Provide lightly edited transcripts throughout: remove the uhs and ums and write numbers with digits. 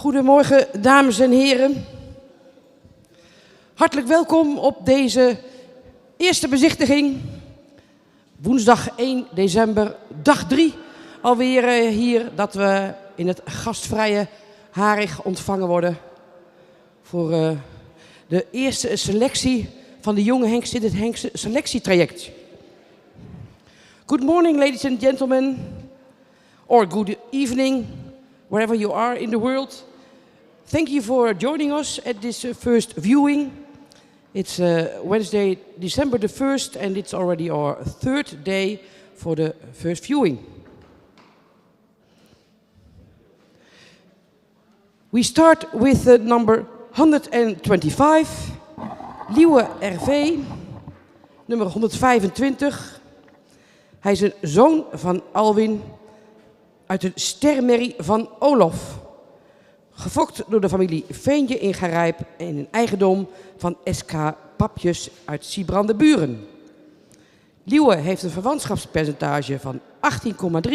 Goedemorgen, dames en heren. Hartelijk welkom op deze eerste bezichtiging. Woensdag 1 december, dag 3 alweer hier, dat we in het gastvrije Harig ontvangen worden voor de eerste selectie van de jonge Hengst in het Hengstse selectietraject. Good morning, ladies and gentlemen, or good evening, wherever you are in the world. Thank you for joining us at this first viewing. It's Wednesday, December the 1st, and it's already our third day for the first viewing. We start with number 125, Liewe RV, nummer 125. Hij is een zoon van Alwin uit de stermerrie van Olof. Gefokt door de familie Veentje in Garijp in een eigendom van SK Papjes uit Siebrande-Buren. Liewe heeft een verwantschapspercentage van 18,3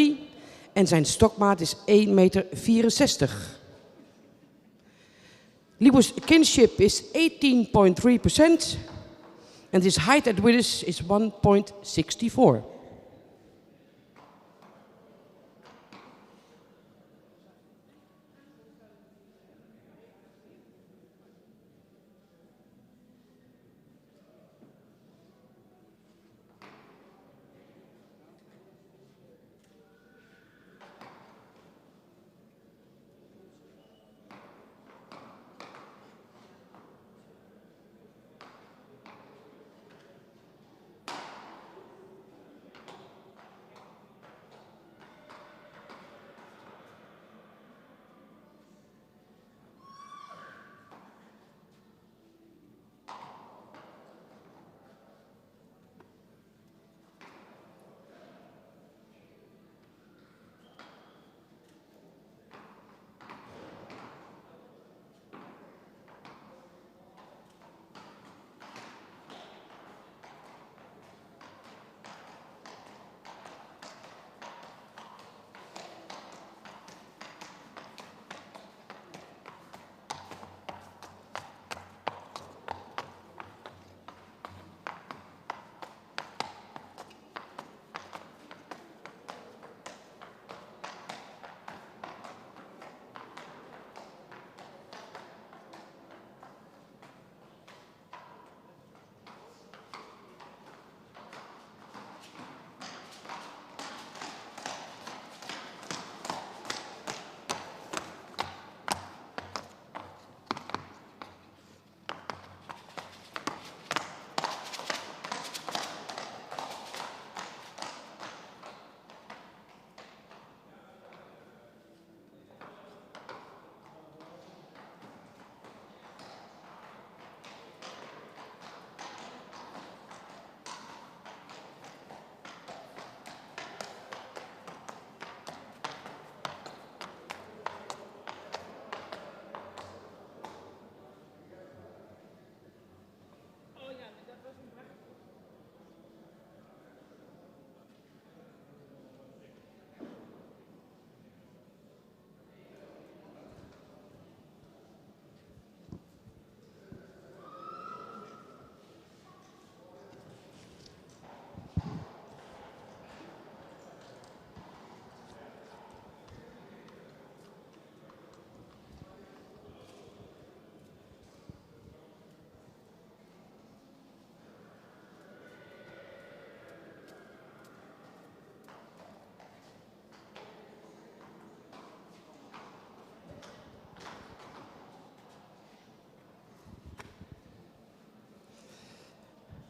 en zijn stokmaat is 1,64 meter. Liewe's kinship is 18,3% and his height at width is 1,64.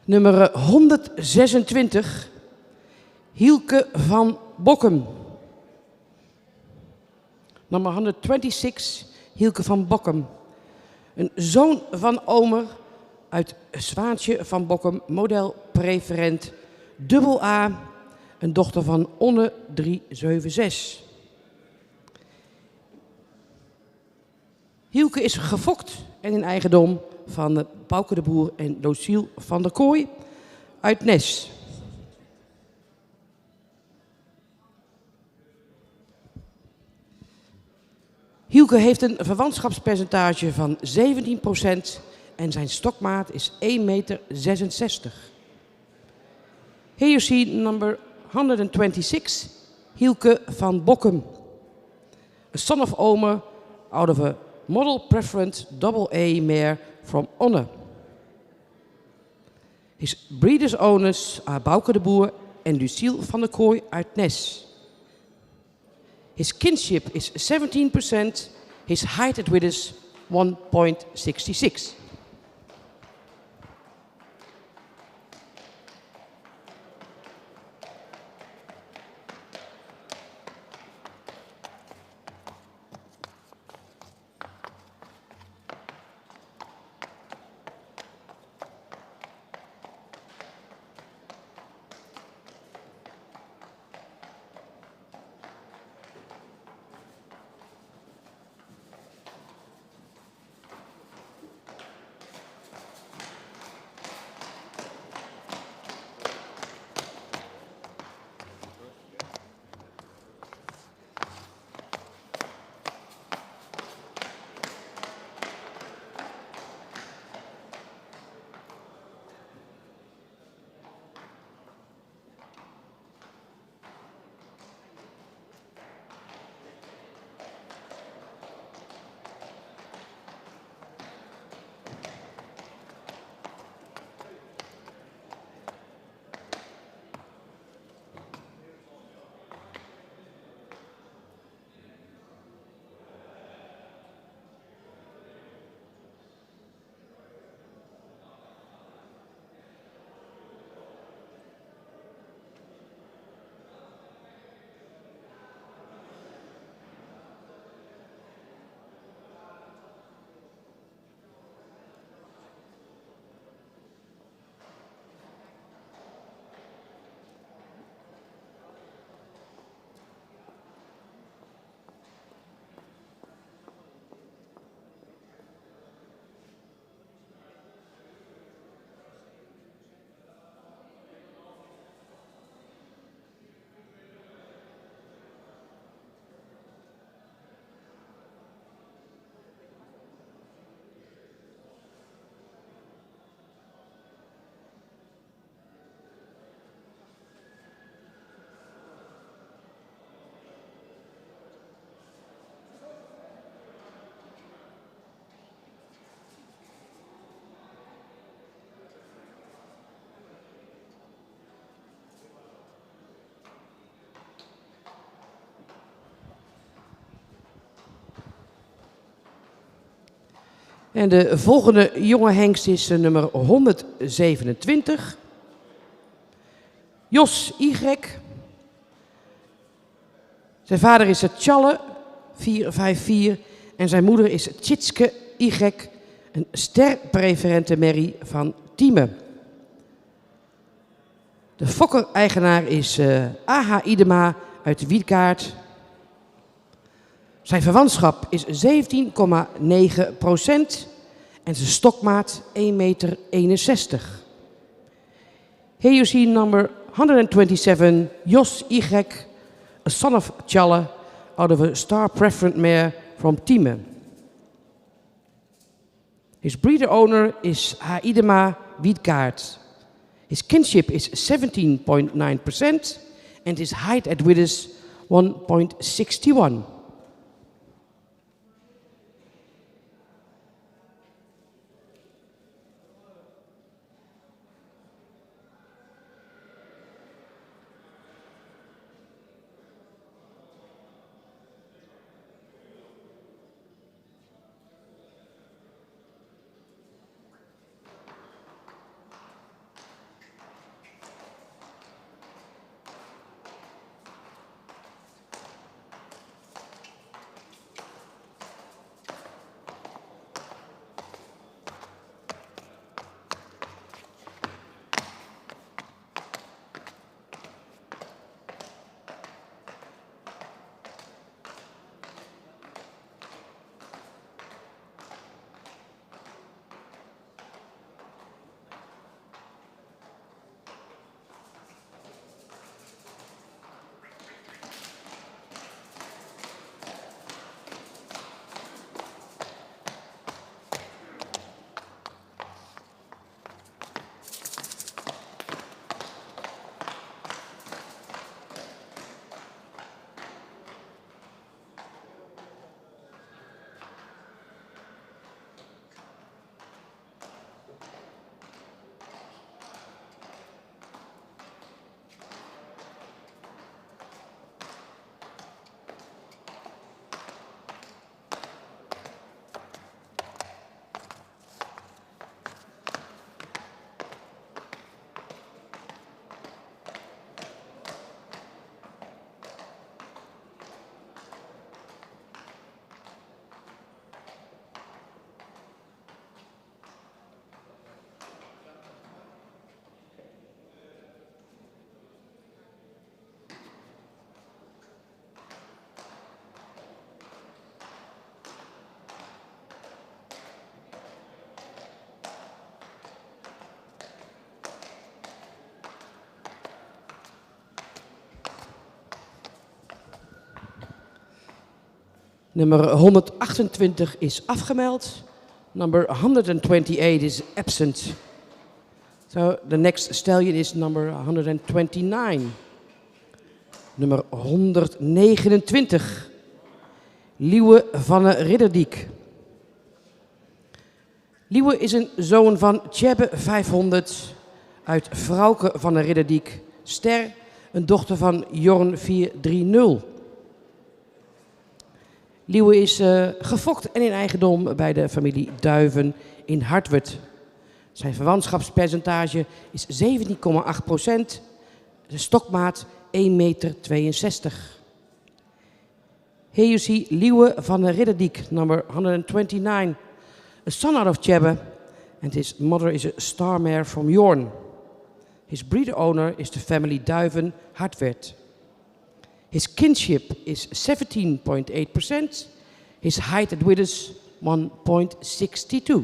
Nummer 126, Hielke van Bokkum. Nummer 126, Hielke van Bokkum. Een zoon van Omer uit Zwaantje van Bokkum, model preferent AA, een dochter van Onne 376. Hielke is gefokt en in eigendom van Bouke de Boer en Dociel van der Kooi uit Nes. Hielke Hielke heeft een verwantschapspercentage van 17% en zijn stokmaat is 1,66 meter. Here you see number 126, Hielke van Bokkum, a son of Omer out of a model preference AA mare from Onne. His breeders owners are Bouke de Boer en Lucille van der Kooi uit Nes. His kinship is 17%, his height at withers 1.66. En de volgende jonge hengst is nummer 127. Jos Y. Zijn vader is Tjalle 454 en zijn moeder is Tjitske Y, een sterpreferente merrie van Thieme. De fokker-eigenaar is A.H. Idema uit Wiedkaart. Zijn verwantschap is 17,9% en zijn stokmaat 1,61 meter. Here you see number 127, Jos Y, a son of Tjalle, out of a star preferent mare from Thieme. His breeder owner is H. Idema Wiedkaart. His kinship is 17.9% and his height at withers 1.61. Nummer 128 is afgemeld. Number 128 is absent. So the next stallion is number 129. Nummer 129. Liewe van de Ridderdiek. Liewe is een zoon van Tjebbe 500 uit Frauke van de Ridderdiek. Ster, een dochter van Jorn 430. Liewe is gefokt en in eigendom bij de familie Duiven in Hartwerd. Zijn verwantschapspercentage is 17,8%. De stokmaat 1,62 meter. Here you see Liewe van de Ridderdiek, number 129, a son out of Tjebbe, and his mother is a star mare from Jorn. His breeder owner is the family Duiven Hartwerd. His kinship is 17.8%. His height at Widders 1.62.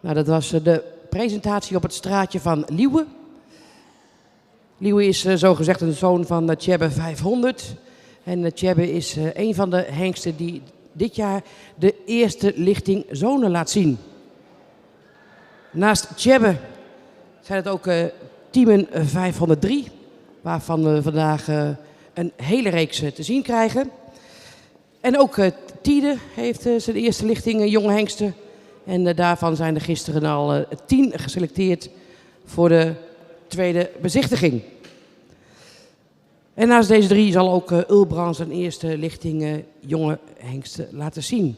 Nou, dat was de presentatie op het straatje van Liewe. Liewe is zogezegd een zoon van Tjebbe 500. En Tjebbe is een van de hengsten die dit jaar de eerste lichting zonen laat zien. Naast Tjebbe zijn het ook Tiemen 503, waarvan we vandaag een hele reeks te zien krijgen. En ook Tiede heeft zijn eerste lichting jonge hengsten. En daarvan zijn er gisteren al 10 geselecteerd voor de tweede bezichtiging. En naast deze 3 zal ook Ulbrand zijn eerste lichting jonge hengsten laten zien.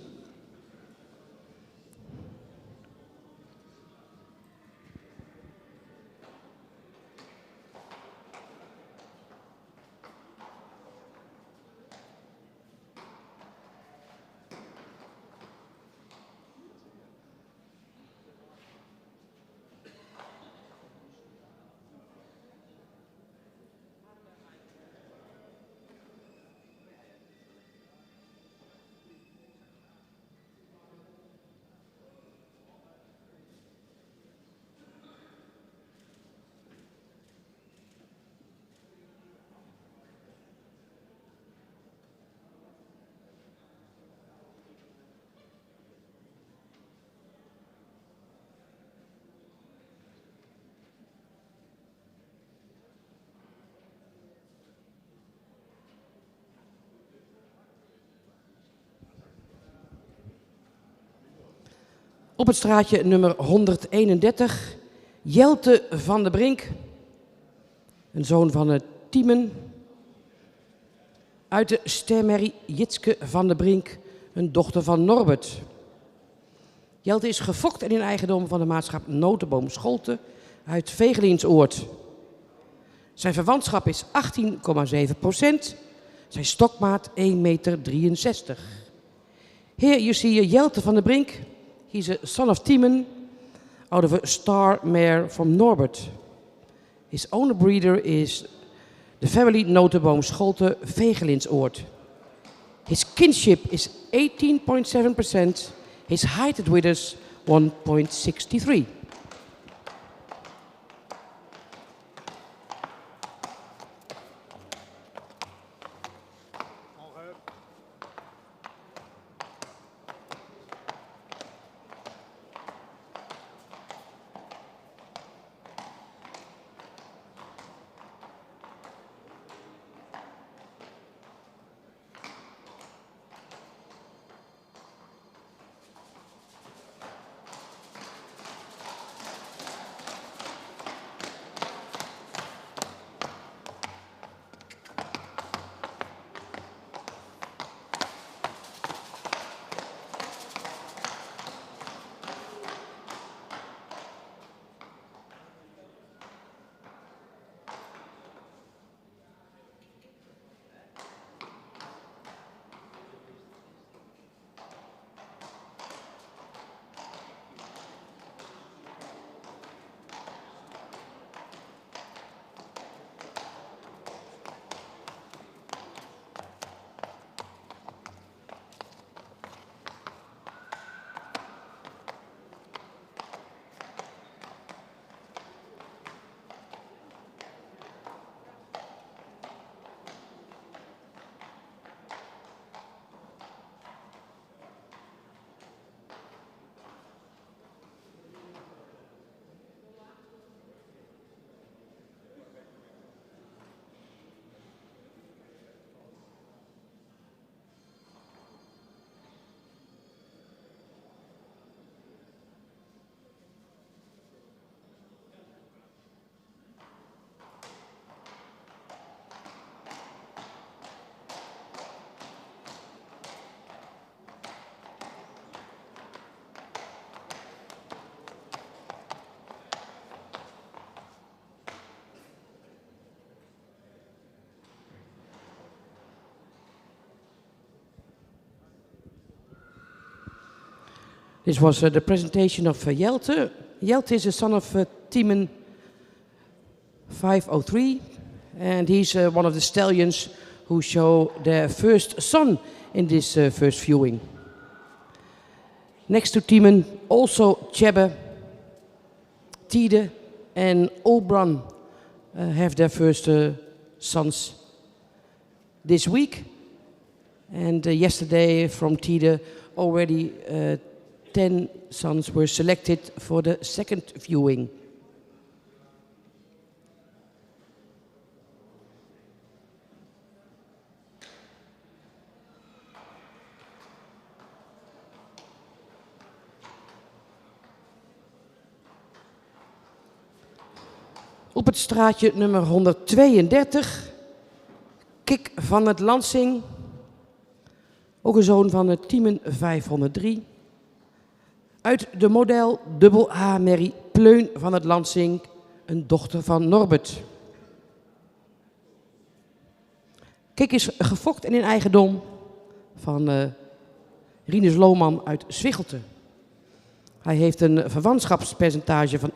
Op het straatje nummer 131, Jelte van der Brink, een zoon van Tiemen. Uit de stermerrie Jitske van der Brink, een dochter van Norbert. Jelte is gefokt en in eigendom van de maatschap Notenboom Scholte uit Vegelinsoord. Zijn verwantschap is 18,7%. Zijn stokmaat 1,63 meter. Here you see Jelte van der Brink. He's a son of Tiemen, out of a star mare from Norbert. His owner breeder is the family Notenboom Scholte Vegelinsoord. His kinship is 18,7%. His height at withers 1,63. This was the presentation of Jelte. Jelte is a son of Tiemen 503, and he's one of the stallions who show their first son in this first viewing. Next to Tiemen, also Chebbe, Tide and Obran have their first sons this week. And yesterday from Tide already 10 sons were selected for the second viewing. Op het straatje nummer 132, Kik van het Lansing, ook een zoon van Tiemen 503. Uit de model AA Merrie Pleun van het Lansing, een dochter van Norbert. Kik is gefokt en in eigendom van Rinus Lohman uit Zwichelte. Hij heeft een verwantschapspercentage van 18,6%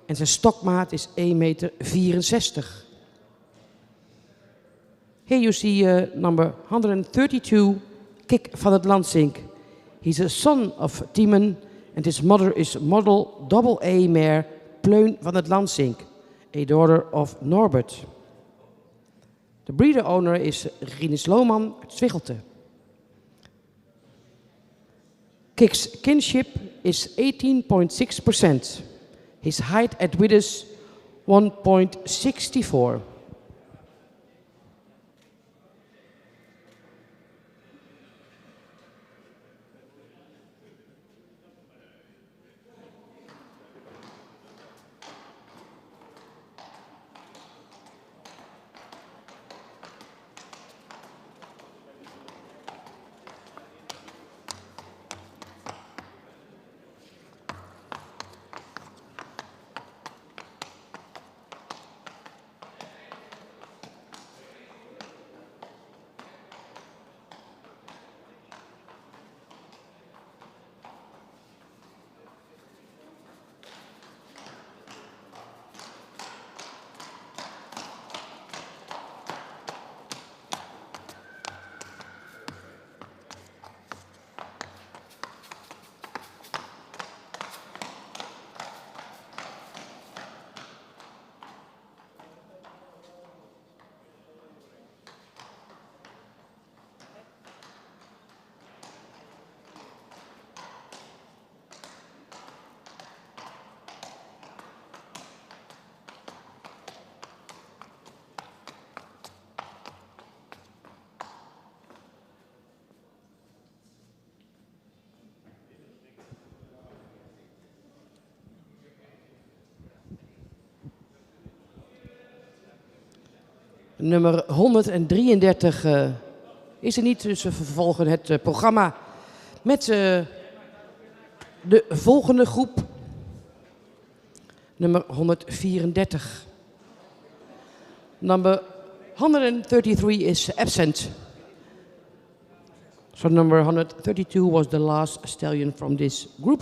en zijn stokmaat is 1,64 meter. Here you see number 132, Kik van het Lansing. He's a son of Tiemen and his mother is model AA mare Pleun van het Lansing, a daughter of Norbert. The breeder owner is Rinus Lohman uit Zwichelte. Kik's kinship is 18,6%. His height at withers 1,64. Nummer 133 is er niet, dus we vervolgen het programma met de volgende groep. Nummer 134. Number 133 is absent. So number 132 was the last stallion from this group.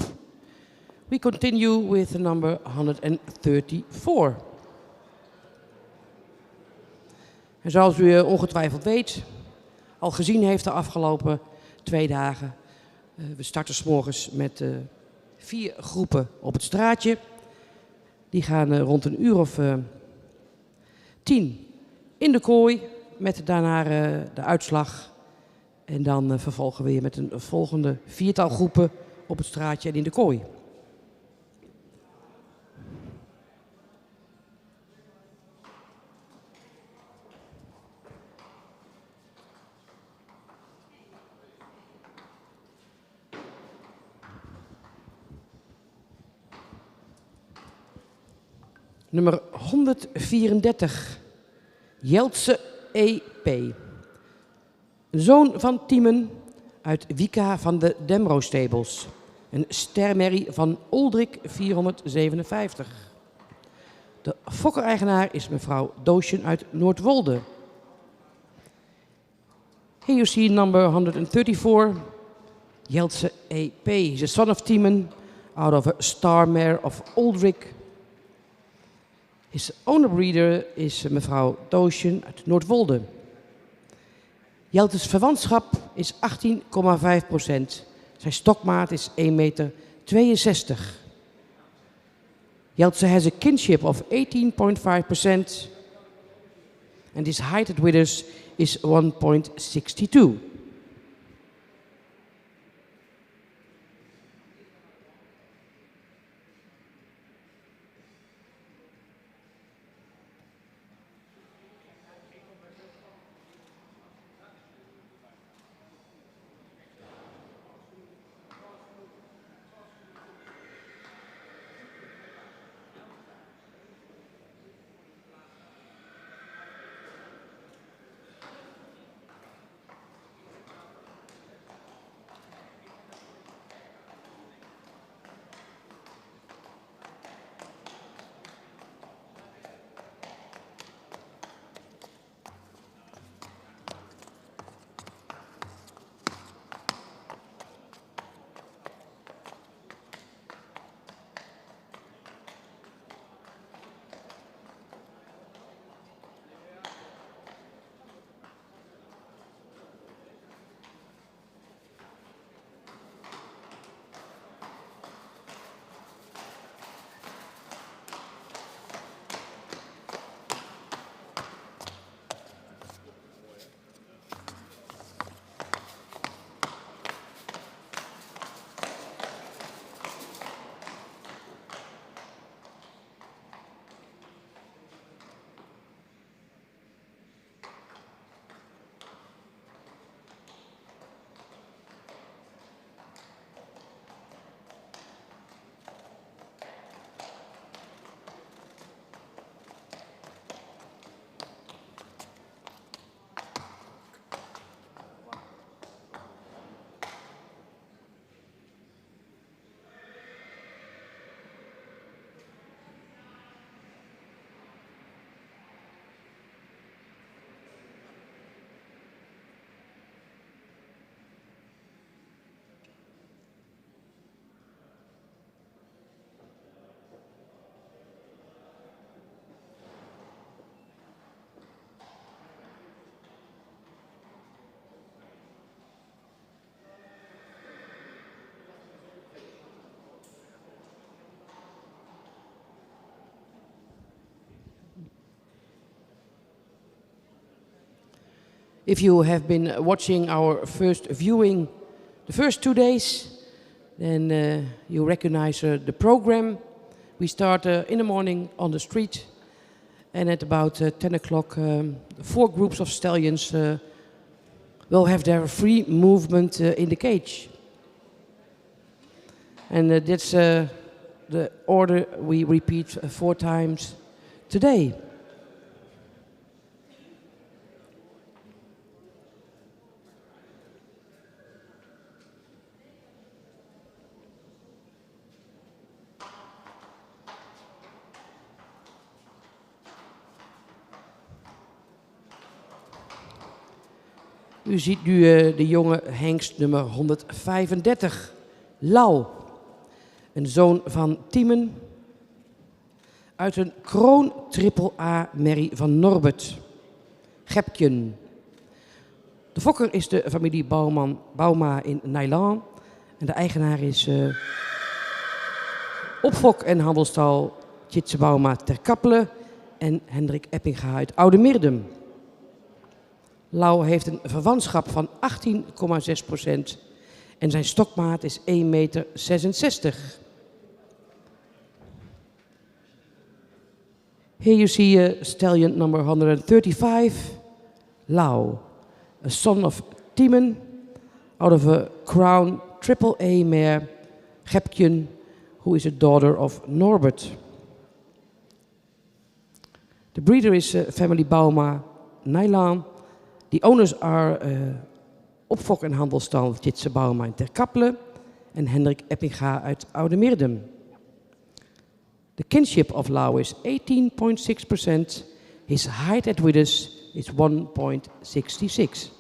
We continue with number 134. En zoals u ongetwijfeld weet, al gezien heeft de afgelopen 2 dagen. We starten 's morgens met 4 groepen op het straatje. Die gaan rond een uur of 10 in de kooi met daarna de uitslag. En dan vervolgen we weer met een volgende 4-tal groepen op het straatje en in de kooi. Nummer 134, Jeltse E.P. Een zoon van Tiemen uit Wika van de Demro Stables. Een stermerrie van Oldrik 457. De fokker-eigenaar is mevrouw Doosjen uit Noordwolde. Here you see number 134, Jeltse E.P. He's a son of Tiemen out of a star mare of Oldrik. His owner breeder is mevrouw Doosjen uit Noordwolde. Jeltes verwantschap is 18,5%. Zijn stokmaat is 1,62 meter. Jeltse has a kinship of 18,5%. And his height at withers is 1,62. If you have been watching our first viewing the first 2 days, then you recognize the program. We start in the morning on the street, and at about 10 o'clock, 4 groups of stallions will have their free movement in the cage. And that's the order we repeat 4 times today. U ziet nu de jonge hengst nummer 135, Lau. Een zoon van Tiemen uit een kroon AAA merrie van Norbert. Gepken. De fokker is de familie Bauma in Nijland. En de eigenaar is opfok- en handelstal Tjitse Bauma ter Kappelen en Hendrik Eppinga uit Oude-Mirdum. Lau heeft een verwantschap van 18,6% en zijn stokmaat is 1,66 meter. Here you see stallion number 135, Lau, a son of Tiemen, out of a crown AAA mare, Gepken, who is a daughter of Norbert. The breeder is family Bauma, Nijlaan. The owners are opfok- en handelstal Tjitse Bauma in Ter Kappelen en Hendrik Eppinga uit Oude-Mirdum. The kinship of Lau is 18,6%. His height at Widders is 1,66.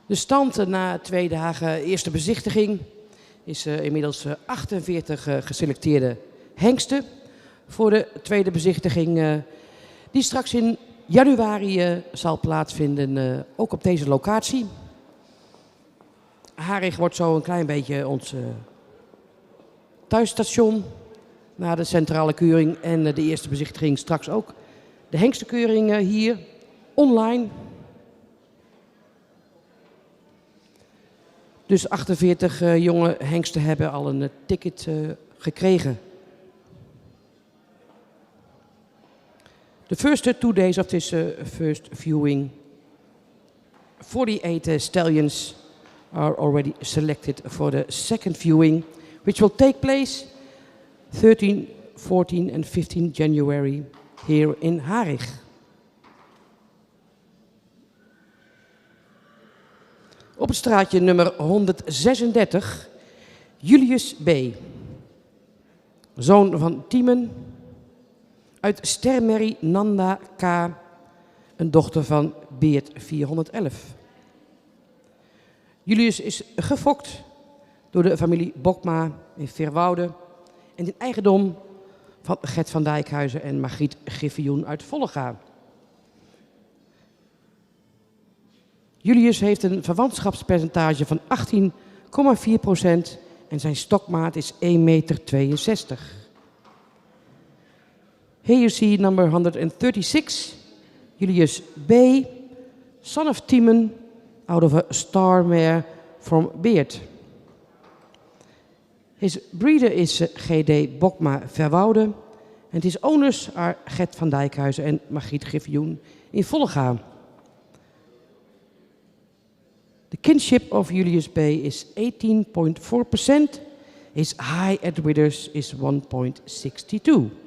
De stand na 2 dagen eerste bezichtiging is inmiddels 48 geselecteerde hengsten voor de tweede bezichtiging die straks in januari zal plaatsvinden, ook op deze locatie. Harig wordt zo een klein beetje ons thuisstation na de centrale keuring en de eerste bezichtiging straks ook. De hengstenkeuring hier online. Dus 48 jonge hengsten hebben al een ticket gekregen. The first 2 days of this first viewing, 48 stallions are already selected for the second viewing, which will take place 13, 14 and 15 January here in Harig. Op het straatje nummer 136, Julius B., zoon van Tiemen, uit stermerrie Nanda K., een dochter van Beert 411. Julius is gefokt door de familie Bokma in Verwoude en in eigendom van Gert van Dijkhuizen en Margriet Griffioen uit Vollega. Julius heeft een verwantschapspercentage van 18,4% en zijn stokmaat is 1,62 meter. Here you see number 136, Julius B., son of Timon, out of a star mare from Beert. His breeder is G.D. Bokma Verwoude and his owners are Gert van Dijkhuizen en Margriet Griffioen in Vollega. The kinship of Julius B. is 18.4%. His high at Withers is 1.62.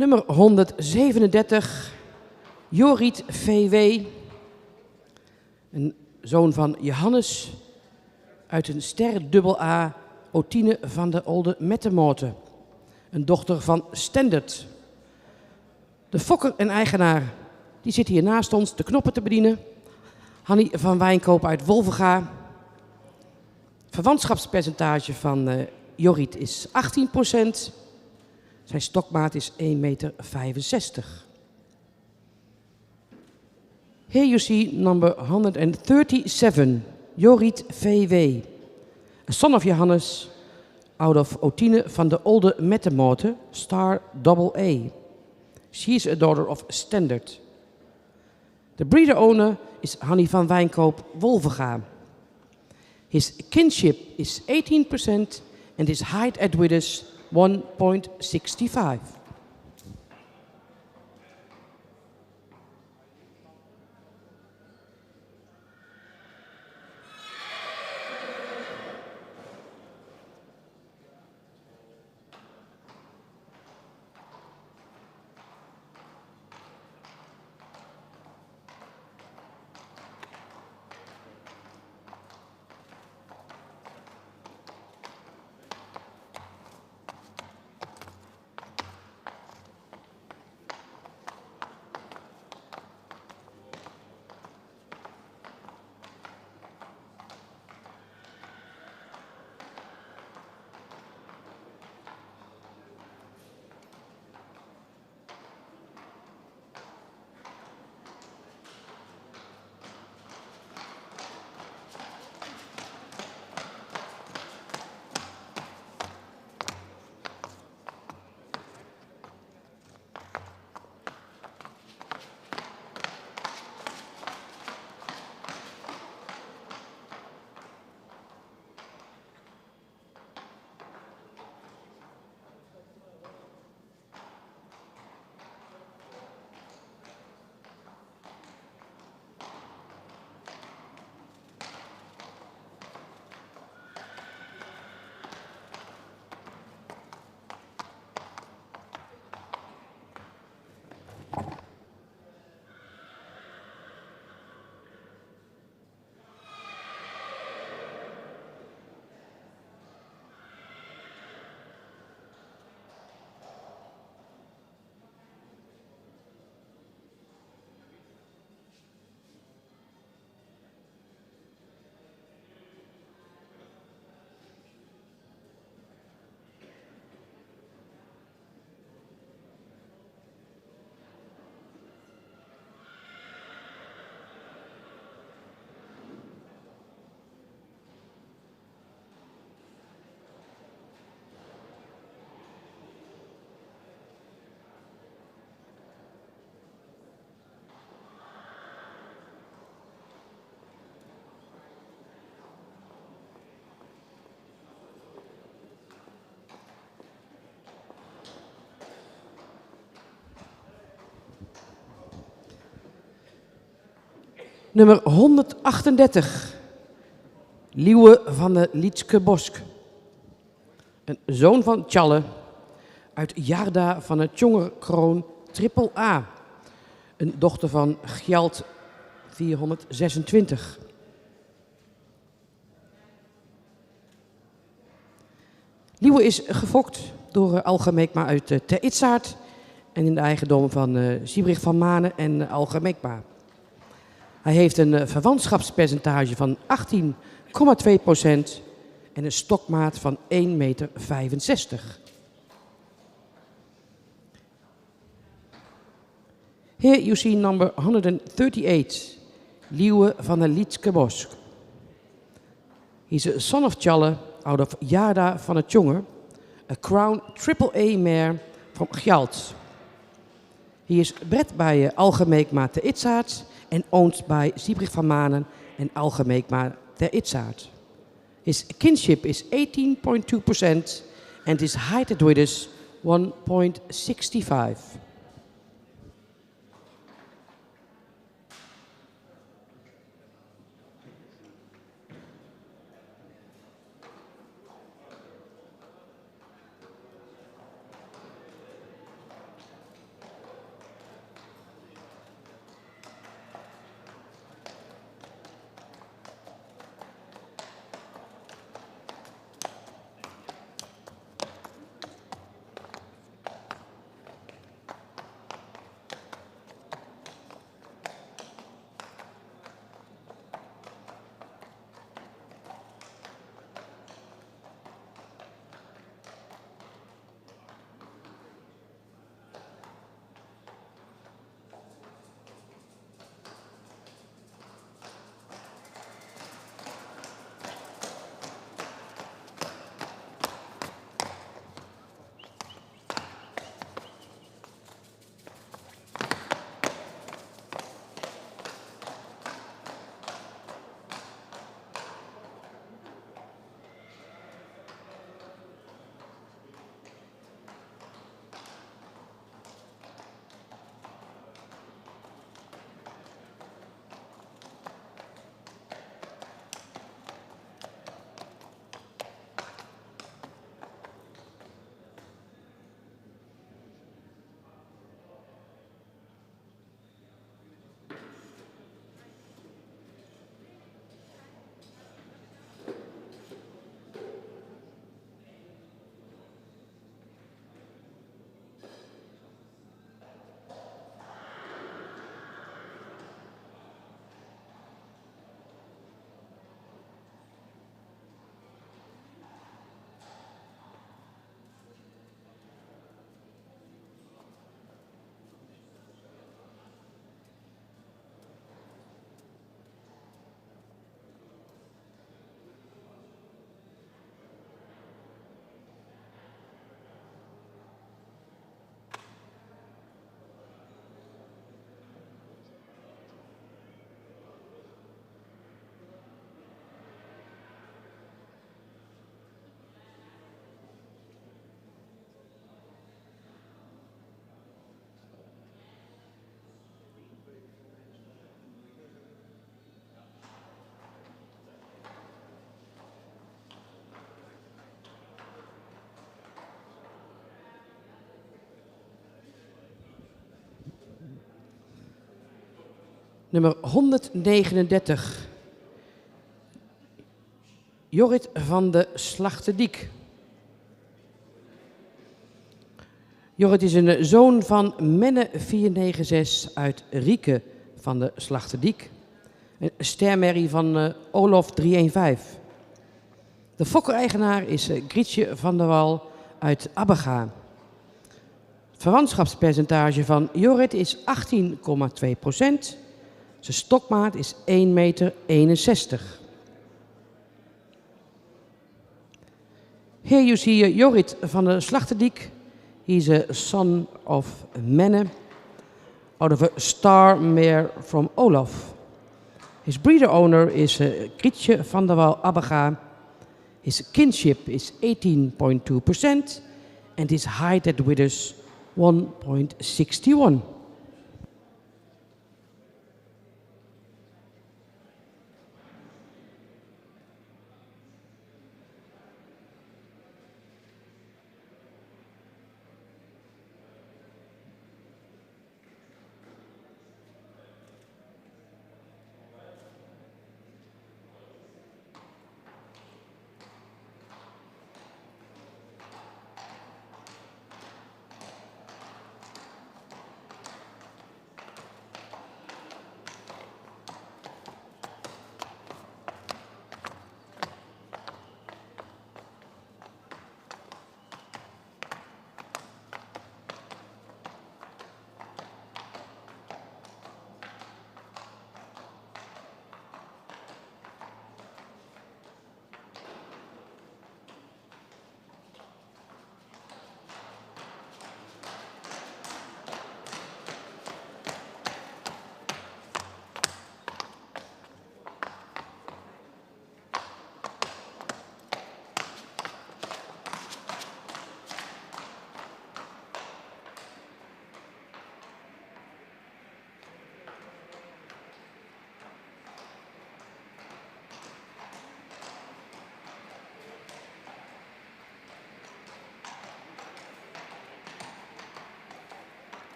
Nummer 137, Jorrit V.W., een zoon van Johannes, uit een sterren AA, Otine van de Olde Mettemoorte, een dochter van Stendert. De fokker en eigenaar, die zit hier naast ons de knoppen te bedienen. Hannie van Wijnkoop uit Wolvenga. Verwantschapspercentage van Jorrit is 18%. Zijn stokmaat is 1,65 meter. Here you see number 137, Jorrit V.W., a son of Johannes, out of Otine van de Olde Mettemoorte, star AA. She is a daughter of Stendert. The breeder owner is Hannie van Wijnkoop, Wolvenga. His kinship is 18% and his height at Withers 1.65. Nummer 138. Liewe van de Lietske Bosk. Een zoon van Tjalle uit Jarda van het Tjongerkroon Triple A. Een dochter van Gjalt 426. Liewe is gefokt door Algemeekma uit Ter Itzaart en in de eigendom van Siebrich van Manen en Algemeekma. Hij heeft een verwantschapspercentage van 18,2% en een stokmaat van 1,65 meter. Here you see number 138, Liewe van de Lietske Bosk. He's a son of Tjalle out of Jarda van het Tjonger, a crown triple A mare from Gjalt. He is bred by Algemeekma Ter Itzaart and owned by Siebrich van Manen and Algemeekma Ter Itzaart. His kinship is 18.2% and his height at is 1.65. Nummer 139. Jorrit van de Slachterdiek. Jorrit is een zoon van Menne 496 uit Rieke van de Slachterdiek. Een stermerrie van Olof 315. De fokker-eigenaar is Grietje van der Wal uit Abbega. Het verwantschapspercentage van Jorrit is 18,2%. Zijn stokmaat is 1,61 meter. Here you see Jorrit van de Slachterdiek. He's a son of Menne, out of a star mare from Olaf. His breeder owner is Grietje van der Wal Abbega. His kinship is 18.2% and his height at withers 1.61.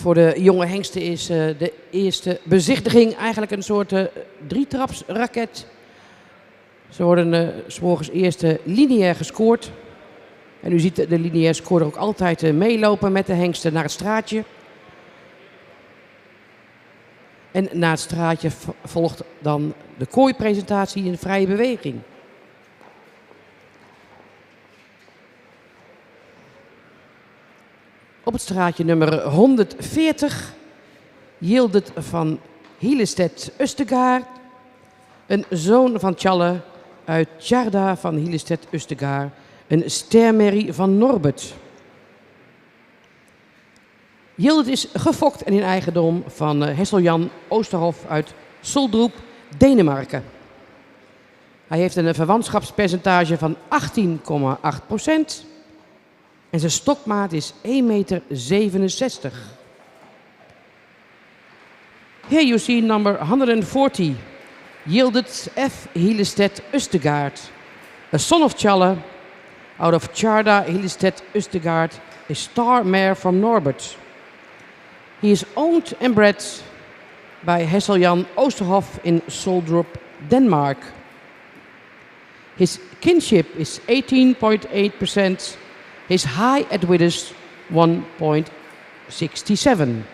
Voor de jonge hengsten is de eerste bezichtiging eigenlijk een soort drietrapsraket. Ze worden 's morgens eerst lineair gescoord. En u ziet de lineair scorer ook altijd meelopen met de hengsten naar het straatje. En na het straatje volgt dan de kooipresentatie in vrije beweging. Op het straatje nummer 140 Yildiz van Hillestedt-Østegard, een zoon van Tjalle uit Tjarda van Hillestedt-Østegard, een stermerrie van Norbert. Yildiz is gefokt en in eigendom van Hessel-Jan Oosterhof uit Soldrup, Denemarken. Hij heeft een verwantschapspercentage van 18,8% en zijn stokmaat is 1,67 meter. Here you see number 140, Yildiz F. Hillestedt-Østegard, a son of Tjalle, out of Tjarda Hillestedt-Østegard, a star mare from Norbert. He is owned and bred by Hessel-Jan Oosterhof in Soldrup, Denmark. His kinship is 18.8%. His high at width is 1.67.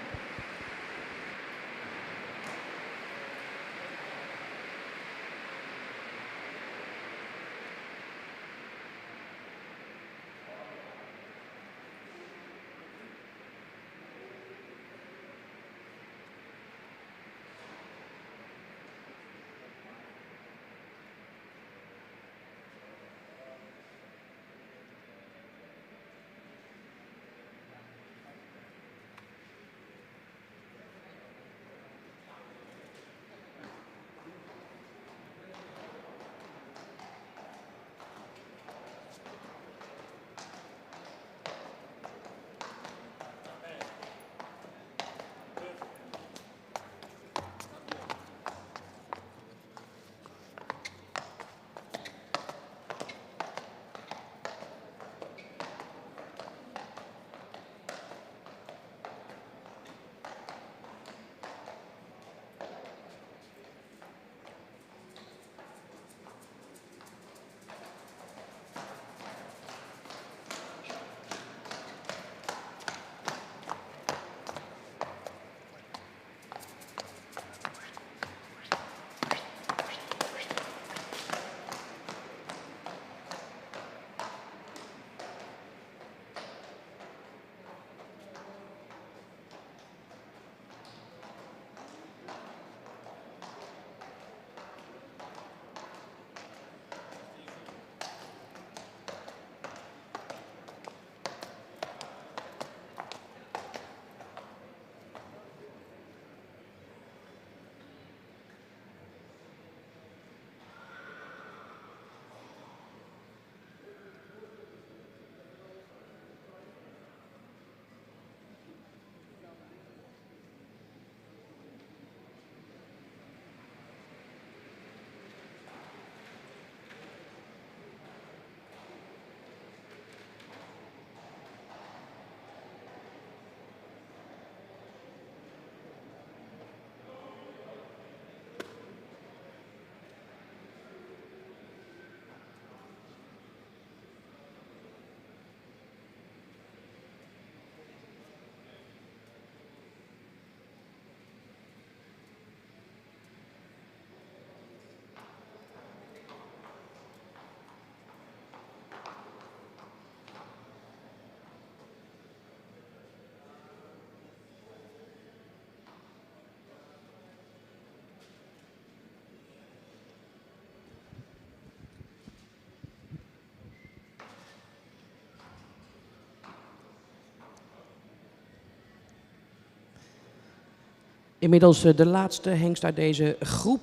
Inmiddels de laatste hengst uit deze groep.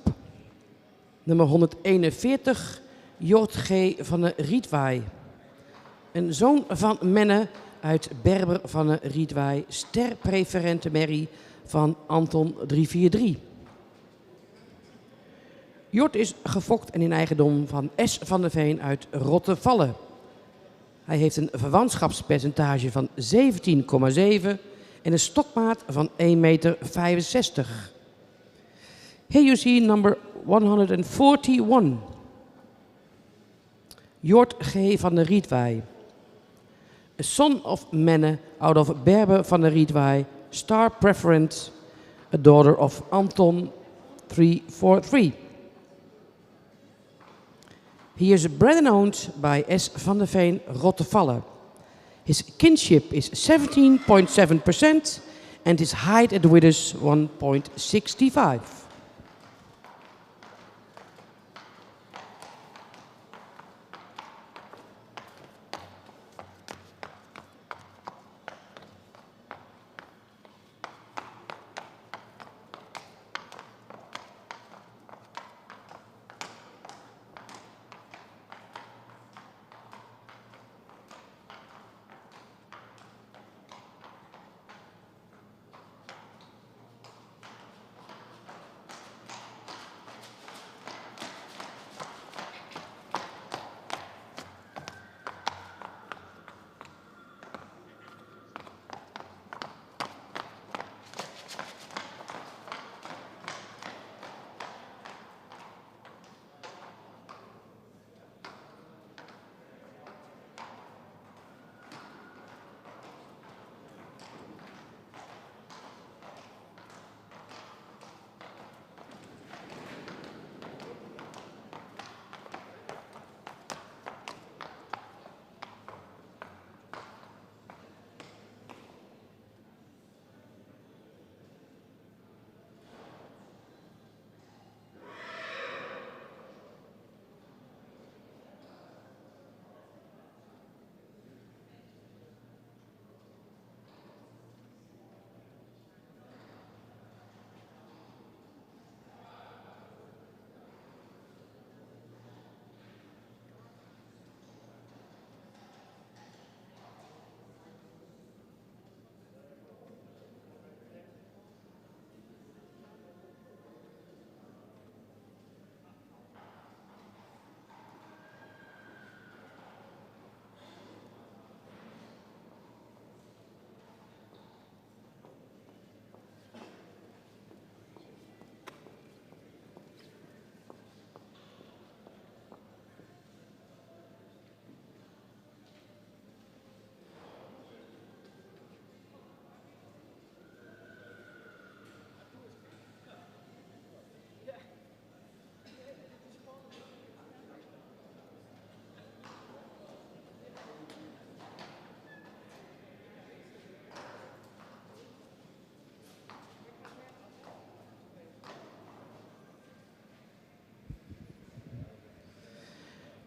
Nummer 141, Jort G. van de Rietwaai. Een zoon van Menne uit Berber van de Rietwaai. Sterpreferente merrie van Anton 343. Jort is gefokt en in eigendom van S. van der Veen uit Rottevallen. Hij heeft een verwantschapspercentage van 17,7 en een stokmaat van 1,65 meter. Here you see number 141. Jort G. van der Rietwij. A son of Menne out of Berbe van der Rietwij, star preference, a daughter of Anton 343. He is bred and owned by S. van der Veen Rottevalle. His kinship is 17.7% and his height at withers 1.65.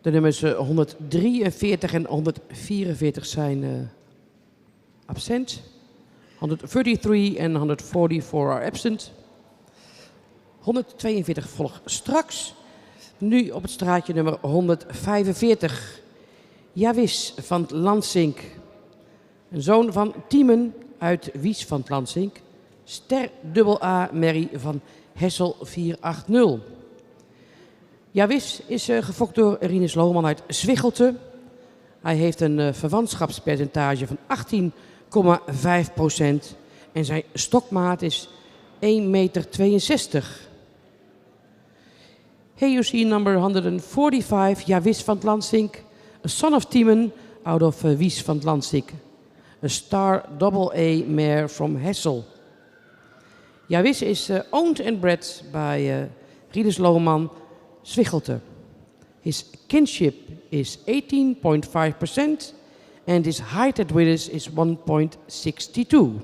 De nummers 143 en 144 zijn absent. 133 en 144 are absent. 142 volgt straks. Nu op het straatje nummer 145. Jawis van 't Lansink. Een zoon van Tiemen uit Wies van 't Lansink. Ster AA Merrie van Hessel 480. Jawis is gefokt door Rinus Lohman uit Zwichtelte. Hij heeft een verwantschapspercentage van 18,5% en zijn stokmaat is 1,62 meter. Here you see number 145, Jawis van 't Lansink, a son of Tiemen out of Wies van 't Lansink, a star AA mare from Hessel. Jawis is owned and bred by Rinus Lohman, Zwichtelte. His kinship is 18.5% and his height at withers is 1.62.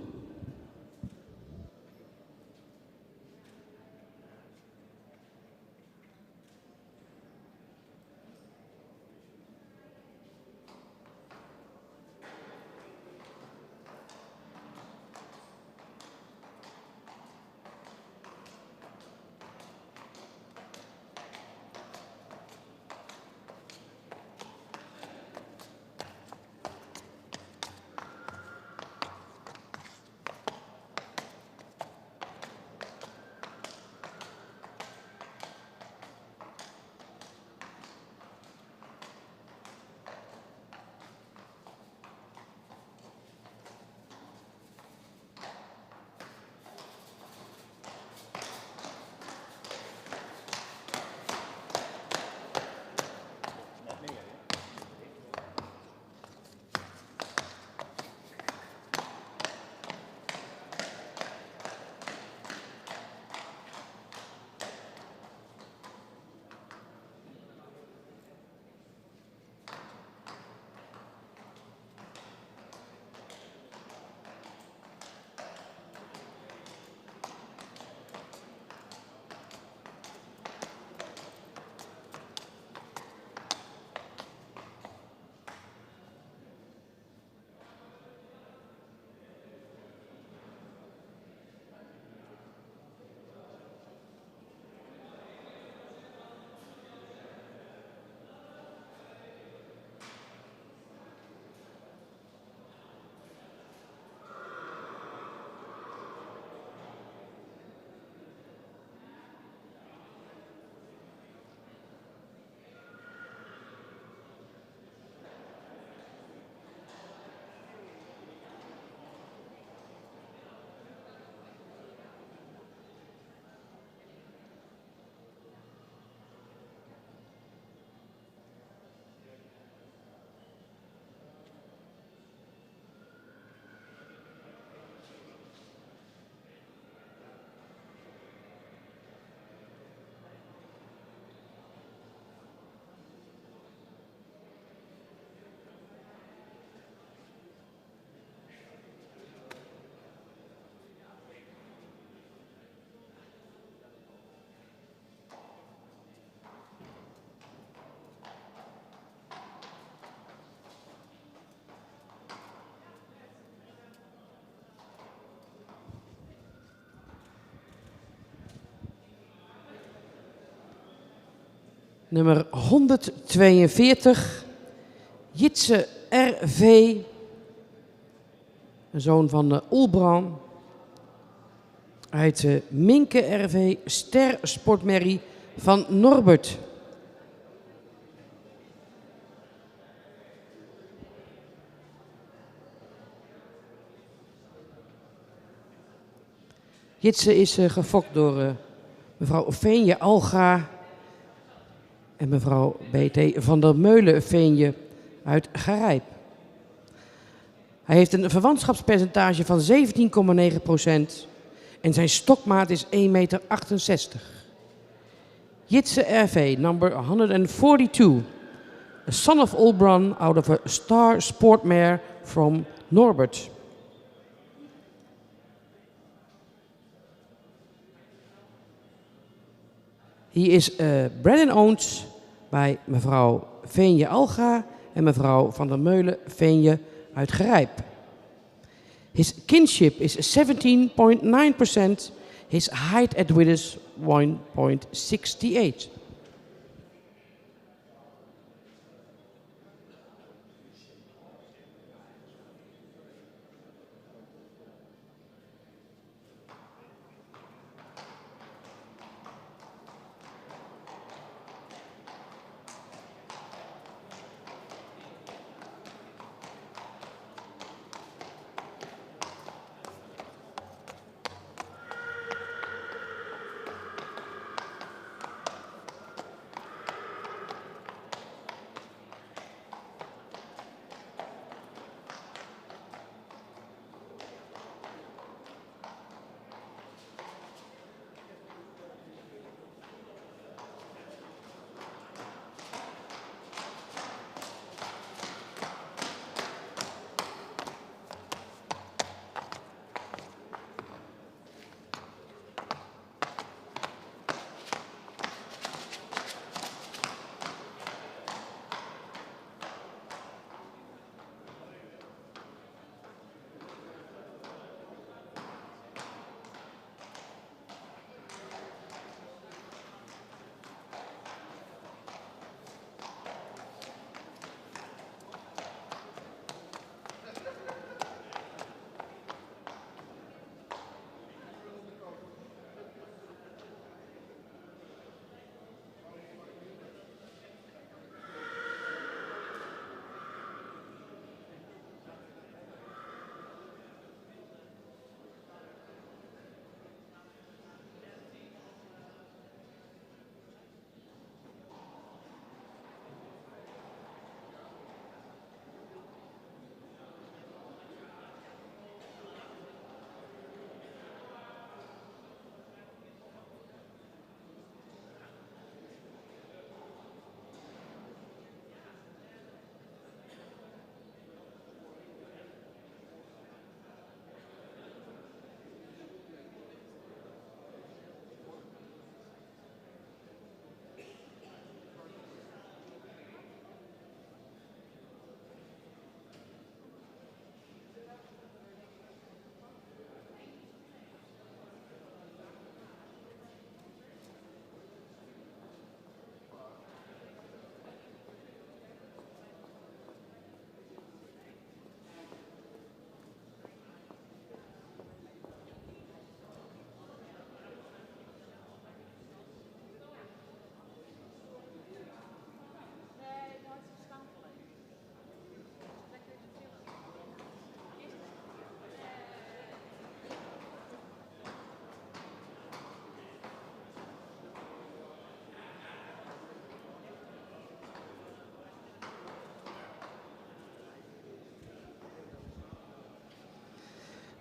Nummer 142, Jitse R.V., een zoon van Oelbran. Uit Minke R.V., Ster Sportmerrie van Norbert. Jitse is gefokt door mevrouw Veenje Alga en mevrouw B.T. van der Meulen Veenje uit Garijp. Hij heeft een verwantschapspercentage van 17,9% en zijn stokmaat is 1,68 meter. Jitse R.V., number 142, a son of Oelbran out of a Star Sportmare from Norbert. He is bred and owned bij mevrouw Veenje Alga en mevrouw van der Meulen Veenje uit Garijp. His kinship is 17,9%. His height at width is 1,68.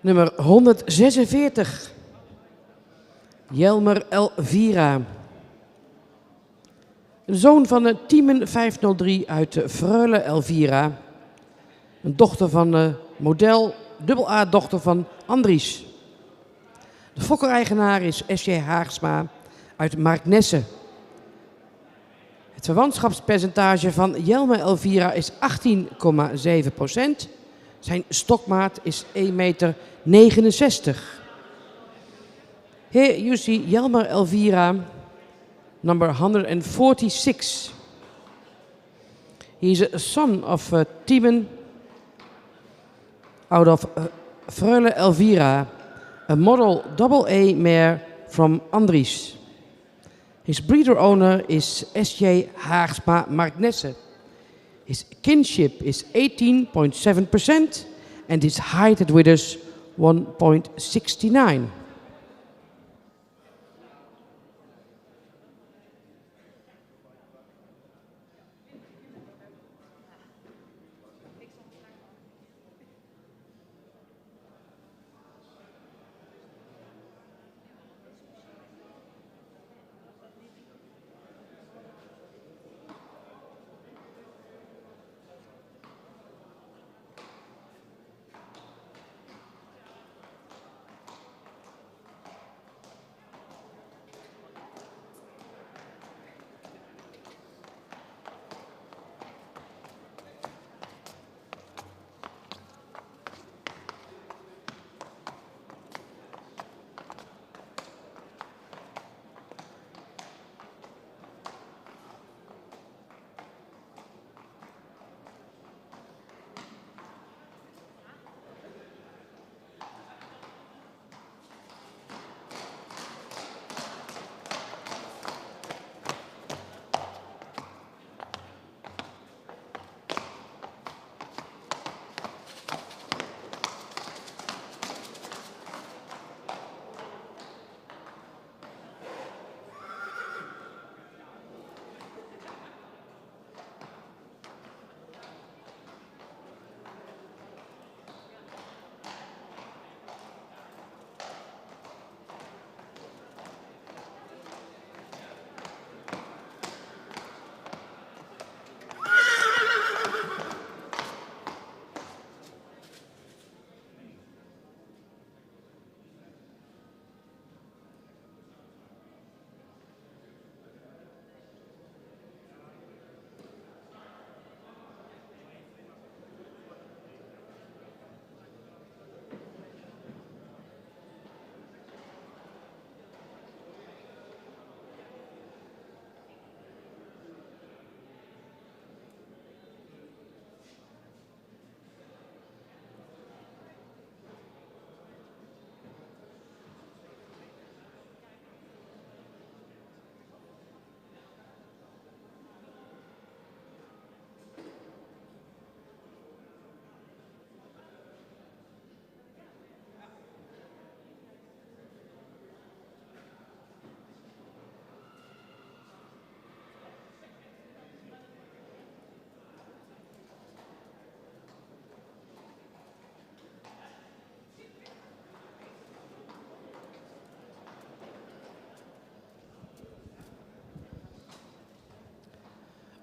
Nummer 146, Jelmer Elvira. Een zoon van Tiemen 503 uit Freule Elvira. Een dochter van model, AA-dochter van Andries. De fokkereigenaar is S.J. Haagsma uit Marknesse. Het verwantschapspercentage van Jelmer Elvira is 18,7%. Zijn stokmaat is 1,69 meter. Here you see Jelmer Elvira, number 146. He is a son of Timon out of Freule Elvira, a model AA mare from Andries. His breeder owner is S.J. Haagsma Marknesse. His kinship is 18.7% and his height at withers 1.69.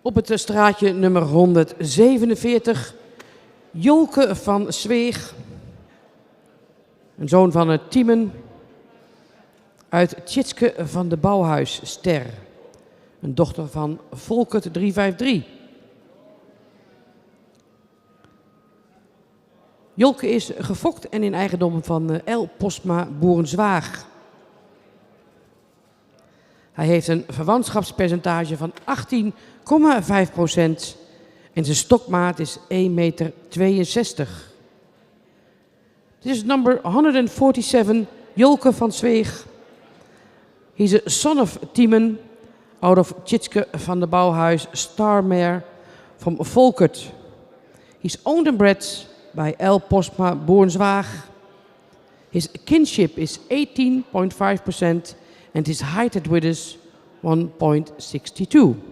Op het straatje nummer 147, Jolke van Zweeg, een zoon van Timon, uit Tjitske van de Bouwhuis Ster, een dochter van Volkert 353. Jolke is gefokt en in eigendom van L. Postma Boerenzwaag. Hij heeft een verwantschapspercentage van 18,5% en zijn stokmaat is 1,62 meter. Dit is number 147, Jolke van Zweeg. He's a son of Timon, out of Tjitske van de Bouwhuis Star Mare from Volkert. He's owned and bred by L. Postma Boerenzwaag. His kinship is 18.5% and his height at withers 1.62.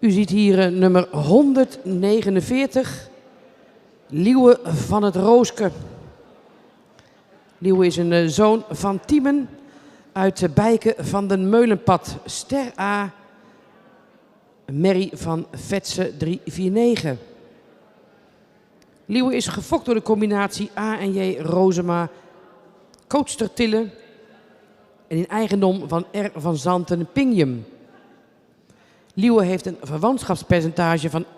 U ziet hier nummer 149, Liewe van het Rooske. Liewe is een zoon van Tiemen uit Bijken van den Meulenpad. Ster A, Merrie van Vetsen 349. Liewe is gefokt door de combinatie A en J Rozema Kootstertille en in eigendom van R van Zanten Pingjum. Liewe heeft een verwantschapspercentage van 18,3%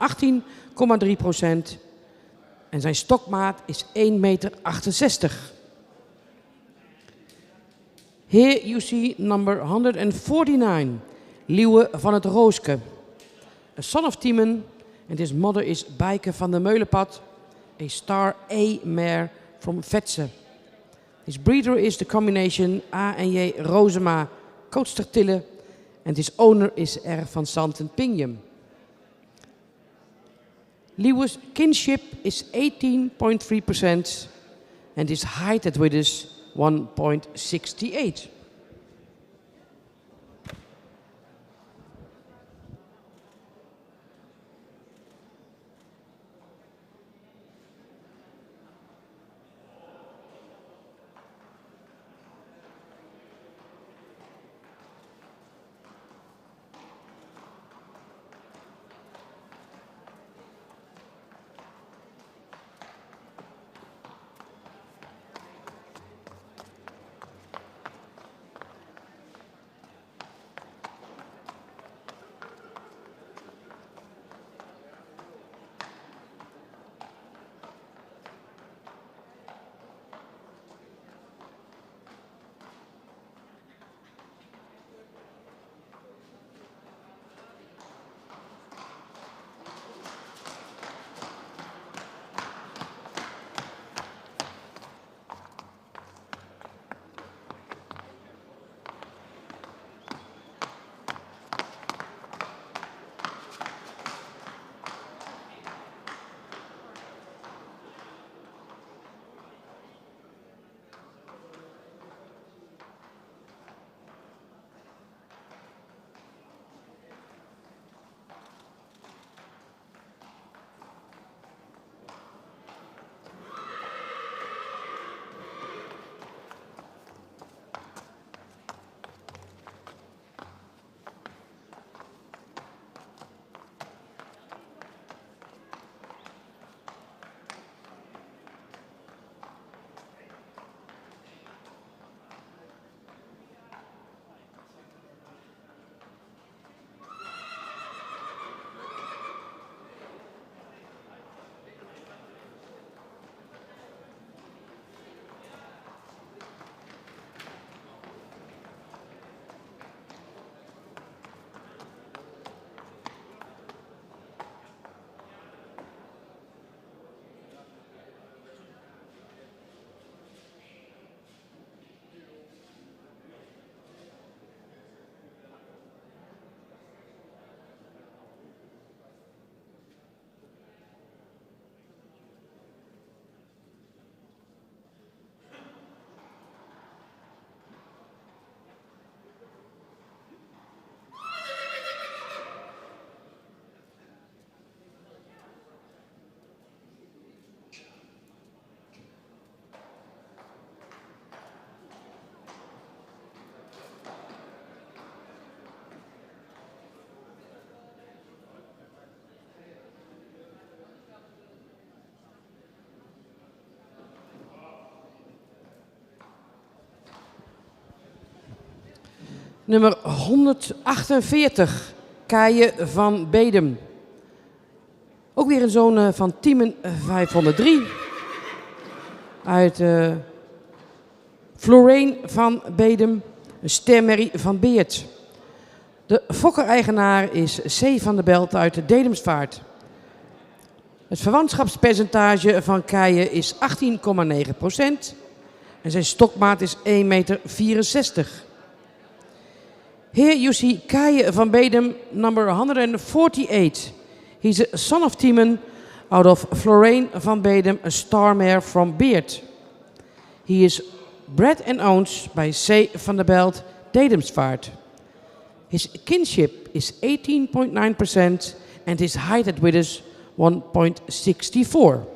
en zijn stokmaat is 1,68 meter. Here you see number 149, Liewe van het Rooske. A son of Tiemen and his mother is Bijke van de Meulenpad, a star A mare from Vetsen. His breeder is the combination A en J Rozema Kootstertille and his owner is R van Zanten Pingjum. Liewe's kinship is 18.3% and his height at width is 1.68. Nummer 148, Kaaije van Bedum. Ook weer een zoon van Tiemen 503. Uit Floreen van Bedum, een stermerrie van Beert. De fokker-eigenaar is C. van der Belt uit de Dedemsvaart. Het verwantschapspercentage van Kaaije is 18,9% en zijn stokmaat is 1,64 meter. Here you see Kaaije van Bedum, number 148. He's a son of Tiemen out of Floreen van Bedum, a star mare from Beert. He is bred and owned by C. van der Belt, Dedemsvaart. His kinship is 18.9% and his height at width is 1.64.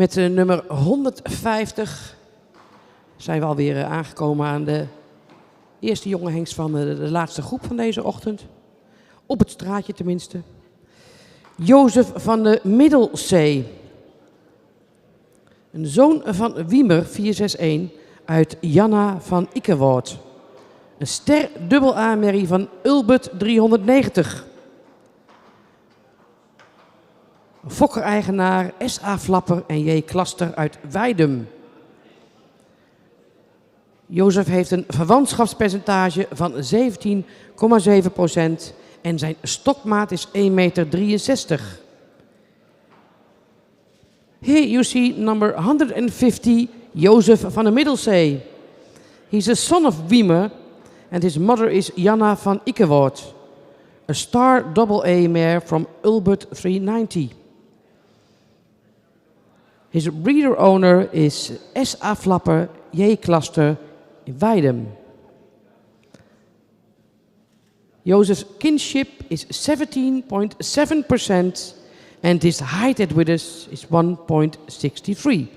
Met nummer 150 zijn we alweer aangekomen aan de eerste jonge hengst van de laatste groep van deze ochtend. Op het straatje tenminste. Jozef van de Middelzee. Een zoon van Wiemer 461 uit Janna van Ikkewoord. Een ster dubbel A-merrie van Ulbert 390. Fokker-eigenaar S.A. Flapper en J. Klaster uit Weidum. Jozef heeft een verwantschapspercentage van 17,7% en zijn stokmaat is 1,63 meter. Here you see number 150, Jozef van de Middelzee. He's a son of Wiemer and his mother is Janna van Ikkewoord. A star double A mare from Ulbert 390. His breeder owner is S.A. Flapper, J. Klaster in Weidum. Jozef's kinship is 17.7% and his height at width is 1.63.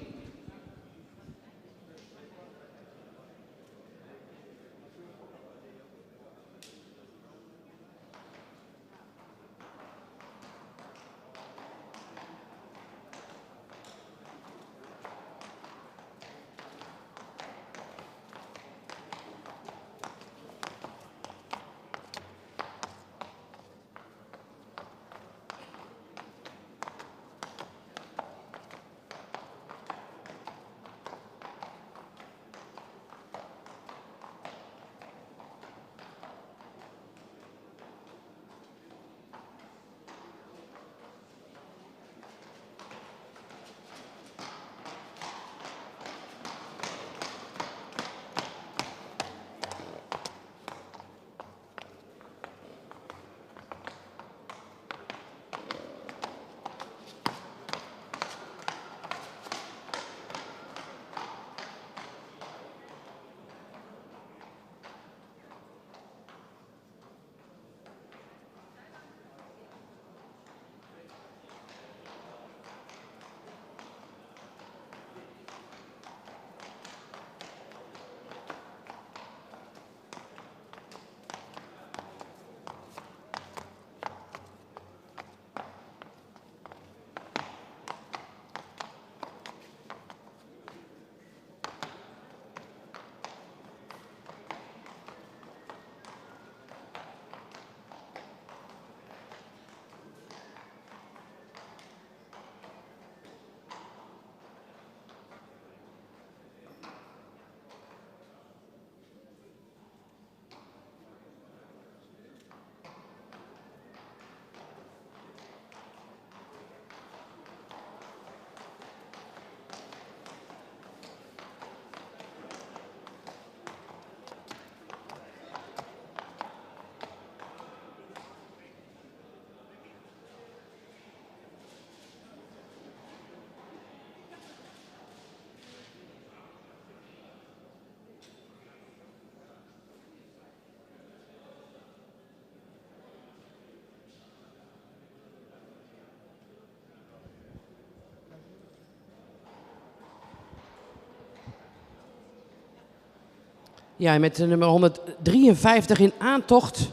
Ja, met de nummer 153 in aantocht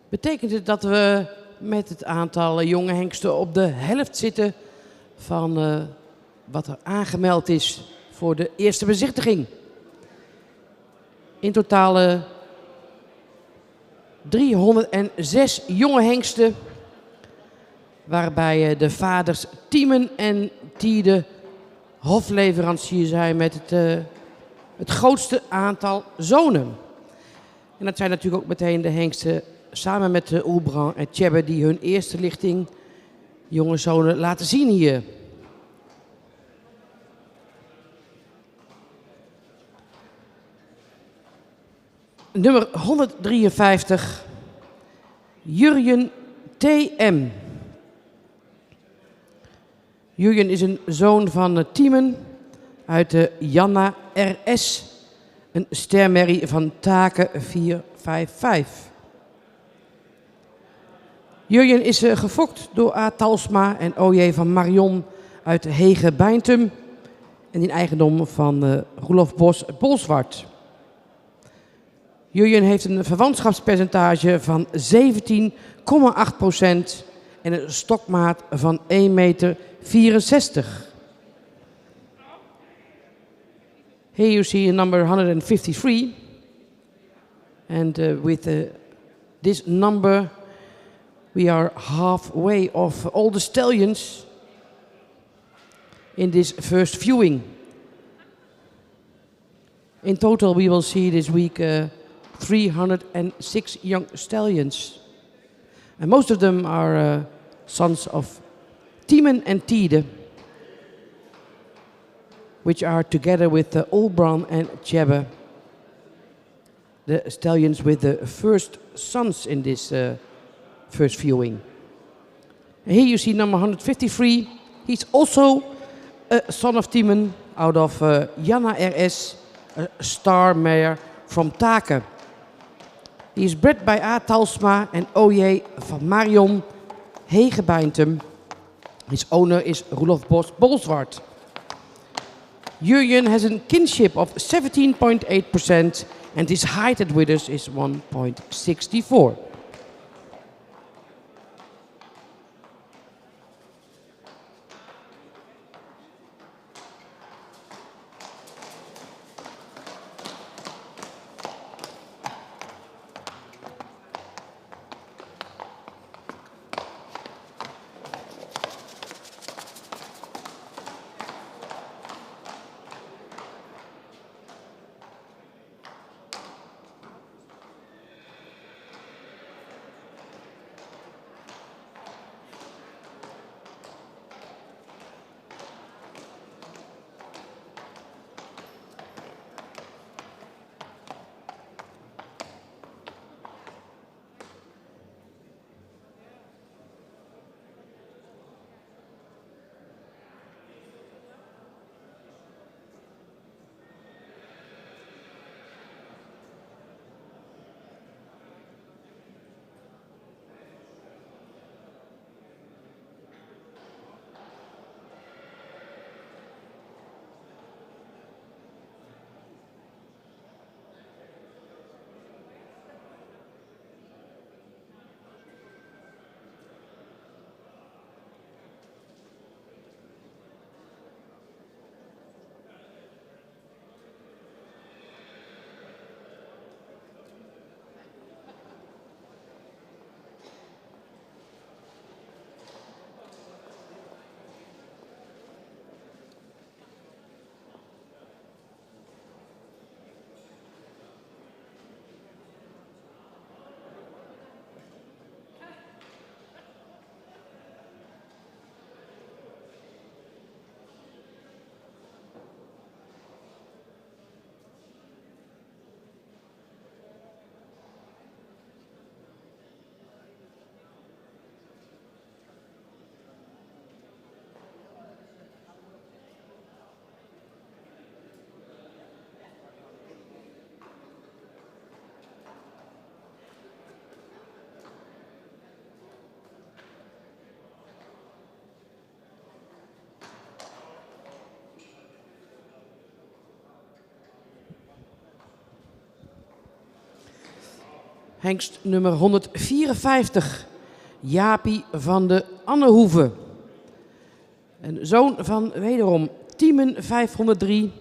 betekent het dat we met het aantal jonge hengsten op de helft zitten van wat er aangemeld is voor de eerste bezichtiging. In totaal 306 jonge hengsten, waarbij de vaders Tiemen en Tiede hofleverancier zijn met het grootste aantal zonen. En dat zijn natuurlijk ook meteen de hengsten samen met de Oelbran en Tjebbe die hun eerste lichting jonge zonen laten zien hier. Nummer 153, Jurjen T.M. Jurjen is een zoon van Tiemen uit de Janna R.S., een stermerrie van Taken 455. Jurjen is gefokt door A. Talsma en O.J. van Marion uit Hege-Beintum en in eigendom van Roelof Bos Bolsward. Jurjen heeft een verwantschapspercentage van 17,8% en een stokmaat van 1,64 meter. Here you see a number 153, and with this number we are halfway of all the stallions in this first viewing. In total we will see this week 306 young stallions, and most of them are sons of Tiemen and Tiede, which are together with the Oelbran and Tjebbe, the stallions with the first sons in this first viewing. And here you see number 153. He's also a son of Tiemen out of Janna R.S., a star mare from Taken. He is bred by A. Talsma and O.J. van Marion, Hege-Beintum. His owner is Roelof Bos Bolsward. Jurjen has a kinship of 17.8% and his height at withers is 1.64. Hengst nummer 154, Jaapie van de Annehoeve. Een zoon van wederom Tiemen 503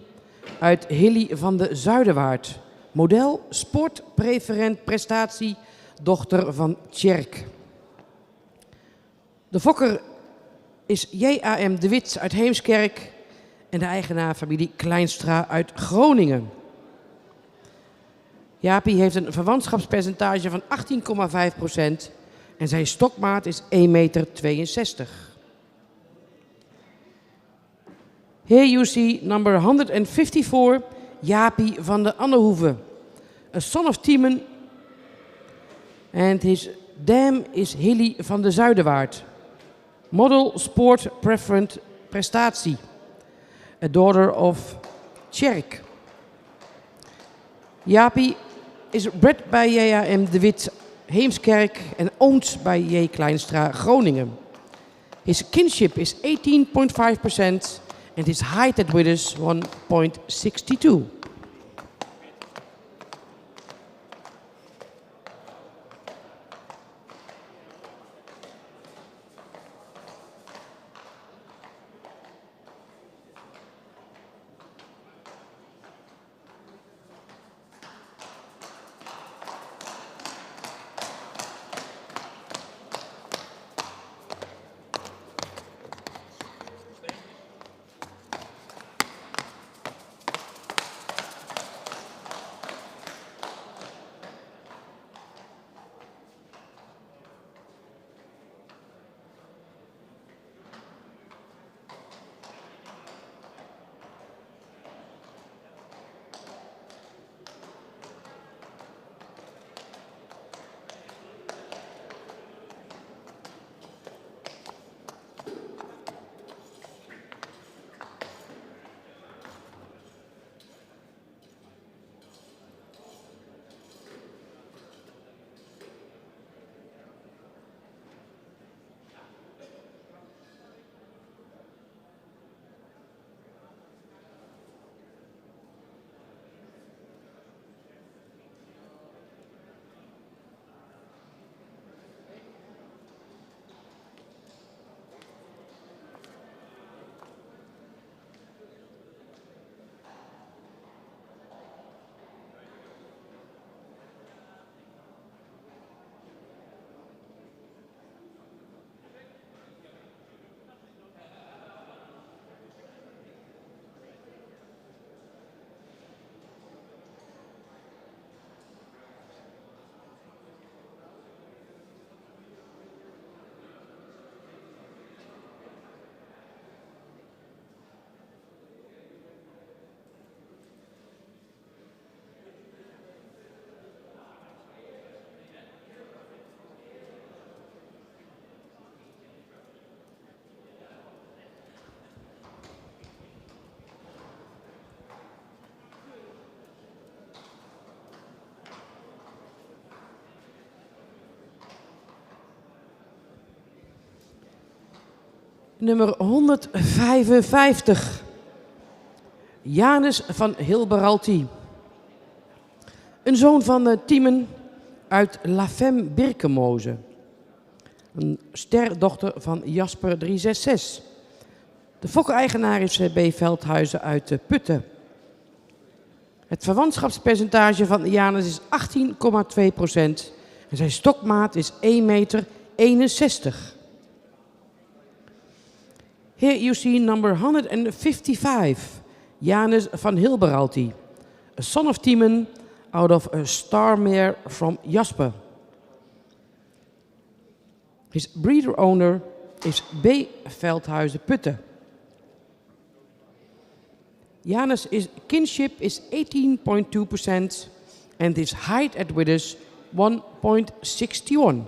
uit Hilly van de Zuiderwaard. Model, sport, preferent, prestatie, dochter van Tjerk. De fokker is J.A.M. de Wit uit Heemskerk en de eigenaar familie Kleinstra uit Groningen. Jaapie heeft een verwantschapspercentage van 18,5% en zijn stokmaat is 1,62 meter. Here you see number 154, Jaapie van de Annehoeve. A son of Tiemen and his dam is Hilly van de Zuiderwaard. Model, sport, preferent, prestatie. A daughter of Tjerk. Jaapie is bred bij J.A.M. de Wit Heemskerk en owned bij J. Kleinstra Groningen. His kinship is 18.5% and his height at width is 1.62. Nummer 155. Janus van Hilberalti. Een zoon van Tiemen uit La Femme Birkemoze. Een sterdochter van Jasper 366. De fokker-eigenaar is B. Veldhuizen uit Putten. Het verwantschapspercentage van Janus is 18,2% en zijn stokmaat is 1,61 meter. Here you see number 155, Janus van Hilberalti, a son of Tiemen out of a star mare from Jasper. His breeder owner is B. Veldhuizen Putten. Janus' kinship is 18.2% and his height at width is 1.61.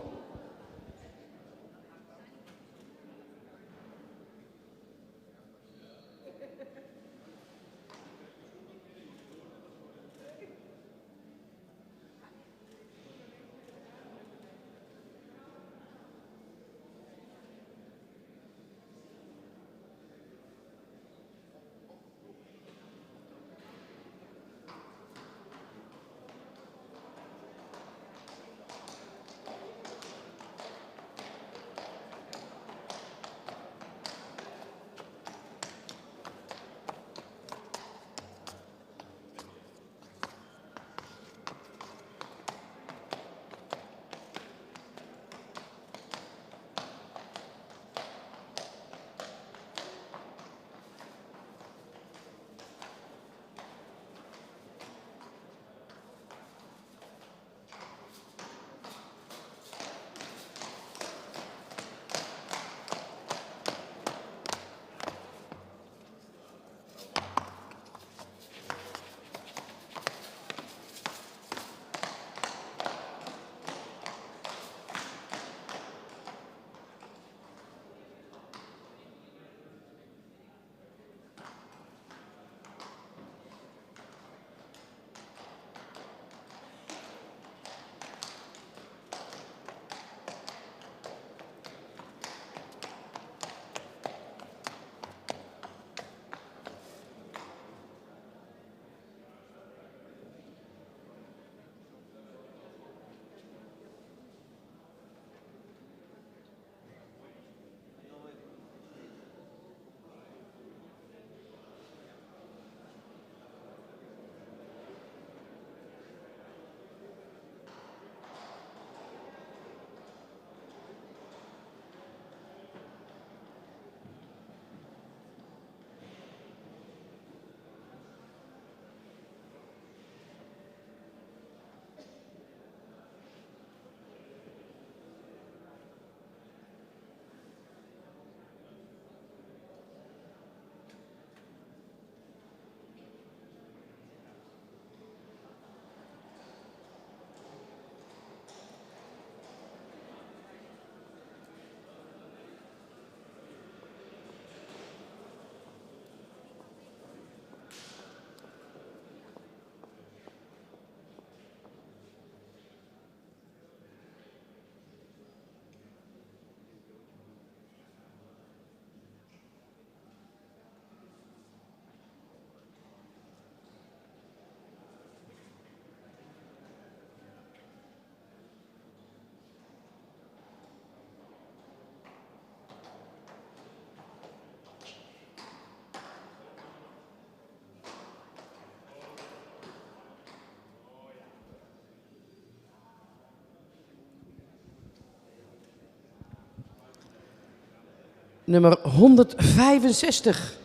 Nummer 165.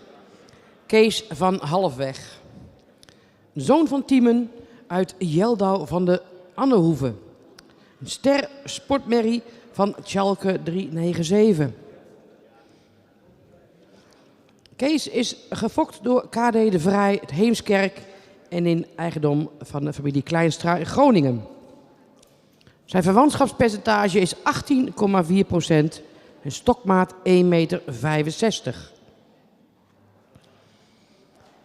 Kees van Halfweg. Zoon van Tiemen uit Jeldau van de Annehoeve. Een ster sportmerrie van Schalke 397. Kees is gefokt door KD de Vrij, het Heemskerk en in eigendom van de familie Kleinstra in Groningen. Zijn verwantschapspercentage is 18,4% en stokmaat 1,65 meter.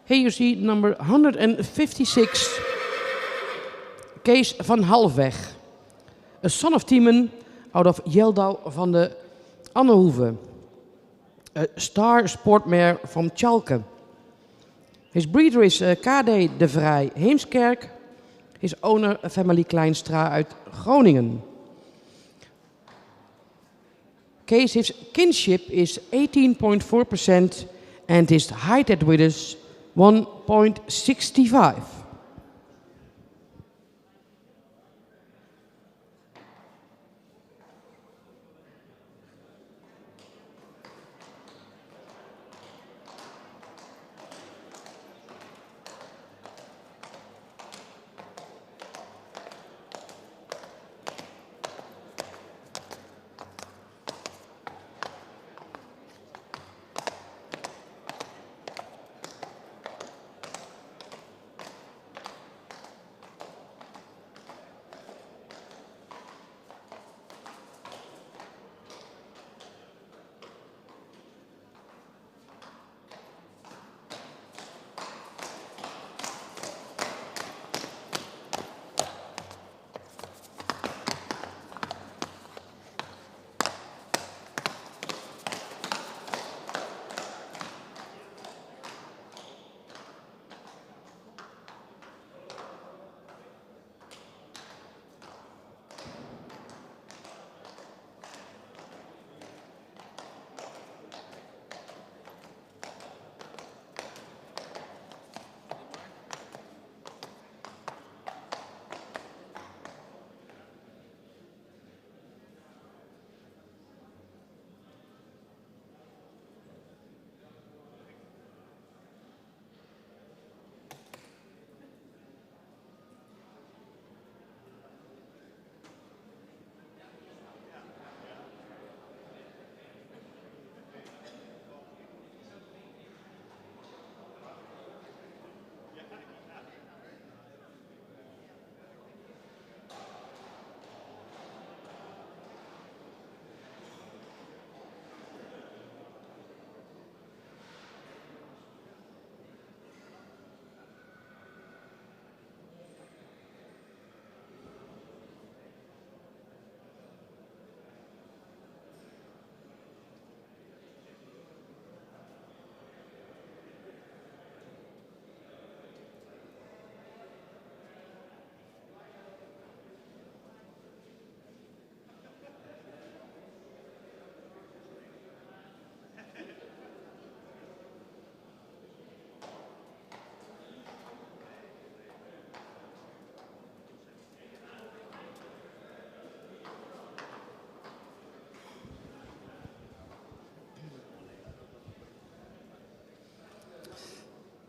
Here you see number 156, Kees van Halfweg. A son of Tiemen out of Jeldau van de Annehoeve. A star sportmare from Schalke. His breeder is KD de Vrij Heemskerk. His owner family Kleinstra uit Groningen. Kees, his kinship is 18.4% and his height at width is 1.65.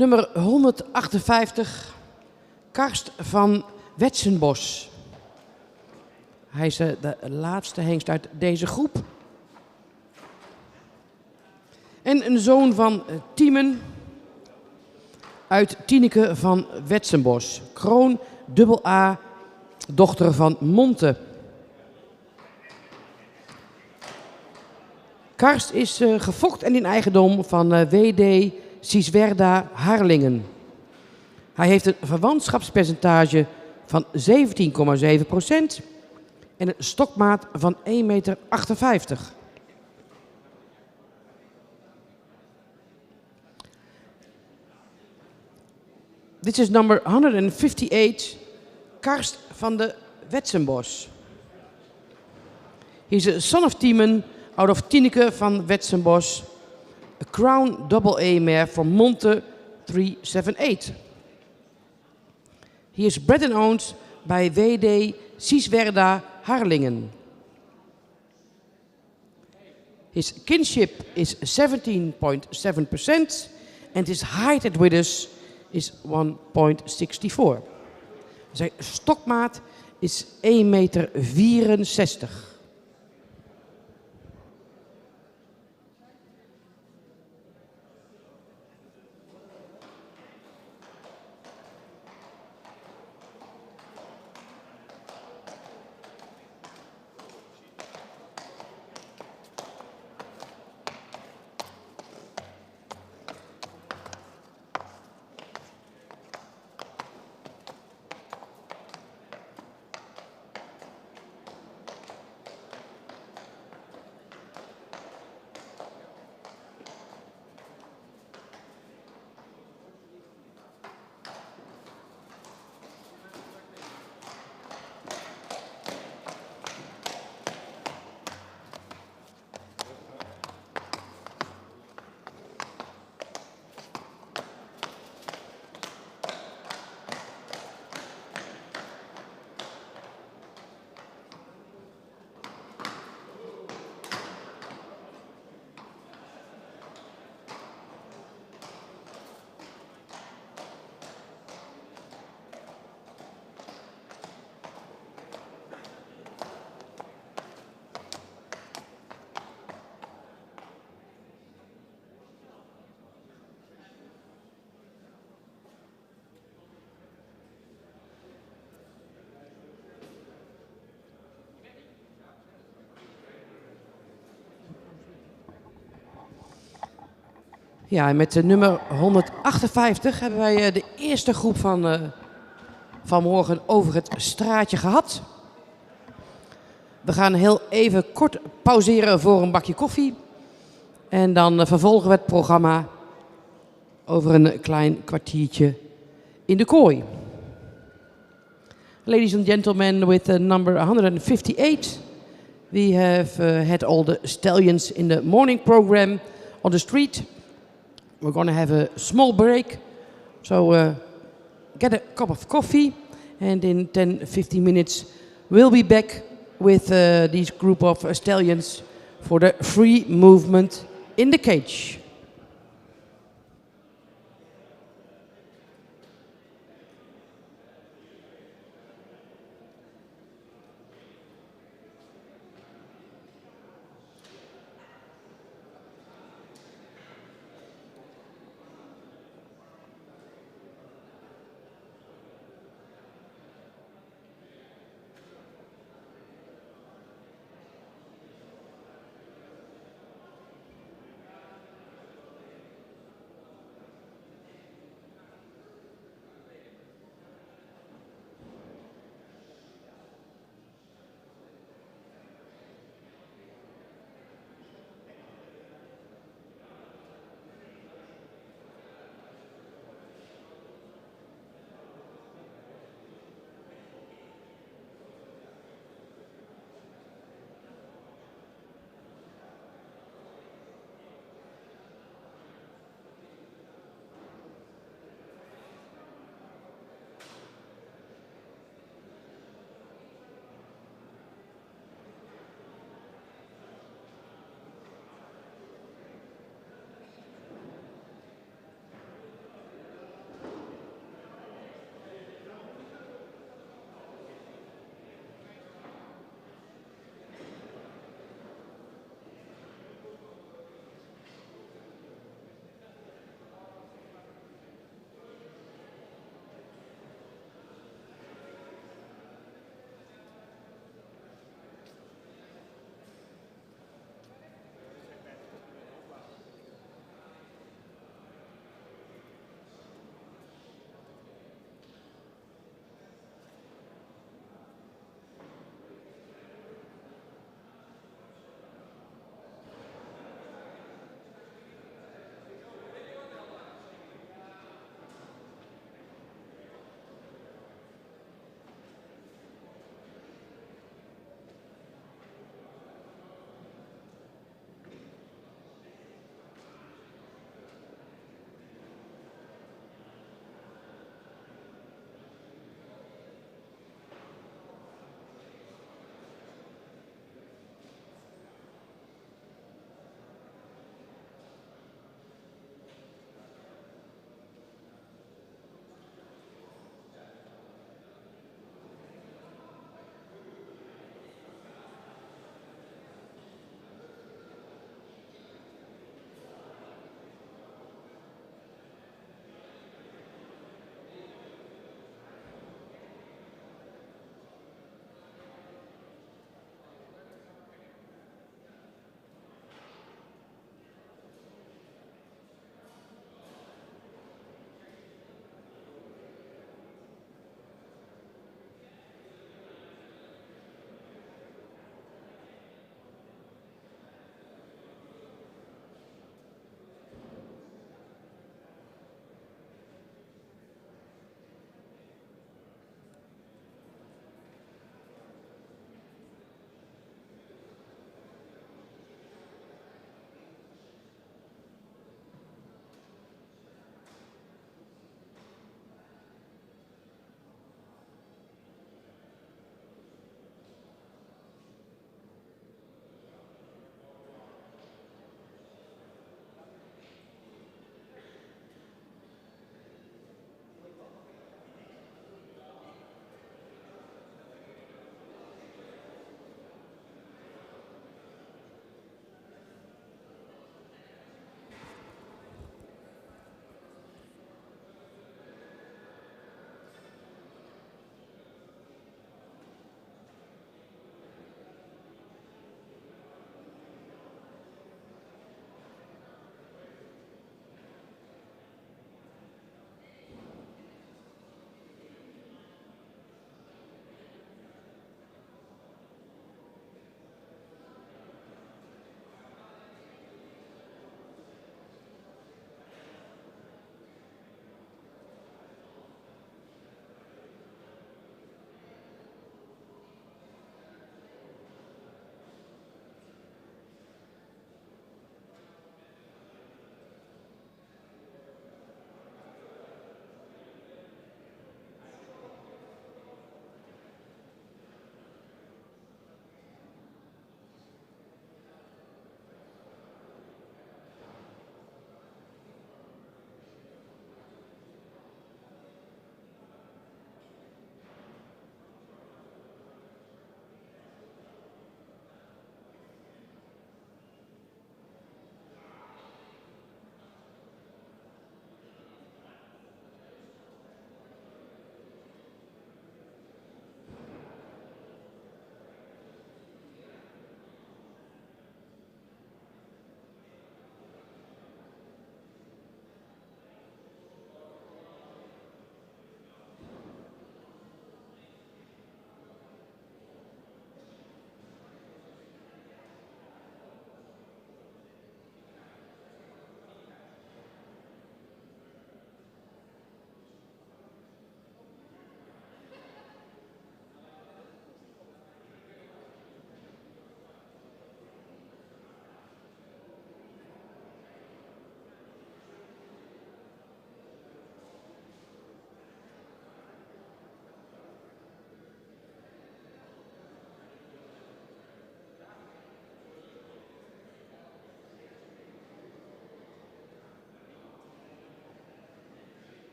Nummer 158, Karst van Wetsenbos. Hij is de laatste hengst uit deze groep. En een zoon van Tiemen uit Tineke van Wetsenbos. Kroon AA, dochter van Monte. Karst is gefokt en in eigendom van WD Siswerda Harlingen. Hij heeft een verwantschapspercentage van 17,7% en een stokmaat van 1,58 meter. Dit is nummer 158, Karst van de Wetsenbos. He is a son of Tiemen out of Tineke van Wetsenbos. A Crown AA mare from Monte 378. He is bred and owned by WD Siswerda Harlingen. His kinship is 17.7% and his height at Withers is 1.64. Zijn stokmaat is 1,64 meter. Ja, en met de nummer 158 hebben wij de eerste groep van morgen over het straatje gehad. We gaan heel even kort pauzeren voor een bakje koffie. En dan vervolgen we het programma over een klein kwartiertje in de kooi. Ladies and gentlemen, with number 158, we have had all the stallions in the morning program on the street. We're going to have a small break, so get a cup of coffee, and in 10-15 minutes we'll be back with these group of stallions for the free movement in the cage.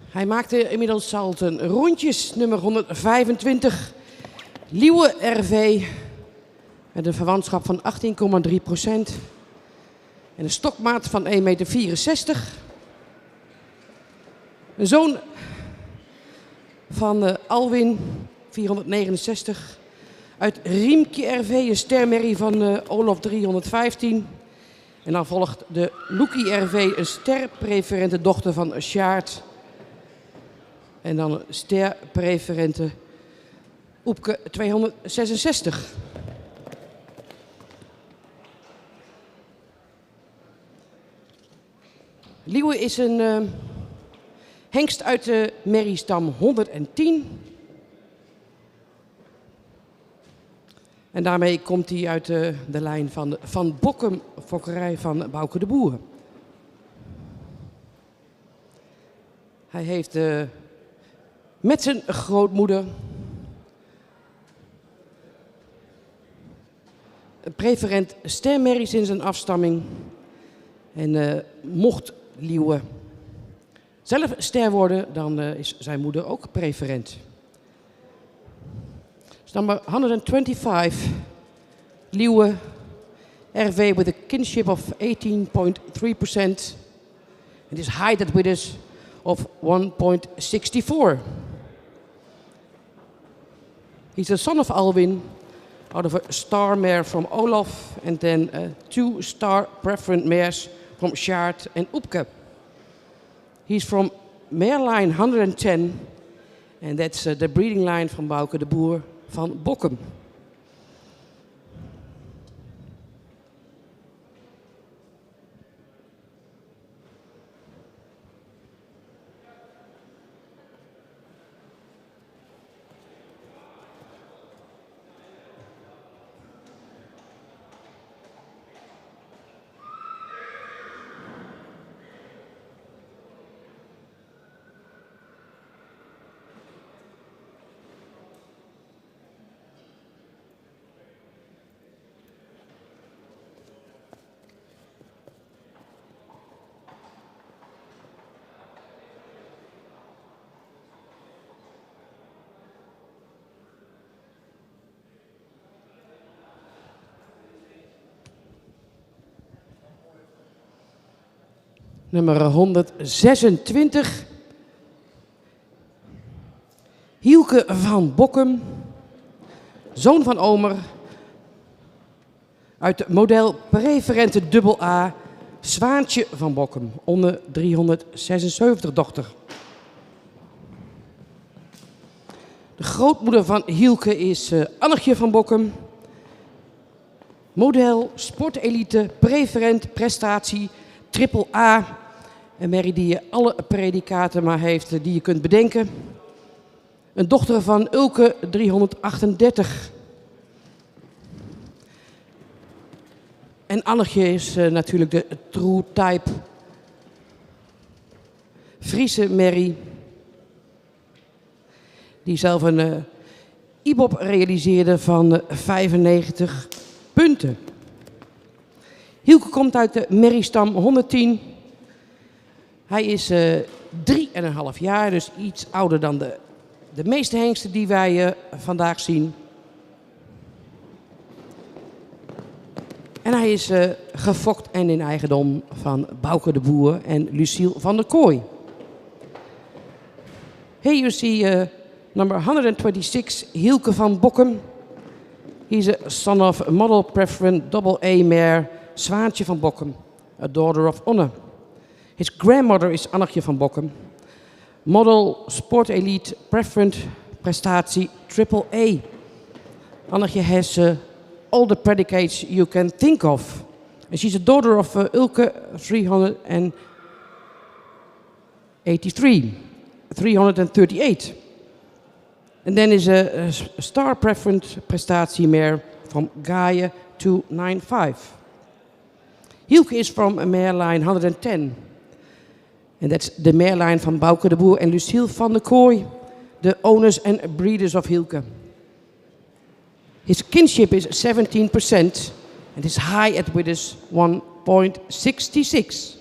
Hij maakte inmiddels al zijn rondjes, nummer 125. Liewe RV, met een verwantschap van 18,3%. En een stokmaat van 1,64 meter. Een zoon van Alwin, 469. Uit Riemke RV, een stermerrie van Olaf 315. En dan volgt de Loekie RV, een sterpreferente dochter van Sjaard. En dan een sterpreferente Oepke 266. Liewe is een hengst uit de merriestam 110. En daarmee komt hij uit de lijn van de Van Bokkum fokkerij van Bouke de Boer. Hij heeft met zijn grootmoeder een preferent stermerries in zijn afstamming. En mocht Liewe zelf ster worden, dan is zijn moeder ook preferent. Dus number 125, Liewe RV with a kinship of 18.3%. And his height at width of 1.64. He's the son of Alwin, out of a star mare from Olaf, and then 2 star preferent mares from Sjaard and Oepke. He's from mare line 110, and that's the breeding line from Bouke de Boer van Bokkum. Nummer 126. Hielke van Bokkum, zoon van Omer, uit het model preferente AA, Zwaantje van Bokkum, onder 376 dochter. De grootmoeder van Hielke is Annetje van Bokkum, model sportelite, preferent prestatie, AA. Een merrie die alle predicaten maar heeft die je kunt bedenken. Een dochter van Ulke 338. En Annetje is natuurlijk de true type. Friese merrie. Die zelf een IBOP realiseerde van 95 punten. Hielke komt uit de merriestam 110. Hij is 3,5 jaar, dus iets ouder dan de meeste hengsten die wij vandaag zien. En hij is gefokt en in eigendom van Bouke de Boer en Lucille van der Kooi. Here you see number 126, Hielke van Bokkum. He's a son of model preferent AA mare Zwaantje van Bokkum, a daughter of honor. His grandmother is Annetje van Bokkum, model sport elite preferent prestatie AA. Annetje has all the predicates you can think of. And she's a daughter of Ulke 338. And then is a star preferent prestatie mare from Gaia 295. Hielke is from a mare line 110. And that's the mare line van Bouke de Boer en Lucille van der Kooi, the owners and breeders of Hielke. His kinship is 17% and his high at width is 1.66.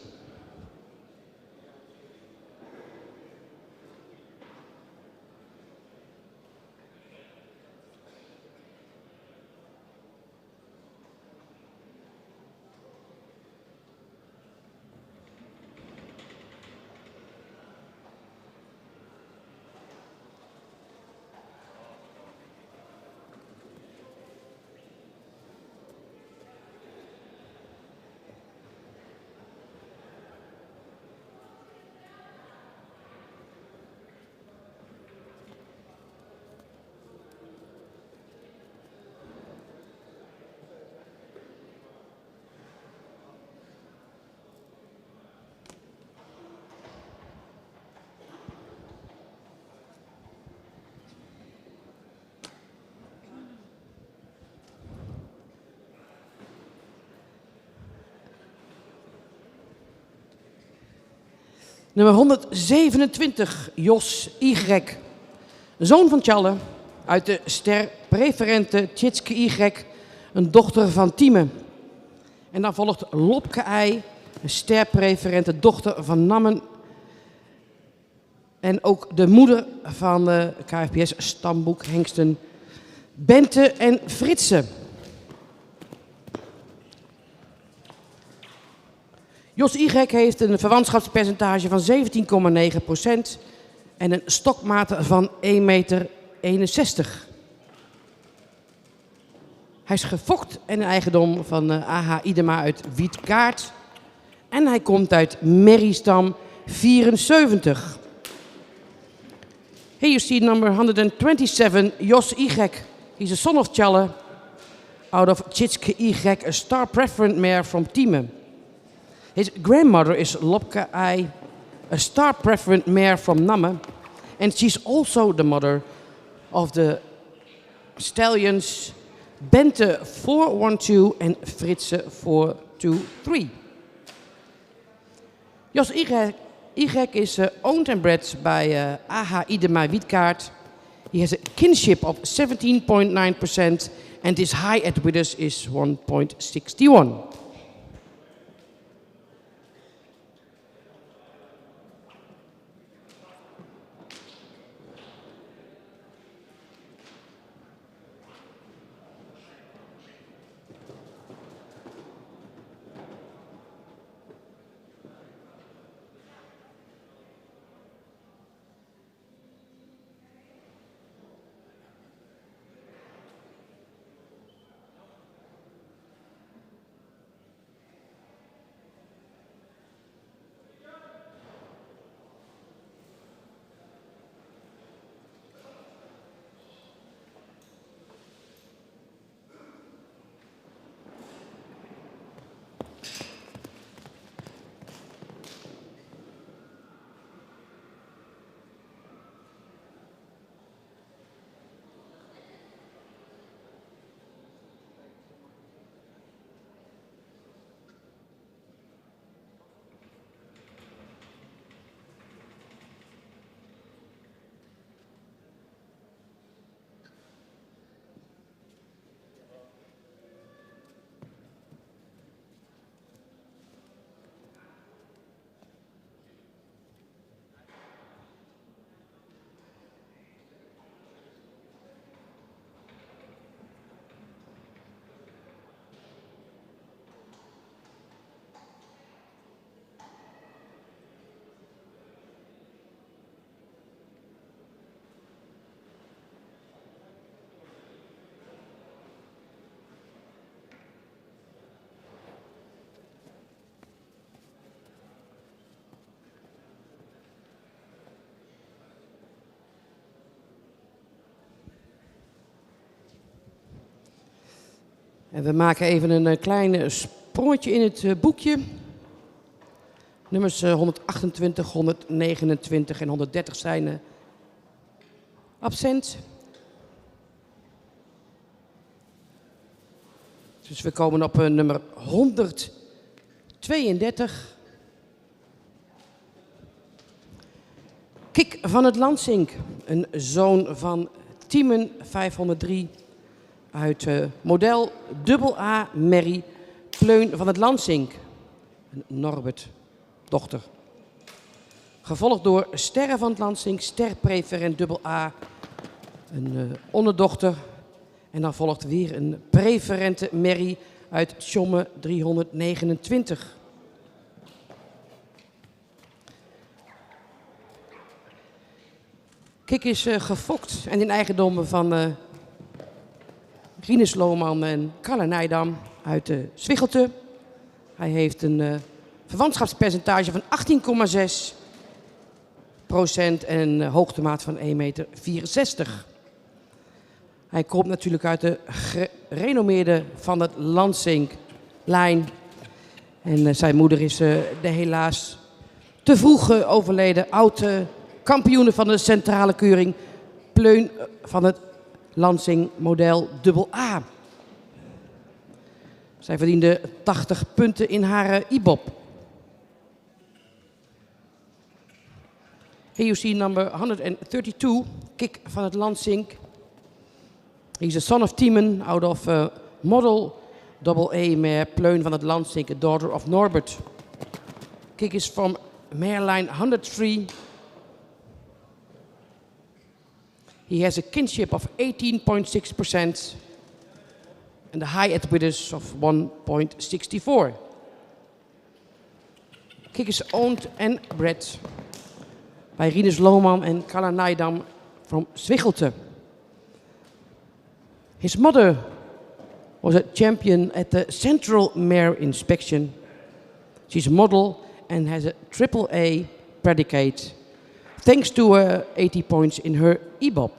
Nummer 127, Jos Y. Zoon van Tjalle, uit de ster-preferente Tjitske Y, een dochter van Tieme. En dan volgt Lopke I, een ster-preferente dochter van Nammen. En ook de moeder van de KFPS-stamboek Hengsten, Bente en Fritse. Jos Y heeft een verwantschapspercentage van 17,9% en een stokmaat van 1,61 meter. Hij is gefokt en een eigendom van AH Idema uit Wiedkaart. En hij komt uit Merriestam 74. Here you see number 127, Jos Y. He's a son of Tjalle, out of Tjitske Y, a star preferent mare from Tieme. His grandmother is Lopke I, a star preferent mare from Namme. And she's also the mother of the stallions Bente 412 and Fritse 423. Jos Y is owned and bred by AH Idema Wiedkaart. He has a kinship of 17.9% and his high at Widders is 1.61. En we maken even een klein sprongetje in het boekje. Nummers 128, 129 en 130 zijn absent. Dus we komen op nummer 132. Kik van het Lansink, een zoon van Tiemen 503 uit model AA Merrie Pleun van het Lansink, een Norbert dochter. Gevolgd door Sterren van het Lansink, sterpreferent AA, een onderdochter. En dan volgt weer een preferente Merrie uit Tjomme 329. Kik is gefokt en in eigendom van Rinus Lohman en Kalle Nijdam uit Zwichtelte. Hij heeft een verwantschapspercentage van 18,6% en een hoogtemaat van 1,64 meter. Hij komt natuurlijk uit de gerenommeerde Van het Lansink-lijn. En zijn moeder is de helaas te vroeg overleden oud-kampioene van de centrale keuring Pleun van het Lansing model AA. Zij verdiende 80 punten in haar IBOP. Here you see number 132, Kik van het Lansink. He's a son of Timon out of model AA mare Pleun van het Lansink, a daughter of Norbert. Kik is from mare line 103. He has a kinship of 18.6% and a high Edwidus of 1.64. Kik is owned and bred by Rinus Lohman and Carla Nijdam from Zwichelte. His mother was a champion at the Central Mare Inspection. She's a model and has a AAA predicate, thanks to 80 points in her EBOB.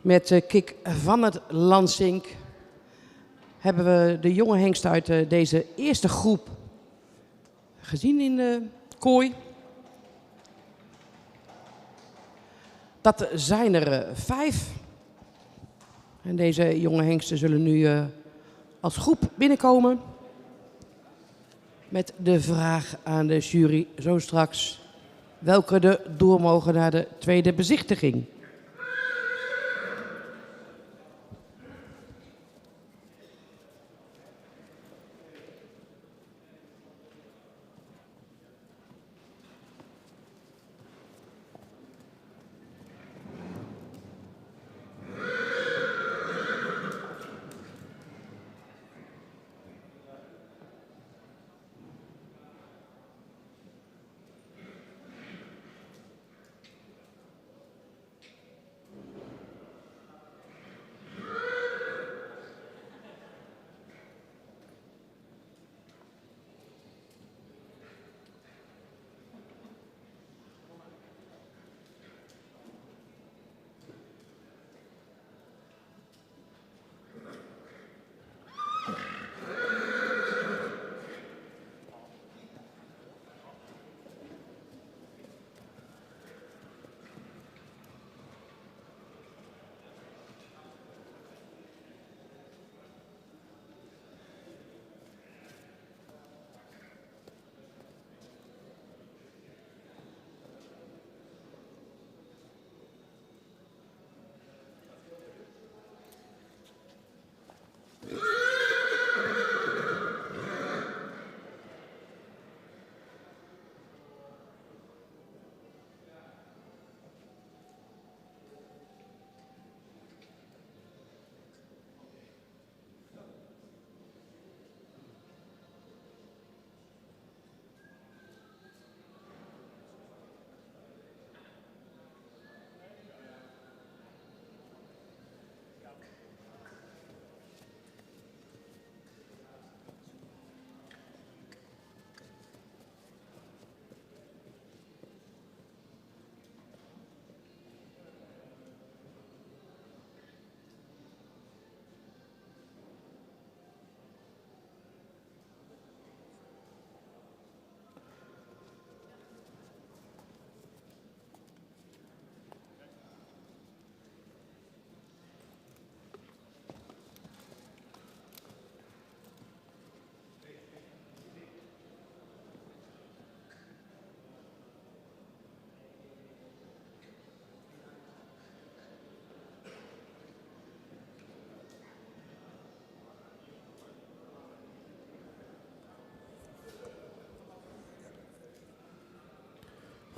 Met Kik van het Lansink hebben we de jonge hengst uit deze eerste groep gezien in de kooi. Dat zijn er 5. En deze jonge hengsten zullen nu als groep binnenkomen. Met de vraag aan de jury zo straks welke er door mogen naar de tweede bezichtiging.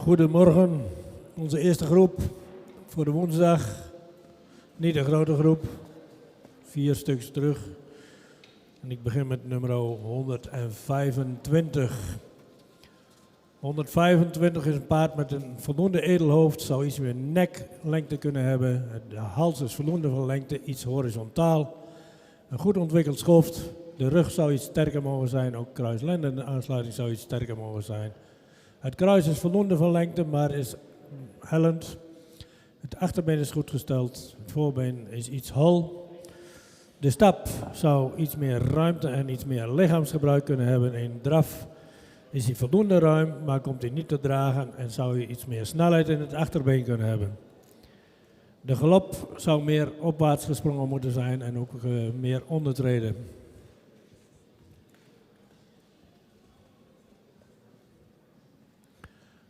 Goedemorgen, onze eerste groep voor de woensdag. Niet een grote groep, 4 stuks terug. En ik begin met nummer 125. 125 is een paard met een voldoende edelhoofd, zou iets meer neklengte kunnen hebben. De hals is voldoende van lengte, iets horizontaal. Een goed ontwikkeld schoft. De rug zou iets sterker mogen zijn, ook kruislenden de aansluiting zou iets sterker mogen zijn. Het kruis is voldoende van lengte, maar is hellend. Het achterbeen is goed gesteld, het voorbeen is iets hol. De stap zou iets meer ruimte en iets meer lichaamsgebruik kunnen hebben. In draf is hij voldoende ruim, maar komt hij niet te dragen en zou hij iets meer snelheid in het achterbeen kunnen hebben. De galop zou meer opwaarts gesprongen moeten zijn en ook meer ondertreden.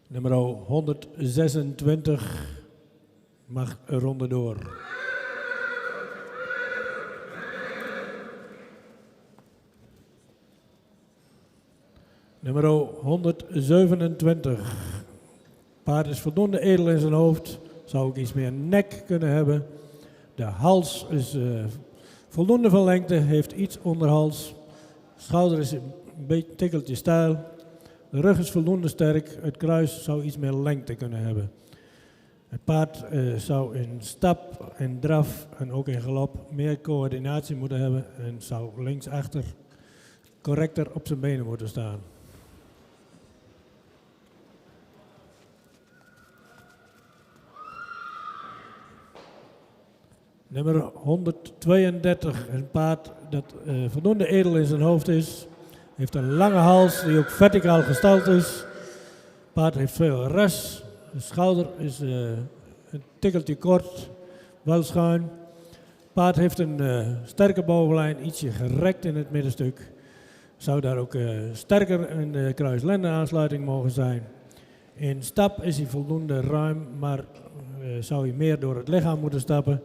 Nummer 126 mag een ronde door. Nummer 127. Paard is voldoende edel in zijn hoofd. Zou ook iets meer nek kunnen hebben. De hals is voldoende van lengte, heeft iets onderhals. Schouder is een beetje tikkeltje steil. De rug is voldoende sterk. Het kruis zou iets meer lengte kunnen hebben. Het paard zou in stap, in draf en ook in galop meer coördinatie moeten hebben. En zou linksachter correcter op zijn benen moeten staan. Nummer 132, een paard dat voldoende edel in zijn hoofd is. Heeft een lange hals die ook verticaal gesteld is. Het paard heeft veel res. De schouder is een tikkeltje kort, wel schuin. Het paard heeft een sterke bovenlijn, ietsje gerekt in het middenstuk. Zou daar ook sterker in de kruislenden aansluiting mogen zijn. In stap is hij voldoende ruim, maar zou hij meer door het lichaam moeten stappen.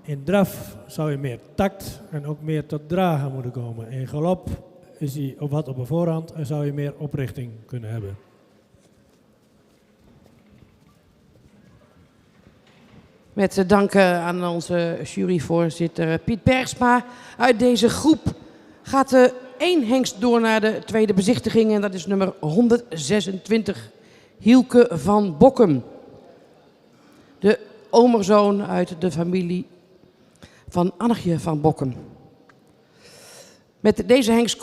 In draf zou je meer tact en ook meer tot dragen moeten komen. In galop is hij op wat op een voorhand en zou je meer oprichting kunnen hebben. Met dank aan onze juryvoorzitter Piet Bergsma. Uit deze groep gaat 1 hengst door naar de tweede bezichtiging. En dat is nummer 126, Hielke van Bokkum. De omerzoon uit de familie van Annetje van Bokkum. Met deze hengst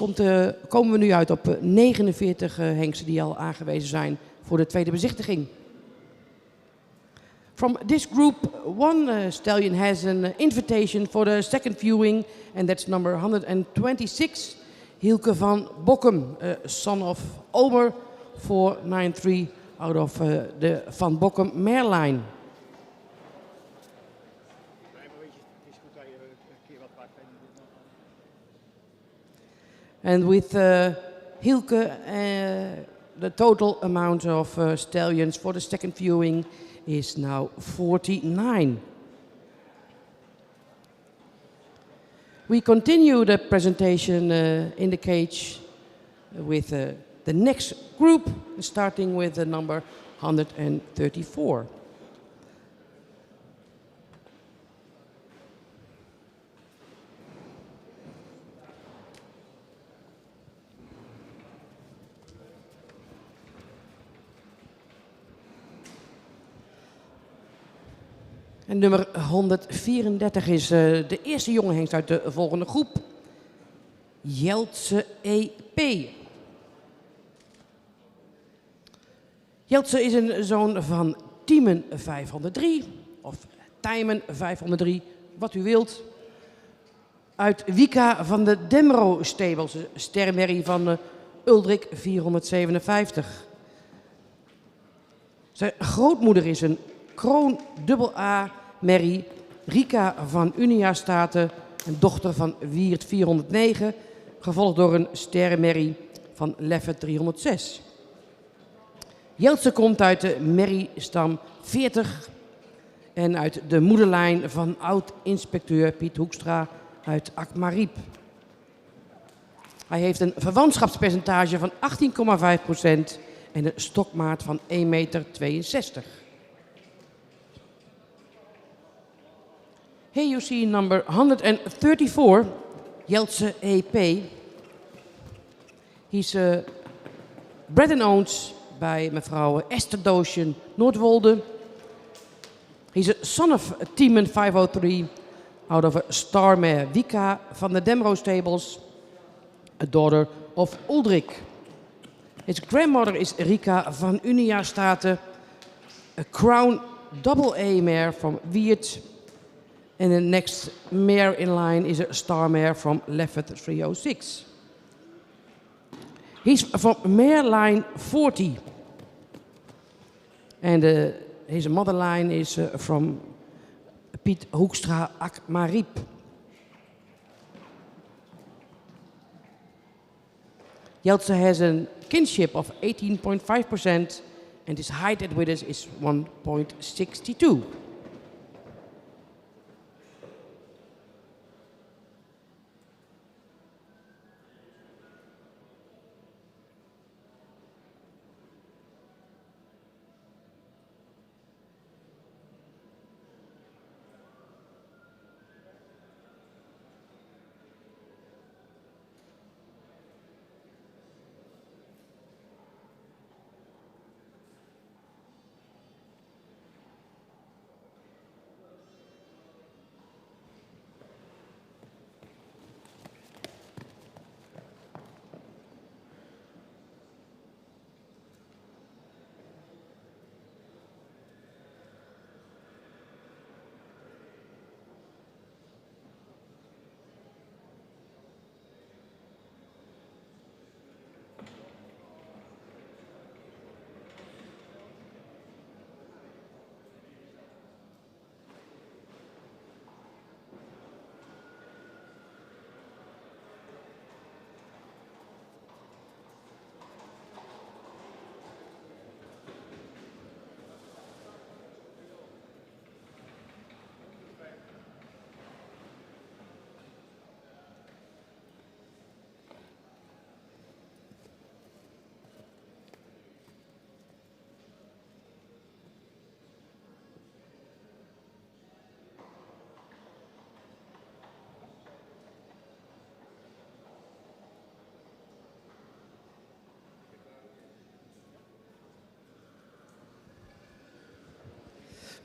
komen we nu uit op 49 hengsten die al aangewezen zijn voor de tweede bezichtiging. From this group, one stallion has an invitation for the second viewing, and that's number 126, Hielke van Bokkum, son of Omer, 493 out of the Van Bokkum mare line. And with Hielke, the total amount of stallions for the second viewing is now 49. We continue the presentation in the cage with the next group, starting with the number 134. En nummer 134 is de eerste jonge hengst uit de volgende groep. Jeltse EP. Jeltse is een zoon van Tiemen 503, of Tijmen 503, wat u wilt. Uit Wika van de Demro Stables, sterrenmerrie van Uldrik 457. Zijn grootmoeder is een Kroon AA merrie, Rika van Unia Staten, een dochter van Wiert 409, gevolgd door een sterrenmerrie van Leffe 306. Jeltse komt uit de merriestam 40 en uit de moederlijn van oud-inspecteur Piet Hoekstra uit Akmariep. Hij heeft een verwantschapspercentage van 18,5% en een stokmaat van 1,62 meter. HUC number 134, Jeltse EP. He's bred and owned bij mevrouw Esther Doosjen Noordwolde. He's a son of Tiemen 503 out of a Starmare Wika van de Demro Stables, a daughter of Uldrik. His grandmother is Rika van Unia Staten, a Crown AA mare from Wiert. And the next mare in line is a star mare from Leffert 306. He's from mare line 40. And his mother line is from Piet Hoekstra Akmariep. Jeltse has a kinship of 18.5% and his height at Widders is 1.62.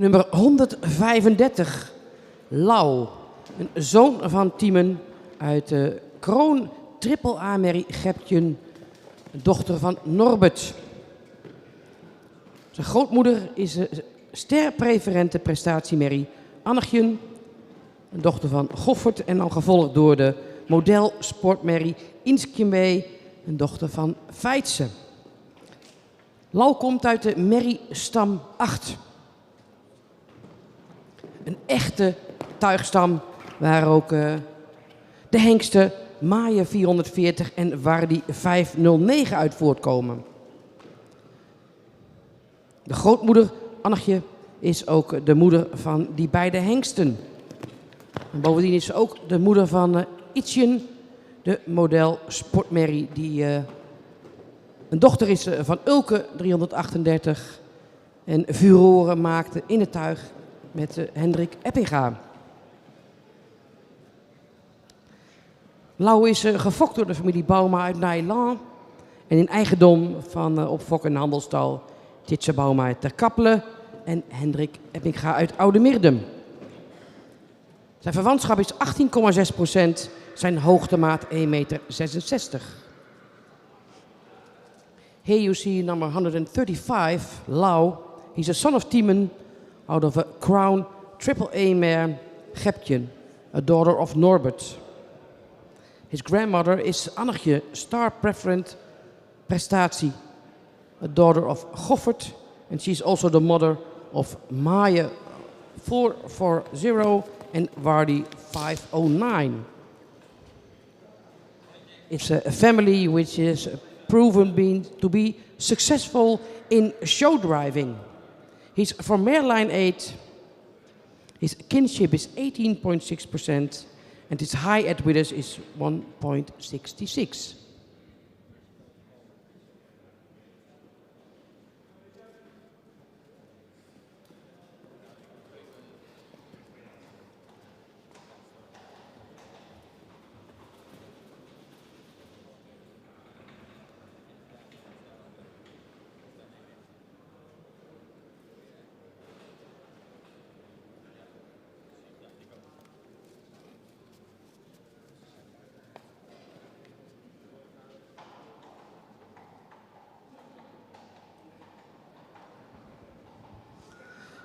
Nummer 135, Lau. Een zoon van Tiemen uit de Kroon Triple A-merrie Geptjen, dochter van Norbert. Zijn grootmoeder is de sterpreferente prestatiemerrie Annegjen, een dochter van Goffert en dan gevolgd door de model sportmerrie Inskjemwee, een dochter van Feitse. Lau komt uit de merrie stam 8. Een echte tuigstam waar ook de hengsten Maaie 440 en Wardi 509 uit voortkomen. De grootmoeder, Annegje, is ook de moeder van die beide hengsten. En bovendien is ze ook de moeder van Ietsjen, de model sportmerrie, die een dochter is van Ulke 338 en furoren maakte in het tuig met Hendrik Eppinga. Lau is gefokt door de familie Bouma uit Nijland en in eigendom van opfok- en handelstal Titse Bouma uit Ter Kappelen en Hendrik Eppinga uit Oude-Mirdum. Zijn verwantschap is 18,6%, zijn hoogtemaat 1,66 meter. HUC number 135, Lau. He's a son of Tiemen, out of a Crown Triple A mare Geptjen, a daughter of Norbert. His grandmother is Annegje Star Preferent Prestatie, a daughter of Goffert, and she's also the mother of Maaie 440 and Wardi 509. It's a family which is proven to be successful in show driving. He's from Mareline 8. His kinship is 18.6% and his high at Widders is 1.66.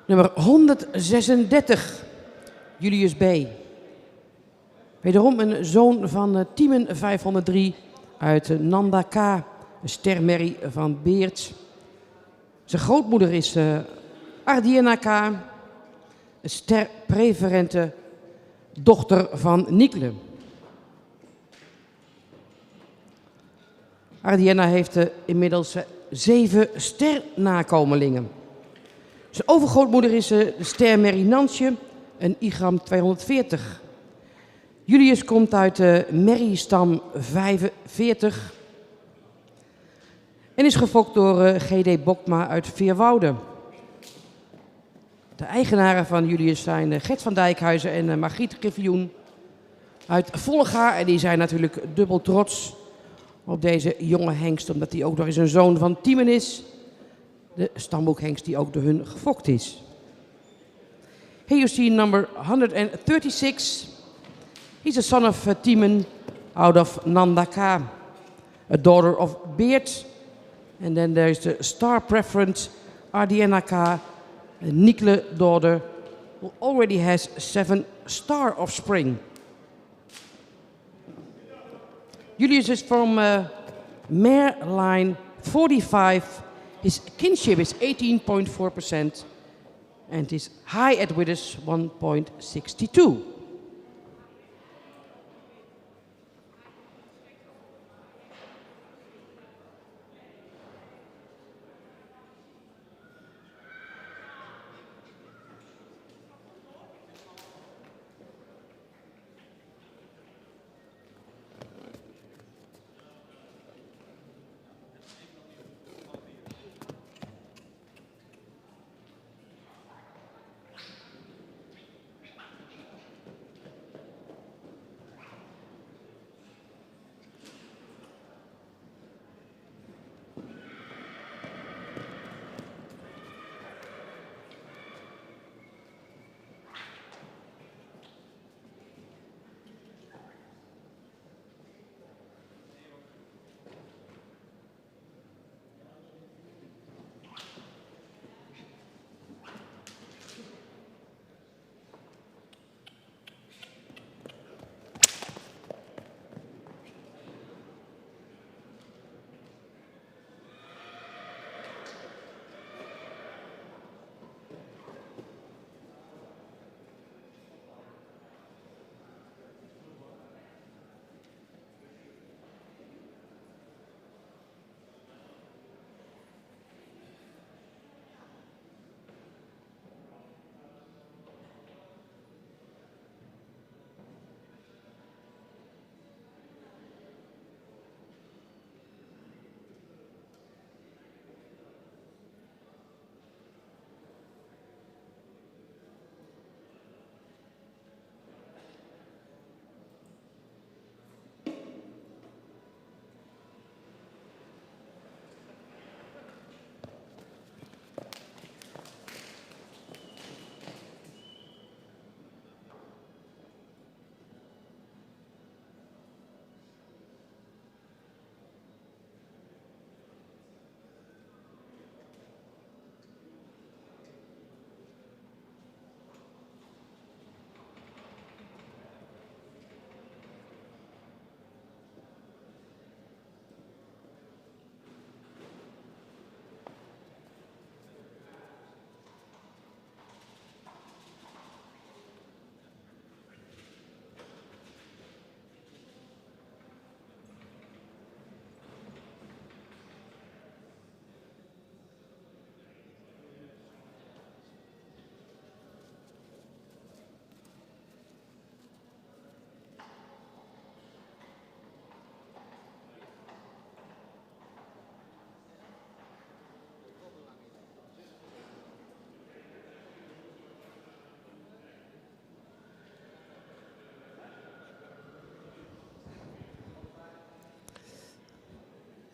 Nummer 136, Julius B. Wederom een zoon van Tiemen 503 uit Nanda K, een stermerrie van Beert. Zijn grootmoeder is Ardiana K, een sterpreferente dochter van Nikle. Ardiana heeft inmiddels 7 sternakomelingen. Zijn overgrootmoeder is de stermerrie Nansje, een Igram 240. Julius komt uit de merriestam 45 en is gefokt door G.D. Bokma uit Veerwoude. De eigenaren van Julius zijn Gert van Dijkhuizen en Margriet Griffioen uit Volga. En die zijn natuurlijk dubbel trots op deze jonge hengst, omdat hij ook nog eens een zoon van Tiemen is. De stamboekhengst die ook door hun gefokt is. Here you see number 136. He's a son of Tiemen out of Nanda K, a daughter of Beert. And then there's the star preference Ardiana K, a Nikle daughter, who already has 7 star offspring. Julius is from mare line 45. His kinship is 18.4% and his high at width is 1.62.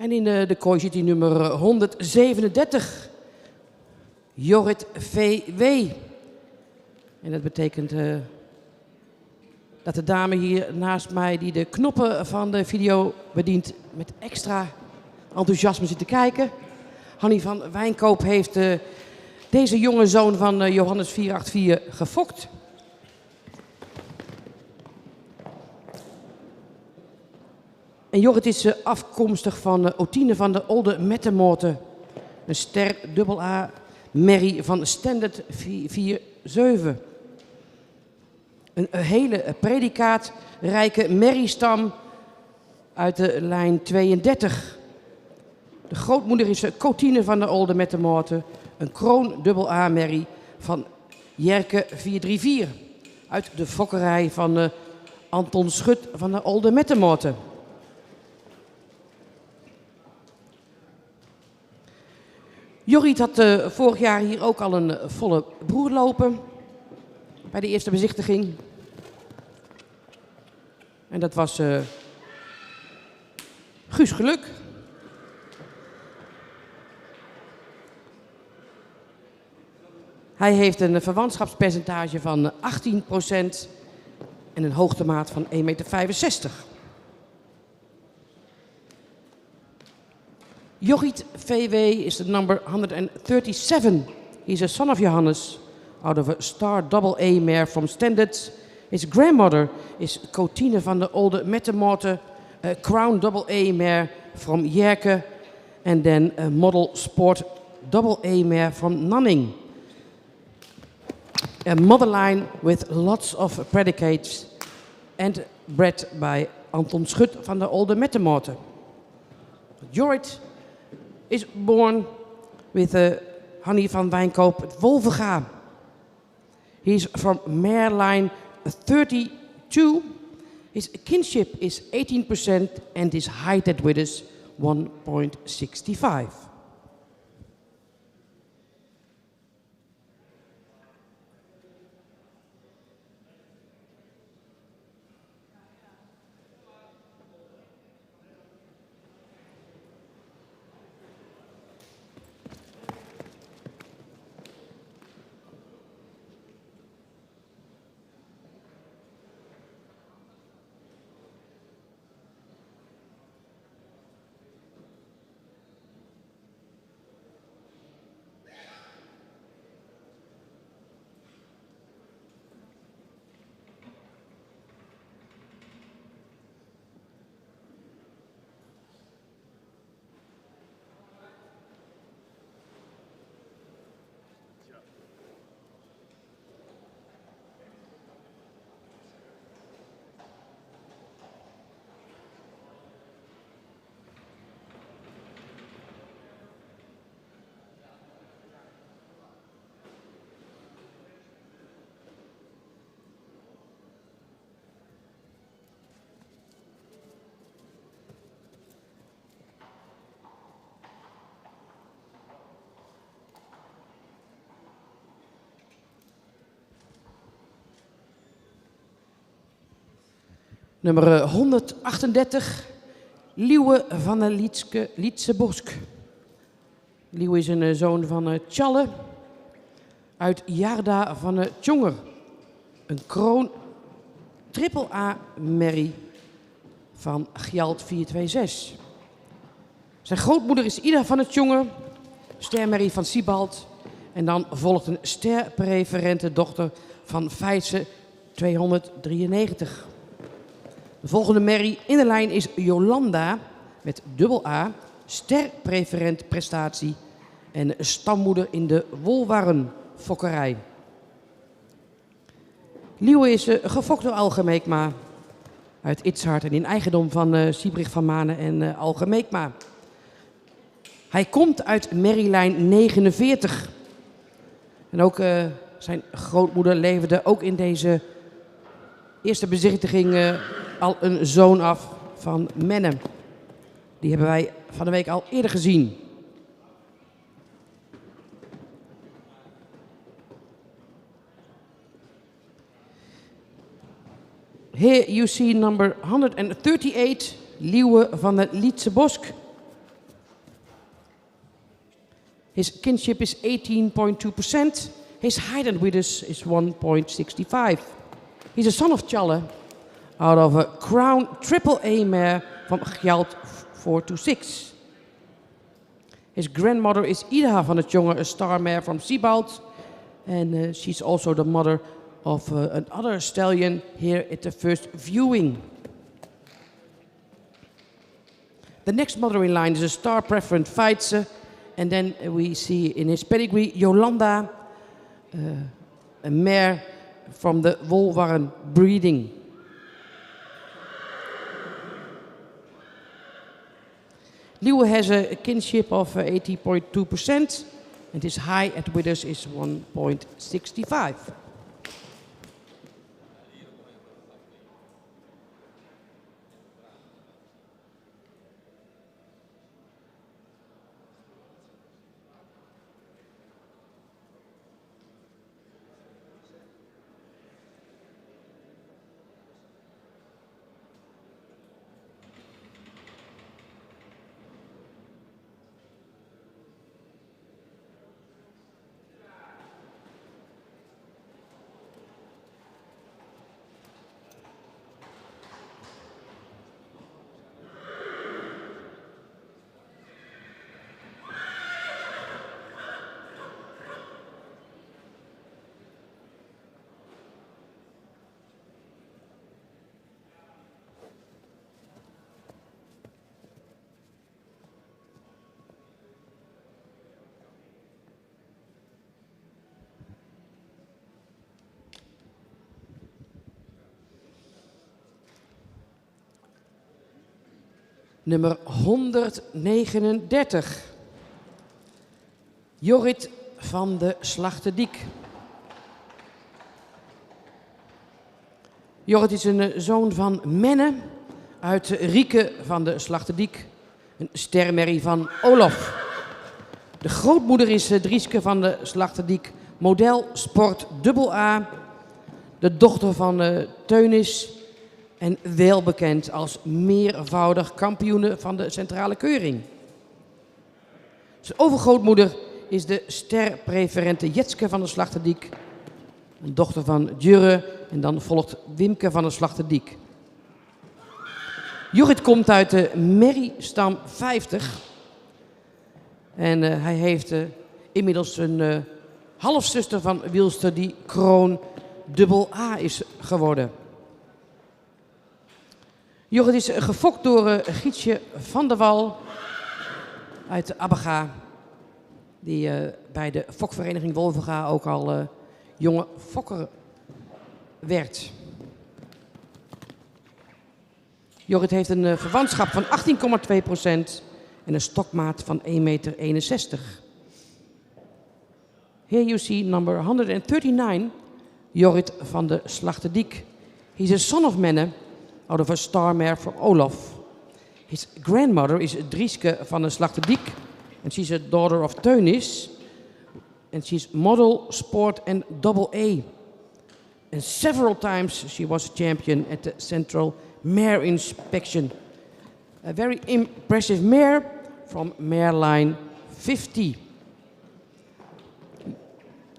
En in de kooi zit hij nummer 137, Jorrit V.W. En dat betekent dat de dame hier naast mij, die de knoppen van de video bedient, met extra enthousiasme zit te kijken. Hanny van Wijnkoop heeft Deze jonge zoon van Johannes 484 gefokt. En Jorrit is afkomstig van Otine van de Olde Mettemoorte. Een ster AA merrie van Standard 47. Een hele predicaatrijke merriestam uit de lijn 32. De grootmoeder is Cotine van de Olde Mettemoorte. Een kroon AA merrie van Jerke 434. Uit de fokkerij van Anton Schut van de Olde Mettemoorte. Jorrit had vorig jaar hier ook al een volle broer lopen. Bij de eerste bezichtiging. En dat was Guus Geluk. Hij heeft een verwantschapspercentage van 18% en een hoogtemaat van 1,65 meter. Jorrit VW is de number 137. He's a son of Johannes, out of a star AA mare from Standards. His grandmother is Cotine van de Olde Mettemoorte, a crown AA mare from Jerke, and then a model sport AA mare from Nanning. A mother line with lots of predicates and bred by Anton Schut van de Olde Mettemoorte. Jorrit is born with Hannie van Wijnkoop at Wolvenga. He's from mare line 32. His kinship is 18% and his height at width is 1.65. Nummer 138, Liewe van de Lietse Bosk. Liewe is een zoon van Tjalle uit Jaarda van Tjonger. Een kroon AA merrie van Gjalt 426. Zijn grootmoeder is Ida van het Tjonger, stermerrie van Siebald. En dan volgt een sterpreferente dochter van Feitse 293. De volgende merrie in de lijn is Jolanda met AA, sterpreferent prestatie en stammoeder in de Wolwarren fokkerij. Liewe is gefokt door Algemeekma uit Itzhart en in eigendom van Siebrich van Manen en Algemeekma. Hij komt uit merrielijn 49. En ook zijn grootmoeder leverde ook in deze eerste bezichtiging al een zoon af van Menne. Die hebben wij van de week al eerder gezien. Here you see number 138, Liewe van de Lietse Bosk. His kinship is 18.2%. His height and width is 1.65. He's a son of Tjalle, out of a crown AA mare from Gjalt 426. His grandmother is Ida van het Jonge, a star mare from Siebald. And she's also the mother of another stallion here at the first viewing. The next mother in line is a star preference Feitze. And then we see in his pedigree Yolanda, a mare from the Wolwarren breeding. Leeuwen has a kinship of 80.2%, and his high at Withers is 1.65. Nummer 139. Jorrit van de Slachterdiek. Jorrit is een zoon van Menne uit Rieke van de Slachterdiek. Een stermerrie van Olaf. De grootmoeder is Drieske van de Slachterdiek, model sport AA. De dochter van Teunis en wel bekend als meervoudig kampioene van de centrale keuring. Zijn overgrootmoeder is de sterpreferente Jetske van de Slachterdiek, een dochter van Jurre, en dan volgt Wimke van de Slachterdiek. Jorrit komt uit de merriestam 50 en hij heeft inmiddels een halfzuster van Wielster die kroon AA is geworden. Jorrit is gefokt door Gietje van der Wal uit Abbega, die bij de fokvereniging Wolvenga ook al jonge fokker werd. Jorrit heeft een verwantschap van 18,2% en een stokmaat van 1,61 meter. Here you see number 139, Jorrit van de Slachterdiek. He's a son of Menne, out of a star mare for Olaf. His grandmother is Drieske van de Slachterdiek, and she's a daughter of Teunis, and she's model, sport and AA. And several times she was champion at the Central Mare Inspection. A very impressive mare from mare line 50.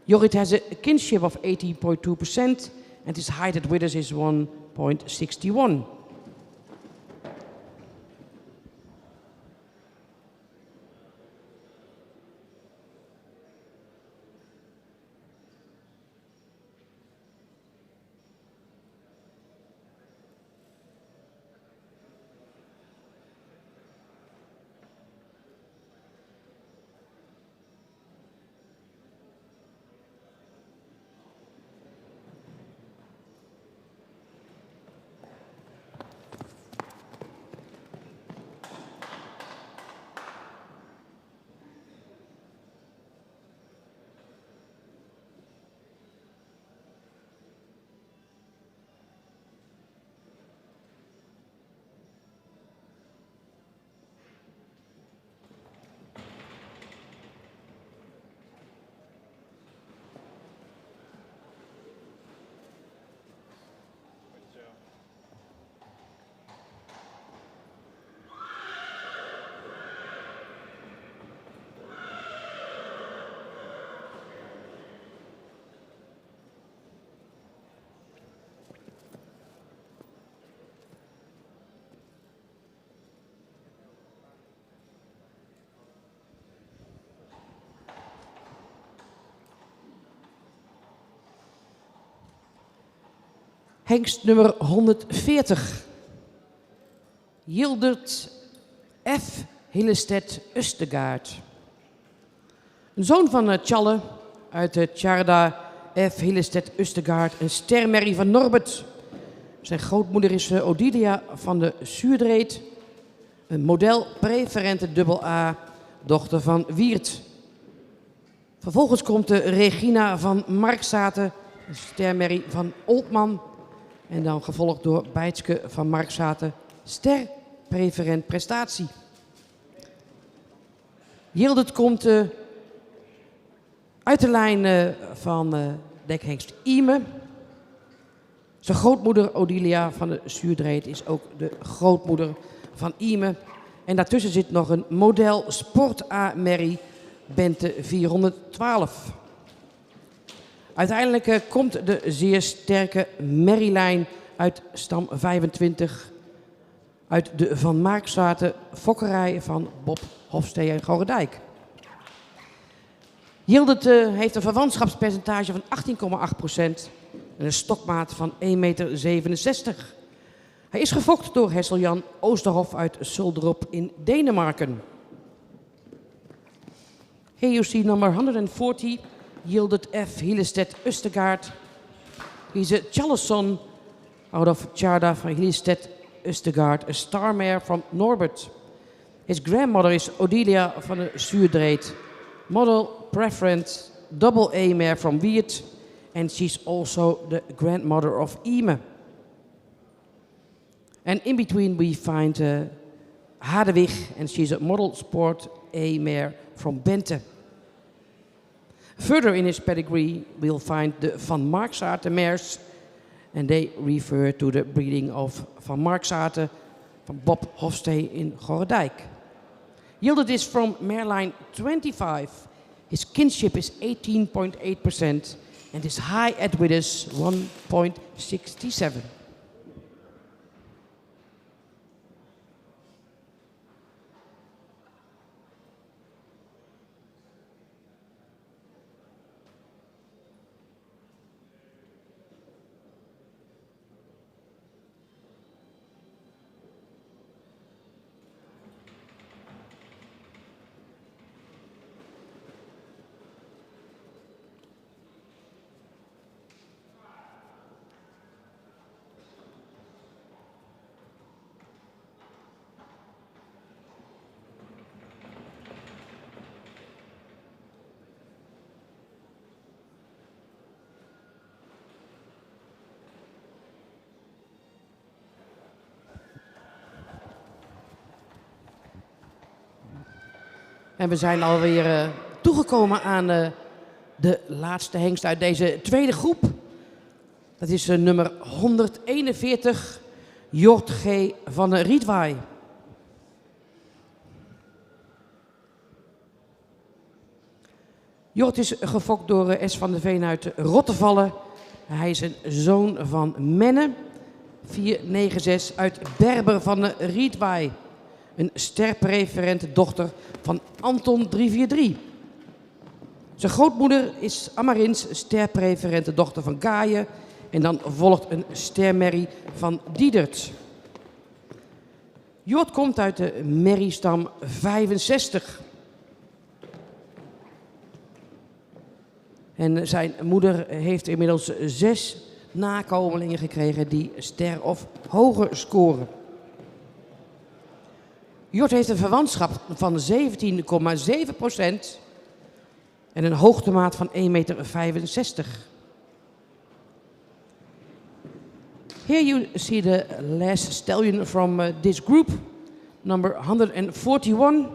Jorrit has a kinship of 18.2% and his height at Withers is 1.61. Hengst nummer 140. Yildert F. Hillestedt Østergaard. Een zoon van Tjalle uit Tjarda F. Hillestedt Østergaard, een stermerrie van Norbert. Zijn grootmoeder is Odilia van de Zuurdreed, een model preferente AA, dochter van Wiert. Vervolgens komt de Regina van Markzaten, een stermerrie van Oltman. En dan gevolgd door Bijtske van Markzaten, ster preferent prestatie. Yildert komt uit de lijn van dekhengst Ime. Zijn grootmoeder Odilia van de Zuurdreed is ook de grootmoeder van Ime. En daartussen zit nog een model Sport A-merrie, Bente 412. Uiteindelijk komt de zeer sterke merrielijn uit stam 25 uit de Van Markzaten fokkerij van Bob Hofstee en Gorredijk. Yildert heeft een verwantschapspercentage van 18,8% en een stokmaat van 1,67 meter. Hij is gefokt door Hesseljan Oosterhof uit Suldrup in Denemarken. Here you see number 140, Yildert F. Hillestedt Østergaard. He's a Tjalleson out of Tjarda van Hillestedt Østergaard, a star mare from Norbert. His grandmother is Odilia van de Zuurdreed, model preference AA mare from Wiert, and she's also the grandmother of Ime. And in between we find Hadewig, and she's a model sport A mare from Bente. Further in his pedigree we'll find the Van Markzaten mares, and they refer to the breeding of Van Markzaten van Bob Hofstee in Gorredijk. Yildert is from mareline 25. His kinship is 18.8% and his high at width is 1.67. En we zijn alweer toegekomen aan de laatste hengst uit deze tweede groep. Dat is nummer 141, Jort G. van Rietwaai. Jort is gefokt door S. van der Veen uit Rottevallen. Hij is een zoon van Menne, 496, uit Berber van Rietwaai. Een sterpreferente dochter van Anton 343. Zijn grootmoeder is Amarins, sterpreferente dochter van Gaaien. En dan volgt een stermerrie van Diedert. Jort komt uit de merriestam 65. En zijn moeder heeft inmiddels 6 nakomelingen gekregen die ster of hoger scoren. Jort heeft een verwantschap van 17,7% en een hoogtemaat van 1,65 meter. Here you see the last stallion from this group, number 141.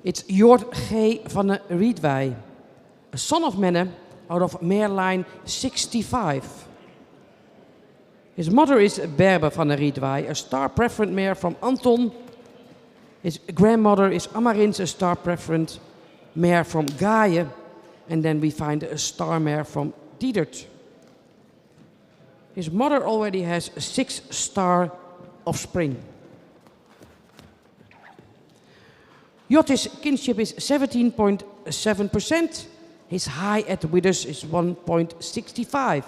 It's Jort G. van de Rietwaai, a son of Menne out of mareline 65. His mother is Berber van de Rietwaai, a star preferent mare from Anton. His grandmother is Amarins, a star preferent mare from Gaaien. And then we find a star mare from Diedert. His mother already has 6 star offspring. Jot's kinship is 17.7%. His high at withers is 1.65.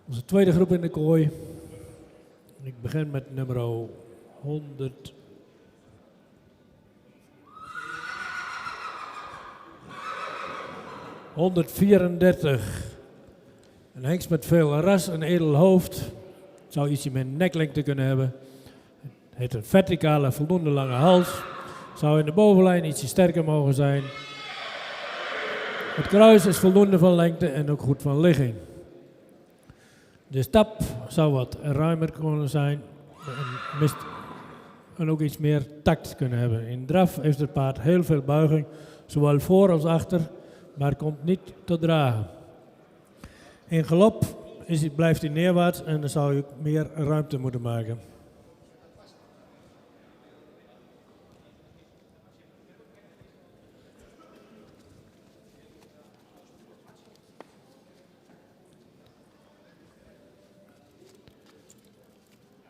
Onze tweede groep in de kooi. Ik begin met nummer 100. 134. Een hengst met veel ras, een edel hoofd. Zou ietsje meer neklengte kunnen hebben. Het heeft een verticale, voldoende lange hals. Zou in de bovenlijn ietsje sterker mogen zijn. Het kruis is voldoende van lengte en ook goed van ligging. De stap zou wat ruimer kunnen zijn en ook iets meer tact kunnen hebben. In draf heeft het paard heel veel buiging, zowel voor als achter, maar komt niet tot dragen. In galop blijft hij neerwaarts en dan zou je meer ruimte moeten maken.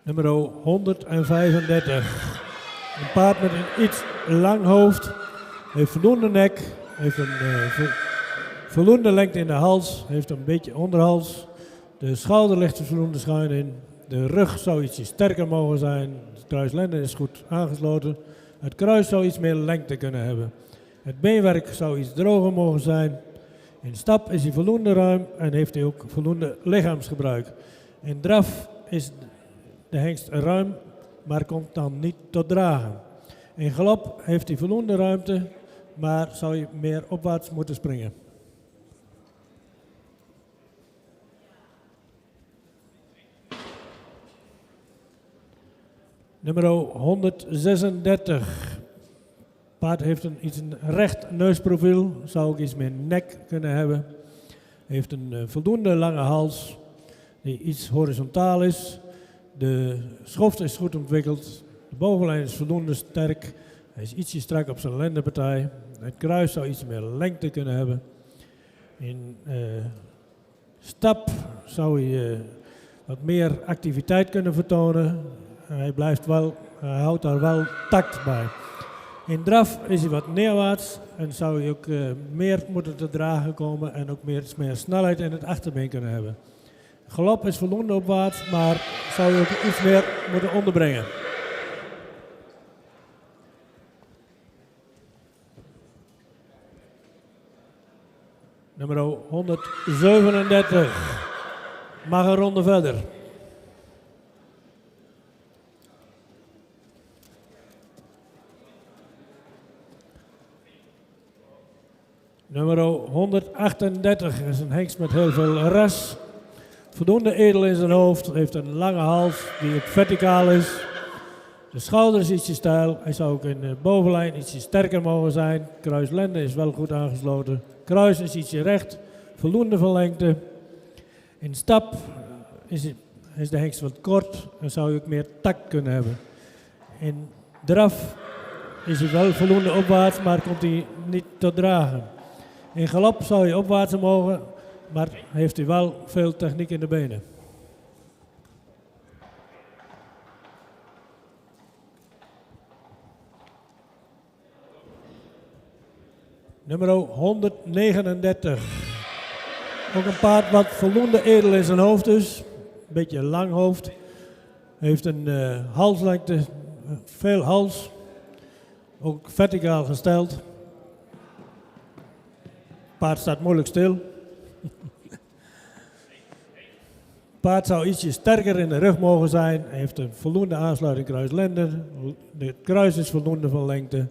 Nummer 135. Een paard met een iets lang hoofd, heeft voldoende nek, heeft een voldoende lengte in de hals, heeft een beetje onderhals. De schouder ligt er voldoende schuin in. De rug zou ietsje sterker mogen zijn. Het kruislenden is goed aangesloten. Het kruis zou iets meer lengte kunnen hebben. Het beenwerk zou iets droger mogen zijn. In stap is hij voldoende ruim en heeft hij ook voldoende lichaamsgebruik. In draf is de hengst ruim, maar komt dan niet tot dragen. In galop heeft hij voldoende ruimte, maar zou je meer opwaarts moeten springen. Nummer 136. Paard heeft een recht neusprofiel, zou ook iets meer nek kunnen hebben. Heeft een voldoende lange hals, die iets horizontaal is. De schoft is goed ontwikkeld, de bovenlijn is voldoende sterk. Hij is ietsje strak op zijn lendenpartij. Het kruis zou iets meer lengte kunnen hebben. In stap zou hij wat meer activiteit kunnen vertonen. Hij houdt daar wel tact bij. In draf is hij wat neerwaarts en zou hij ook meer moeten te dragen komen en ook meer snelheid in het achterbeen kunnen hebben. Galop is voldoende opwaarts, maar zou je ook iets meer moeten onderbrengen. Nummer 137. Mag een ronde verder. Nummer 138 is een hengst met heel veel ras. Voldoende edel in zijn hoofd, heeft een lange hals die ook verticaal is. De schouder is ietsje steil, hij zou ook in de bovenlijn ietsje sterker mogen zijn. Kruislenden is wel goed aangesloten. Kruis is ietsje recht, voldoende van lengte. In stap is de hengst wat kort en zou je ook meer tact kunnen hebben. In draf is hij wel voldoende opwaarts, maar komt hij niet tot dragen. In galop zou je opwaarts mogen, maar heeft hij wel veel techniek in de benen. Nummer 139. Ook een paard wat voldoende edel in zijn hoofd is. Een beetje een lang hoofd. Heeft een halslengte, veel hals. Ook verticaal gesteld. Paard staat moeilijk stil. Paard zou ietsje sterker in de rug mogen zijn. Hij heeft een voldoende aansluiting kruislenden. Het kruis is voldoende van lengte.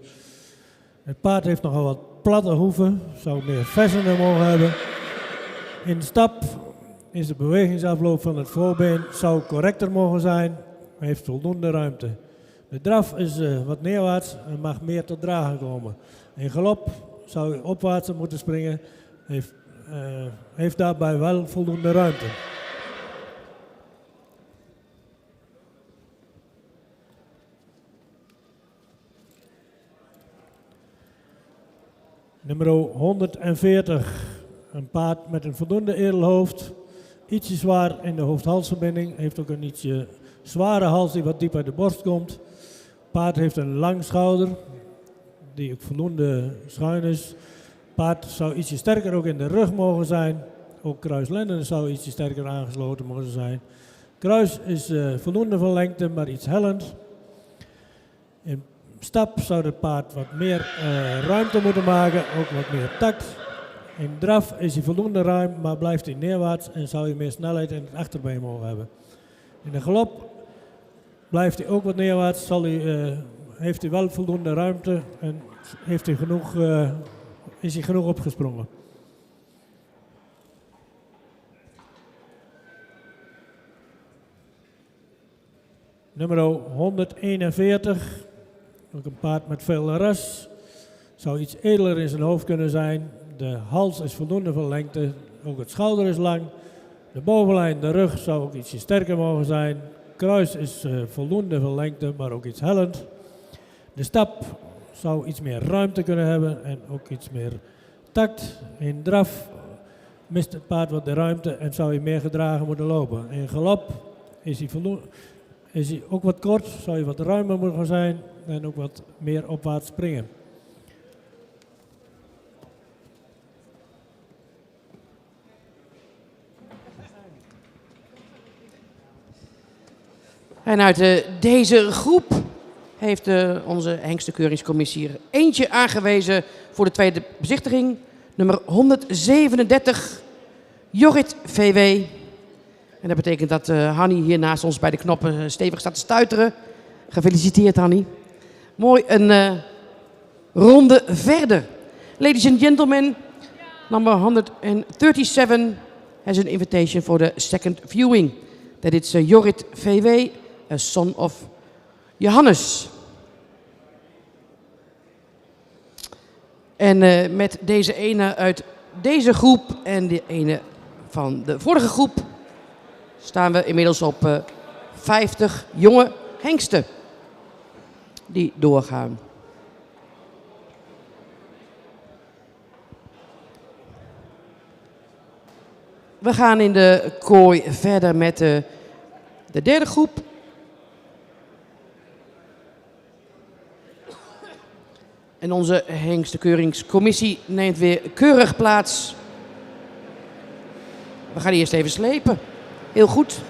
Het paard heeft nogal wat platte hoeven. Zou meer vessenen mogen hebben. In stap is de bewegingsafloop van het voorbeen zou correcter mogen zijn. Hij heeft voldoende ruimte. De draf is wat neerwaarts en mag meer tot dragen komen. In galop zou hij opwaarts moeten springen. Heeft daarbij wel voldoende ruimte. Nummer 140. Een paard met een voldoende edel hoofd. Ietsje zwaar in de hoofd-halsverbinding. Heeft ook een ietsje zware hals die wat diep uit de borst komt. Paard heeft een lang schouder. Die ook voldoende schuin is. Paard zou ietsje sterker ook in de rug mogen zijn. Ook kruislenden zou ietsje sterker aangesloten mogen zijn. Kruis is voldoende van lengte, maar iets hellend. In stap zou het paard wat meer ruimte moeten maken, ook wat meer tact. In draf is hij voldoende ruim, maar blijft hij neerwaarts en zou hij meer snelheid in het achterbeen mogen hebben. In de galop blijft hij ook wat neerwaarts, heeft hij wel voldoende ruimte en is hij genoeg opgesprongen. Nummer 141, ook een paard met veel ras, zou iets edeler in zijn hoofd kunnen zijn. De hals is voldoende van lengte, ook het schouder is lang. De bovenlijn, de rug zou ook ietsje sterker mogen zijn. Kruis is voldoende van lengte, maar ook iets hellend. De stap zou iets meer ruimte kunnen hebben en ook iets meer tact. In draf mist het paard wat de ruimte en zou hij meer gedragen moeten lopen. In galop is hij ook wat kort, zou hij wat ruimer moeten zijn en ook wat meer opwaarts springen. En uit deze groep heeft onze hengstenkeuringscommissie er eentje aangewezen voor de tweede bezichtiging. Nummer 137, Jorrit VW. En dat betekent dat Hanny hier naast ons bij de knoppen stevig staat te stuiteren. Gefeliciteerd, Hanny. Mooi, een ronde verder. Ladies and gentlemen, number 137 has an invitation for the second viewing. That it's Jorrit VW, a son of Johannes. En met deze ene uit deze groep en de ene van de vorige groep staan we inmiddels op 50 jonge hengsten die doorgaan. We gaan in de kooi verder met de derde groep. En onze hengstenkeuringscommissie neemt weer keurig plaats. We gaan eerst even slepen. Heel goed.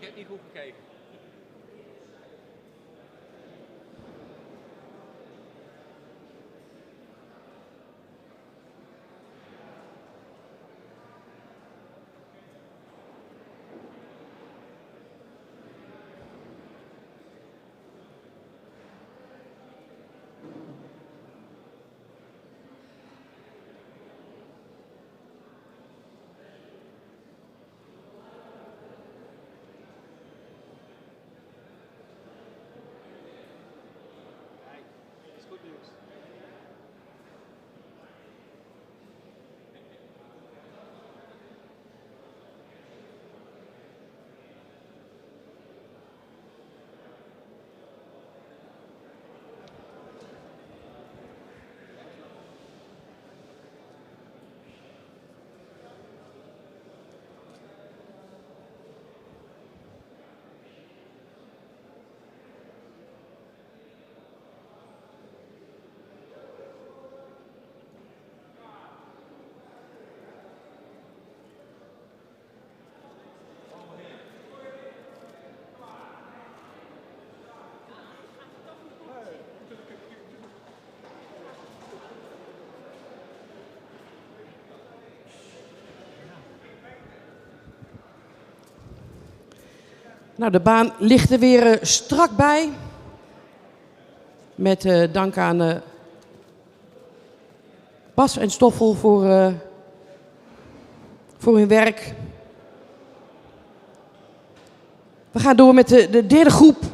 heb niet goed gekeken. Nou, de baan ligt er weer strak bij. Met dank aan Bas en Stoffel voor hun werk. We gaan door met de derde groep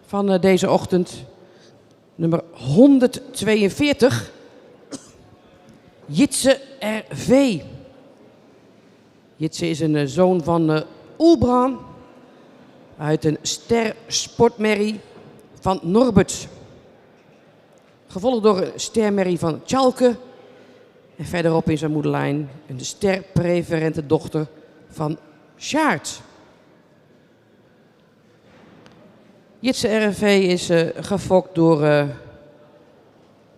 van deze ochtend. Nummer 142. Jitse R.V. Jitse is een zoon van Ulbran uit een ster-sportmerrie van Norbert. Gevolgd door een stermerrie van Tjalke. En verderop in zijn moederlijn een sterpreferente dochter van Sjaard. Jitse R.V. is gefokt door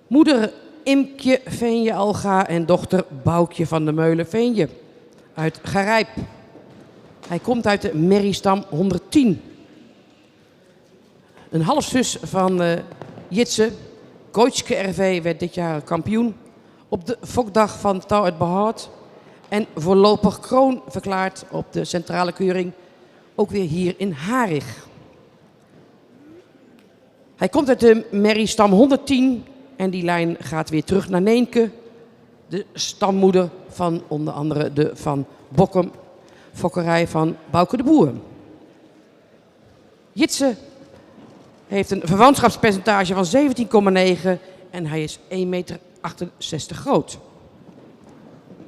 moeder Imkje Veenje Alga en dochter Boukje van de Meulen Veenje uit Garijp. Hij komt uit de merriestam 110. Een halfzus van Jitse, Koitske R.V. werd dit jaar kampioen op de fokdag van Touw uit Behoud. En voorlopig kroon verklaard op de centrale keuring, ook weer hier in Harig. Hij komt uit de merriestam 110 en die lijn gaat weer terug naar Neenke. De stammoeder van onder andere de Van Bokkum fokkerij van Bouke de Boer. Jitse heeft een verwantschapspercentage van 17,9 en hij is 1,68 meter groot.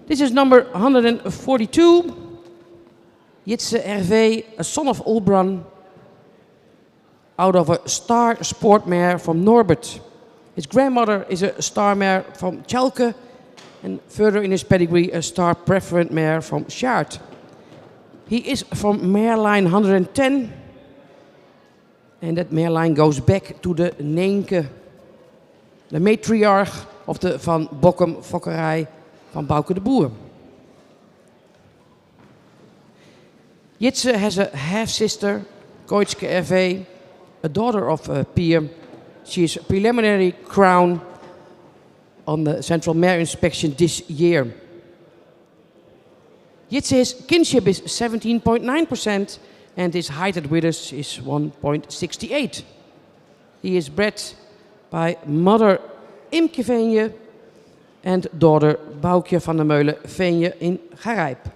This is number 142. Jitse R.V., a son of Ulbran, out of a star sport mare from Norbert. His grandmother is a star mare from Tjalke and further in his pedigree a star preferent mare from Sjaard. He is from mare line 110 and that mare line goes back to the Neenke, the matriarch of the Van Bokkum fokkerij van Bouke de Boer. Jitse has a half-sister, Koitske R.V., a daughter of Pier. She is preliminary crown on the Central Mare Inspection this year. Jitse's kinship is 17.9% and his height at withers is 1.68. He is bred by mother Imke Veenje and daughter Boukje van der Meulen Veenje in Garijp.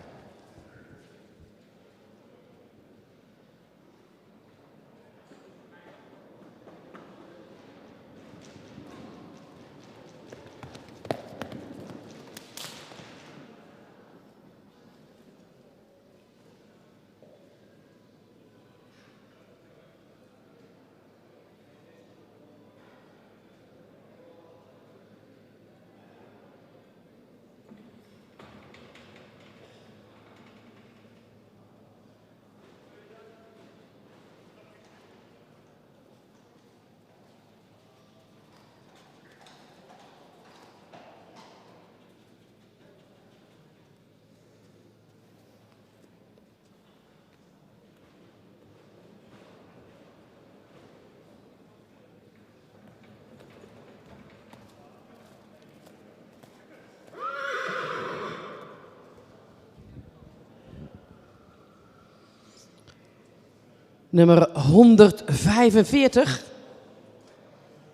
Nummer 145.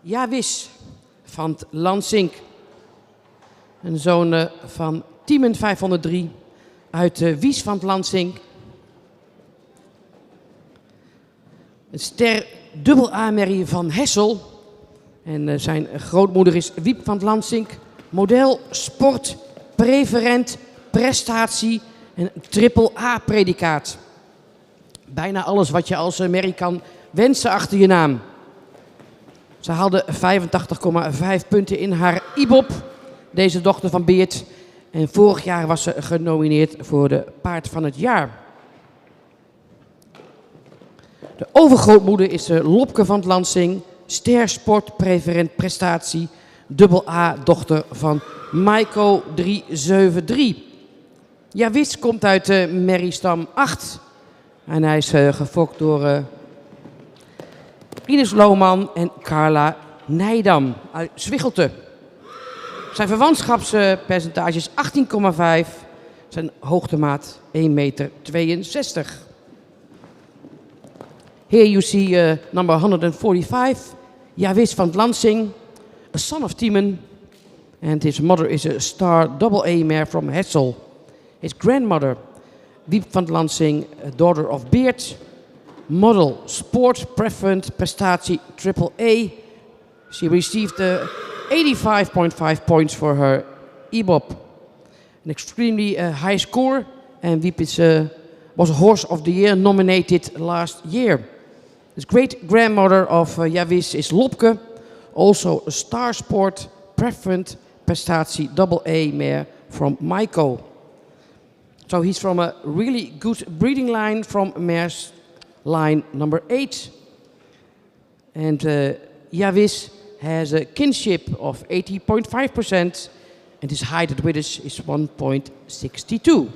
Jawis van het Lansink. Een zoon van Tiemen 503 uit Wies van het Lansink. Een ster dubbel A-merrie van Hessel. En zijn grootmoeder is Wiep van het Lansink. Model, sport, preferent, prestatie en triple A-predicaat. Bijna alles wat je als merrie kan wensen achter je naam. Ze haalde 85,5 punten in haar IBOP, deze dochter van Beert. En vorig jaar was ze genomineerd voor de paard van het jaar. De overgrootmoeder is Lopke van het Lansing, ster, sport, preferent, prestatie, dubbel A, dochter van Maiko 373. Jawis komt uit merriestam 8. En hij is gefokt door Ines Lohman en Carla Nijdam uit Zwichelte. Zijn verwantschapspercentage is 18,5. Zijn hoogtemaat 1,62 meter. Here you see number 145. Jawis van het Lansing, a son of Tiemen. And his mother is a star double A mare from Hessel. His grandmother, Wiep van het Lansing, a daughter of Beert. Model, sport, preferent, prestatie, triple A. She received 85.5 points for her IBOP. An extremely high score. And Wiep was Horse of the Year nominated last year. His great-grandmother of Jawis is Lopke. Also a star sport, preferent, prestatie, double A mare from Maiko. So he's from a really good breeding line from mares line number 8. And Jawis has a kinship of 80.5% and his height at Widders is 1.62.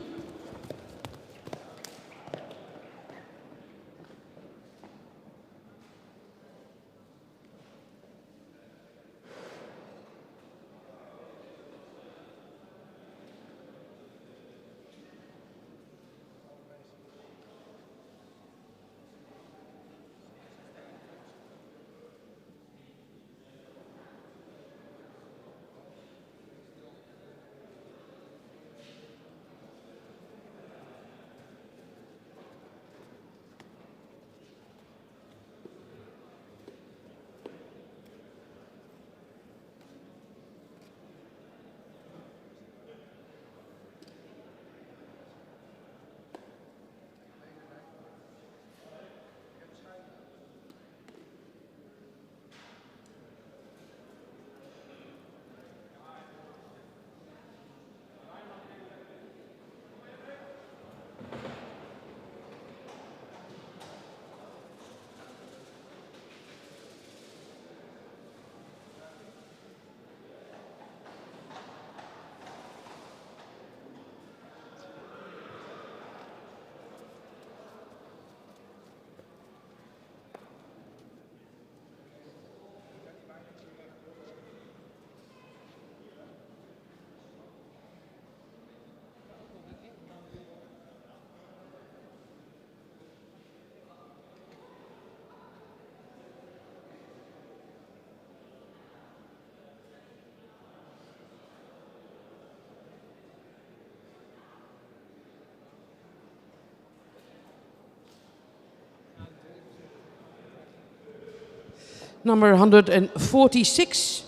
Number 146,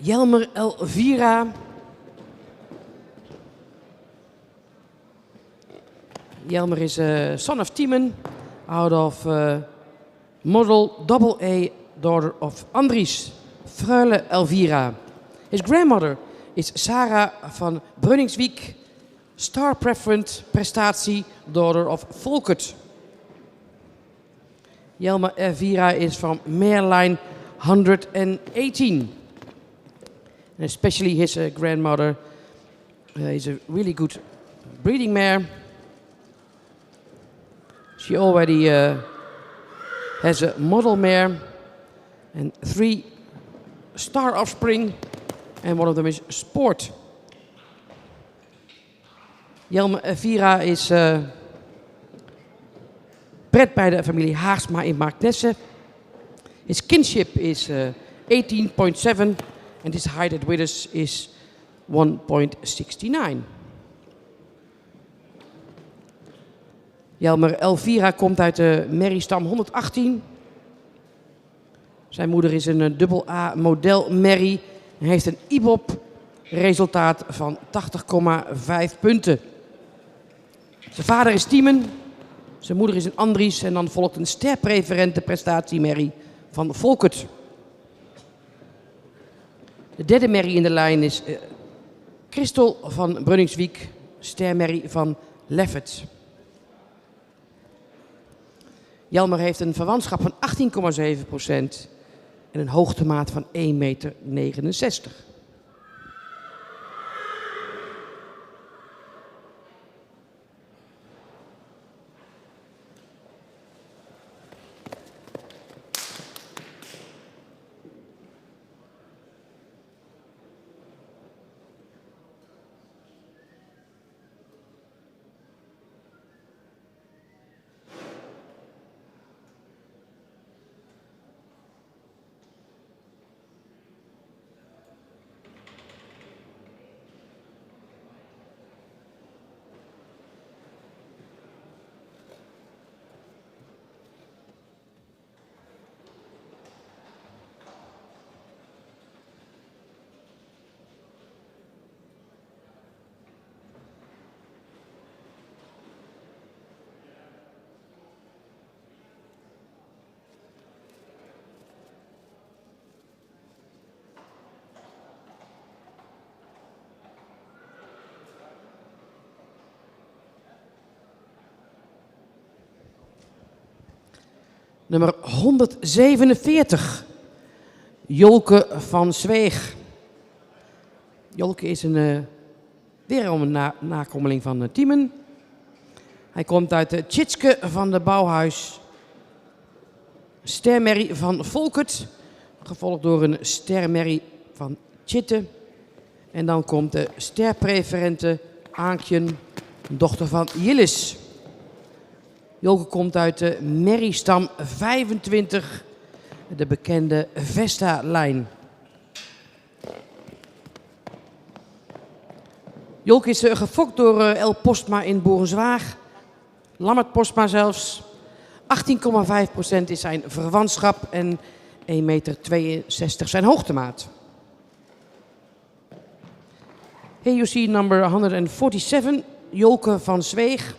Jelmer Elvira. Jelmer is a son of Tiemen, out of model double A, daughter of Andries, Freule Elvira. His grandmother is Sarah van Brunningswijk, star preferent, prestatie, daughter of Volkert. Jelmer Elvira is from mare line 118. And especially his grandmother is a really good breeding mare. She already has a model mare and 3 star offspring, and one of them is sport. Jelmer Elvira is bred bij de familie Haagsma in Marknesse. His kinship is 18.7 and his height at withers is 1.69. Jelmer Elvira komt uit de merriestam 118. Zijn moeder is een dubbel A model merrie en heeft een IBOP resultaat van 80,5 punten. Zijn vader is Tiemen, zijn moeder is een Andries en dan volgt een sterpreferente prestatiemerrie van Volkert. De derde merrie in de lijn is Christel van Brunningswiek, stermerrie van Leffert. Jelmer heeft een verwantschap van 18,7% en een hoogtemaat van 1,69 meter. Nummer 147, Jolke van Zweeg. Jolke is weer een nakomeling van Tiemen. Hij komt uit de Tjitske van de Bouwhuis. Stermerrie van Volkert, gevolgd door een stermerrie van Tjitte. En dan komt de sterpreferente Aankjen, dochter van Jillis. Jolke komt uit de merriestam 25, de bekende Vesta-lijn. Jolke is gefokt door El Postma in Boerenzwaag. Lammert Postma zelfs. 18,5% is zijn verwantschap en 1,62 meter zijn hoogtemaat. Here you see number 147, Jolke van Zweeg.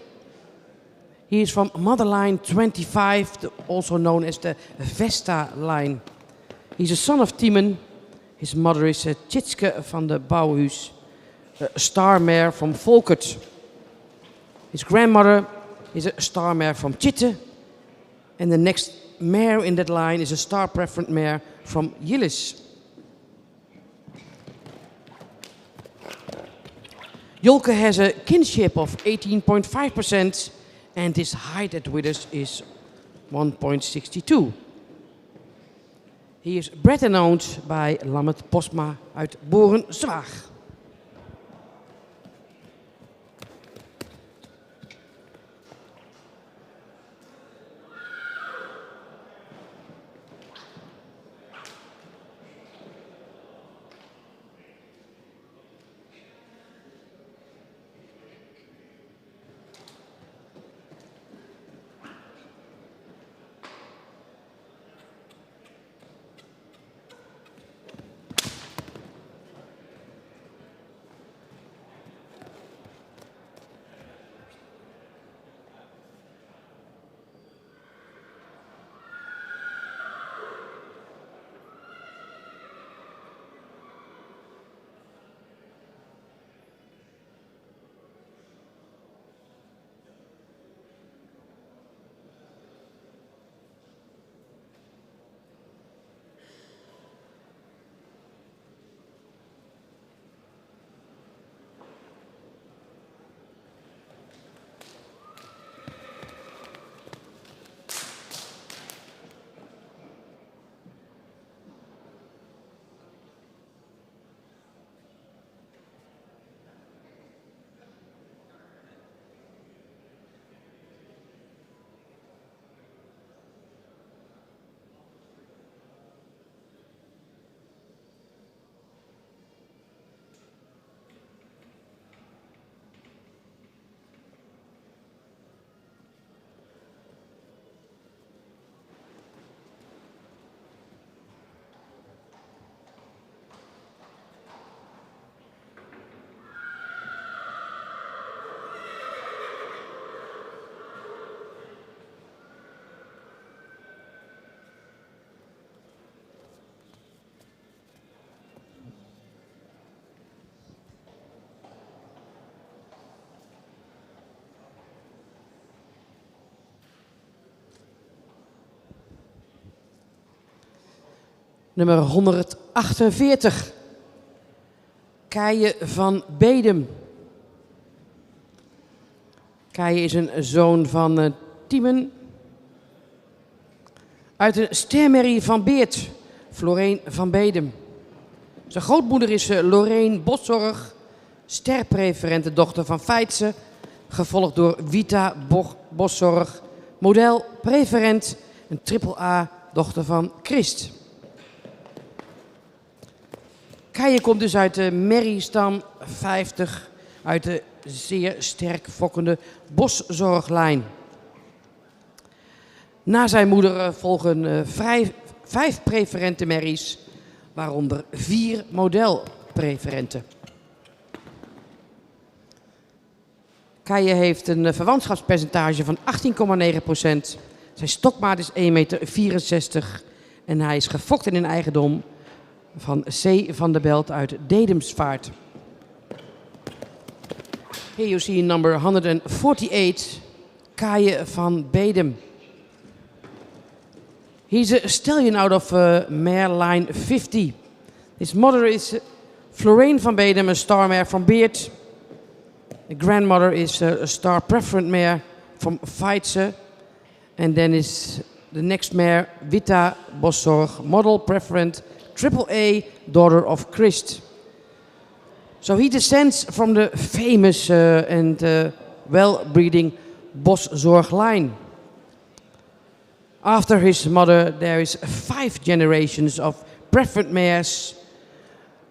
He is from Motherline 25, also known as the Vesta line. He's a son of Tiemen. His mother is Tjitske van de Bouwhuis, a star mare from Volkert. His grandmother is a star mare from Tjitte. And the next mare in that line is a star preferent mare from Jillis. Jolke has a kinship of 18.5%. And his height at withers is 1.62. He is bred and owned by Lammert Postma uit Boerenzwaag. nummer 148. Keijen van Bedum. Keijen is een zoon van Tiemen. Uit de stermerrie van Beert, Floreen van Bedum. Zijn grootmoeder is Loreen Boszorg, sterpreferente dochter van Feitse, gevolgd door Wita Boszorg, model, preferent, een AAA, dochter van Christ. Keijen komt dus uit de merriestam 50, uit de zeer sterk fokkende Boszorglijn. Na zijn moeder volgen 5 preferente merries, waaronder 4 modelpreferenten. Keijen heeft een verwantschapspercentage van 18,9%. Zijn stokmaat is 1,64 meter en hij is gefokt in eigendom van C. van der Belt uit Dedemsvaart. Here you see number 148, Keijen van Bedum. He's a stallion out of mare line 50. His mother is Floreen van Bedum, a star mare from Beert. The grandmother is a star preferent mare from Feitse. And then is the next mare Wita Boszorg, model preferent, AAA, daughter of Christ. So he descends from the famous and well-breeding Boszorg line. After his mother, there is 5 generations of preferent mares,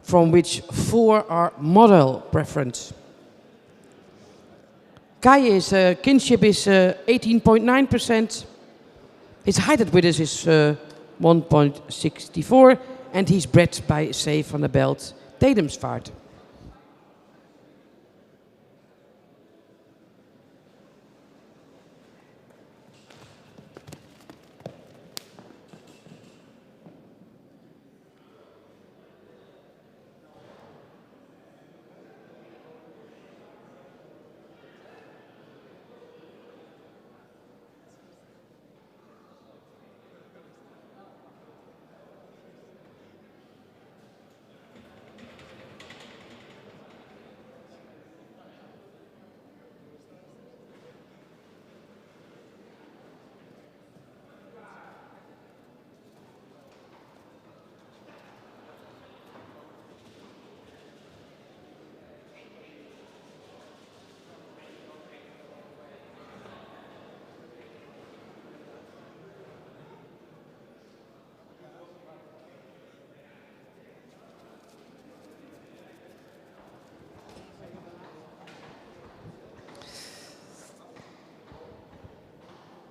from which 4 are model preferent. Keijen's kinship is 18.9%. His height at Widders is 1.64, and he's bred by C. van der Belt, Dedemsvaart.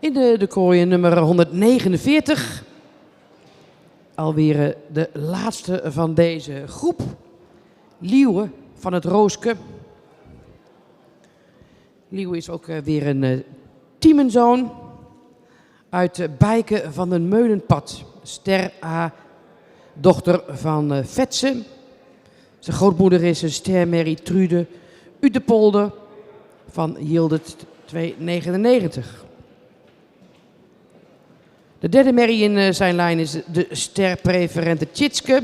In de kooi nummer 149, alweer de laatste van deze groep, Liewe van het Rooske. Liewe is ook weer een Tiemenzoon uit Bijken van den Meulenpad, ster A, dochter van Fetsen. Zijn grootmoeder is een stermerrie Trude Utepolder van Yildert 299. De derde merrie in zijn lijn is de sterpreferente Tjitske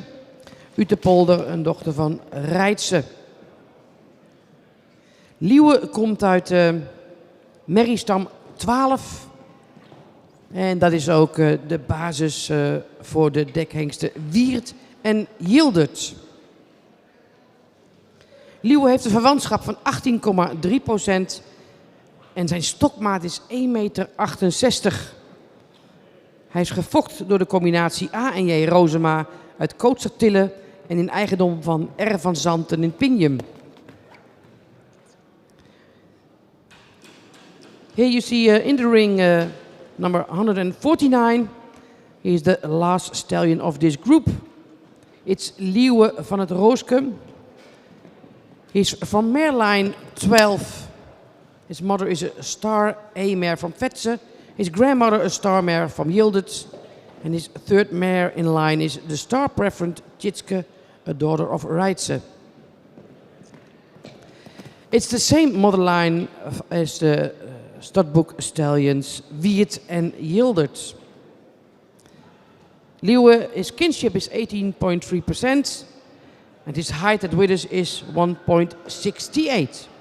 Utepolder, een dochter van Reitse. Liewe komt uit merriestam 12. En dat is ook de basis voor de dekhengsten Wiert en Yildert. Liewe heeft een verwantschap van 18,3% en zijn stokmaat is 1,68 meter. Hij is gefokt door de combinatie A en J Rozema uit Kootsertille en in eigendom van R. van Zanten in Pinjum. Here you see in the ring number 149. He is the last stallion of this group. It's Liewe van het Rooske. He's from mare line 12. His mother is a star A mare from Fetsen. His grandmother a star mare from Yildert. And his third mare in line is the star preferent Tjitske, a daughter of Reitse. It's the same model line as the Stadbook stallions Wiert and Yildert. Leeuwen, his kinship is 18.3%, and his height at Widders is 1.68.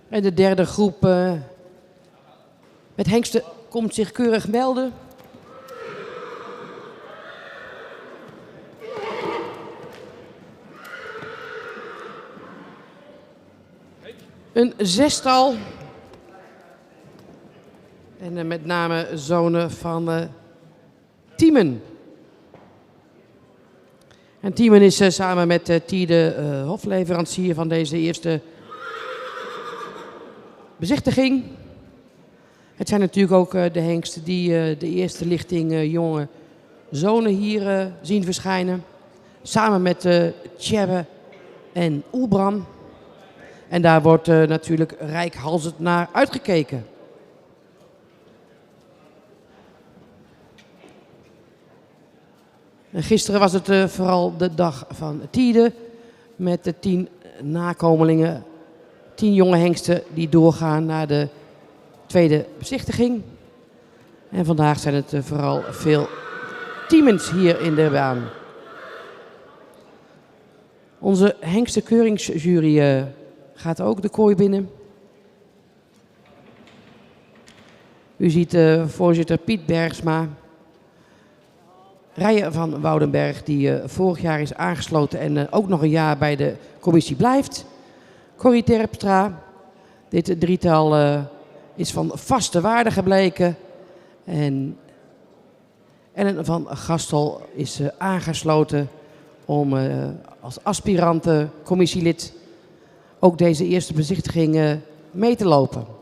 En de derde groep met hengsten komt zich keurig melden. Een zestal. En met name zonen van Tiemen. En Tiemen is samen met Tiede hofleverancier van deze eerste bezichtiging. Het zijn natuurlijk ook de hengsten die de eerste lichting jonge zonen hier zien verschijnen. Samen met Tjebbe en Oelbram. En daar wordt natuurlijk reikhalzend naar uitgekeken. En gisteren was het vooral de dag van Tiede. Met de 10 nakomelingen. 10 jonge hengsten die doorgaan naar de tweede bezichtiging. En vandaag zijn het vooral veel Tiemens hier in de baan. Onze hengstenkeuringsjury gaat ook de kooi binnen. U ziet voorzitter Piet Bergsma. Rijen van Woudenberg, die vorig jaar is aangesloten en ook nog een jaar bij de commissie blijft. Corrie Terpstra, dit drietal is van vaste waarde gebleken. En Ellen van Gastel is aangesloten om als aspirante commissielid ook deze eerste bezichtiging mee te lopen.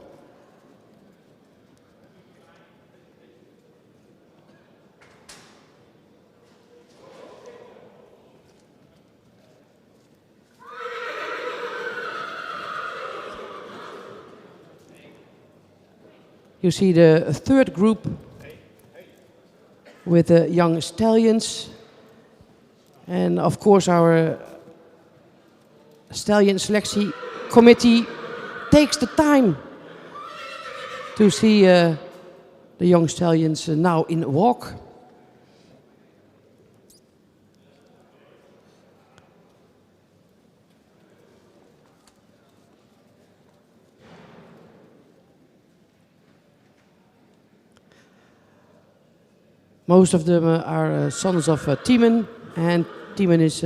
You see the third group with the young stallions. And of course our stallion selection committee takes the time to see the young stallions now in walk. Most of them are sons of Tiemen, and Tiemen is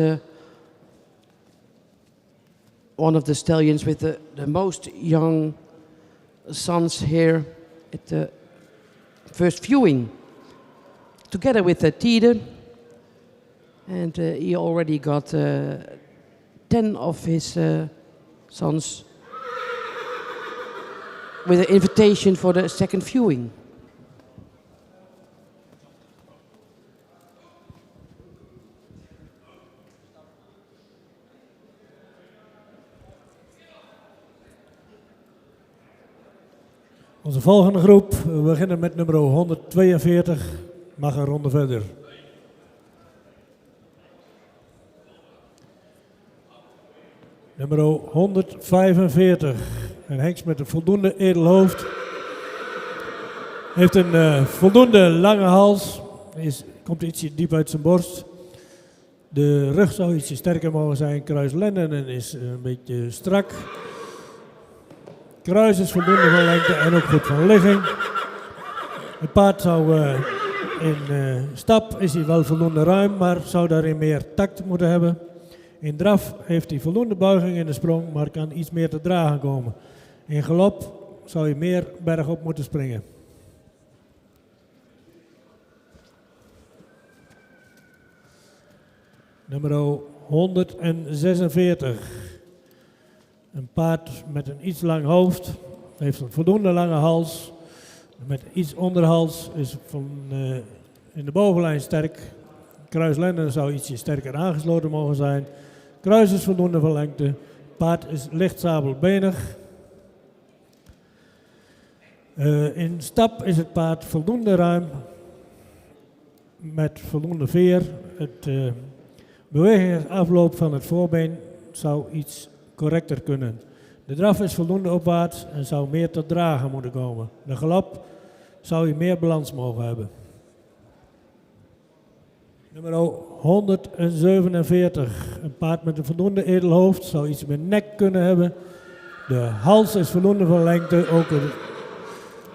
one of the stallions with the most young sons here at the first viewing, together with Tiede, and he already got 10 of his sons with an invitation for the second viewing. Onze volgende groep, we beginnen met nummer 142, mag een ronde verder. Nummer 145, een hengst met een voldoende edel hoofd. Heeft een voldoende lange hals, komt ietsje diep uit zijn borst. De rug zou ietsje sterker mogen zijn, kruislenden en is een beetje strak. Kruis is voldoende van lengte en ook goed van ligging. Het paard zou in stap is hij wel voldoende ruim, maar zou daarin meer tact moeten hebben. In draf heeft hij voldoende buiging in de sprong, maar kan iets meer te dragen komen. In galop zou hij meer bergop moeten springen. Nummer 146. Een paard met een iets lang hoofd, heeft een voldoende lange hals, met iets onderhals, is in de bovenlijn sterk. Kruislenden zou ietsje sterker aangesloten mogen zijn. Kruis is voldoende van lengte. Paard is licht sabelbenig. In stap is het paard voldoende ruim, met voldoende veer. Het bewegingsafloop van het voorbeen zou iets correcter kunnen. De draf is voldoende opwaarts en zou meer tot dragen moeten komen. De galop zou je meer balans mogen hebben. Nummer 147. Een paard met een voldoende edel hoofd zou iets meer nek kunnen hebben. De hals is voldoende van lengte, ook de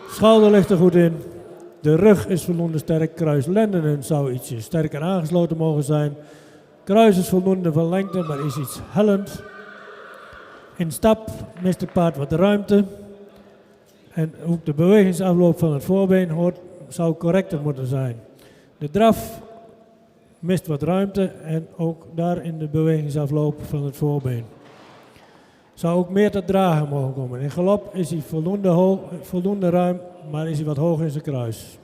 schouder ligt er goed in. De rug is voldoende sterk, kruislenden zou ietsje sterker aangesloten mogen zijn. Kruis is voldoende van lengte, maar is iets hellend. In stap mist het paard wat ruimte. En ook de bewegingsafloop van het voorbeen zou correcter moeten zijn. De draf mist wat ruimte en ook daar in de bewegingsafloop van het voorbeen. Zou ook meer te dragen mogen komen. In galop is hij voldoende ruim, maar is hij wat hoog in zijn kruis.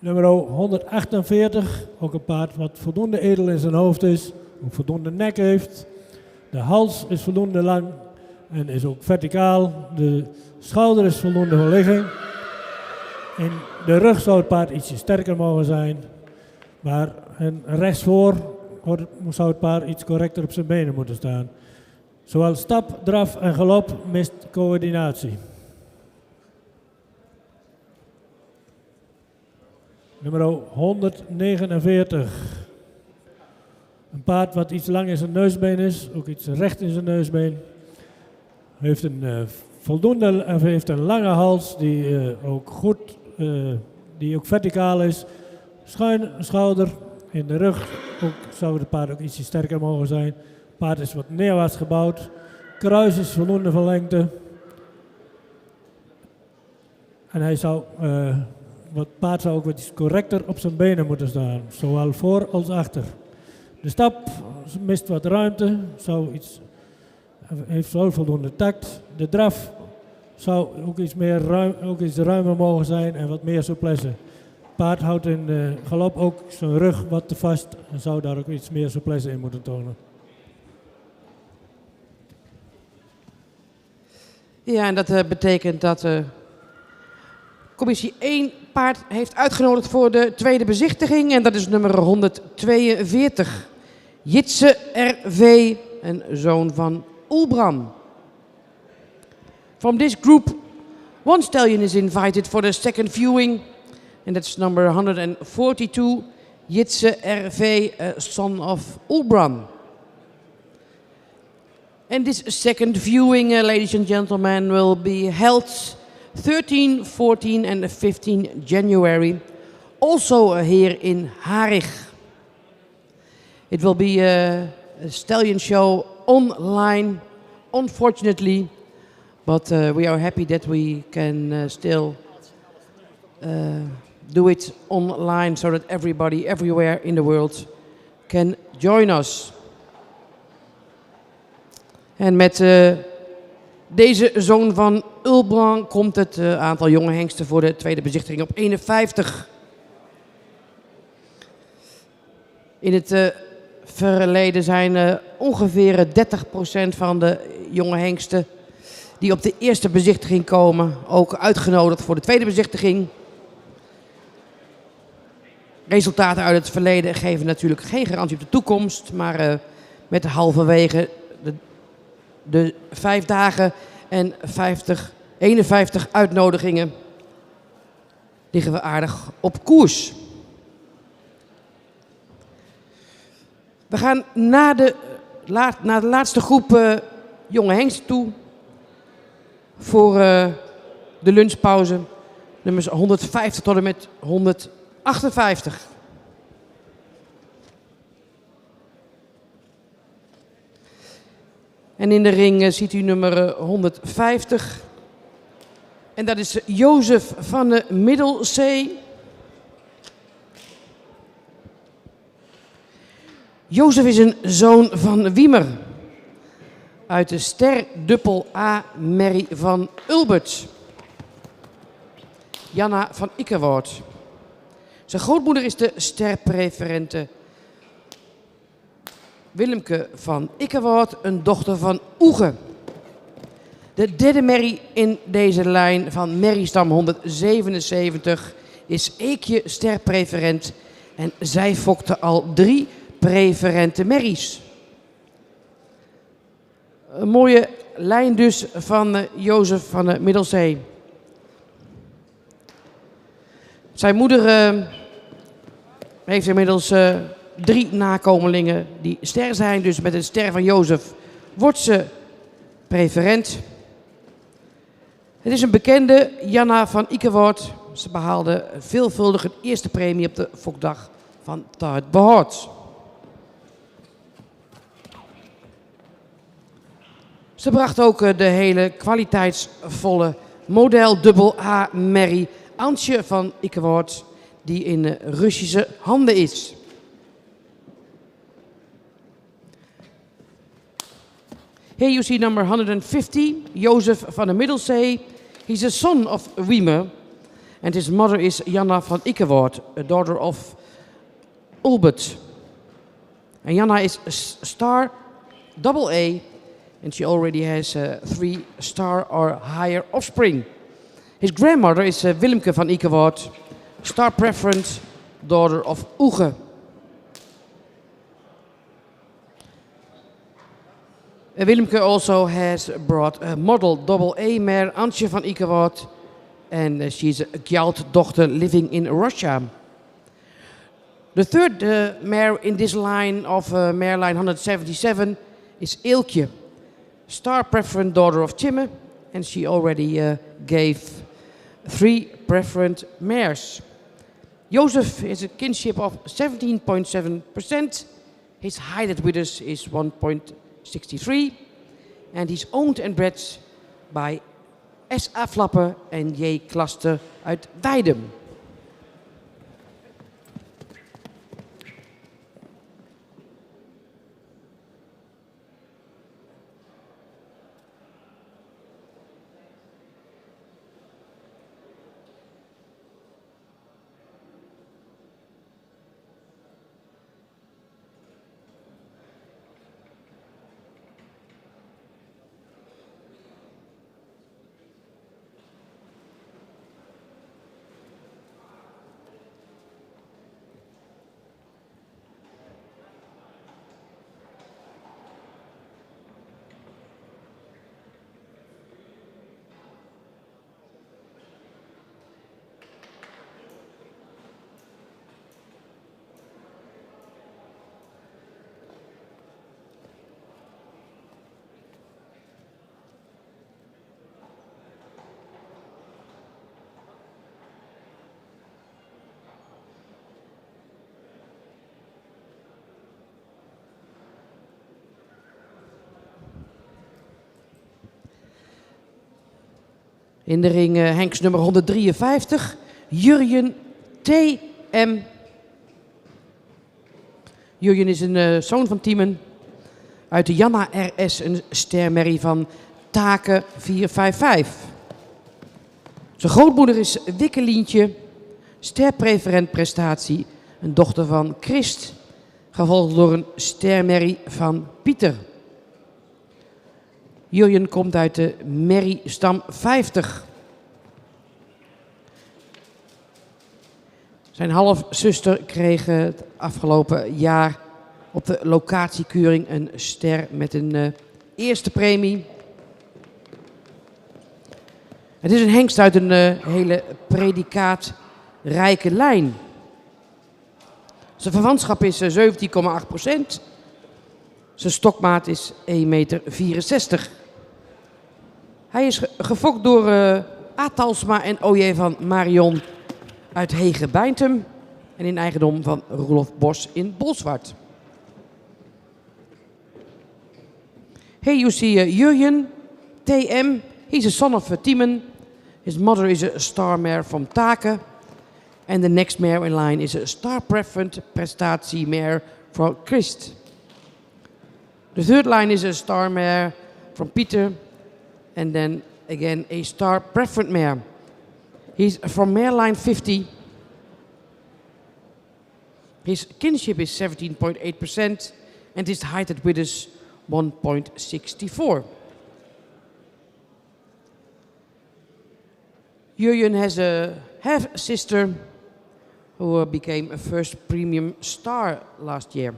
Nummer 148, ook een paard wat voldoende edel in zijn hoofd is, ook voldoende nek heeft. De hals is voldoende lang en is ook verticaal. De schouder is voldoende van ligging. In de rug zou het paard ietsje sterker mogen zijn, maar rechtsvoor zou het paard iets correcter op zijn benen moeten staan. Zowel stap, draf en galop mist coördinatie. Nummer 149. Een paard wat iets lang in zijn neusbeen is, ook iets recht in zijn neusbeen. Heeft heeft een lange hals die ook verticaal is. Schuin schouder in de rug, zou het paard ook ietsje sterker mogen zijn. Het paard is wat neerwaarts gebouwd. Kruis is voldoende van lengte. En het paard zou ook wat iets correcter op zijn benen moeten staan, zowel voor als achter. De stap mist wat ruimte, heeft wel voldoende tact. De draf zou ook iets ruimer mogen zijn en wat meer souplesse. Het paard houdt in de galop ook zijn rug wat te vast en zou daar ook iets meer souplesse in moeten tonen. Ja, en dat betekent dat commissie 1 paard heeft uitgenodigd voor de tweede bezichtiging. En dat is nummer 142. Jitse R.V., een zoon van Ulbran. From this group, one stallion is invited for the second viewing. And that's number 142, Jitse R.V., son of Ulbran. And this second viewing, ladies and gentlemen, will be held 13, 14 and 15 January, also here in Harig. It will be a stallion show online, unfortunately, but we are happy that we can still do it online so that everybody everywhere in the world can join us. En met deze zoon van Ulbran komt het aantal jonge hengsten voor de tweede bezichtiging op 51. In het verleden zijn ongeveer 30% van de jonge hengsten die op de eerste bezichtiging komen ook uitgenodigd voor de tweede bezichtiging. Resultaten uit het verleden geven natuurlijk geen garantie op de toekomst, maar met halverwege de 5 dagen en 51 uitnodigingen liggen we aardig op koers. We gaan naar de laatste groep jonge hengsten toe voor de lunchpauze. Nummers 150 tot en met 158. En in de ring ziet u nummer 150. En dat is Jozef van de Middelzee. Jozef is een zoon van Wiemer. Uit de ster dubbel A Merrie van Ulbert. Janna van Ikkewoord. Zijn grootmoeder is de sterpreferente Willemke van Ikkewoord, een dochter van Oege. De derde merrie in deze lijn van merriestam 177 is Eekje sterpreferent en zij fokte al 3 preferente merries. Een mooie lijn dus van Jozef van de Middelzee. Zijn moeder heeft inmiddels 3 nakomelingen die ster zijn. Dus met een ster van Jozef wordt ze preferent. Het is een bekende, Janna van Ikkewoord. Ze behaalde veelvuldig een eerste premie op de fokdag van Taart Behoort. Ze bracht ook de hele kwaliteitsvolle model dubbel A merrie Antje van Ikkewoord, die in Russische handen is. Here you see number 150, Jozef van de Middelzee. He's a son of Wiemer, and his mother is Janna van Ikkewoord, a daughter of Ulbert. And Janna is star double A, and she already has 3 star or higher offspring. His grandmother is Willemke van Ikkewoord, star preference, daughter of Oege. Willemke also has brought a model double A mare, Antje van Ikkewoord, and she's a Gjalt daughter living in Russia. The third mare in this line of mare line 177 is Eelkje, star preferent daughter of Timme, and she already gave 3 preferent mares. Jozef is a kinship of 17.7%. His height at withers is 1.63. And he's owned and bred by S.A. Flappen en J. Klaster uit Weidum. In de ring Henks nummer 153, Jurjen T.M. Jurjen is een zoon van Tiemen. Uit de Janna R.S. een stermerrie van Taken 455. Zijn grootmoeder is Wikkelientje, sterpreferent prestatie. Een dochter van Christ, gevolgd door een stermerrie van Pieter. Jurjen komt uit de merriestam 50. Zijn halfzuster kreeg het afgelopen jaar op de locatiekeuring een ster met een eerste premie. Het is een hengst uit een hele predicaatrijke lijn. Zijn verwantschap is 17,8%. Zijn stokmaat is 1,64 meter. Hij is gefokt door A. Talsma en O.J. van Marion uit Hege-Beintum en in eigendom van Roelof Bos in Bolsward. Here you see Jurjen, TM. He's a son of Timon. His mother is a star mare from Taken. And the next mare in line is a star preferent prestatie mare from Christ. The third line is a star mare from Peter. And then again a star preferent mare. He's from mare line 50. His kinship is 17.8% and his height at width is 1.64. Jurjen has a half-sister who became a first premium star last year.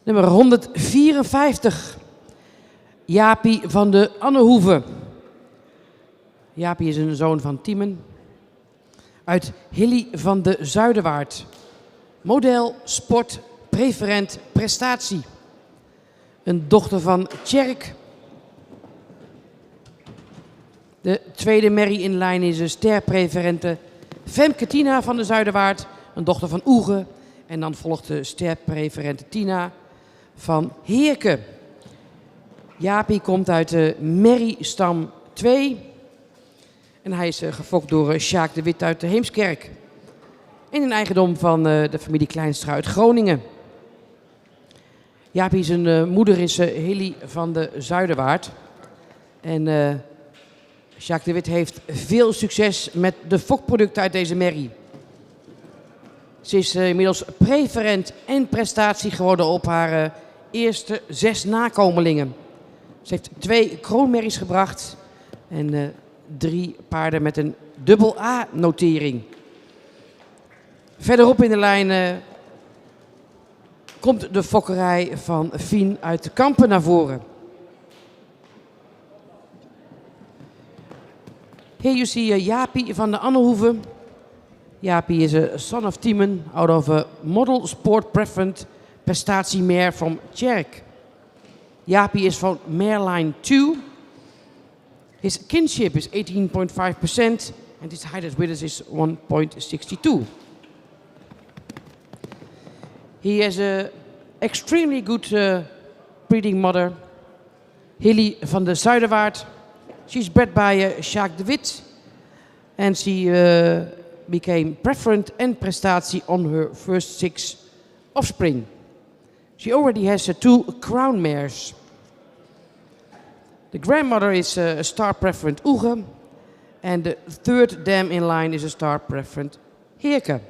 Nummer 154. Jaapie van de Annehoeve. Jaapie is een zoon van Timon. Uit Hilly van de Zuiderwaard. Model, sport, preferent, prestatie. Een dochter van Tjerk. De tweede merrie in lijn is een sterpreferente Femke Tina van de Zuiderwaard. Een dochter van Oege. En dan volgt de sterpreferente Tina van Heerke. Jaapie komt uit de merriestam 2. En hij is gefokt door Sjaak de Wit uit de Heemskerk. En in eigendom van de familie Kleinstra uit Groningen. Jaapie zijn moeder is Hilly van de Zuiderwaard. En Sjaak de Wit heeft veel succes met de fokproducten uit deze merrie. Ze is inmiddels preferent en prestatie geworden op haar eerste 6 nakomelingen. Ze heeft 2 kroonmerries gebracht en 3 paarden met een dubbel A-notering. Verderop in de lijn komt de fokkerij van Fien uit de Kampen naar voren. Here you see Jaapie van de Annehoeve. Jaapie is a son of Timon out of a model sport preferent prestatie mare from Tjerk. Jaapie is van mare line 2. His kinship is 18.5% and his height at width is 1.62. He has a extremely good breeding mother Hilly van de Zuiderwaard. She's bred by Sjaak de Wit. And she became preferent and prestatie on her first 6 offspring. She already has 2 crown mares. The grandmother is a star preferent Oege. And the 3rd dam in line is a star preferent Heerke.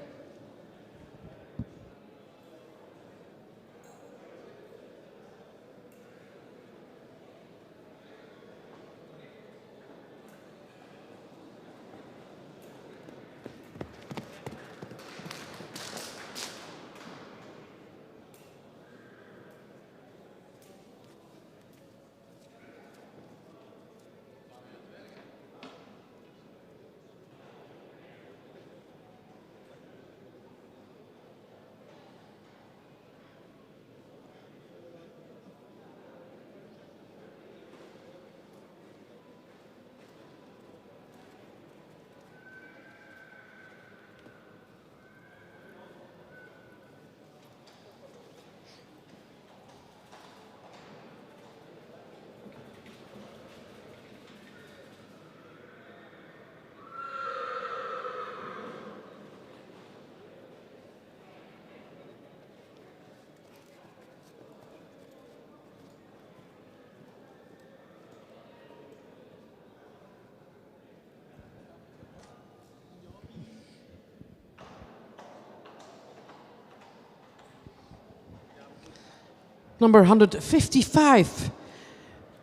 Number 155.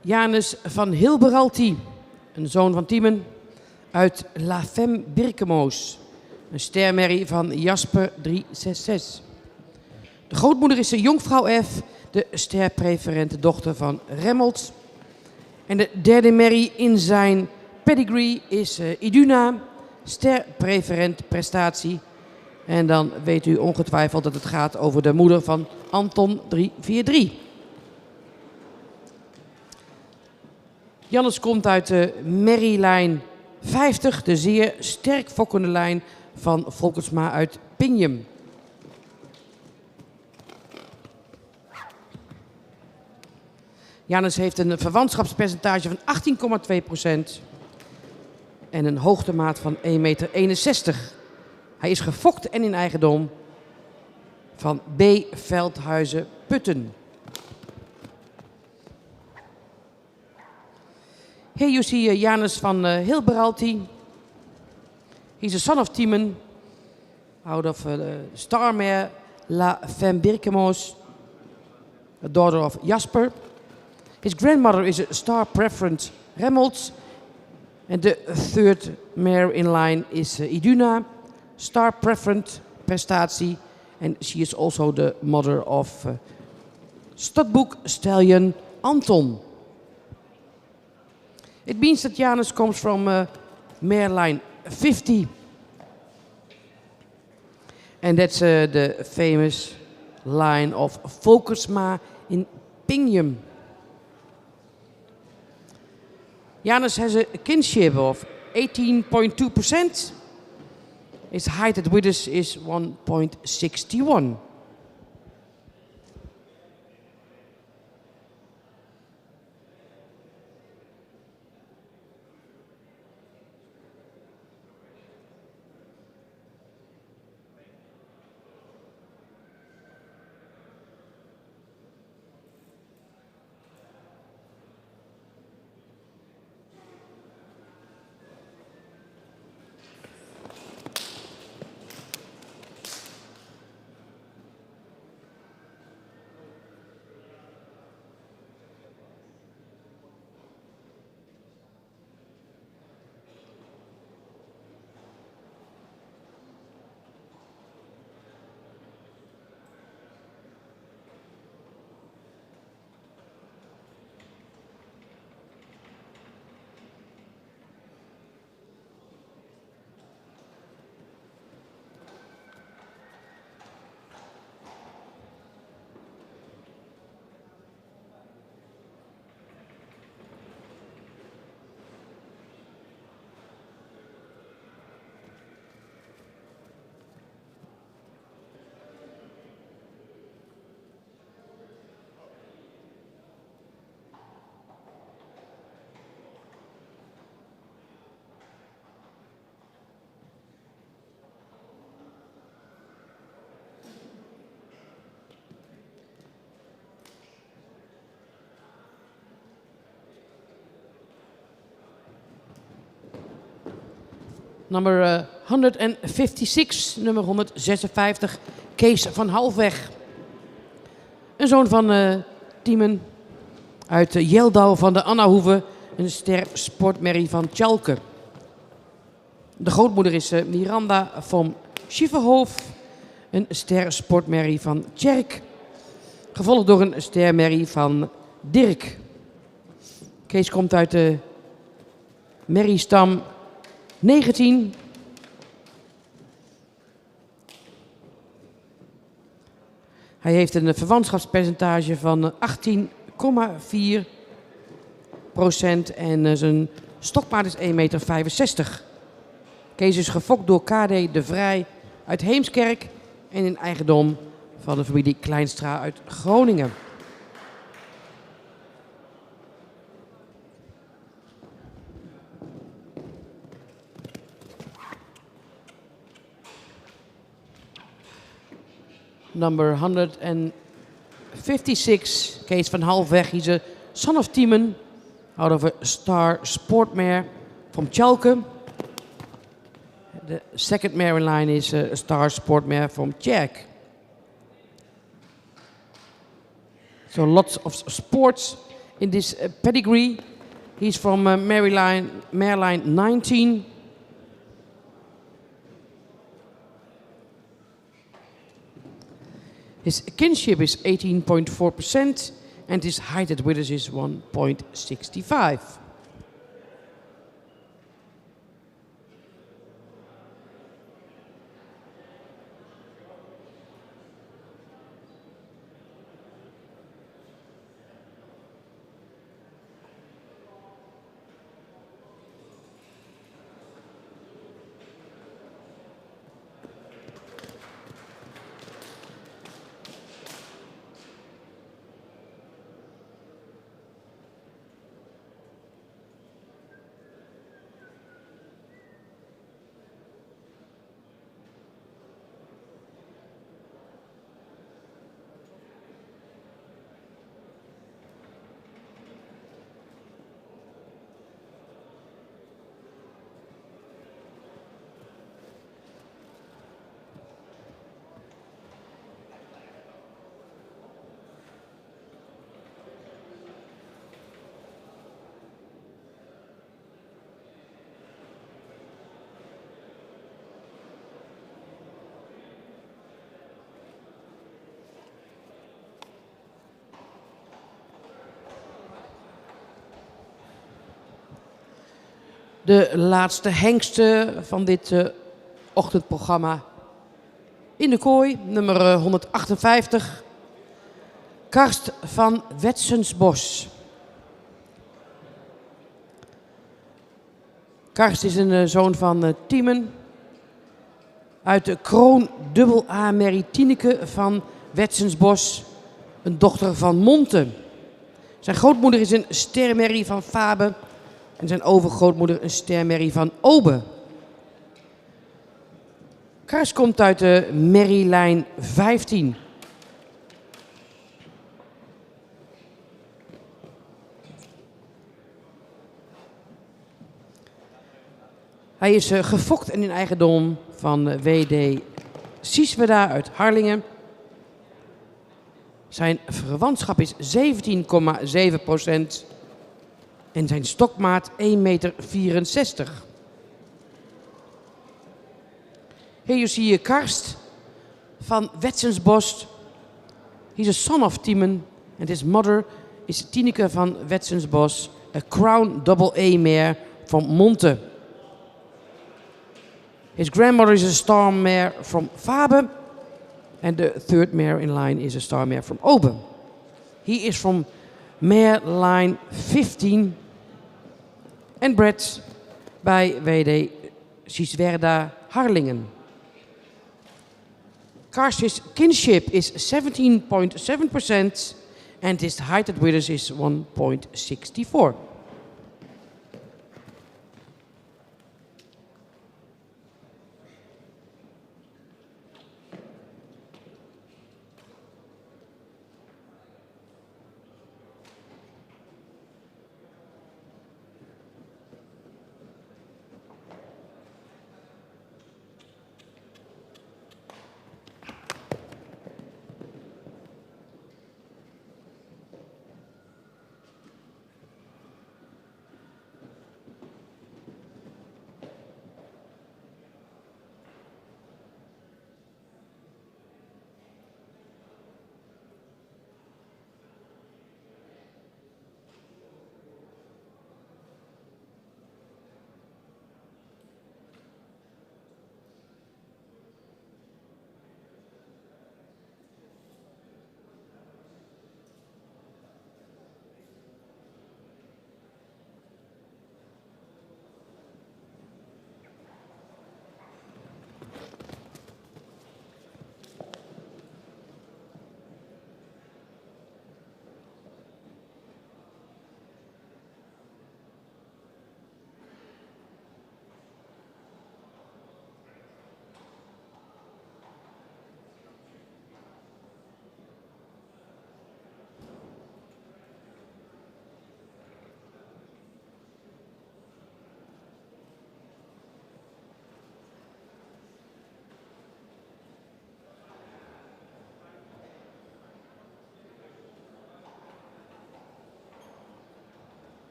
Janus van Hilberalti, een zoon van Tiemen, uit La Femme Birkemoos. Een stermerrie van Jasper 366. De grootmoeder is de Jonkvrouw F, de sterpreferente dochter van Remmelt. En de derde merrie in zijn pedigree is Iduna, sterpreferent prestatie. En dan weet u ongetwijfeld dat het gaat over de moeder van Anton 343. Jannes komt uit de merrielijn 50, de zeer sterk fokkende lijn van Volkersma uit Pinjum. Jannes heeft een verwantschapspercentage van 18,2% en een hoogtemaat van 1,61 meter. Hij is gefokt en in eigendom van B. Veldhuizen Putten. Here you see Janus van Hilberalti. He's a son of Tiemen, out of star mare La Femme Birkemoos, a daughter of Jasper. His grandmother is a star preferent Remmelt. And the third mare in line is Iduna, star preferent prestatie. And she is also the mother of Stadboek stallion Anton. It means that Janus comes from mare line 50. And that's the famous line of Volkersma in Pinjum. Janus has a kinship of 18.2%. His height at withers is 1.61. Number 156, nummer 156, Kees van Halfweg. Een zoon van Tiemen uit Jeldau van de Annahoeve, een ster sportmerrie van Tjalke. De grootmoeder is Miranda van Schieferhof, een ster sportmerrie van Tjerk. Gevolgd door een stermerrie van Dirk. Kees komt uit de merriestam 19. Hij heeft een verwantschapspercentage van 18,4% en zijn stokmaat is 1,65 meter. Kees is gefokt door KD de Vrij uit Heemskerk en in eigendom van de familie Kleinstra uit Groningen. Number 156, Kees van Halfweg. He's a son of Tiemen, out of a star sport mare from Tjalke. The second mare in line is a star sport mare from Tjerk. So lots of sports in this pedigree. He's from mare line 19. His kinship is 18.4% and his height at withers is 1.65. De laatste hengsten van dit ochtendprogramma in de kooi, nummer 158. Karst van Wetsensbos. Karst is een zoon van Tiemen. Uit de kroon dubbel A merrie Tineke van Wetsensbos. Een dochter van Monte. Zijn grootmoeder is een stermerrie van Fabe. En zijn overgrootmoeder een stermerrie van Obe. Karst komt uit de merrielijn 15. Hij is gefokt en in eigendom van W.D. Siesweda uit Harlingen. Zijn verwantschap is 17,7%. En zijn stokmaat 1,64 meter. Here you see Karst van Wetsensbos. He's a son of Tiemen. And his mother is Tineke van Wetsensbos. A crown double A mare from Monte. His grandmother is a star mare from Fabe. And the third mare in line is a star mare from Obe. He is from mare line 15 en bred bij W.D. Sieswerda Harlingen. Karst's kinship is 17.7% and his height at withers is 1.64.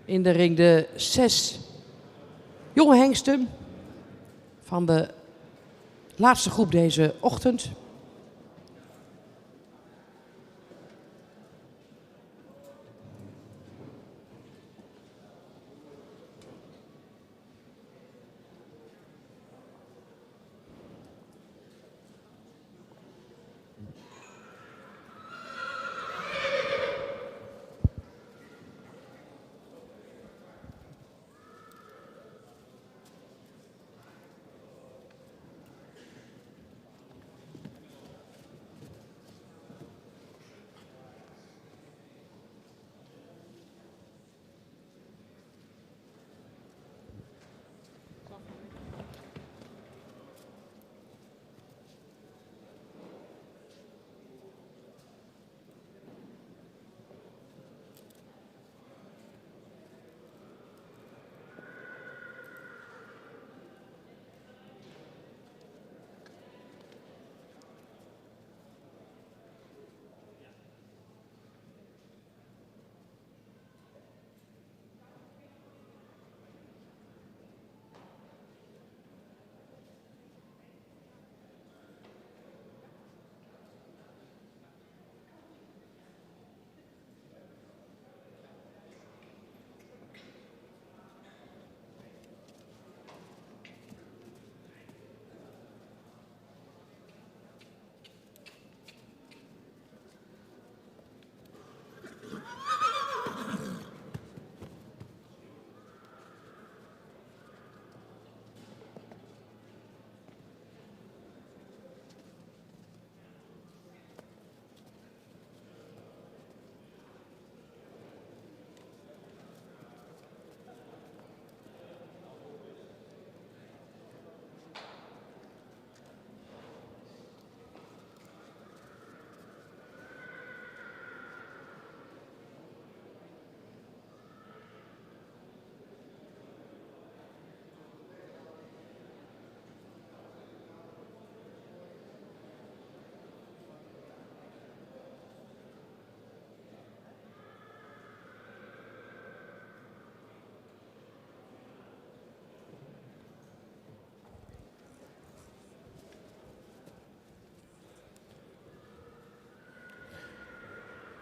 In de ring de 6 jonge hengsten van de laatste groep deze ochtend.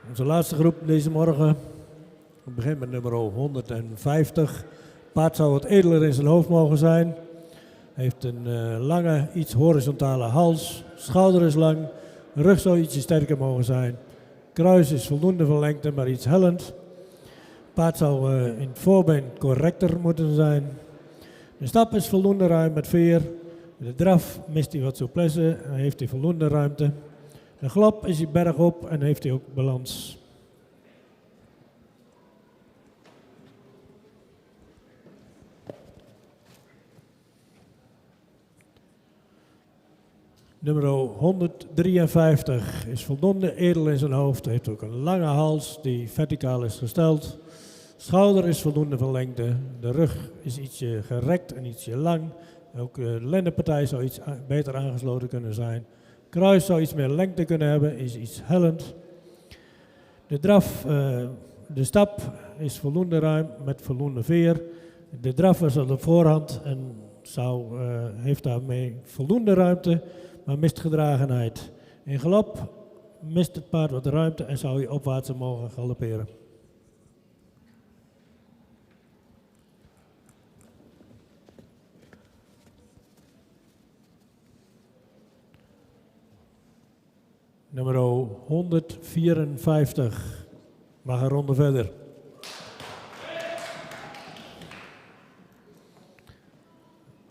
Onze laatste groep deze morgen. We beginnen met nummer 150. Paard zou wat edeler in zijn hoofd mogen zijn. Heeft een lange, iets horizontale hals. Schouder is lang. Rug zou ietsje sterker mogen zijn. Kruis is voldoende van lengte, maar iets hellend. Paard zou in het voorbeen correcter moeten zijn. De stap is voldoende ruim met veer. De draf mist hij wat souplesse en heeft hij voldoende ruimte. De galop is hij bergop en heeft hij ook balans. Nummer 153 is voldoende edel in zijn hoofd. Heeft ook een lange hals die verticaal is gesteld. Schouder is voldoende van lengte. De rug is ietsje gerekt en ietsje lang. Ook de lendenpartij zou iets beter aangesloten kunnen zijn. Kruis zou iets meer lengte kunnen hebben, is iets hellend. De draf, de stap is voldoende ruim met voldoende veer. De draf is aan de voorhand en heeft daarmee voldoende ruimte, maar mist gedragenheid. In galop mist het paard wat ruimte en zou hij opwaarts mogen galopperen. Nummer 154 mag een ronde verder.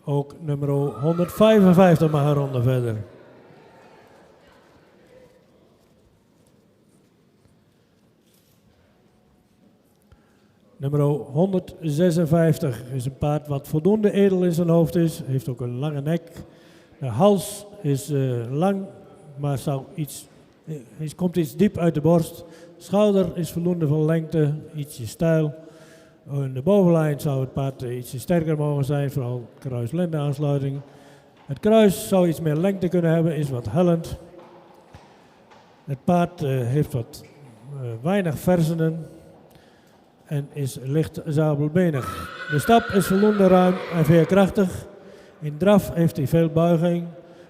Ook nummer 155 mag een ronde verder. Nummer 156 is een paard wat voldoende edel in zijn hoofd is. Heeft ook een lange nek. De hals is lang, maar komt iets diep uit de borst. Schouder is voldoende van lengte, ietsje steil. In de bovenlijn zou het paard ietsje sterker mogen zijn, vooral kruis-lende aansluiting. Het kruis zou iets meer lengte kunnen hebben, is wat hellend. Het paard heeft wat weinig versenen. en is licht zabelbenig. De stap is voldoende ruim en veerkrachtig. In draf heeft hij veel buiging,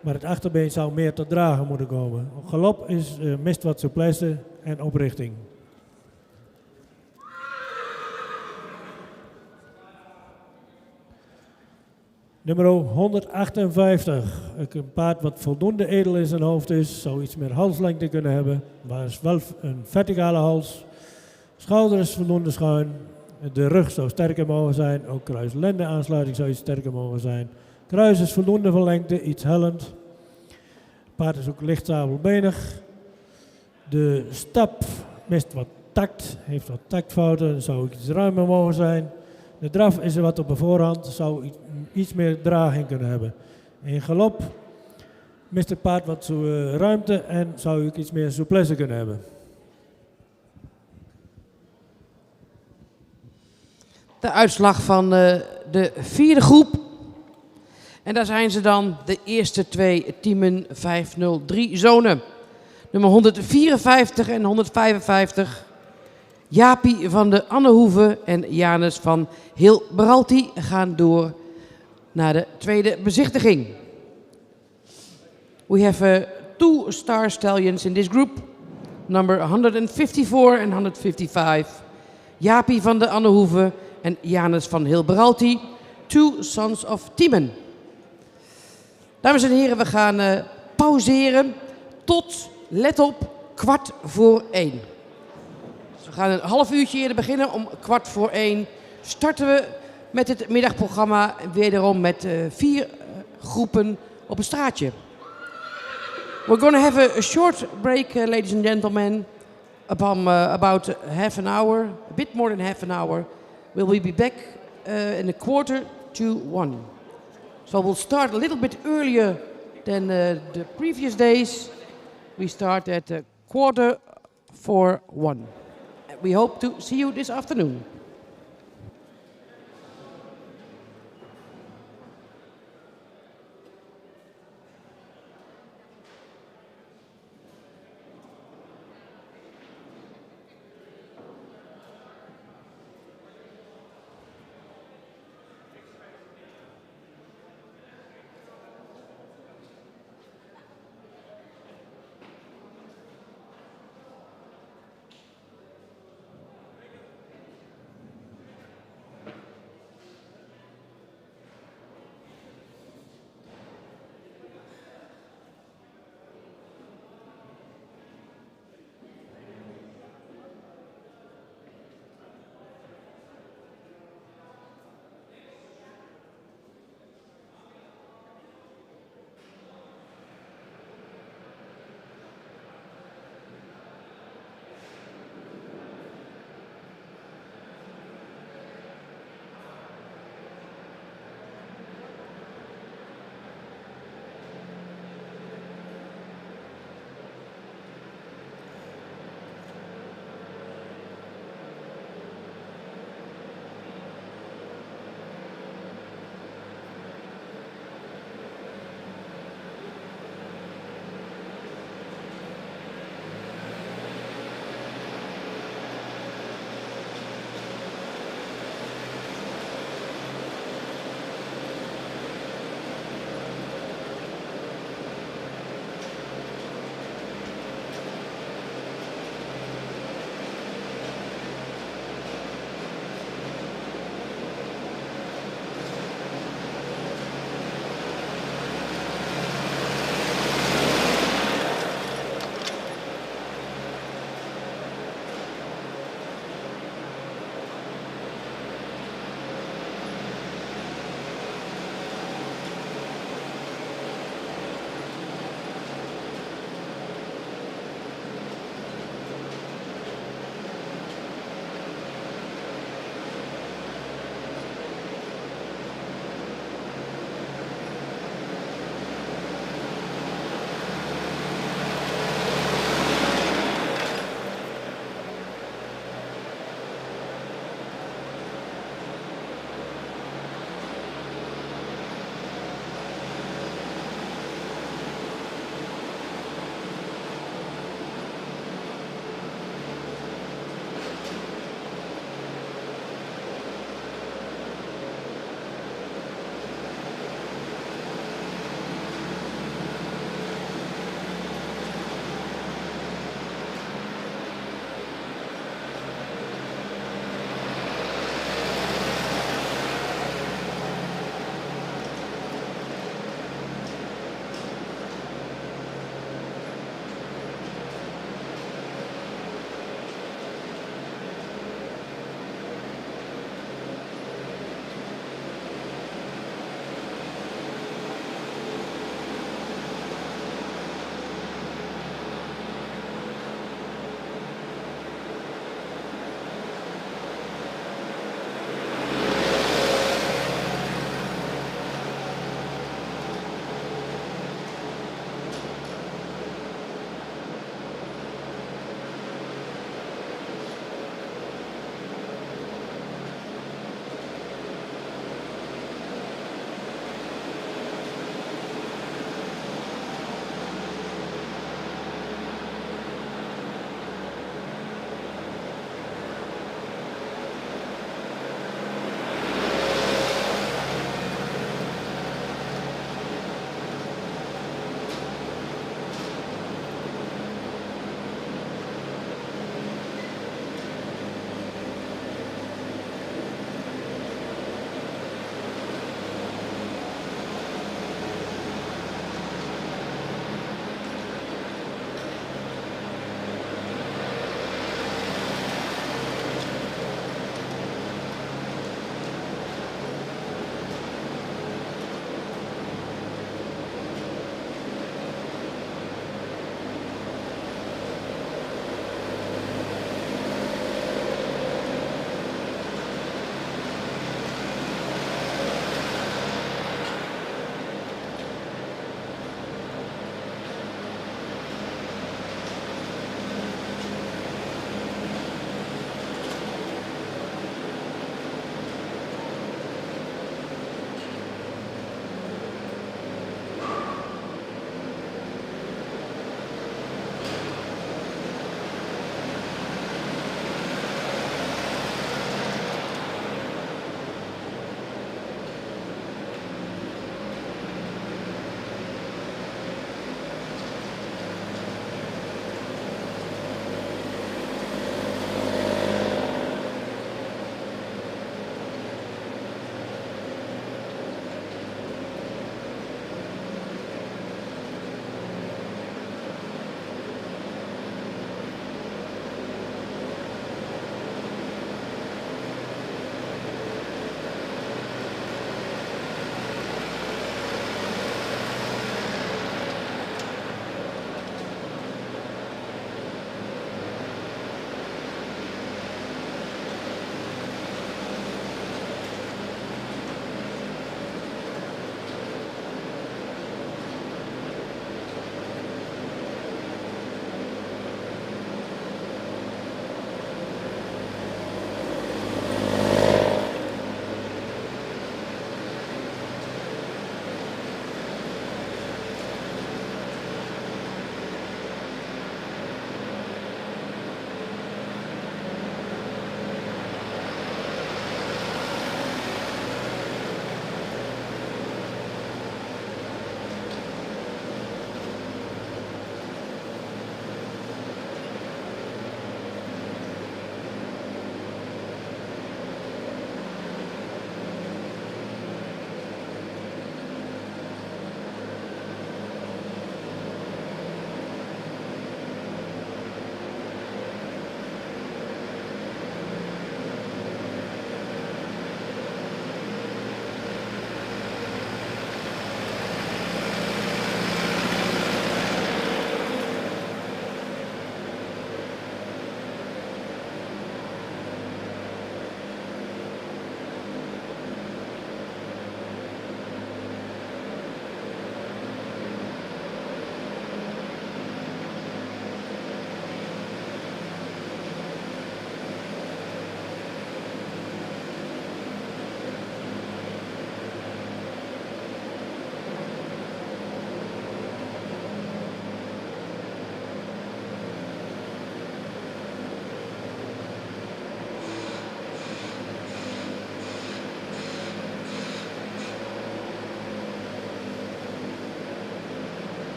maar het achterbeen zou meer tot dragen moeten komen. Op galop mist wat souplesse en oprichting. Nummer 158. Een paard wat voldoende edel in zijn hoofd is, zou iets meer halslengte kunnen hebben, maar is wel een verticale hals. Schouder is voldoende schuin. De rug zou sterker mogen zijn. Ook kruis-lende aansluiting zou iets sterker mogen zijn. Kruis is voldoende van lengte, iets hellend. Het paard is ook licht zabelbenig. De stap mist wat tact, heeft wat tactfouten, zou iets ruimer mogen zijn. De draf is er wat op de voorhand, zou iets meer draging kunnen hebben. In galop mist het paard wat ruimte en zou ik iets meer souplesse kunnen hebben. De uitslag van de vierde groep. En daar zijn ze dan, de eerste twee teamen 503 zonen. Nummer 154 en 155. Jaapie van de Annehoeve en Janus van Hilberalti gaan door naar de tweede bezichtiging. We have two star stallions in this group. Number 154 and 155. Jaapie van de Annehoeve en Janus van Hilberalti. Two sons of Tiemen. Dames en heren, we gaan pauzeren tot, let op, 1:15. We gaan een half uurtje eerder beginnen. Om 1:15 starten we met het middagprogramma. Wederom met 4 groepen op een straatje. We're going to have a short break, ladies and gentlemen. About half an hour, a bit more than half an hour. We'll be back in 1:45. So we'll start a little bit earlier than the previous days. We start at 1:45. We hope to see you this afternoon.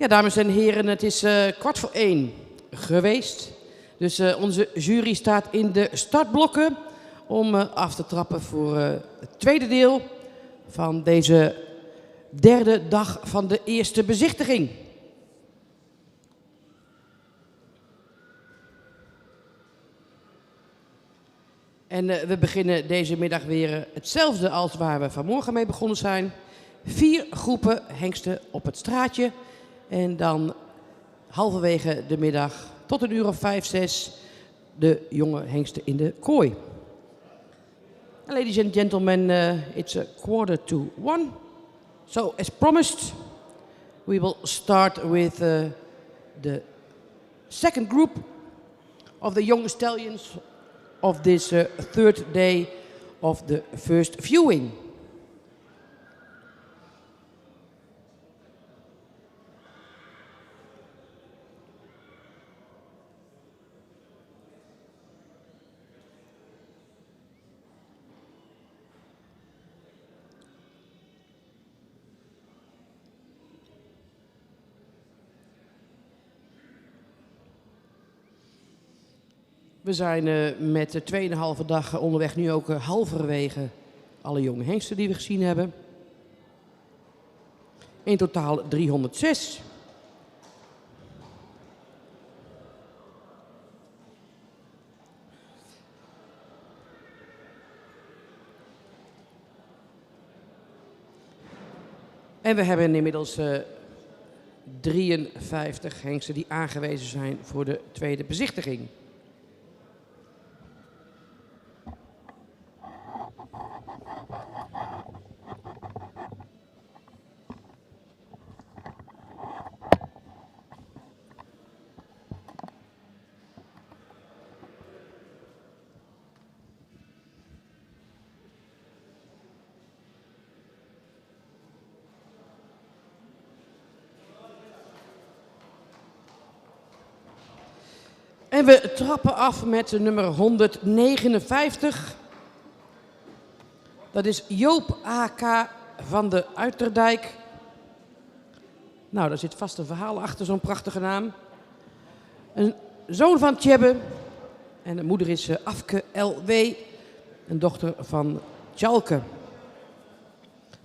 Ja, dames en heren, het is 1:15 geweest. Dus onze jury staat in de startblokken om af te trappen voor het tweede deel van deze derde dag van de eerste bezichtiging. En we beginnen deze middag weer hetzelfde als waar we vanmorgen mee begonnen zijn. 4 groepen hengsten op het straatje. En dan halverwege de middag tot 5, 6 de jonge hengsten in de kooi. Ladies and gentlemen, it's 1:45. So as promised, we will start with the second group of the young stallions of this third day of the first viewing. We zijn met de 2,5 dag onderweg nu ook halverwege alle jonge hengsten die we gezien hebben. In totaal 306. En we hebben inmiddels 53 hengsten die aangewezen zijn voor de tweede bezichtiging. En we trappen af met nummer 159. Dat is Joop A.K. van de Uiterdijk. Nou, daar zit vast een verhaal achter zo'n prachtige naam. Een zoon van Tjebbe. En de moeder is Afke L.W. Een dochter van Tjalke.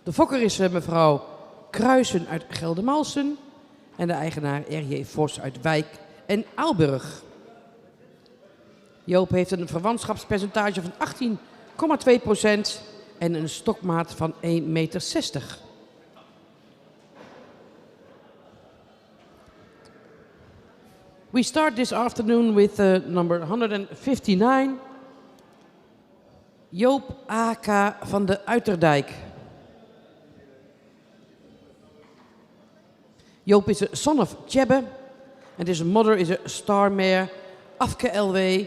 De fokker is mevrouw Kruisen uit Geldermalsen. En de eigenaar R.J. Vos uit Wijk en Aalburg. Joop heeft een verwantschapspercentage van 18,2% en een stokmaat van 1,60 meter. We start this afternoon with number 159. Joop A.K. van de Uiterdijk. Joop is a son of Tjebbe and his mother is a star mare, Afke L.W.,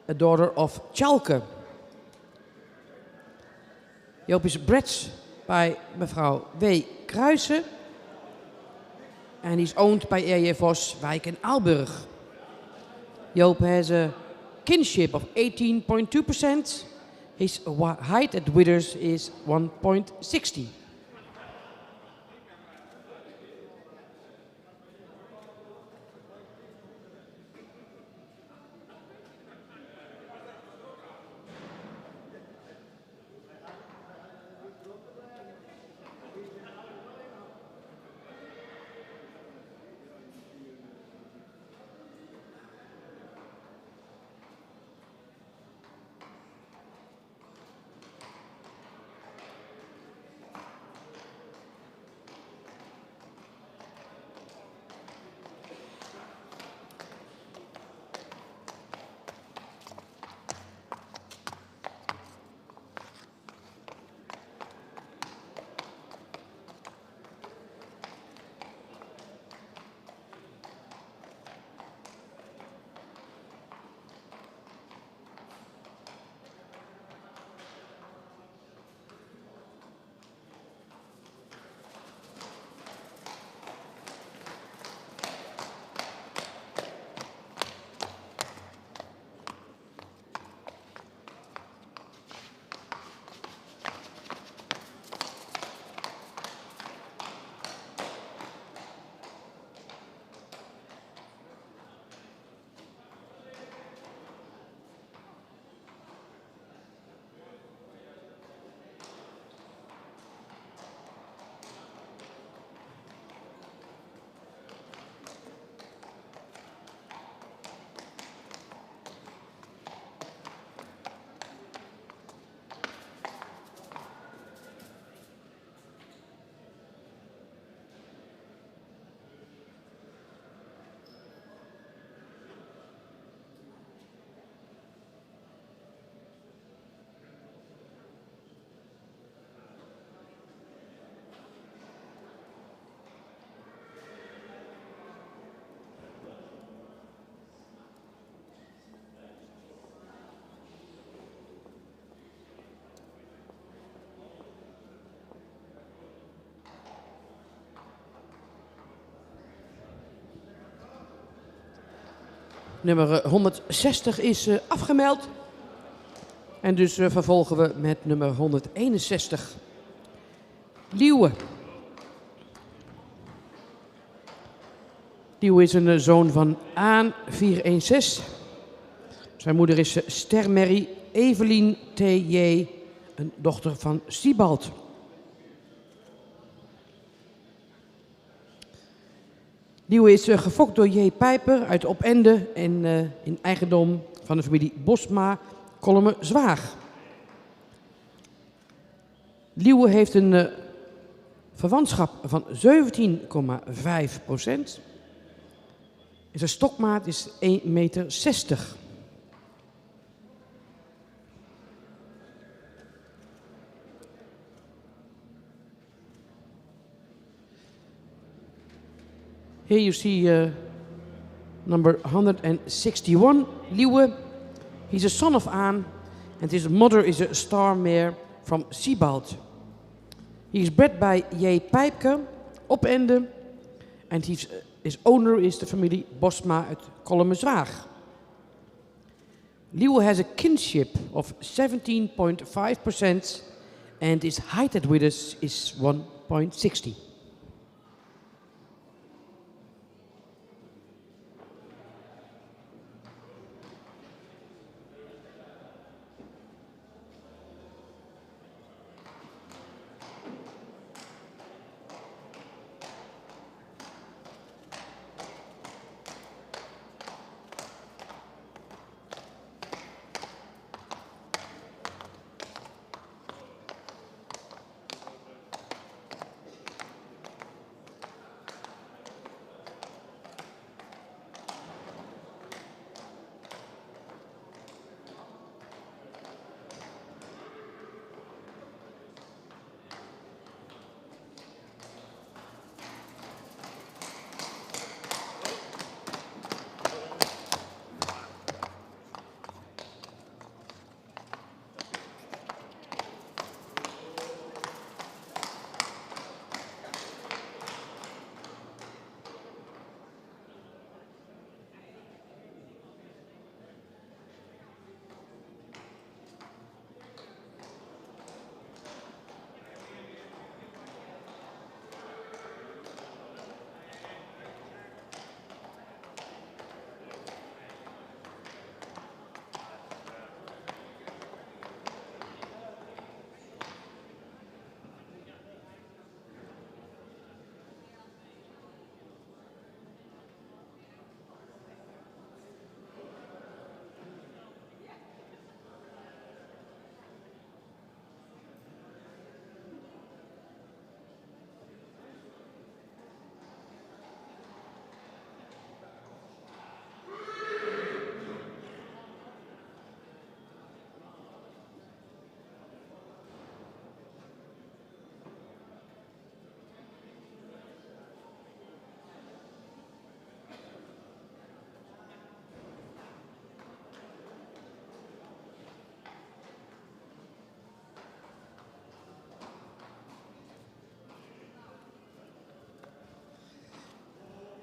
a daughter of Tjalke. Joop is bred by mevrouw W. Kruisen and he's owned by R.J. Vos, Wijk en Aalburg. Joop has a kinship of 18.2%. His height at withers is 1.60. Nummer 160 is afgemeld. En dus vervolgen we met nummer 161. Liewe. Liewe is een zoon van Aan 416. Zijn moeder is Stermerrie Evelien T.J., een dochter van Siebald. Liewe is gefokt door J. Pijper uit Opende en in eigendom van de familie Bosma, Kolme-Zwaag. Liewe heeft een verwantschap van 17,5%. En zijn stokmaat is 1,60 meter. Here you see number 161, Liewe. He's a son of Aan, and his mother is a star mare from Siebald. He is bred by J. Pijpke, Opende, and his owner is the familie Bosma uit Kolme-Zwaag. Liewe has a kinship of 17.5%, and his height at withers is 1.60.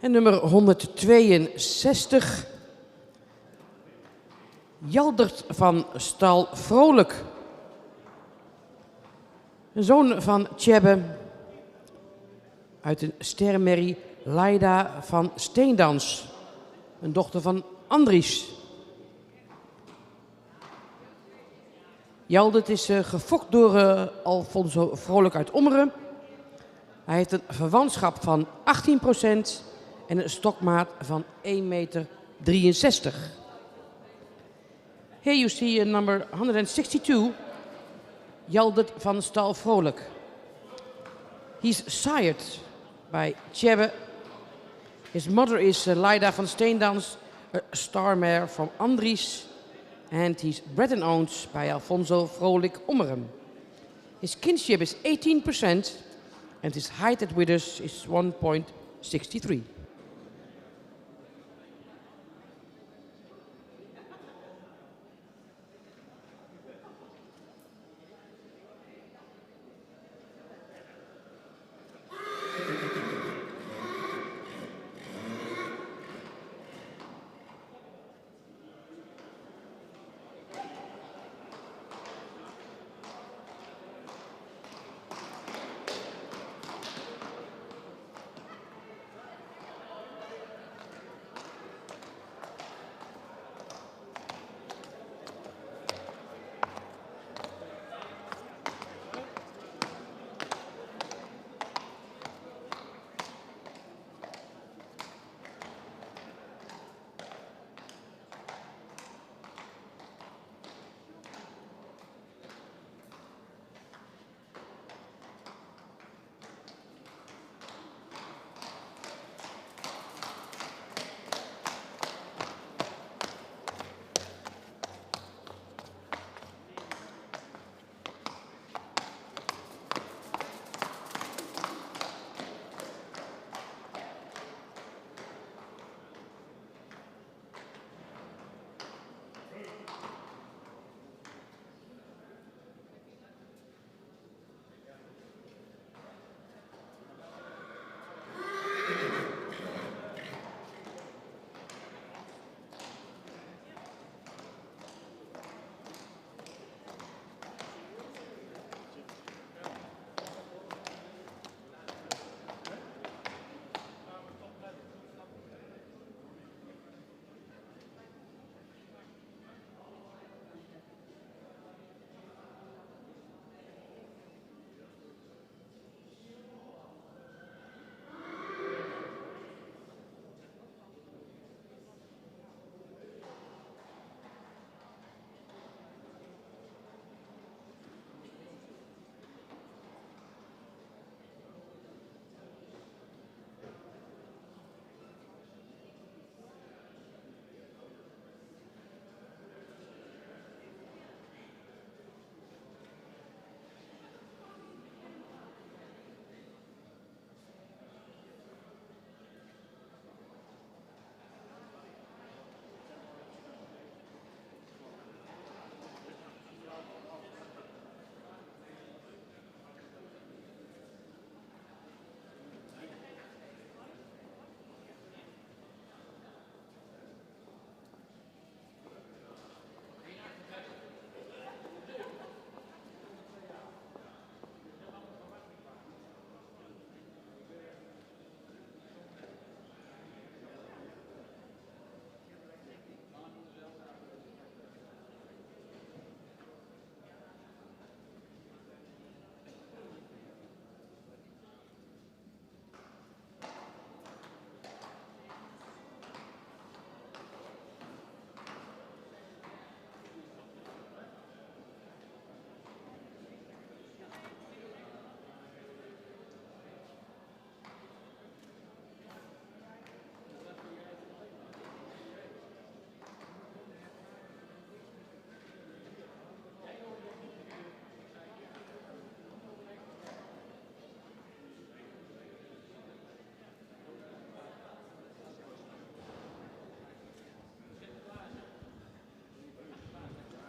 En nummer 162, Jaldert van Stal Vrolijk. Een zoon van Tjebbe uit een sterrenmerrie Leida van Steendans. Een dochter van Andries. Jaldert is gefokt door Alfonso Vrolijk uit Ommeren. Hij heeft een verwantschap van 18% en een stokmaat van 1,63 meter. Here you see number 162, Jaldert van Stal Vrolijk. He's sired by Tjebbe. His mother is Leida van Steendans, a star mare from Andries. And he's bred and owned by Alfonso Vrolijk Ommeren. His kinship is 18% and his height at withers is 1.63.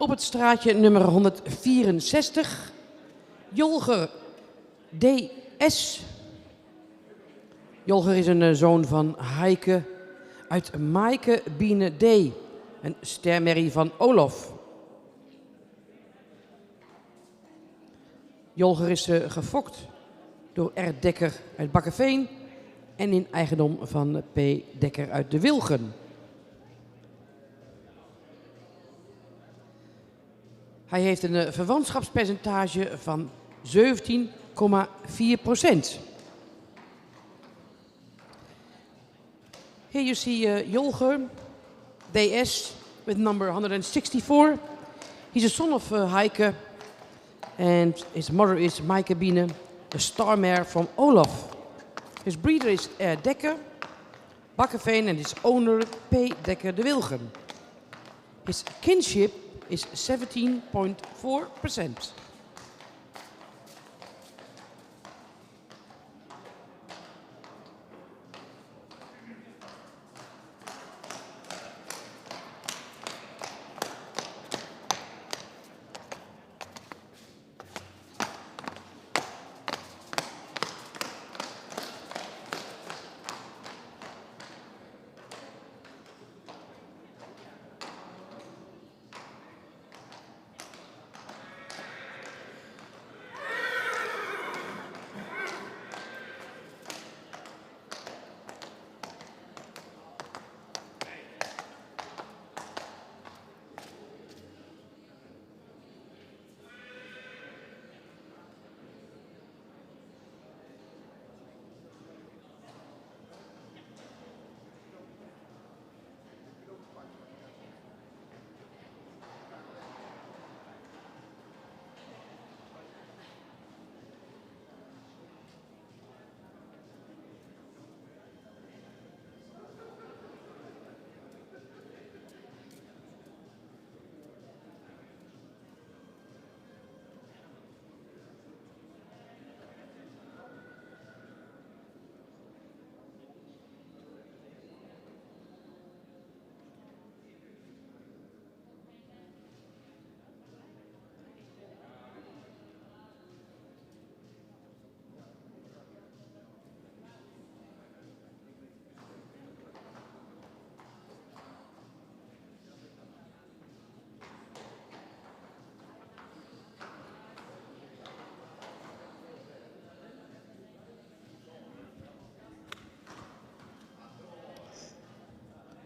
Op het straatje nummer 164. Jolger D.S. Jolger is een zoon van Heike uit Maaike Biene D. Een stermerrie van Olof. Jolger is gefokt door R. Dekker uit Bakkeveen en in eigendom van P. Dekker uit de Wilgen. Hij heeft een verwantschapspercentage van 17,4%. Here you see Jolger DS with number 164. He's a son of Heike and his mother is Maaike Biene, a star mare from Olof. His breeder is R. Dekker, Bakkeveen, and his owner P. Dekker de Wilgen. His kinship is 17.4%.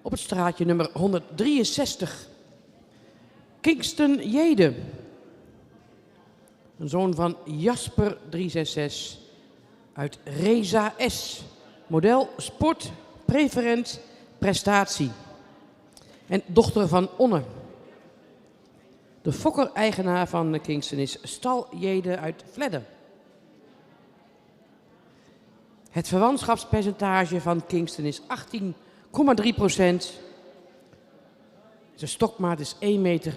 Op het straatje nummer 163. Kingston Jede. Een zoon van Jasper 366 uit Reza S. Model sport, preferent, prestatie. En dochter van Onne. De fokker-eigenaar van Kingston is Stal Jede uit Vledder. Het verwantschapspercentage van Kingston is 18,3%. Zijn stokmaat is 1,69 meter.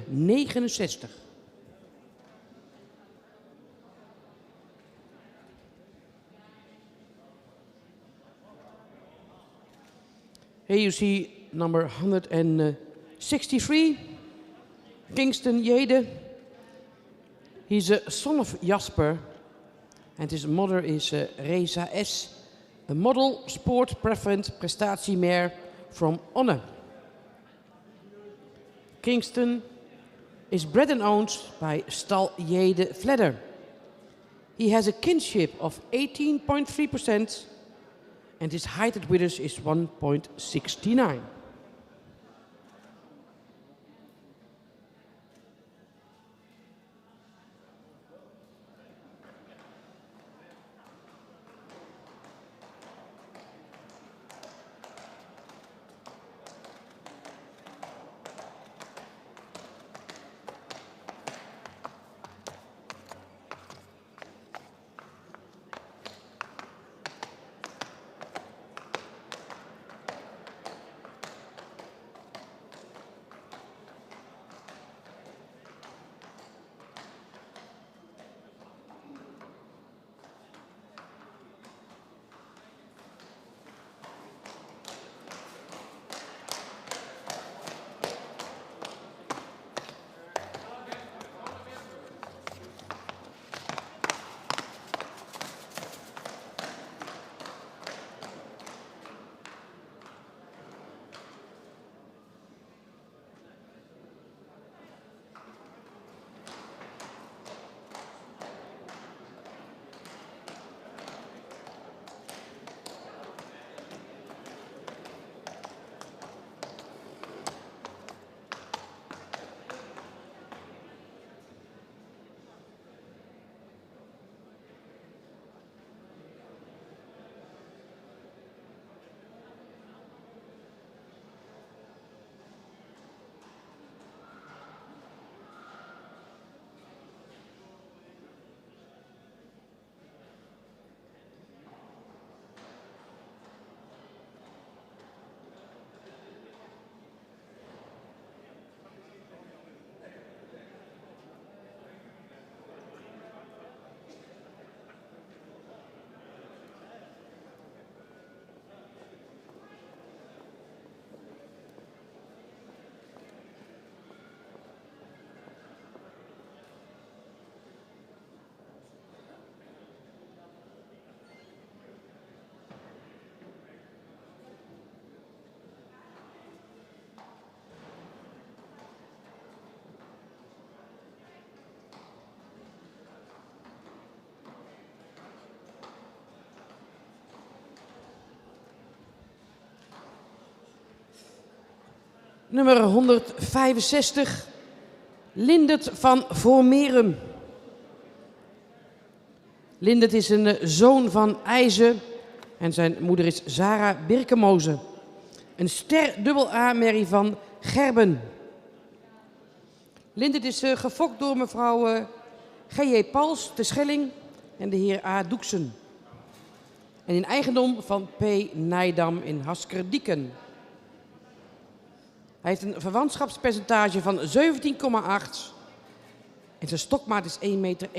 Here you see number 163, Kingston Jede. He's a son of Jasper and his mother is Reza S., a model sport preferent prestatiemare from Onne. Kingston is bred and owned by Stal Jede Vledder. He has a kinship of 18.3% and his height at withers is 1.69. Nummer 165. Lindert van Voormerum. Lindert is een zoon van IJzen en zijn moeder is Zara Birkemoze. Een ster dubbel A-merrie van Gerben. Lindert is gefokt door mevrouw G.J. Pals te Schelling en de heer A. Doeksen. En in eigendom van P. Nijdam in Haskerdieken. Hij heeft een verwantschapspercentage van 17,8 en zijn stokmaat is 1,61 meter.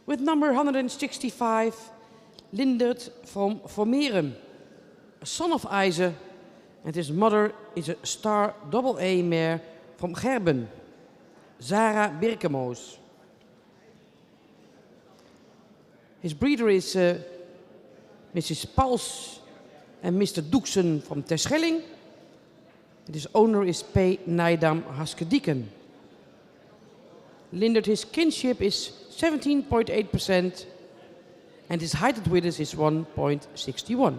With number 165, Lindert from Voormerum, a son of IJzen, and his mother is a star double A mare from Gerben, Zara Birkemoos. His breeder is Mrs. Pals and Mr. Doeksen from Terschelling. And his owner is P. Nijdam Haskerdieken. Lindert, his kinship is 17.8% and his heighted width is 1.61.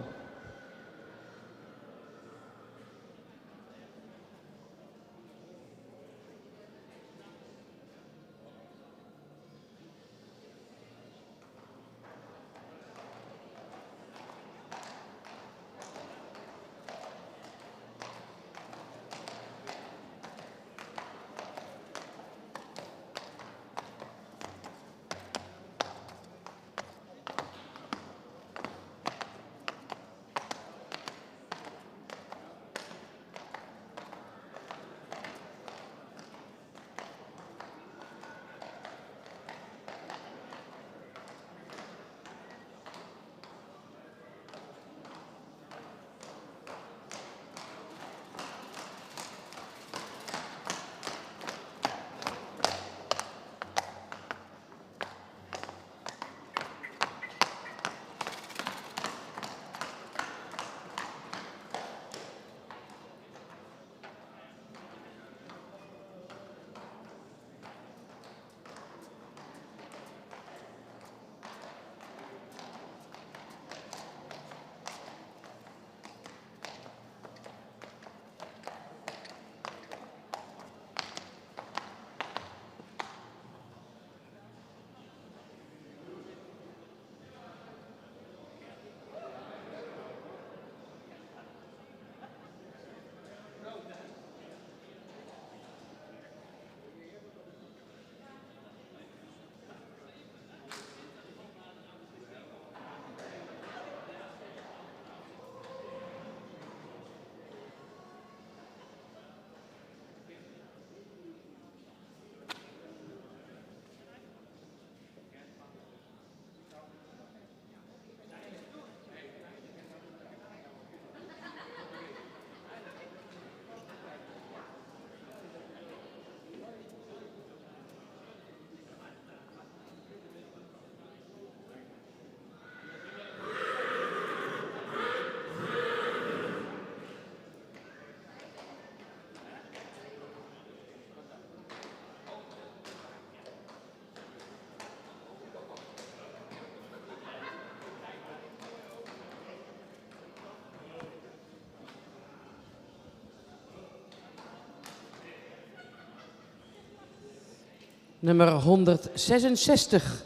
Nummer 166,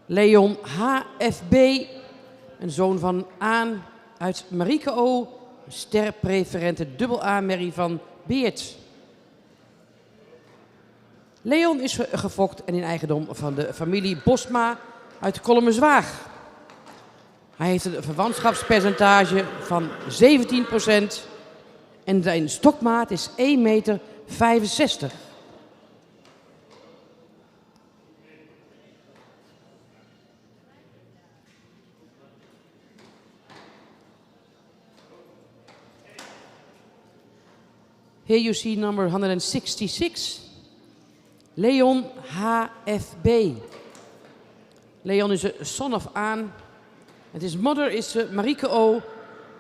Leon HFB, een zoon van Aan uit Marieke-O, sterpreferente dubbel A-merrie van Beert. Leon is gefokt en in eigendom van de familie Bosma uit Kollemenzwaag. Hij heeft een verwantschapspercentage van 17% en zijn stokmaat is 1,65 meter. Here you see number 166, Leon HFB. Leon is a son of Aan, and his mother is Marieke-O,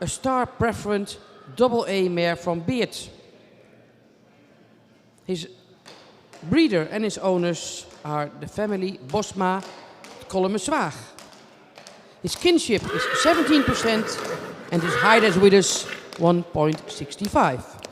a star preferent double A mare from Beert. His breeder and his owners are the family Bosma, Kollemenzwaag. His kinship is 17% and his height as with us 1.65.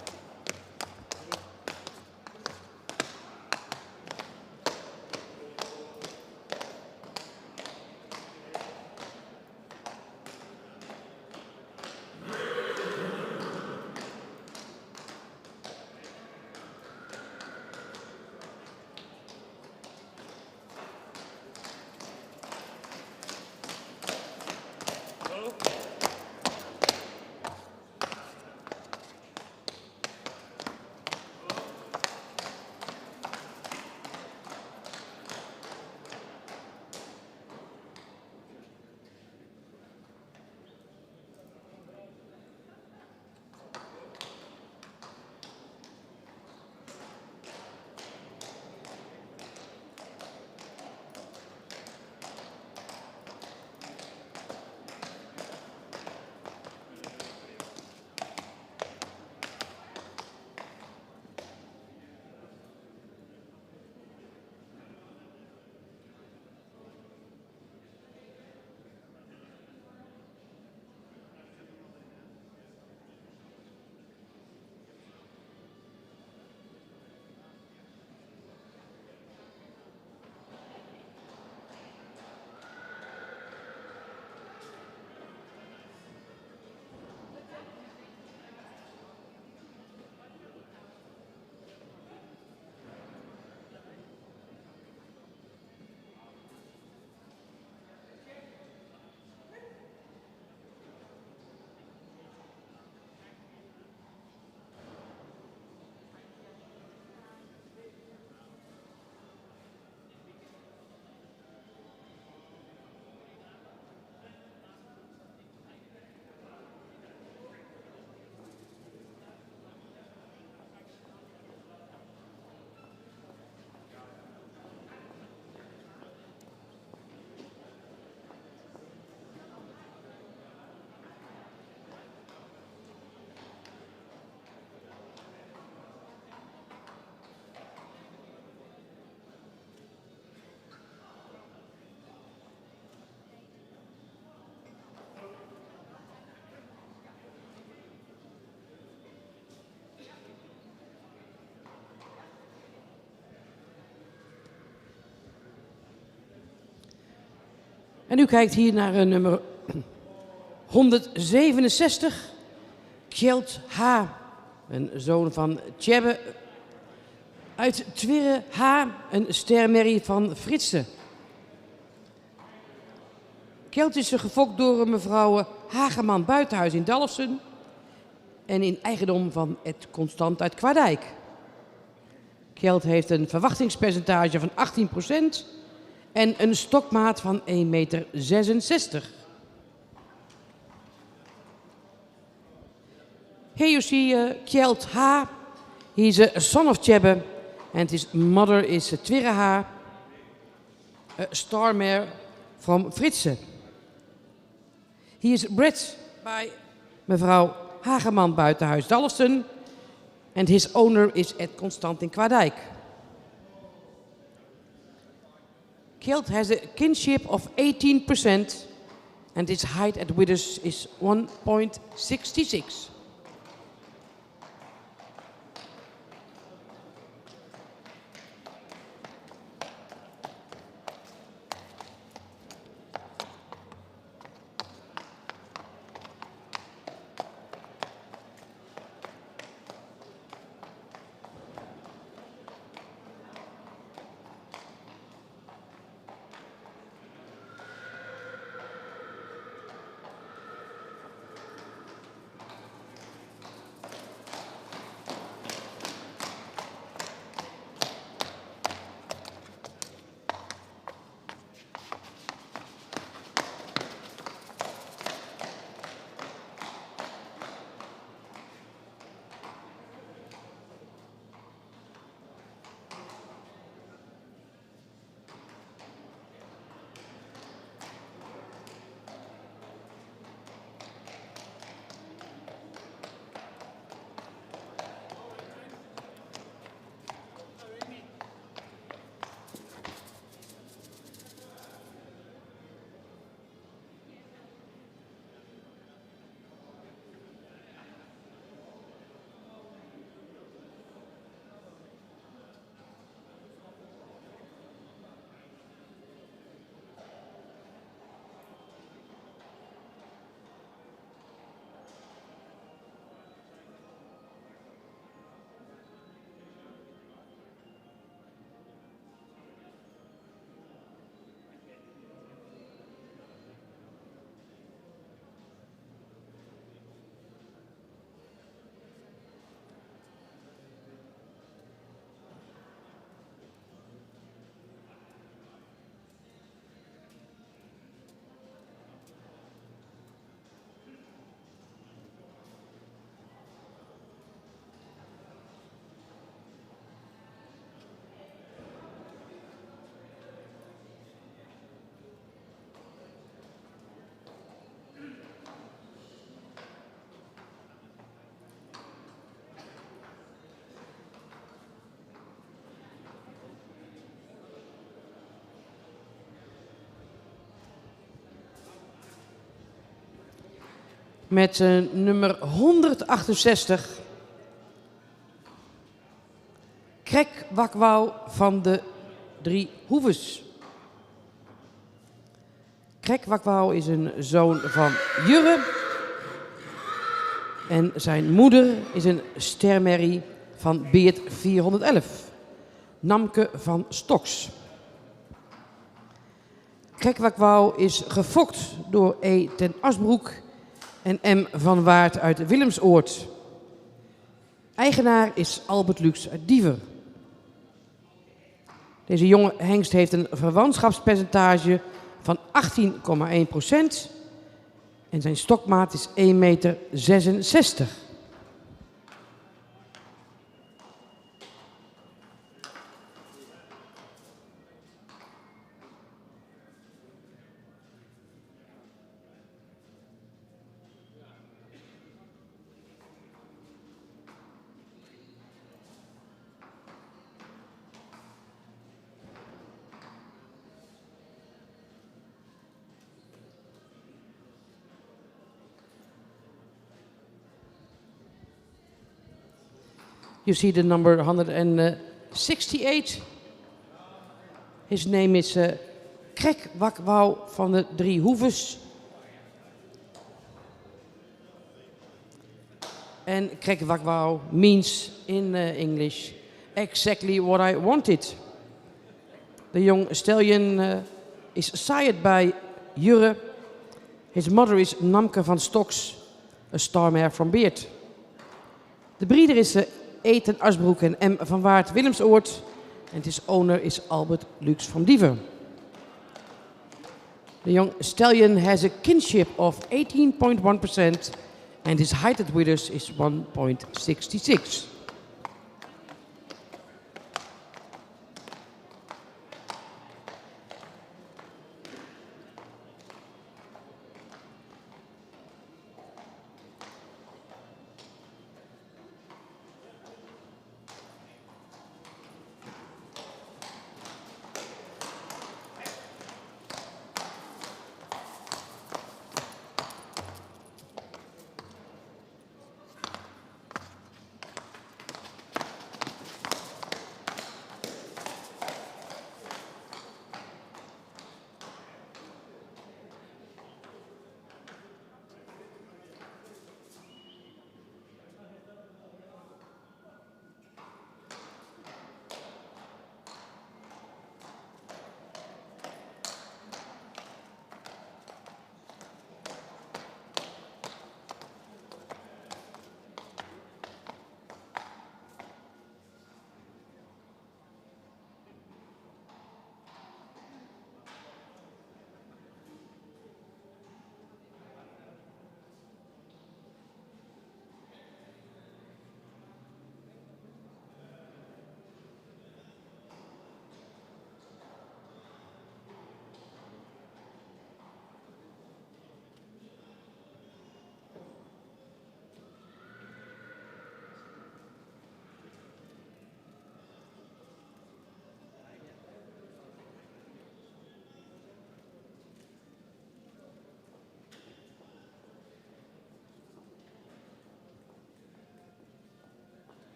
En u kijkt hier naar nummer 167. Kjeld H., een zoon van Tjebbe. Uit Twirre H., een stermerrie van Fritsen. Kjeld is gefokt door mevrouw Hageman Buitenhuis in Dalfsen en in eigendom van Ed Constant uit Kwaardijk. Kjeld heeft een verwachtingspercentage van 18% en een stokmaat van 1,66 meter. Here you see Kjeld H. He's a son of Tjebbe and his mother is Twirre H., a star mare from Fritsen. He is bred by mevrouw Hageman Buitenhuis Dalfsen and his owner is Ed Constant in Kwaardijk. Kjeld has a kinship of 18% and his height at withers is 1.66. met nummer 168. Krek Wakwau van de Drie Hoeves. Krek Wakwau is een zoon van Jurre. En zijn moeder is een stermerrie van Beert 411. Namke van Stoks. Krek Wakwau is gefokt door E. ten Asbroek en M. van Waard uit Willemsoord. Eigenaar is Albert Lux uit Diever. Deze jonge hengst heeft een verwantschapspercentage van 18,1% en zijn stokmaat is 1,66 meter. You see the number 168. His name is Krek Wakwau van de Drie Hoeves. And Krek Wakwau means in English exactly what I wanted. The young stallion is sired by Jurre. His mother is Namke van Stoks, a star mare from Beert. De breeder is E. ten Asbroek en M. van Waard Willemsoord. And his owner is Albert Lux from Diever. The young stallion has a kinship of 18.1% and his height at withers is 1.66.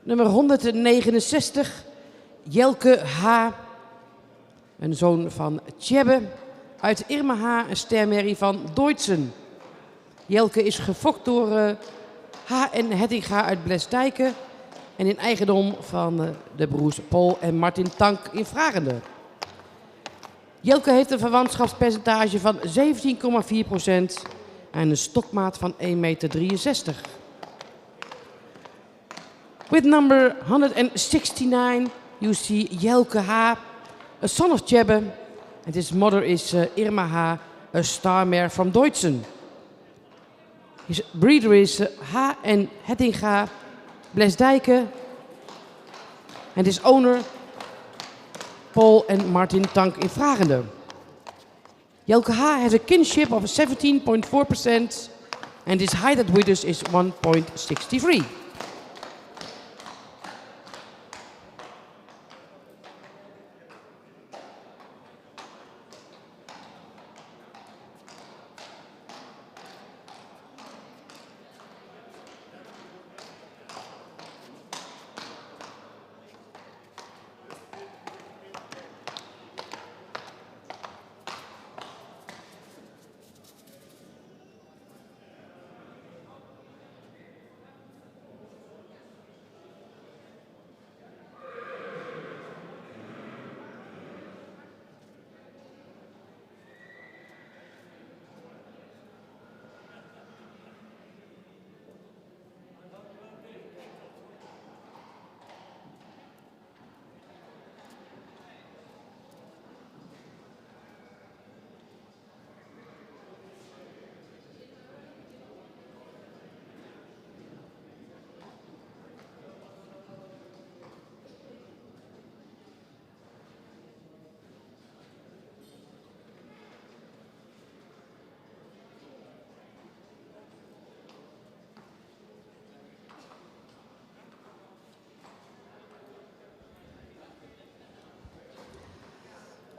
Nummer 169, Jelke H., een zoon van Tjebbe. Uit Irma H., een stermerrie van Deutzen. Jelke is gefokt door H. en Hettinga uit Blesdijken en in eigendom van de broers Paul en Martin Tank in Vragende. Jelke heeft een verwantschapspercentage van 17,4% en een stokmaat van 1,63 meter. With number 169, you see Jelke H., a son of Tjebbe, and his mother is Irma H., a star mare from Deutzen. His breeder is H. en Hettinga, Blesdijken, and his owner Paul and Martin Tank in Vragende. Jelke H. has a kinship of 17.4% and his height at withers is 1.63.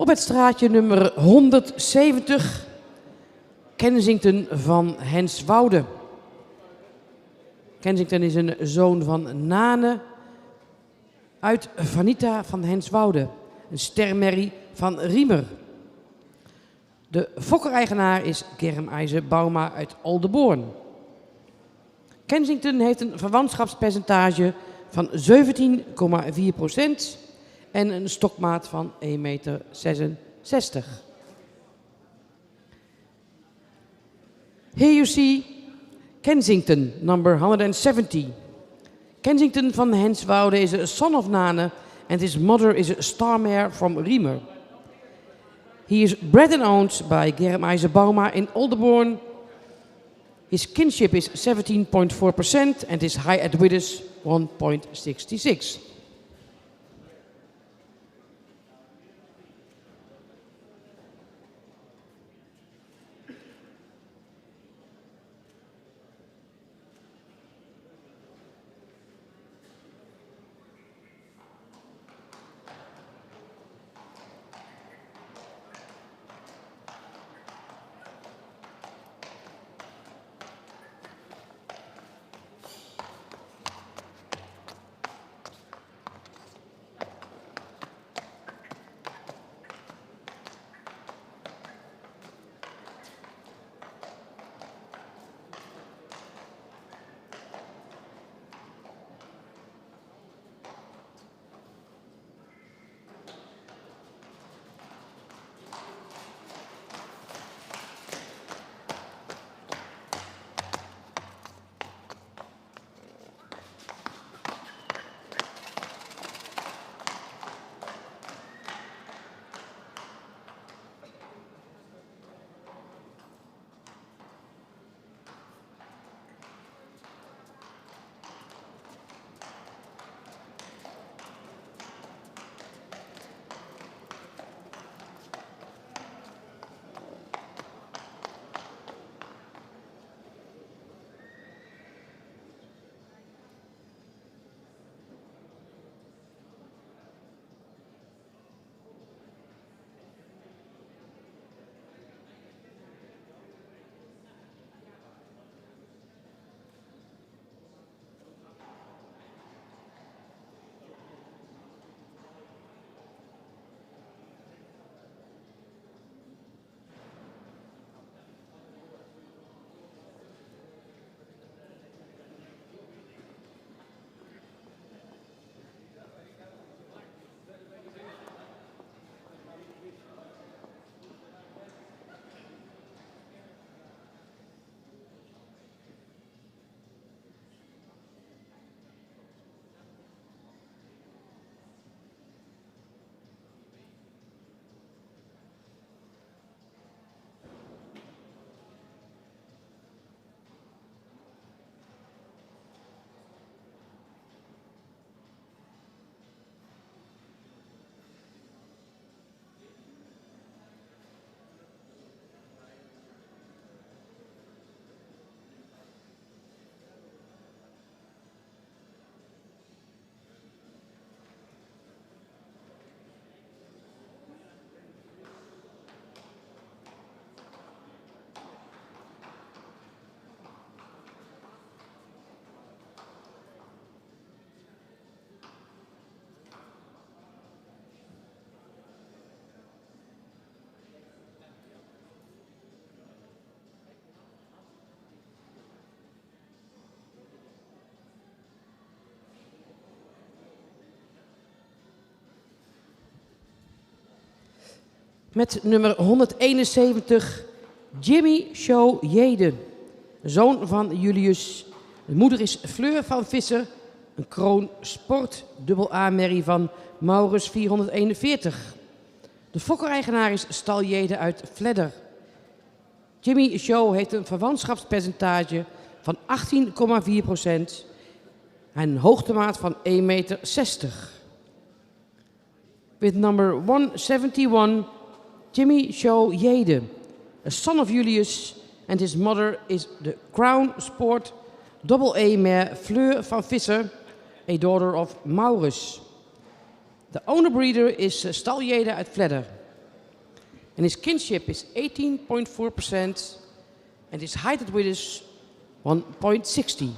Op het straatje nummer 170, Kensington van Henswoude. Kensington is een zoon van Nane uit Vanita van Henswoude, een stermerrie van Riemer. De fokker-eigenaar is Germ-Eise Bauma uit Oldenborn. Kensington heeft een verwantschapspercentage van 17,4% en een stokmaat van 1,66 meter. Here you see Kensington, number 170. Kensington van Henswoude is a son of Nane and his mother is a star mare from Riemer. He is bred and owned by Germ-Eise Bauma in Oldenborn. His kinship is 17.4% and his height at withers 1.66. Met nummer 171 Jimmy Show Jede, zoon van Julius. De moeder is Fleur van Visser, een kroon sport dubbel A-merrie van Maurus 441. De fokkereigenaar is Stal Jede uit Vledder. Jimmy Show heeft een verwantschapspercentage van 18,4% en een hoogtemaat van 1,60 meter. With number 171, Jimmy Show Jede, a son of Julius, and his mother is the Crown Sport AA mare Fleur van Visser, a daughter of Maurus. The owner breeder is Stal Jede uit Vledder. And his kinship is 18.4% and his height at width is 1.60.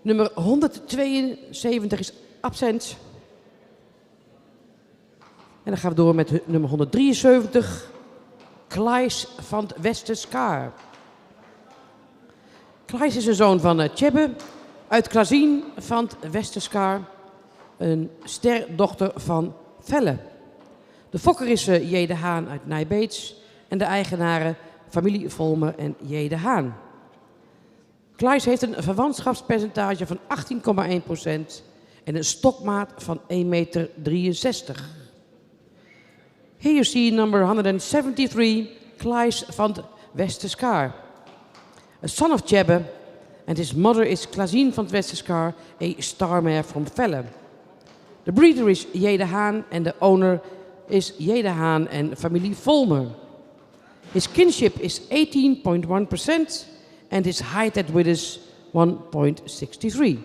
Nummer 172 is absent. En dan gaan we door met nummer 173. Klaes van het Westerskaar. Klaes is een zoon van Tjebbe uit Klazien van het Westerskaar. Een sterdochter van Velle. De fokker is Jede Haan uit Nijbeets. En de eigenaren familie Volmer en Jede Haan. Klaes heeft een verwantschapspercentage van 18,1% en een stokmaat van 1,63 meter. Here you see number 173, Klaes van het Westerskaar. A son of Tjebbe, and his mother is Klazien van het Westerskaar, a star mare from Velle. The breeder is Jede Haan and the owner is Jede Haan en familie Volmer. His kinship is 18.1%. And his height at width is 1.63.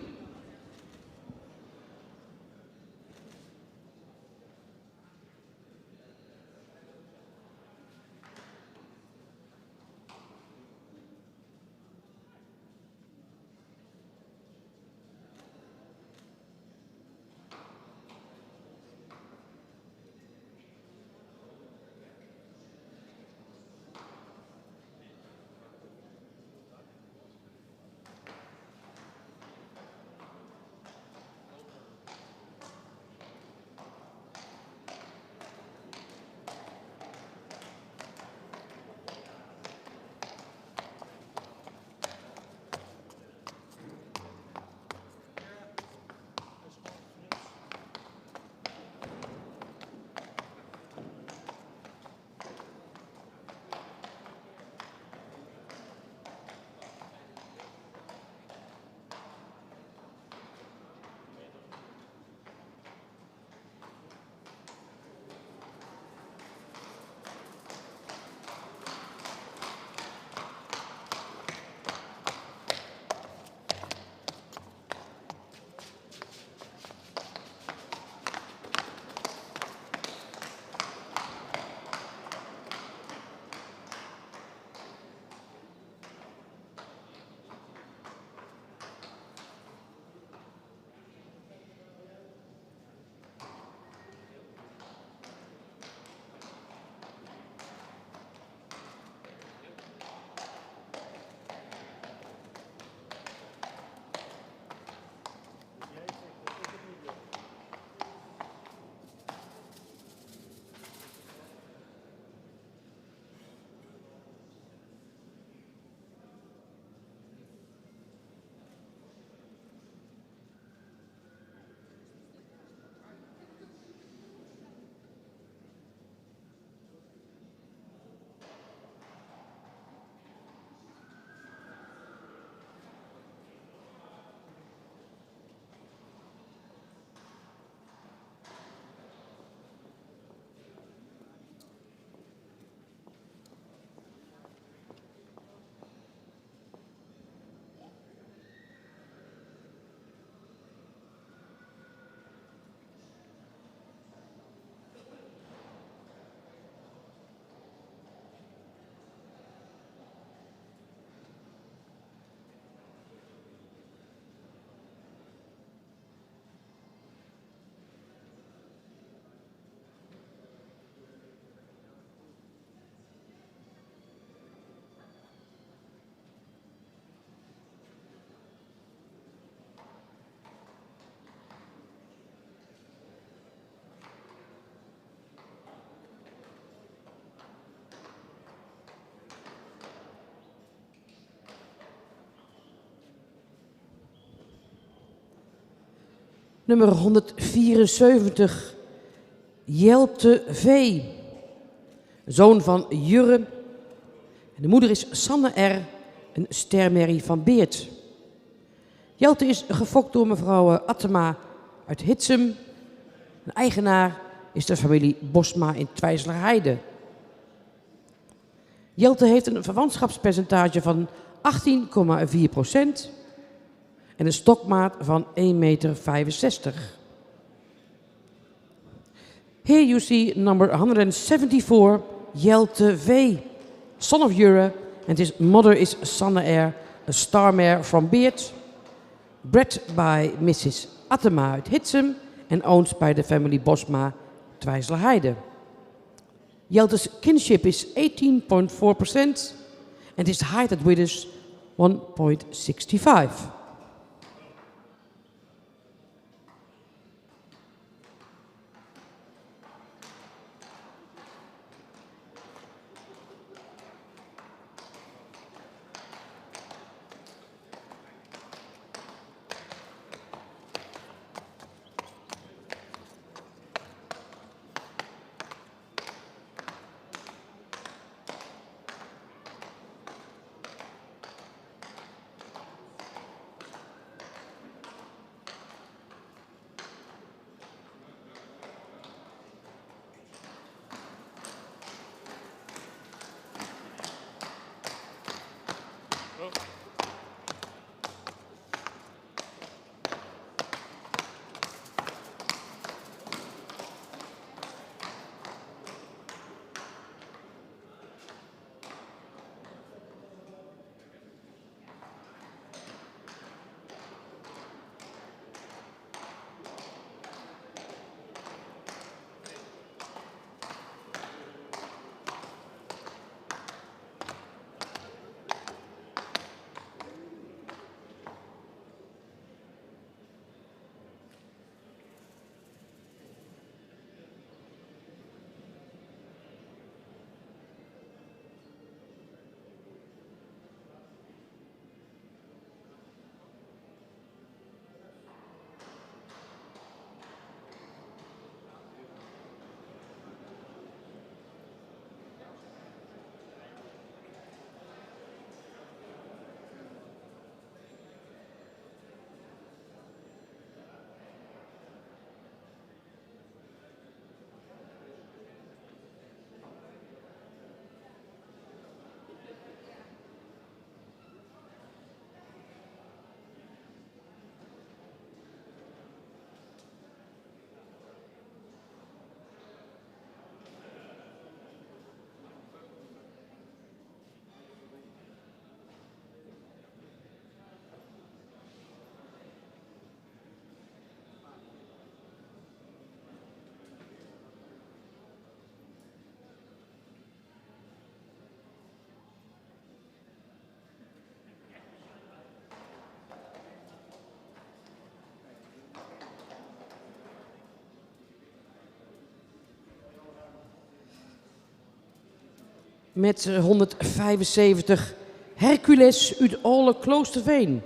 Nummer 174, Jelte V. Zoon van Jurre. En de moeder is Sanne R., een stermerrie van Beert. Jelte is gefokt door mevrouw Attema uit Hitsum. Een eigenaar is de familie Bosma in Twijsselerheide. Jelte heeft een verwantschapspercentage van 18,4% en een stokmaat van 1,65 meter. Here you see number 174, Jelte V, son of Jurre, and his mother is Sanne R., a star mare from Beert, bred by Mrs. Attema uit Hitsum and owned by the family Bosma, Twijsselerheide. Jelte's kinship is 18.4% and his height at width is 1.65. Met 175 Hercules uit Ole Kloosterveen.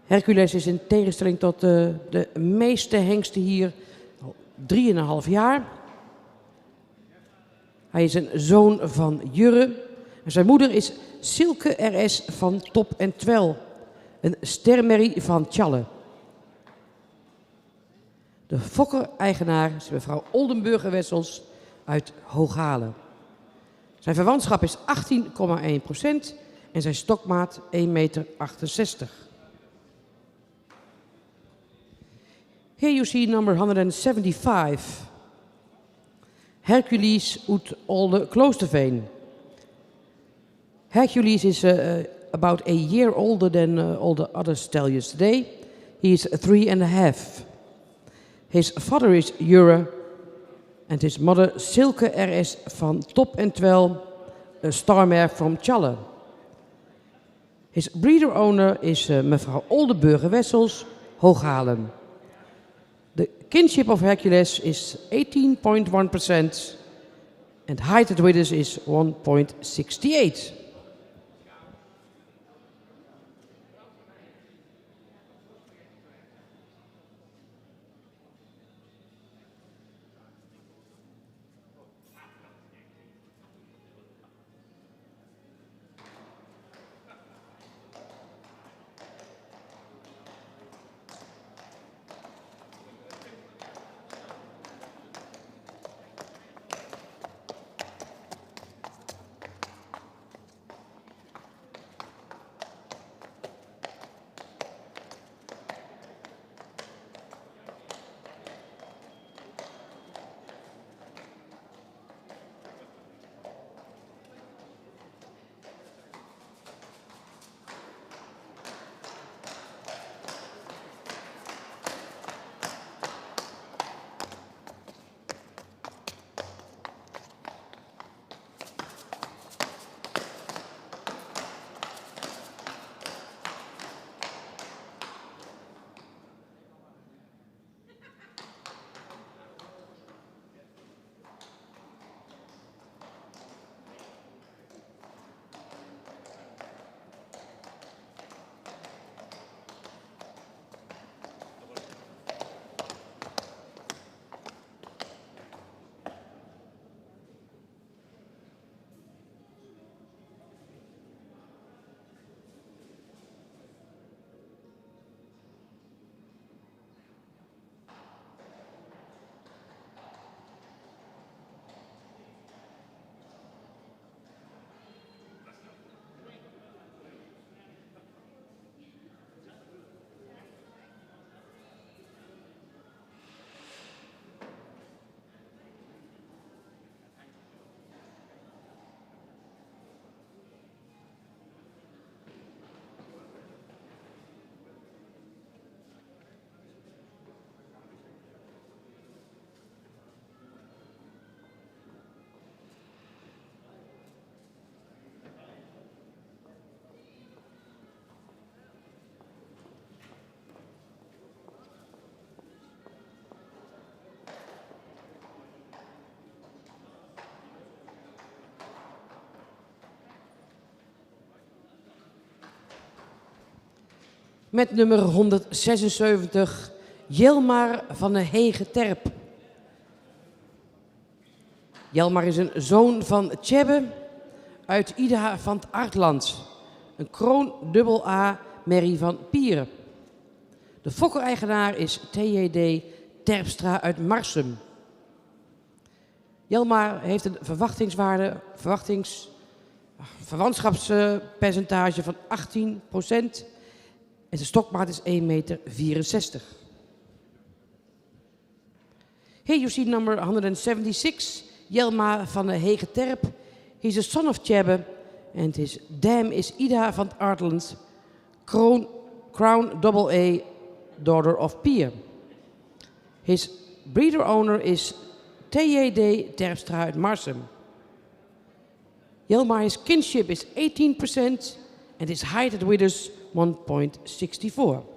Hercules is in tegenstelling tot de meeste hengsten hier al 3,5 jaar. Hij is een zoon van Jurre. En zijn moeder is Silke R.S. van Top en Twel, een stermerrie van Tjalle. De fokker-eigenaar is mevrouw Oldenburger-Wessels uit Hooghalen. Zijn verwantschap is 18,1% en zijn stokmaat 1,68 meter. Here you see number 175. Hercules uit Olde Kloosterveen. Hercules is about a year older than all the other stallions today. He is 3.5. His father is Jurre and his mother Silke R.S. van Top en Twel, a star mare from Tjalle. His breeder owner is mevrouw Oldenburger-Wessels, Hooghalen. The kinship of Hercules is 18.1% and height at width is 1.68. Met nummer 176, Jelmar van de Hege-Terp. Jelmar is een zoon van Tjebbe uit Ida van het Artland. Een kroon AA merrie van Pieren. De fokker-eigenaar is TJD Terpstra uit Marsum. Jelmar heeft een verwantschapspercentage van 18% en zijn stokmaat is 1,64 meter. Here you see number 176, Jelmar van de Hege-Terp. He's a son of Tjebbe and his dam is Ida van het Artland, Crown AA, daughter of Pier. His breeder owner is TJD Terpstra uit Marsum. Jelmar's kinship is 18% and his height at withers 1.64.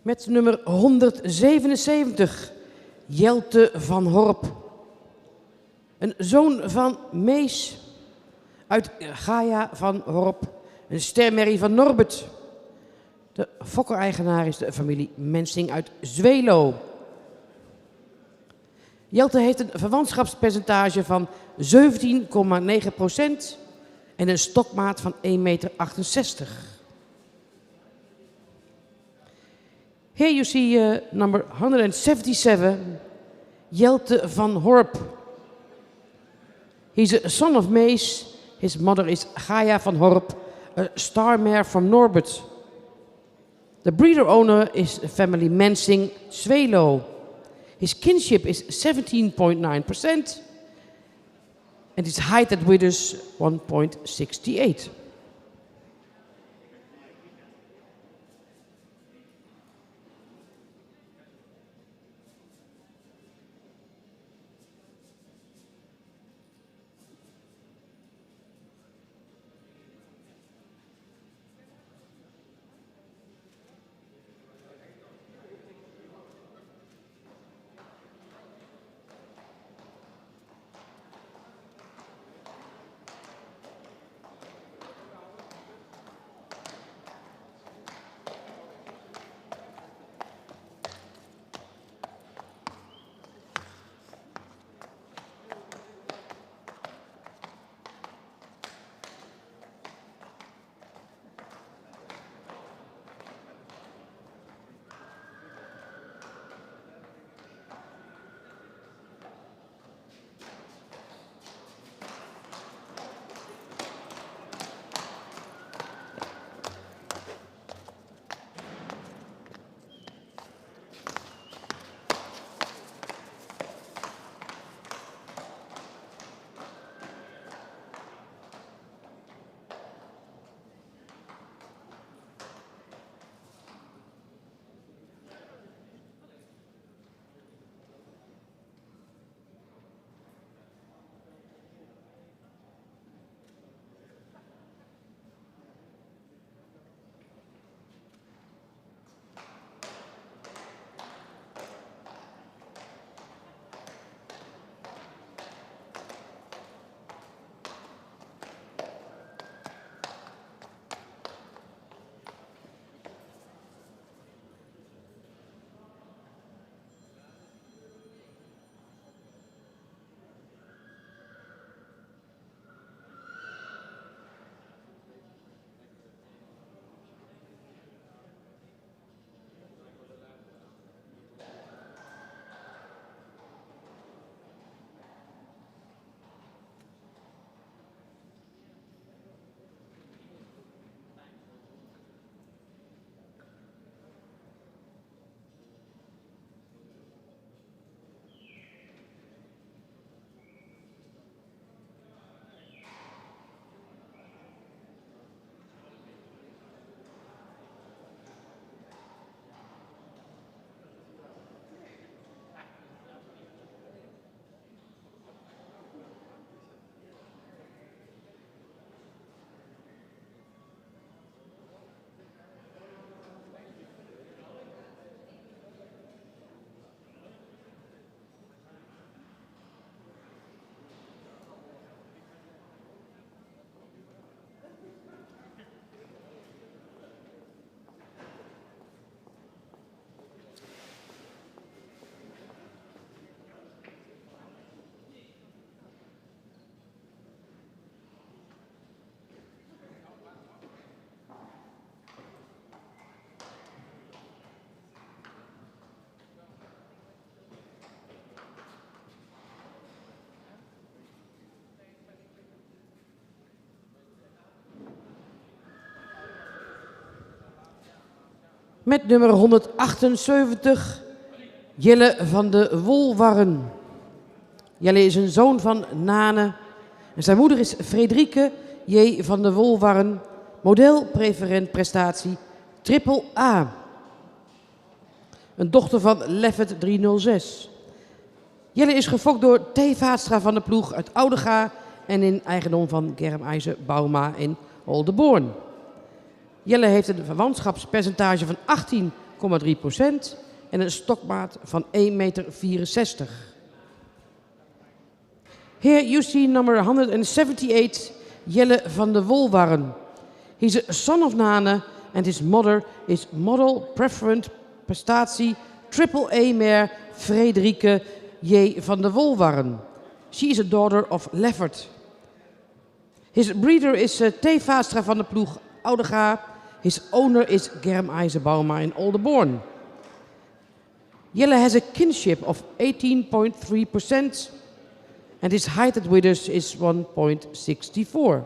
Met nummer 177, Jelte van Horp. Een zoon van Mees uit Gaia van Horp, een stermerrie van Norbert. De fokker-eigenaar is de familie Mensing uit Zwelo. Jelte heeft een verwantschapspercentage van 17,9% en een stokmaat van 1,68 meter. Here you see number 177, Jelte van Horp. He's a son of Mees. His mother is Gaia van Horp, a star mare from Norbert. The breeder owner is the family Mensing Zwelo. His kinship is 17.9% and his height at withers 1.68. Met nummer 178, Jelle van de Wolwarren. Jelle is een zoon van Nane. En zijn moeder is Frederike J. van de Wolwarren, model preferent prestatie triple A. Een dochter van Leffert 306. Jelle is gefokt door T. Vaatstra van de ploeg uit Oudega en in eigendom van Germ-Eise Bauma in Oldenborn. Jelle heeft een verwantschapspercentage van 18,3% en een stokmaat van 1,64 meter. Here you see number 178, Jelle van de Wolwarren. He's a son of Nane and his mother is model preferent prestatie triple A mare Frederike J. van de Wolwarren. She is a daughter of Leffert. His breeder is T. Vaatstra van de ploeg Oudega. His owner is Germ-Eise Bauma in Oldenborn. Jelle has a kinship of 18.3% and his height at withers is 1.64.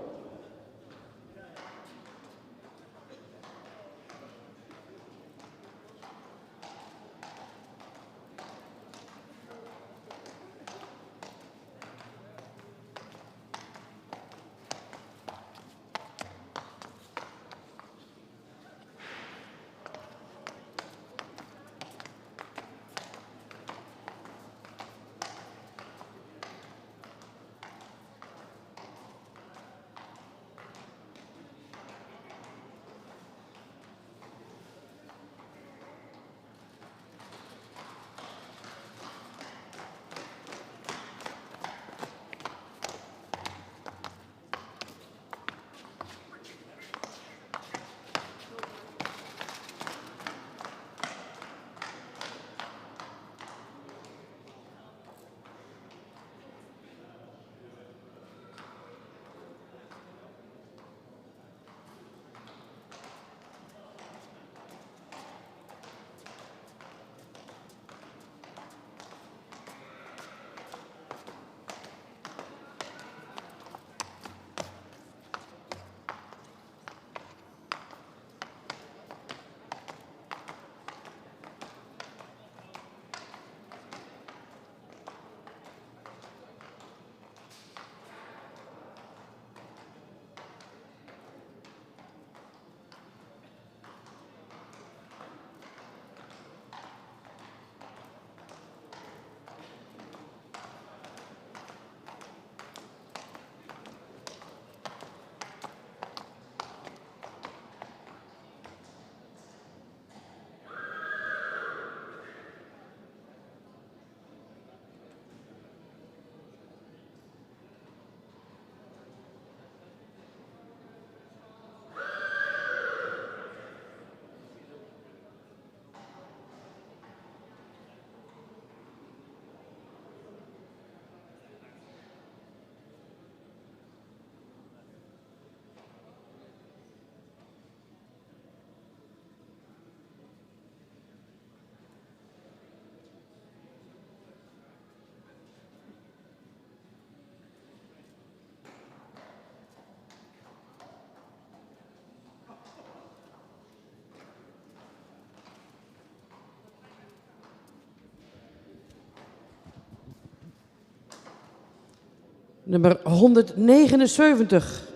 Nummer 179,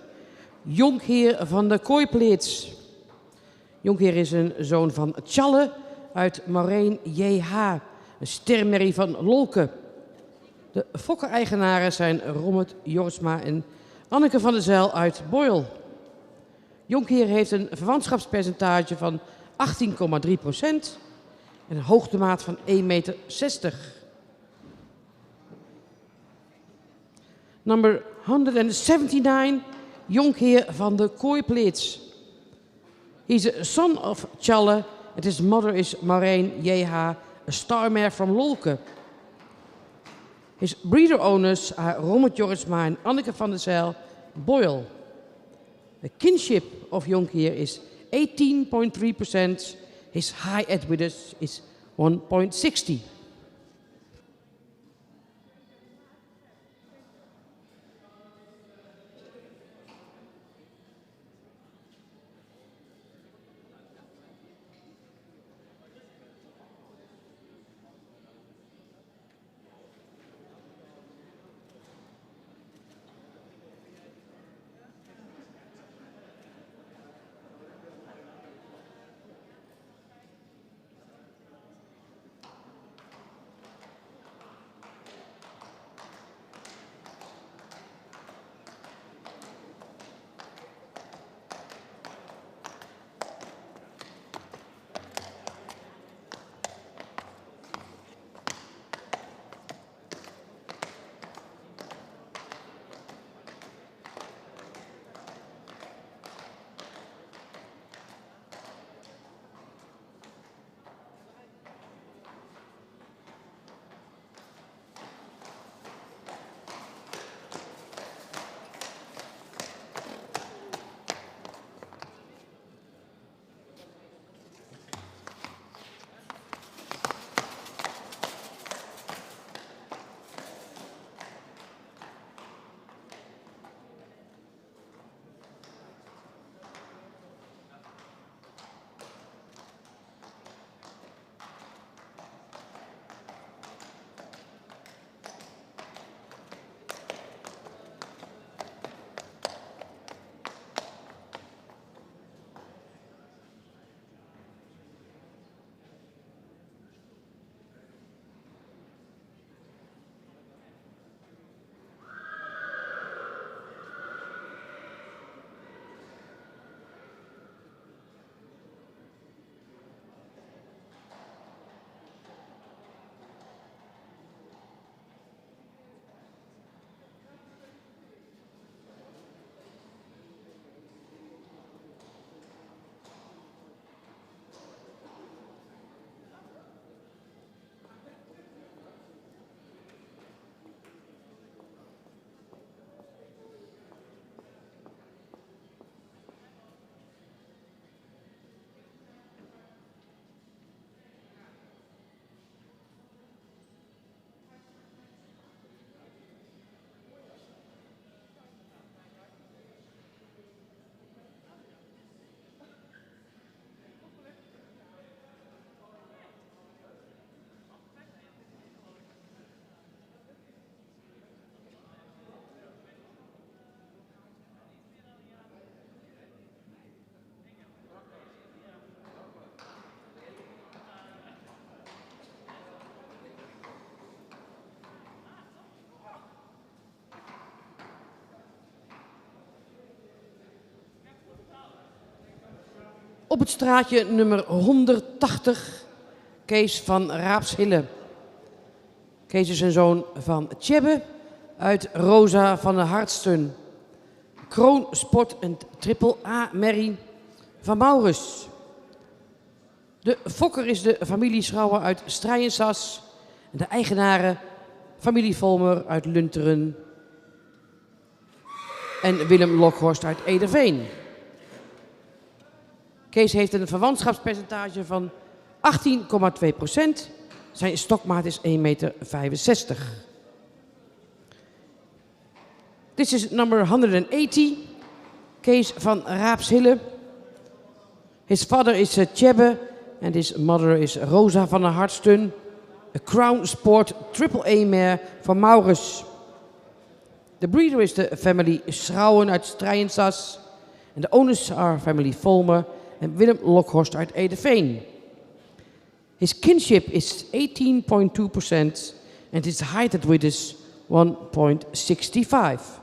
Jonkheer van de Kooipleets. Jonkheer is een zoon van Tjalle uit Maureen J.H., een stermerrie van Lolke. De fokker-eigenaren zijn Robert Jorsma en Anneke van der Zijl uit Boyle. Jonkheer heeft een verwantschapspercentage van 18,3% en een hoogtemaat van 1,60 meter. Number 179, Jonkheer van de Kooipleets. He's a son of Tjalle and his mother is Maureen J.H., a star mare from Lolke. His breeder owners are Robert Jorisma en Anneke van der Zijl, Boyle. The kinship of Jonkheer is 18.3%. His high at withers is 1.60. Op het straatje nummer 180, Kees van Raapshille. Kees is een zoon van Tjebbe uit Rosa van der Hartsten. Kroon Sport en AAA Merrie van Maurus. De fokker is de familie Schrouwer uit Strijensas. En de eigenaren familie Volmer uit Lunteren. En Willem Lokhorst uit Ederveen. Kees heeft een verwantschapspercentage van 18,2%. Zijn stokmaat is 1,65 meter. This is number 180, Kees van Raapshille. His father is Tjebbe and his mother is Rosa van der Hartsten. A Crown Sport AAA mare van Maurus. The breeder is the family Schrouwen uit Strijensas. And the owners are family Volmer and Willem Lokhorst uit Ederveen. His kinship is 18.2% and his height at width is 1.65.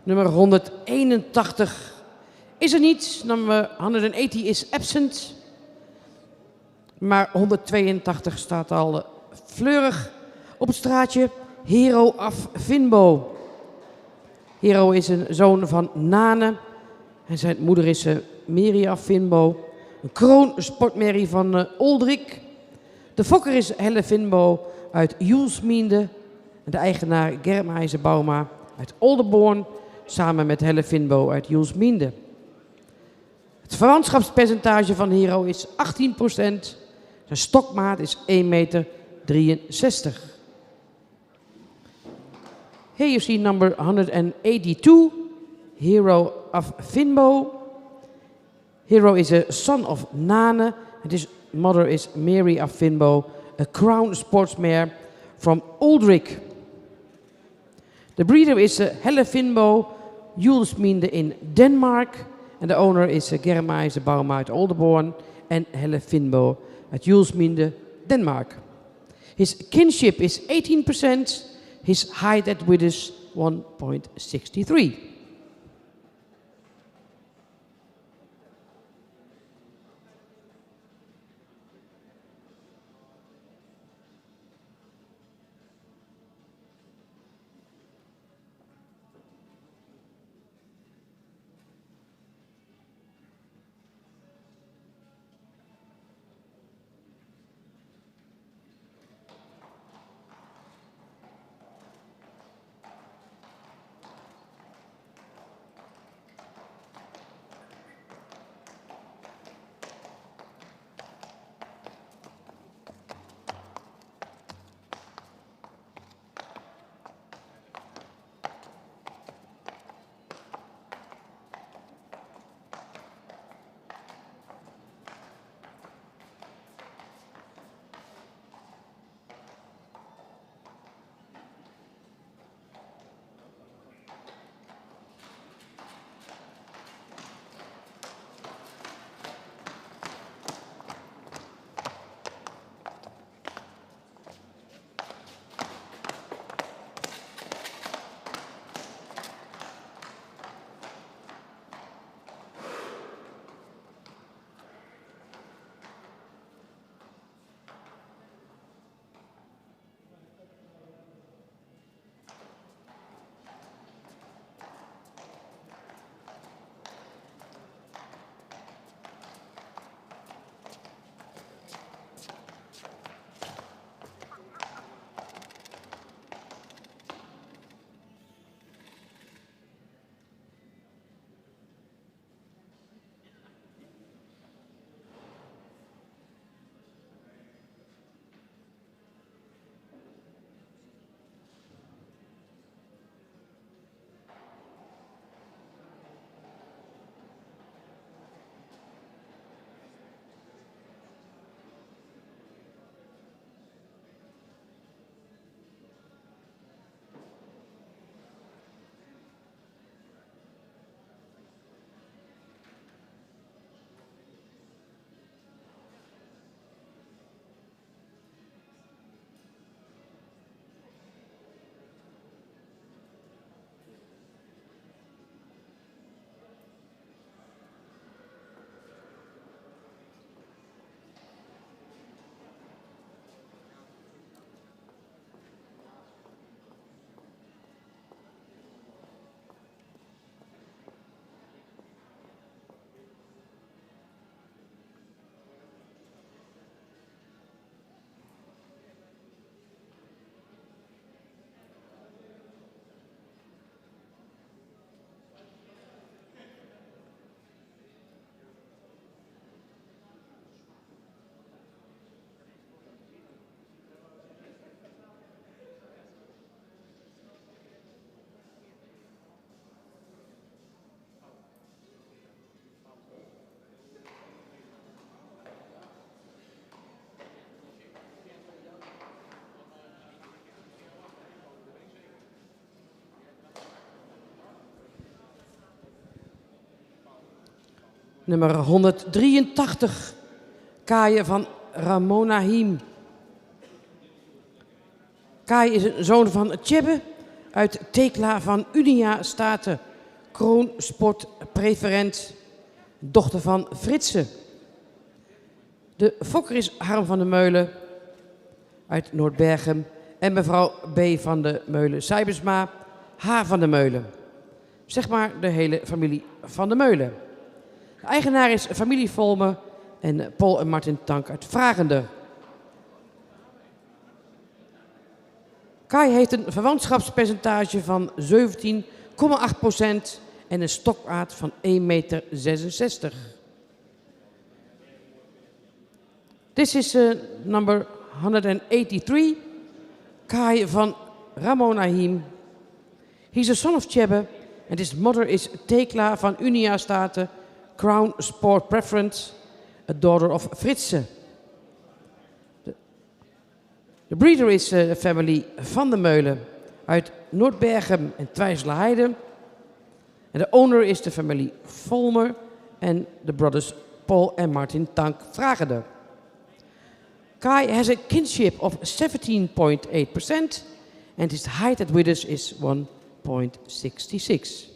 Nummer 181 is er niet. Nummer 180 is absent. Maar 182 staat al fleurig op het straatje. Hero af Finbo. Hero is een zoon van Nane. En zijn moeder is Mary af Finbo. Een kroon sportmerrie van Oldrik. De fokker is Helle Finbo uit Joelsmiende. En de eigenaar Germijse Bauma uit Oldenborn. Samen met Helle Finbo uit Joelsmiende. Het verwantschapspercentage van Hero is 18%. Zijn stokmaat is 1,63 meter. Here you see number 182, Hero of Finbo. Hero is a son of Nane, and his mother is Mary of Finbo, a crown sportsmare from Oldrik. The breeder is Helle Finbo, Joelsmiende in Denmark, and the owner is Germijse Bauma uit Oldenborn and Helle Finbo uit Joelsmiende, Denmark. His kinship is 18%. His height at width is 1.63. Nummer 183, Kai van Ramona Hiem. Kai is een zoon van Tjebbe uit Tekla van Unia Staten, kroonsportpreferent, dochter van Fritse. De fokker is Harm van der Meulen uit Noordbergen en mevrouw B. van der Meulen-Sijbersma, H. van der Meulen. Zeg maar de hele familie van der Meulen. De eigenaar is familie Volmer en Paul en Martin Tank uit Vragender. Kai heeft een verwantschapspercentage van 17,8% en een stokmaat van 1,66 meter. This is number 183, Kai van Ramona Hiem. He's a son of Tjebbe and his mother is Tekla van Unia Staten, Crown Sport Preference, a daughter of Fritse. De breeder is de familie van der Meulen uit Noordbergen en Twijsselheide. En de owner is de familie Volmer en de brothers Paul en Martin Tank Vragende. Kai has a kinship of 17.8% and his height at withers is 1.66.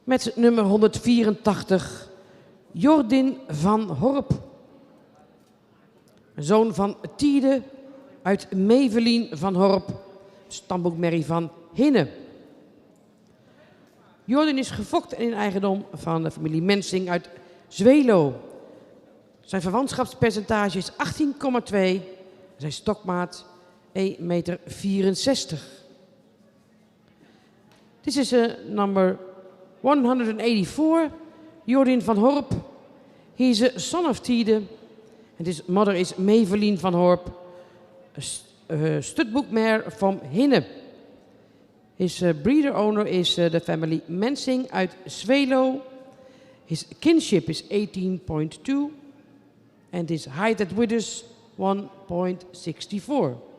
Met nummer 184, Jordin van Horp. Zoon van Tiede uit Mevelien van Horp, stamboekmerrie van Hinne. Jordin is gefokt en in eigendom van de familie Mensing uit Zwelo. Zijn verwantschapspercentage is 18,2. Zijn stokmaat 1,64 meter. This is number 184, Jordin van Horp. He is a son of Tiede. And his mother is Mevelien van Horp, a studboekmare from Hinne. His breeder owner is the family Mensing uit Zwelo. His kinship is 18.2 and his height at width is 1.64.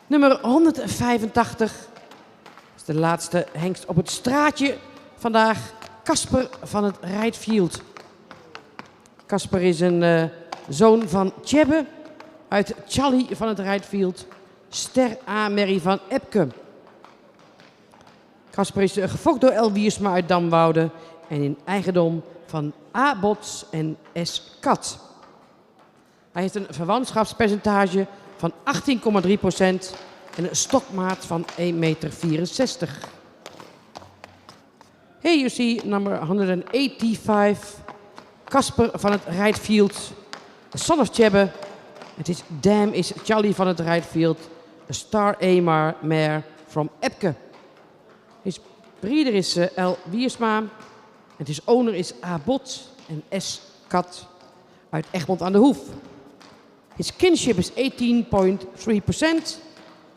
Nummer 185 is de laatste hengst op het straatje vandaag. Casper van het Rijtfield. Casper is een zoon van Tjebbe uit Charlie van het Rijtfield. Ster A. Merrie van Epke. Casper is gefokt door L. Wiersma uit Damwoude en in eigendom van A. Bots en S. Kat. Hij heeft een verwantschapspercentage van 18,3% en een stokmaat van 1,64 meter. Here you see number 185, Casper van het Rijtfield, the son of Tjebbe. Het is Dam is Charlie van het Rijtfield, a star A mare from Epke. His breeder is L. Wiersma. En his owner is A. Bot en S. Kat uit Egmond aan de Hoef. His kinship is 18,3%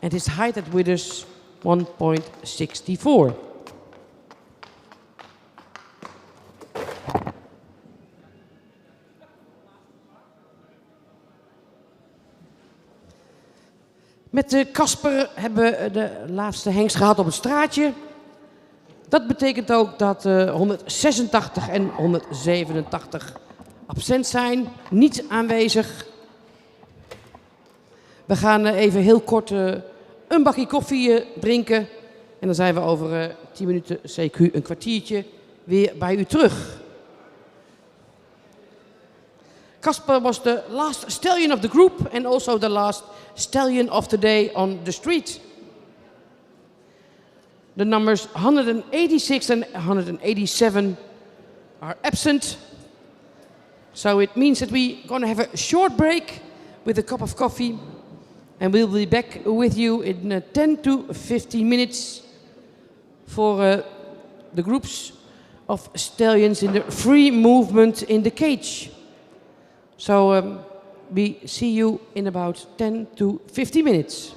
and his height at withers 1,64. Met Casper hebben we de laatste hengst gehad op het straatje. Dat betekent ook dat 186 en 187 absent zijn, niet aanwezig. We gaan even heel kort een bakje koffie drinken. En dan zijn we over 10 minuten, CQ een kwartiertje, weer bij u terug. Casper was the last stallion of the group and also the last stallion of the day on the street. The numbers 186 and 187 are absent. So it means that we're going to have a short break with a cup of coffee. And we'll be back with you in 10 to 15 minutes for the groups of stallions in the free movement in the cage. So we see you in about 10 to 15 minutes.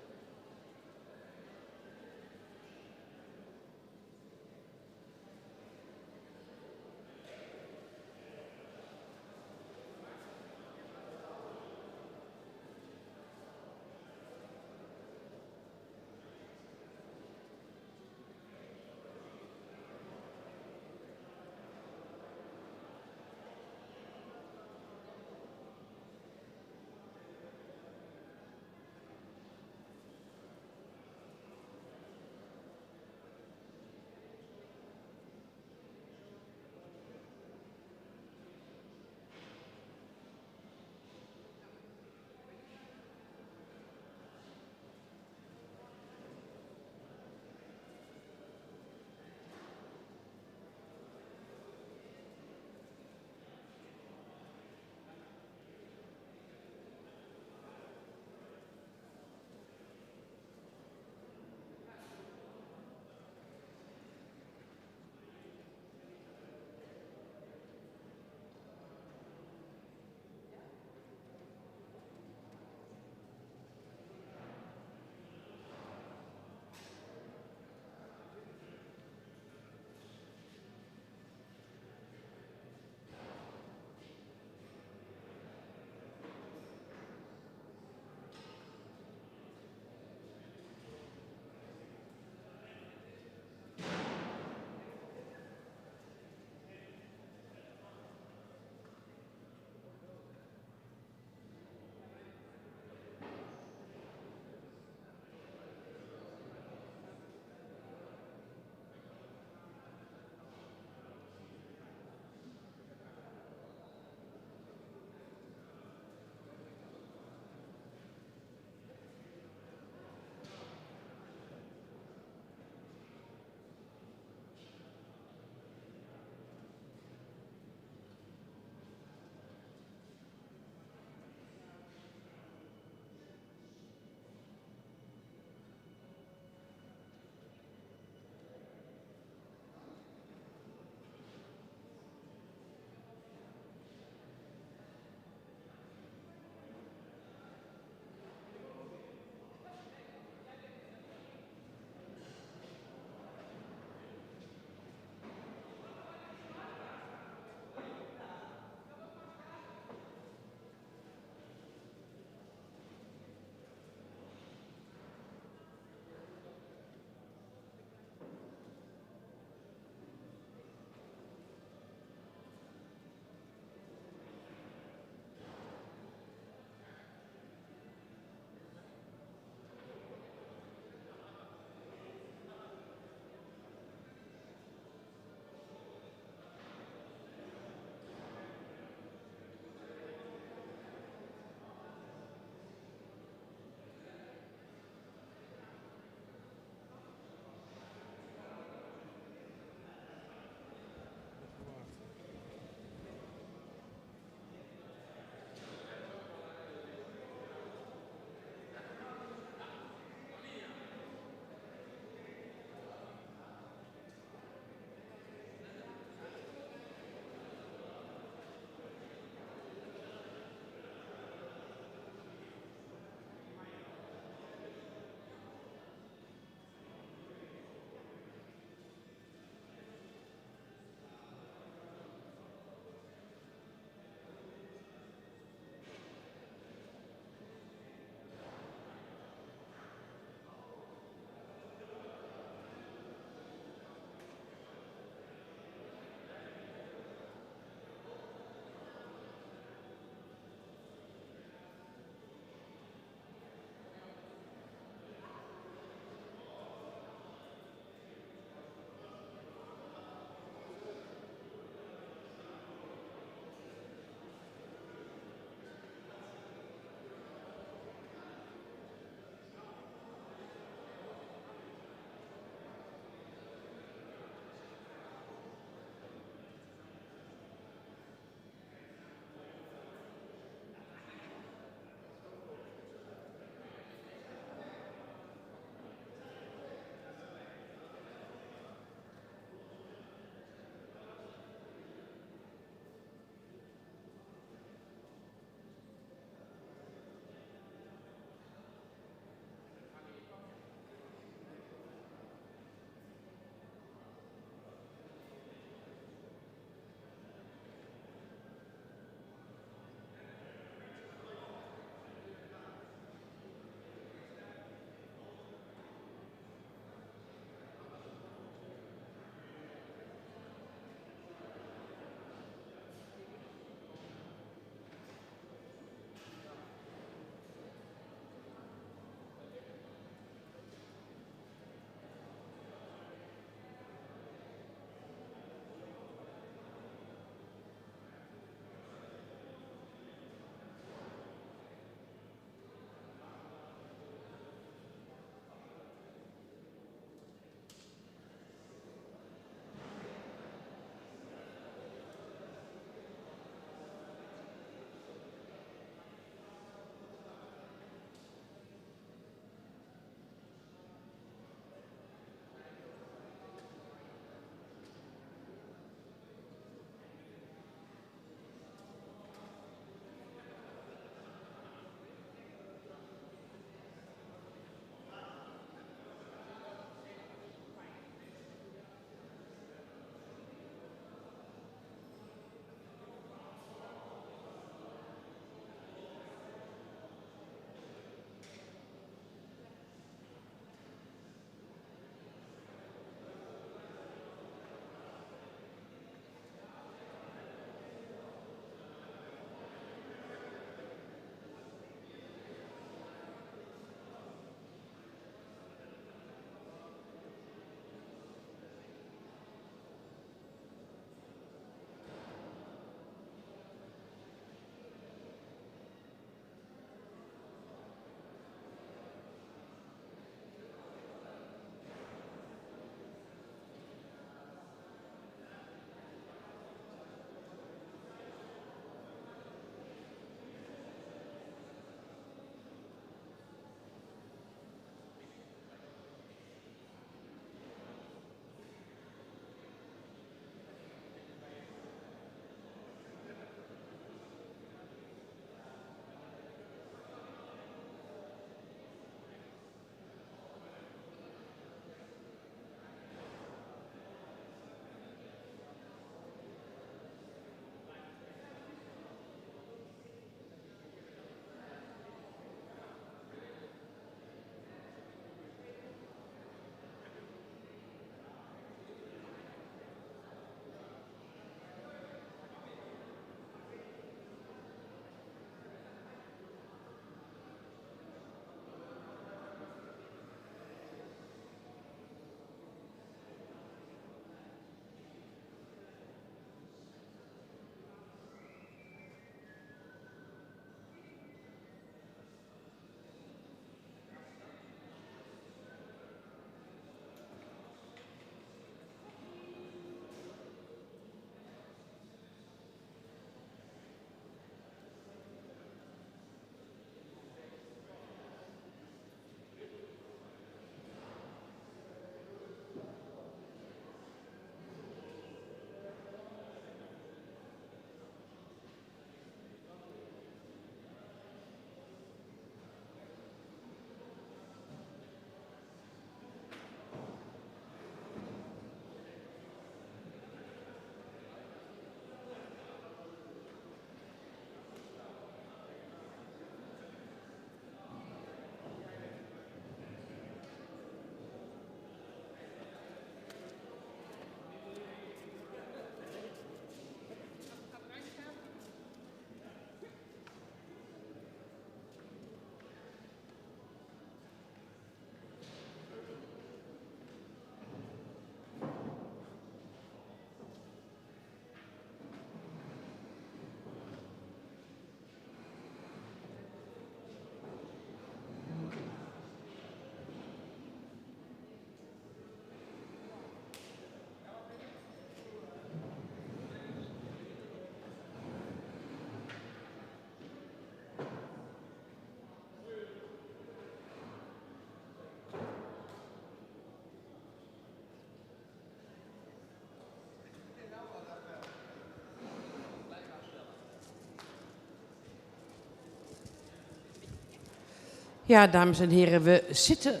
Ja, dames en heren, we zitten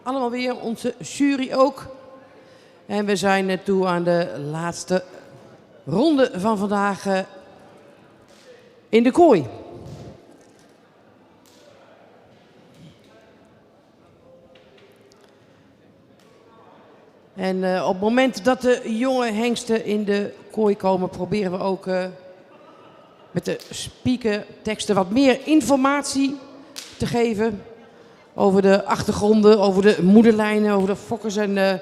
allemaal weer, onze jury ook. En we zijn toe aan de laatste ronde van vandaag in de kooi. En op het moment dat de jonge hengsten in de kooi komen, proberen we ook met de speakerteksten wat meer informatie te geven over de achtergronden, over de moederlijnen, over de fokkers en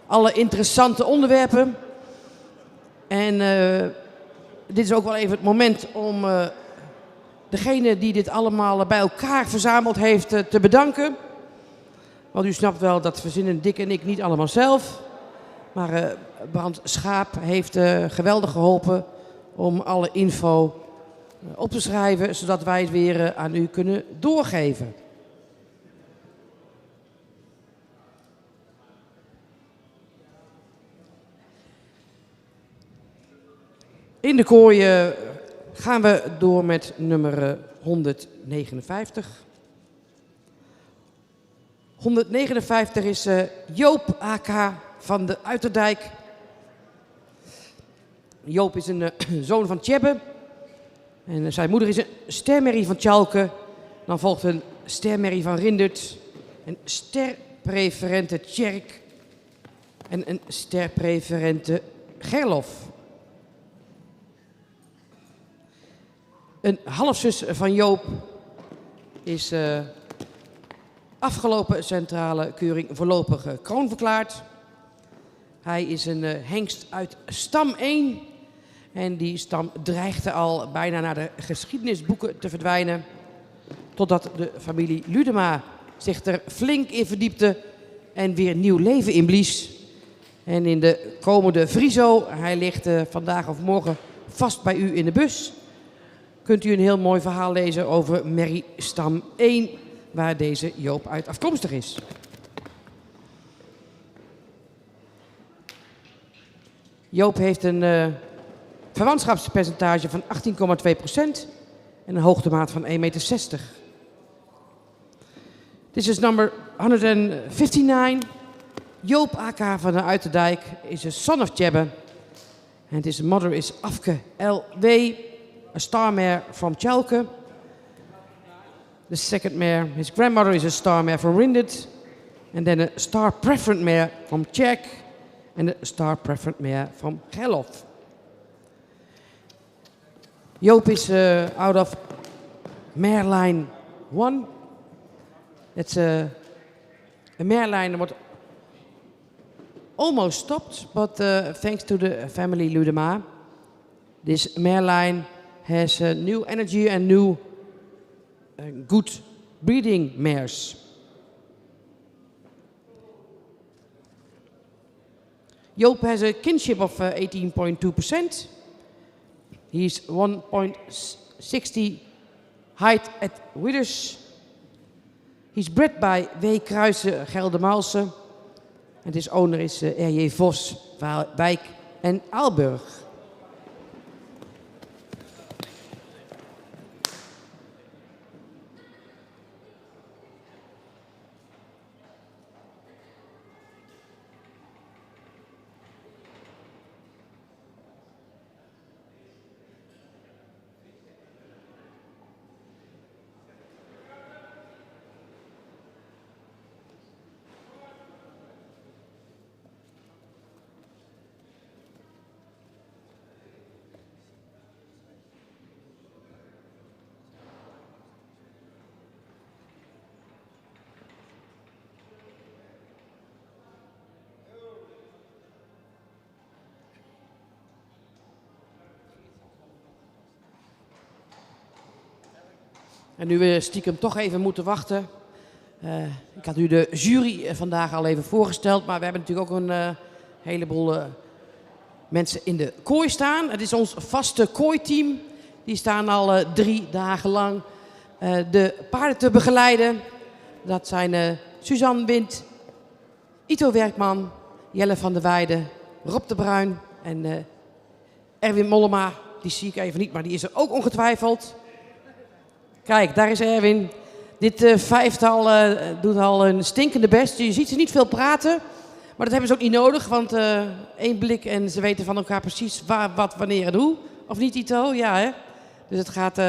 alle interessante onderwerpen. En dit is ook wel even het moment om degene die dit allemaal bij elkaar verzameld heeft te bedanken. Want u snapt wel, dat verzinnen Dick en ik niet allemaal zelf. Maar Brand Schaap heeft geweldig geholpen om alle info op te schrijven, zodat wij het weer aan u kunnen doorgeven. In de kooi gaan we door met nummer 159. 159 is Joop A.K. van de Uiterdijk. Joop is een zoon van Tjebbe. En zijn moeder is een stermerrie van Tjalke. Dan volgt een stermerrie van Rindert. Een sterpreferente Tjerk. En een sterpreferente Gerlof. Een halfzus van Joop is afgelopen centrale keuring voorlopig kroon verklaard. Hij is een hengst uit stam 1. En die stam dreigde al bijna naar de geschiedenisboeken te verdwijnen. Totdat de familie Ludema zich er flink in verdiepte en weer nieuw leven inblies. En in de komende Friso, hij ligt vandaag of morgen vast bij u in de bus, kunt u een heel mooi verhaal lezen over Merrie stam 1, waar deze Joop uit afkomstig is. Joop heeft een verwantschapspercentage van 18,2% en een hoogtemaat van 1,60 meter. This is number 159. Joop A.K. van de Uiterdijk is a son of Tjebbe. And his mother is Afke L.W., a star mare from Tjalke. The second mare, his grandmother is a star mare from Rindert. And then a star preferent mare from Tjerk. And a star preferent mare from Gerlof. Joop is out of mare line 1. It's a mare line that almost stopped, but thanks to the family Ludema, this mare line has new energy and new good breeding mares. Joop has a kinship of 18.2%. He's 1.60 height at withers. He's bred by W. Kruijsen Geldermalsen. And his owner is R.J. Vos, Wijk en Aalburg. En nu we stiekem toch even moeten wachten. Ik had u de jury vandaag al even voorgesteld, maar we hebben natuurlijk ook een heleboel mensen in de kooi staan. Het is ons vaste kooiteam. Die staan al 3 dagen lang de paarden te begeleiden. Dat zijn Suzanne Wind, Ito Werkman, Jelle van der Weijden, Rob de Bruin en Erwin Mollema. Die zie ik even niet, maar die is er ook ongetwijfeld. Kijk, daar is Erwin. Dit vijftal doet al een stinkende best. Je ziet ze niet veel praten. Maar dat hebben ze ook niet nodig. Want 1 blik en ze weten van elkaar precies waar, wat, wanneer en hoe. Of niet, Ito? Ja, hè? Dus het gaat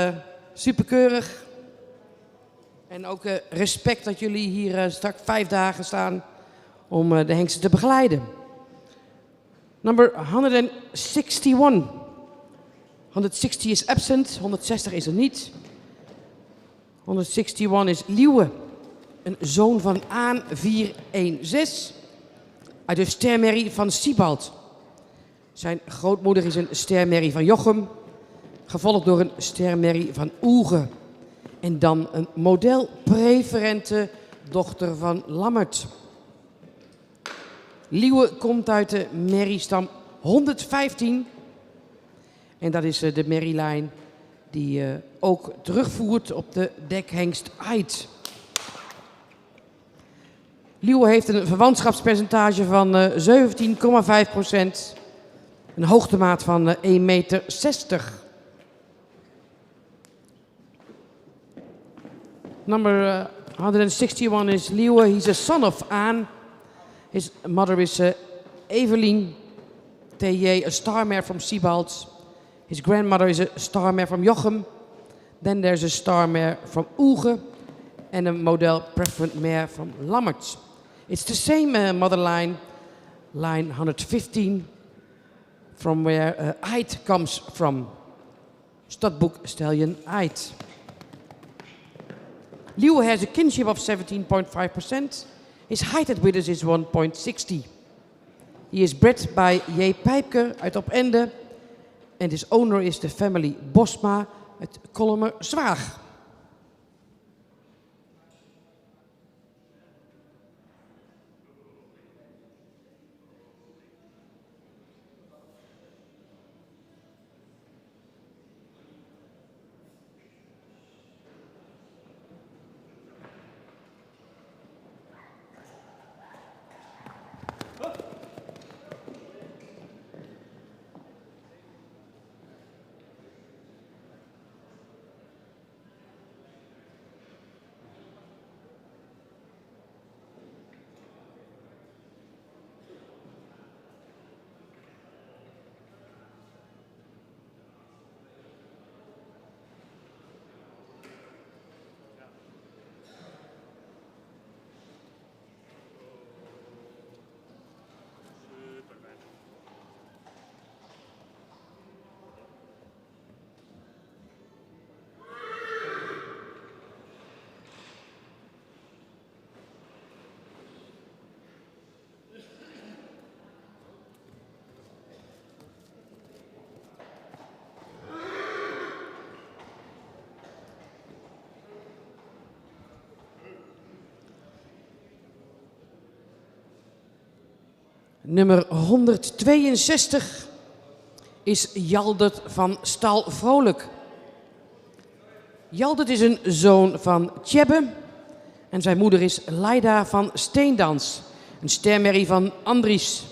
superkeurig. En ook respect dat jullie hier straks 5 dagen staan om de hengsten te begeleiden. Number 161. 160 is absent, 160 is er niet. 161 is Liewe, een zoon van Aan 416 uit de stermerrie van Siebald. Zijn grootmoeder is een stermerrie van Jochem, gevolgd door een stermerrie van Oege. En dan een modelpreferente dochter van Lammert. Liewe komt uit de merriestam 115. En dat is de merrielijn die ook terugvoert op de dekhengst Ait. Liewe heeft een verwantschapspercentage van 17,5%. Een hoogtemaat van 1,60 meter. Number 161 is Liewe. He's a son of Aan. His mother is Evelien T.J., a star mare from Siebald. His grandmother is a star mare from Jochem. Then there's a star mare from Oege. And a model preferent mare from Lammert. It's the same mother line, line 115, from where Ait comes from. Stadboek Stallion Ait. Liewe has a kinship of 17.5%. His height at withers is 1.60. He is bred by J. Pijpker uit Opende. And his owner is the family Bosma uit Kolmer-Zwaag. Nummer 162 is Jaldert van Stal Vrolijk. Jaldert is een zoon van Tjebbe en zijn moeder is Leida van Steendans, een stermerrie van Andries.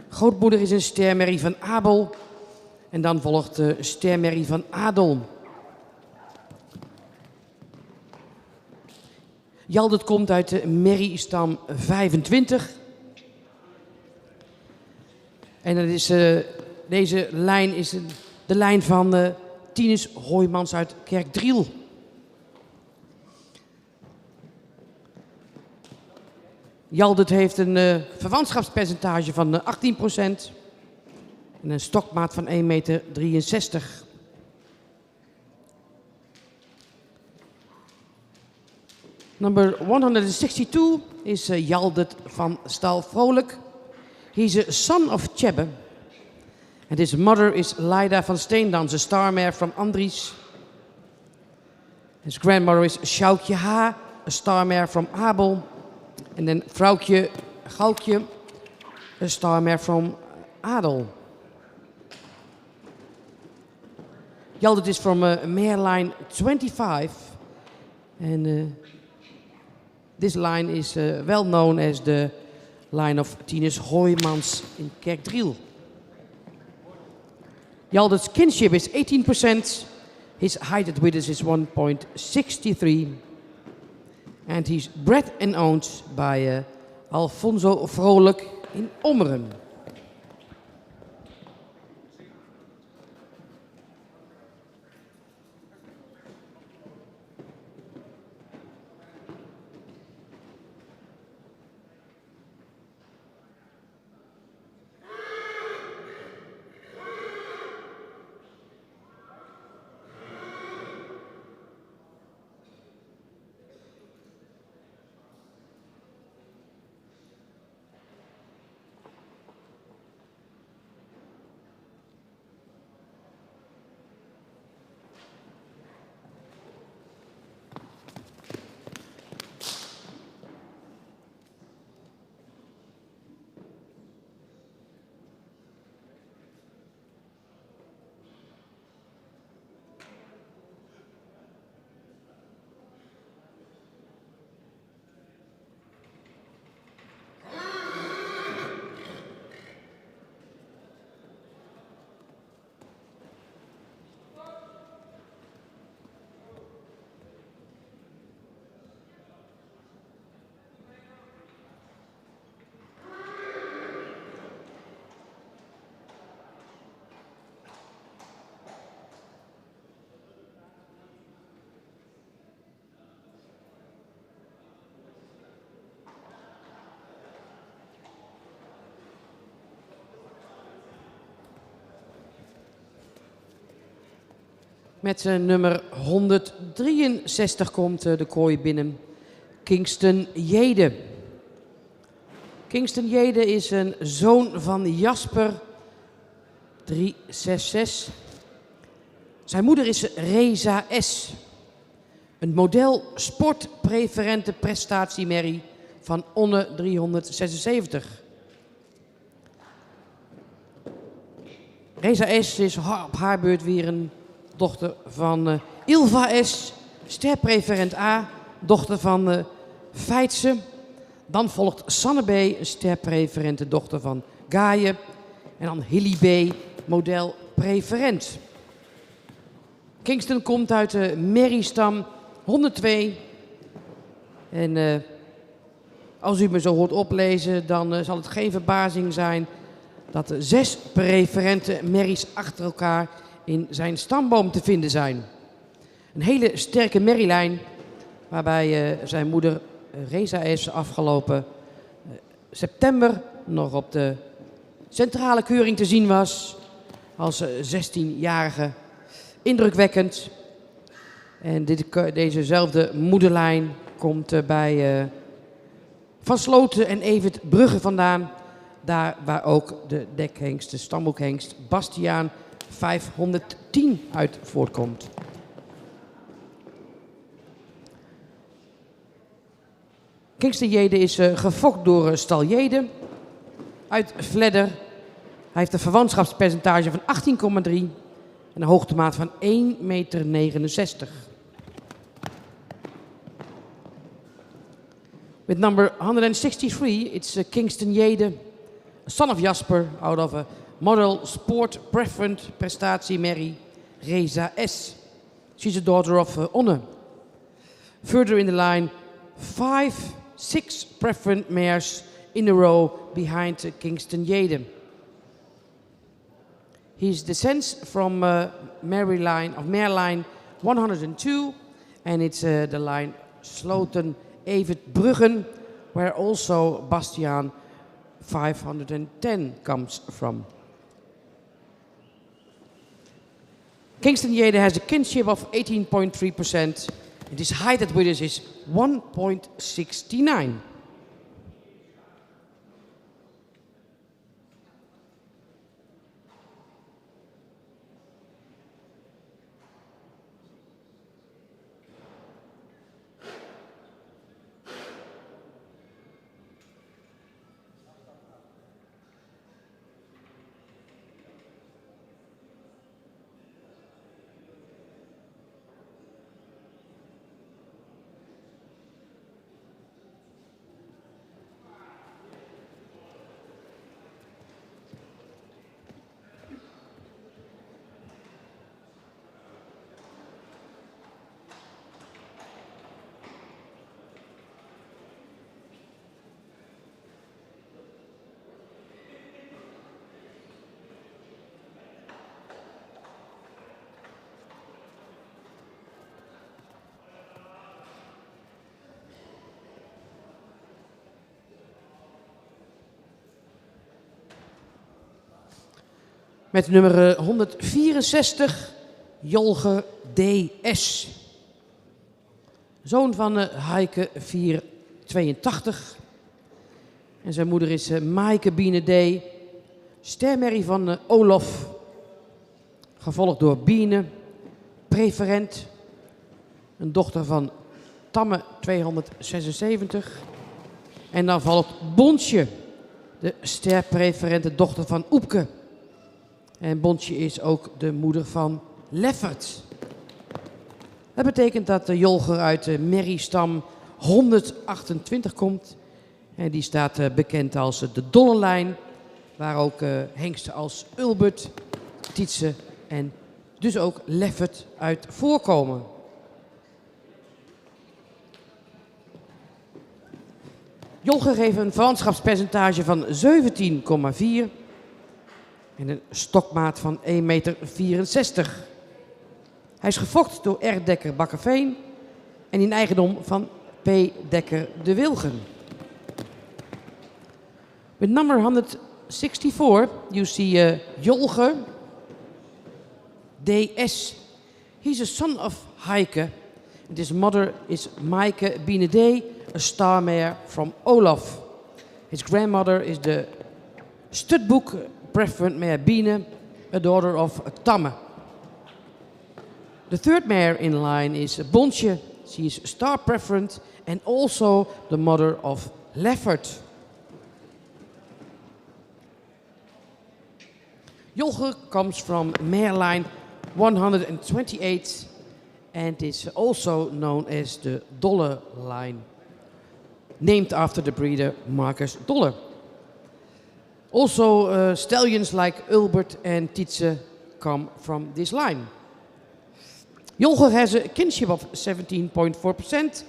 Grootmoeder is een stermerrie van Abel en dan volgt de stermerrie van Adel. Jaldert komt uit de merriestam 25. En dat is, deze lijn is de lijn van Tinus Hoijmans uit Kerkdriel. Jaldert heeft een verwantschapspercentage van 18% en een stokmaat van 1,63 meter. Number 162 is Jaldert van Stal Vrolijk. He's a son of Tjebbe. And his mother is Leida van Steendans, a star mare from Andries. His grandmother is Sjoukje H., a star mare from Abel. And then Vrouwtje Goukje, a star mare from Adel. Jaldert is from mare line 25. And this line is well known as the line of Tinus Hoijmans in Kerkdriel. Jaldert's kinship is 18%. His height at withers is 1.63. And he's bred and owned by Alfonso Vrolijk in Ommeren. Met nummer 163 komt de kooi binnen. Kingston Jede. Kingston Jede is een zoon van Jasper 366. Zijn moeder is Reza S. Een model sportpreferente prestatiemerrie van Onne 376. Reza S is op haar beurt weer een dochter van Ilva S. Sterpreferent A, dochter van Feitse. Dan volgt Sanne B, een sterpreferente dochter van Gaaien. En dan Hilly B, model preferent. Kingston komt uit de merriestam 102. En als u me zo hoort oplezen, dan zal het geen verbazing zijn dat er 6 preferente merries achter elkaar in zijn stamboom te vinden zijn. Een hele sterke merrielijn, waarbij zijn moeder Reza S. afgelopen september nog op de centrale keuring te zien was. Als 16-jarige. Indrukwekkend. En dezezelfde moederlijn komt bij Van Sloten en Evert Brugge vandaan. Daar waar ook de dekhengst, de stamboekhengst Bastiaan 510 uit voortkomt. Kingston Jede is gefokt door Stal Jede uit Vledder. Hij heeft een verwantschapspercentage van 18,3 en een hoogtemaat van 1,69 meter. With number 163, it's Kingston Jede, a son of Jasper, out of a model sport preferent prestatiemerrie Reza S. She's a daughter of Onne. Further in the line, 6 preferent mares in a row behind Kingston Jede. He descends from mare line 102, and it's the line Sloten Evert Bruggen, where also Bastiaan 510 comes from. Kingston Jede has a kinship of 18.3%, and his height at Withers is 1.69. Met nummer 164, Jolger D.S. Zoon van Heike 482. En zijn moeder is Maaike Biene D. Stermerrie van Olof. Gevolgd door Biene, preferent. Een dochter van Tamme 276. En dan volgt Bontje, de sterpreferente dochter van Oepke. En Bontje is ook de moeder van Leffert. Dat betekent dat de Jolger uit de merriestam 128 komt. En die staat bekend als de Dollelijn, waar ook hengsten als Ulbert, Tietse en dus ook Leffert uit voorkomen. Jolger heeft een verwantschapspercentage van 17,4 en een stokmaat van 1,64 meter. Hij is gefokt door R. Dekker Bakkeveen en in eigendom van P. Dekker de Wilgen. With number 164, you see Jolger D.S. He's a son of Heike. And his mother is Maaike Biene D., a star mare from Olaf. His grandmother is the Studboek preferent mare Biene, a daughter of Tamme. The third mare in line is Bontje. She is star preferent and also the mother of Leffert. Jolger comes from mare line 128 and is also known as the Dolle line, named after the breeder Marcus Dolle. Also stallions like Ulbert and Tietse come from this line. Jolger has a kinship of 17.4%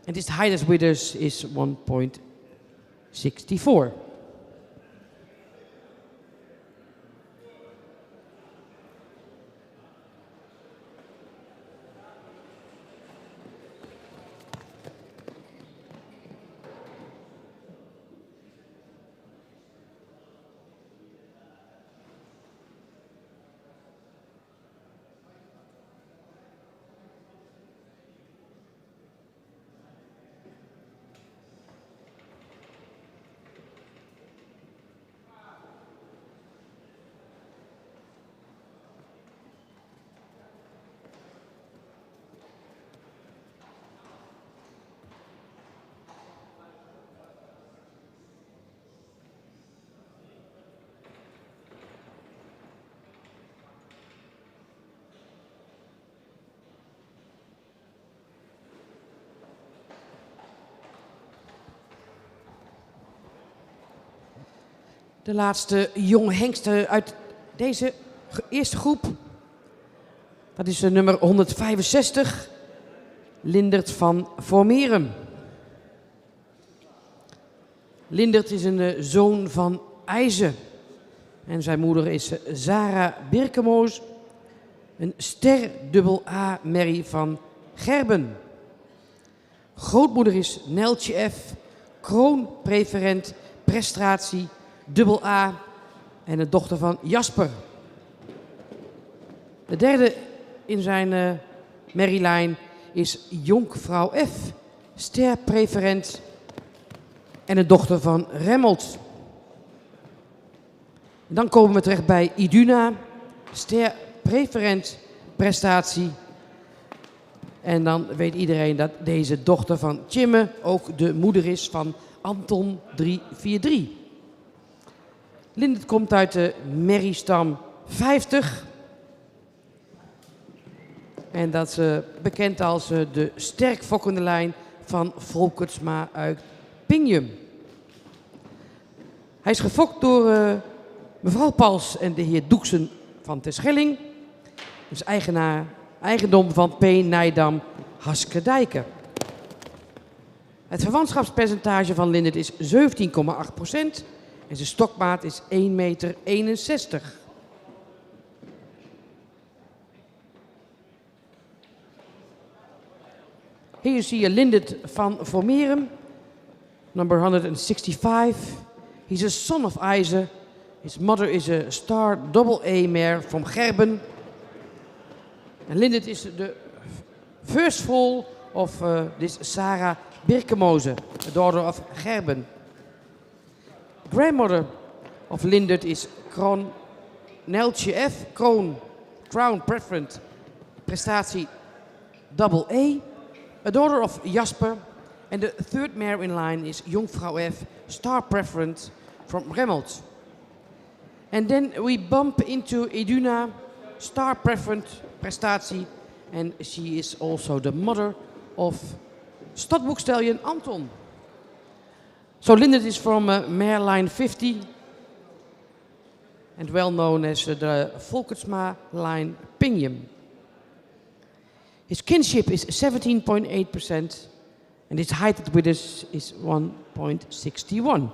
and his height as withers is 1.64. De laatste jonge hengsten uit deze eerste groep. Dat is nummer 165, Lindert van Voormeren. Lindert is een zoon van IJzen. En zijn moeder is Zara Birkemoos, een ster AA merrie van Gerben. Grootmoeder is Neltje F, kroonpreferent prestatie AA en de dochter van Jasper. De derde in zijn merrielijn is Jonkvrouw F, sterpreferent en de dochter van Remmelt. Dan komen we terecht bij Iduna, sterpreferent prestatie. En dan weet iedereen dat deze dochter van Tjimme ook de moeder is van Anton 343. Lindert komt uit de merriestam 50. En dat is bekend als de sterkfokkende lijn van Volkertsma uit Pingjum. Hij is gefokt door mevrouw Pals en de heer Doeksen van Terschelling. Dus eigendom van P. Nijdam Haskerdijken. Het verwantschapspercentage van Lindert is 17,8%. En zijn stokmaat is 1,61 meter. Here you see a Lindert van Voormeren, number 165. He's a son of IJzen His mother is a star AA mare from Gerben. And Lindert is the first foal of this Sarah Birkemose, a daughter of Gerben. Grandmother of Lindert is Kroon Neltje F. Crown Preference Prestatie AA, a daughter of Jasper. And the third mare in line is Jungfrau F. Star Preference from Remmelt. And then we bump into Eduna Star Preference Prestatie, and she is also the mother of Stadboek Stallion Anton. So Lindert is from mare line 50 and well known as the Volkertsma line Pinion. His kinship is 17.8% and his height with us is 1.61.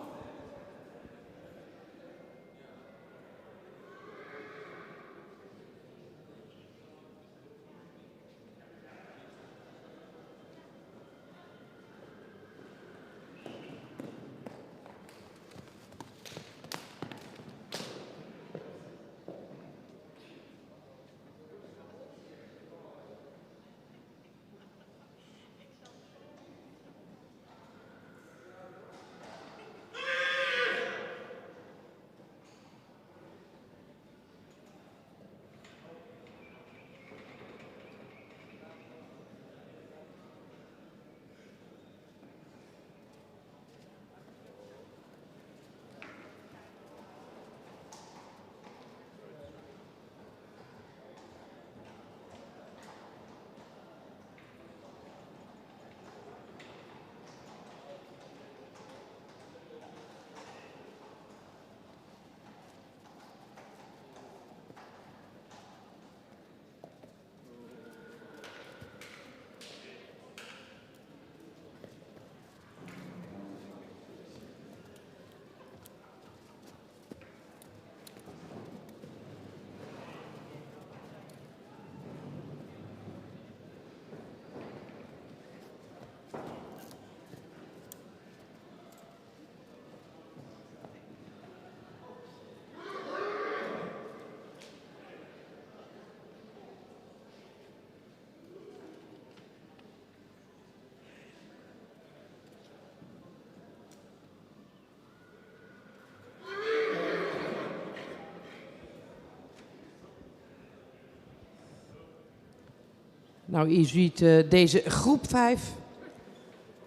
Nou, u ziet deze groep 5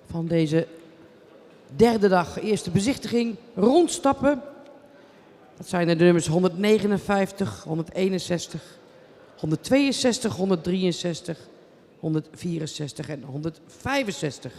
van deze derde dag, eerste bezichtiging, rondstappen. Dat zijn de nummers 159, 161, 162, 163, 164 en 165.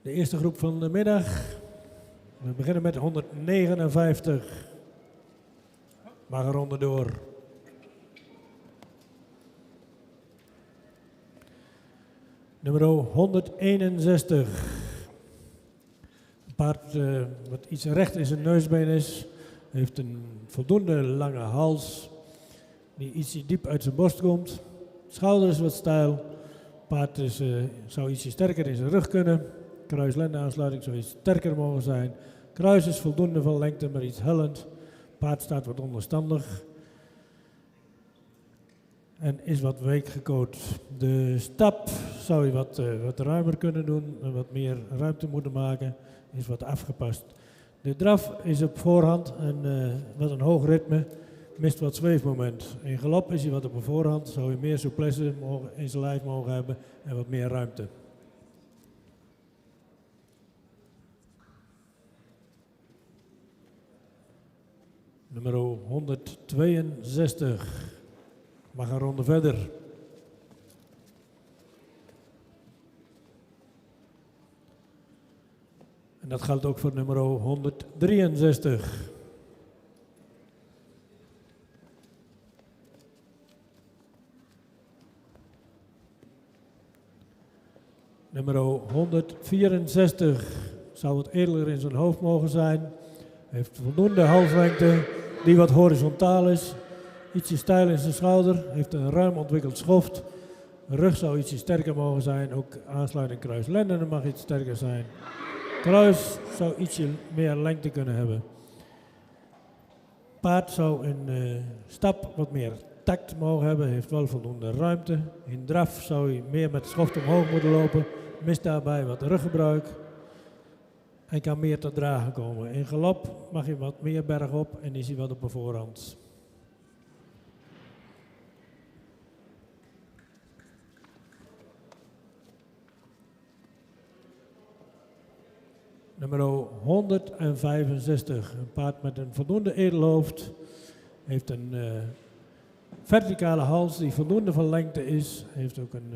De eerste groep van de middag. We beginnen met 159. Mag een ronde door. Nummer 161. Een paard wat iets recht in zijn neusbeen is. Heeft een voldoende lange hals. Die iets diep uit zijn borst komt. Schouder is wat steil. Paard zou ietsje sterker in zijn rug kunnen. Kruis-lende-aansluiting zou iets sterker mogen zijn. Kruis is voldoende van lengte, maar iets hellend. Paard staat wat onderstandig. En is wat week gecoacht. De stap zou je wat ruimer kunnen doen. En wat meer ruimte moeten maken. Is wat afgepast. De draf is op voorhand en wat een hoog ritme. Mist wat zweefmoment. In galop is hij wat op de voorhand. Zou je meer souplesse in zijn lijf mogen hebben. En wat meer ruimte. Nummer 162. Mag een ronde verder. En dat geldt ook voor nummer 163. Nummer 164 zou wat edeler in zijn hoofd mogen zijn. Heeft voldoende halslengte die wat horizontaal is. Ietsje stijl in zijn schouder. Heeft een ruim ontwikkeld schoft. Rug zou ietsje sterker mogen zijn. Ook aansluiting kruis-lenden mag iets sterker zijn. Kruis zou ietsje meer lengte kunnen hebben. Paard zou in stap wat meer tact mogen hebben. Heeft wel voldoende ruimte. In draf zou hij meer met de schoft omhoog moeten lopen. Mist daarbij wat ruggebruik. En kan meer tot dragen komen. In galop mag hij wat meer berg op en is hij wat op de voorhand. Nummer 165. Een paard met een voldoende edelhoofd. Heeft een verticale hals die voldoende van lengte is. Heeft ook een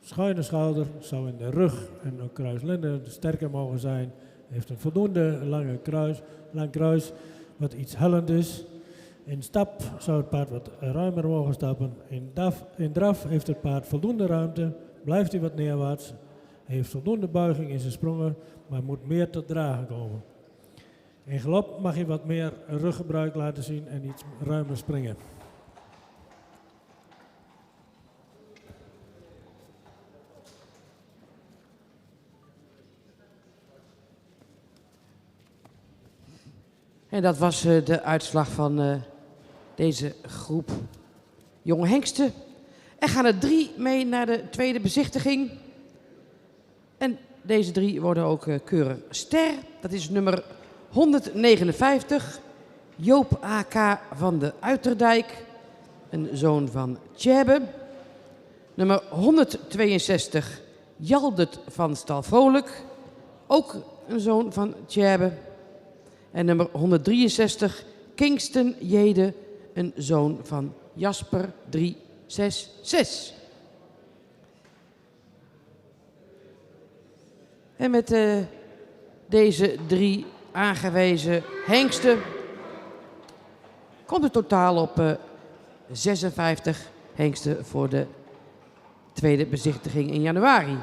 schuine schouder. Zou in de rug en ook kruislenden sterker mogen zijn. Heeft een voldoende lang kruis, wat iets hellend is. In stap zou het paard wat ruimer mogen stappen. In draf heeft het paard voldoende ruimte, blijft hij wat neerwaarts. Heeft voldoende buiging in zijn sprongen, maar moet meer tot dragen komen. In galop mag hij wat meer ruggebruik laten zien en iets ruimer springen. En dat was de uitslag van deze groep jonge hengsten. Er gaan er 3 mee naar de tweede bezichtiging. En deze 3 worden ook keurig ster. Dat is nummer 159, Joop A.K. van de Uiterdijk, een zoon van Tjebe. Nummer 162, Jaldert van Stalvrolijk, ook een zoon van Tjebe. En nummer 163, Kingston Jede, een zoon van Jasper 366. En met deze 3 aangewezen hengsten komt het totaal op 56 hengsten voor de tweede bezichtiging in januari.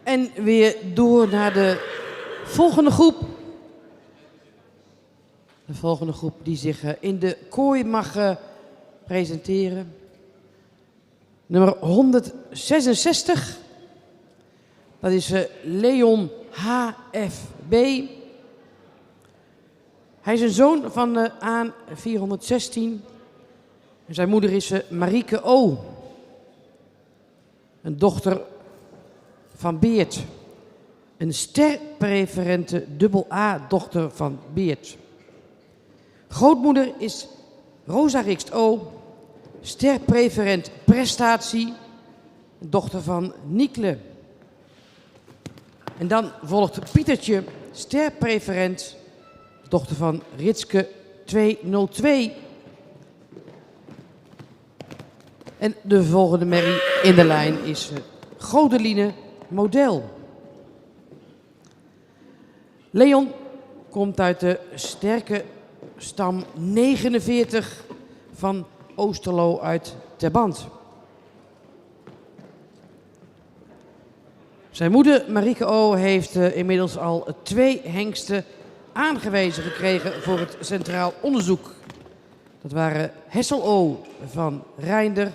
En weer door naar de volgende groep. De volgende groep die zich in de kooi mag presenteren. Nummer 166. Dat is Leon HFB. Hij is een zoon van Aan 416. En zijn moeder is Marieke O. Een dochter van Beert. Een sterpreferente AA-dochter van Beert. Grootmoeder is Rosa Rikst O. Sterpreferent prestatie. Dochter van Niekle. En dan volgt Pietertje, sterpreferent. Dochter van Ritske 202. En de volgende merrie in de lijn is Godeline model. Leon komt uit de sterke stam 49 van Oosterlo uit Terband. Zijn moeder Marieke O. heeft inmiddels al 2 hengsten aangewezen gekregen voor het Centraal Onderzoek. Dat waren Hessel O. van Reinder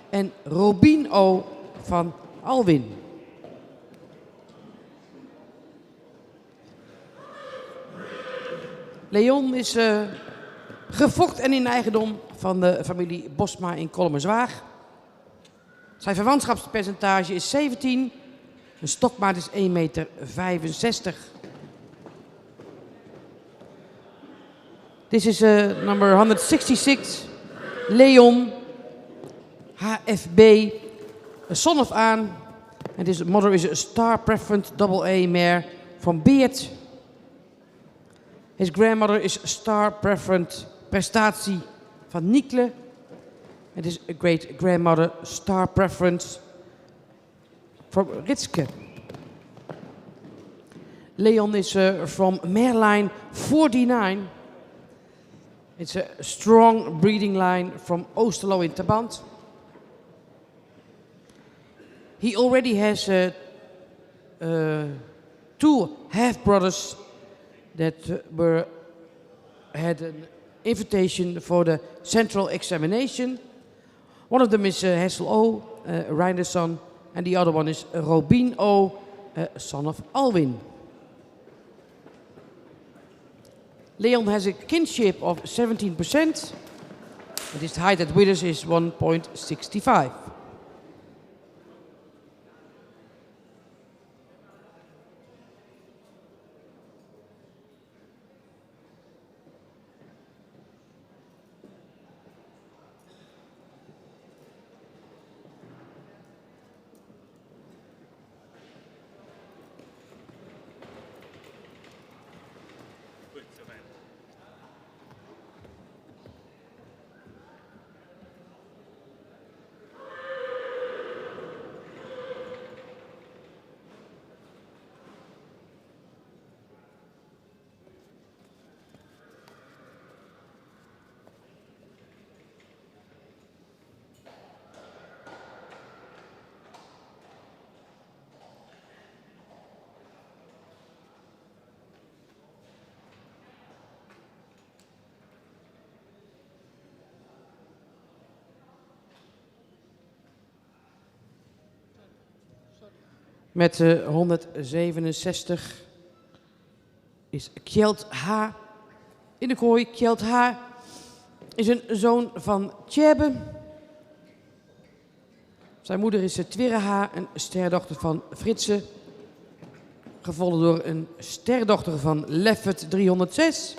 en Robien O. van Alwin. Leon is gefokt en in eigendom van de familie Bosma in Kolmerswaag. Zijn verwantschapspercentage is 17. Een stokmaat is 1,65 meter. This is number 166, Leon, HFB, a son of Aan. And his mother is a star preference AA mare from Beert. His grandmother is star preference prestatie van Niekle. And his great grandmother star preference from Ritske. Leon is from mare line 49. It's a strong breeding line from Oosterlo in Terband. He already has 2 half-brothers that had an invitation for the central examination. One of them is Hessel O, Reinder's son, and the other one is Robien O, son of Alwin. Leon has a kinship of 17%, and his height at withers is 1.65. Met 167 is Kjeld H. in de kooi. Kjeld H. is een zoon van Tjebe. Zijn moeder is Twirre H., een sterdochter van Fritse. Gevolgd door een sterdochter van Leffert 306.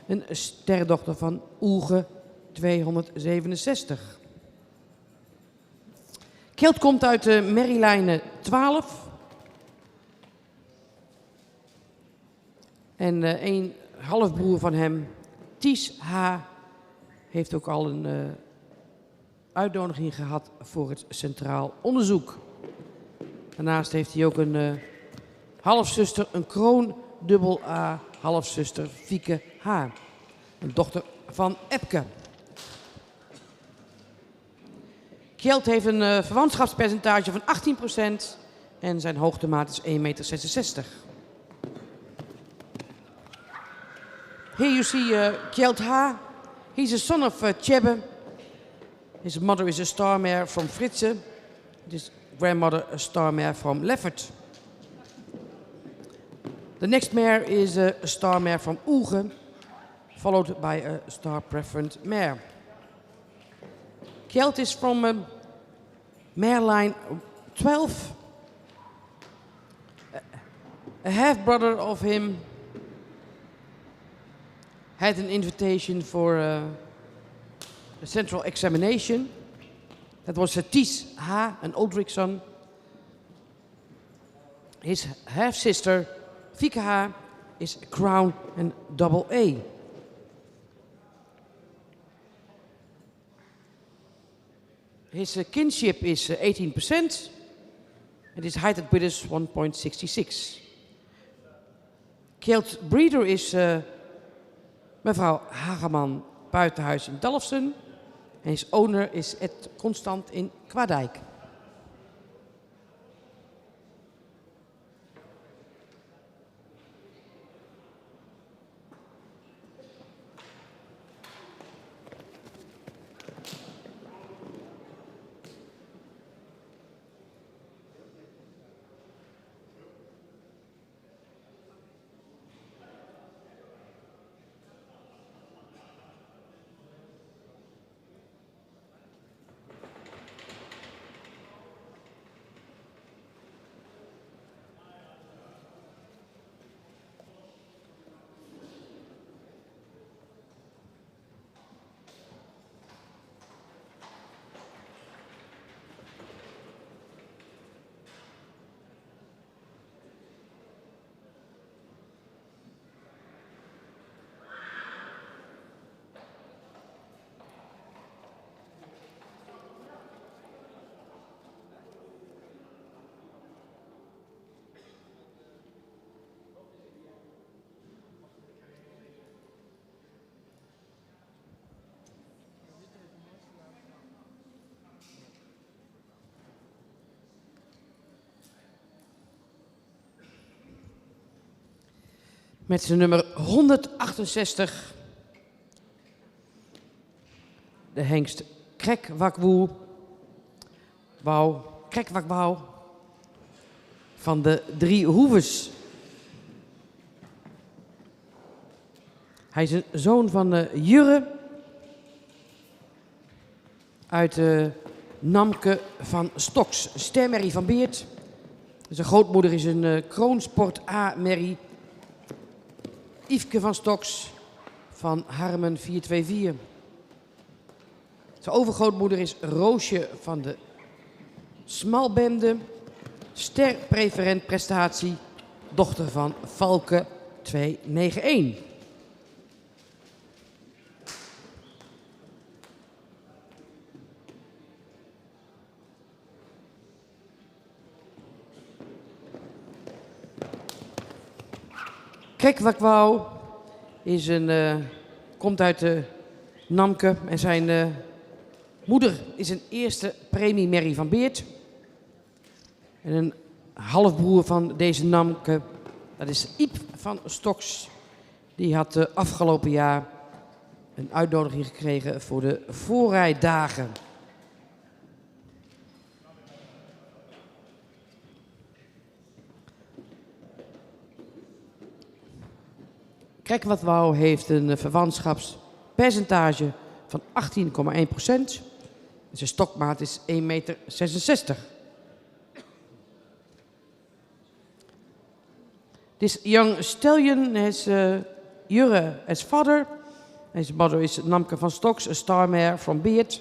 Een sterdochter van Oelge 267. Kjeld komt uit de merrielijnen 12. En een halfbroer van hem, Ties H., heeft ook al een uitnodiging gehad voor het Centraal Onderzoek. Daarnaast heeft hij ook een halfzuster, een kroon AA halfzuster, Fieke H., een dochter van Epke. Kjeld heeft een verwantschapspercentage van 18% en zijn hoogtemaat is 1,66 meter. Here you see Kjeld H. He's a son of Tjebbe. His mother is a star mare from Fritse. His grandmother a star mare from Leffert. The next mare is a star mare from Oege, followed by a star preference mare. Kjeld is from mare line 12. A half-brother of him had an invitation for a central examination. That was Ties H., an Oldrickson. His half-sister, Fieke H., is Crown and Double A. His kinship is 18%. And his height at bid is 1.66. Kjeld's breeder is mevrouw Hageman Buitenhuis in Dalfsen. En his owner is Ed Constant in Kwaadijk. Met zijn nummer 168. De hengst Krekwakwoe. Krekwakwoe. Van de Drie Hoeves. Hij is een zoon van Jurre. Uit Namke van Stoks. Stermerrie van Beert. Zijn grootmoeder is een Kroonsport A-merrie. Yveske van Stoks van Harmen 424. Zijn overgrootmoeder is Roosje van de Smalbende. Sterpreferent prestatie. Dochter van Valke 291. Krekwakwoe is komt uit Namke en zijn moeder is een eerste premiemerrie van Beert. En een halfbroer van deze Namke, dat is Iep van Stoks. Die had afgelopen jaar een uitnodiging gekregen voor de voorrijdagen. Krekwakwoe heeft een verwantschapspercentage van 18,1%. Zijn stokmaat is 1,66 meter. This young stallion has Jurre as father. His mother is Namke van Stoks, a star mare from Beert.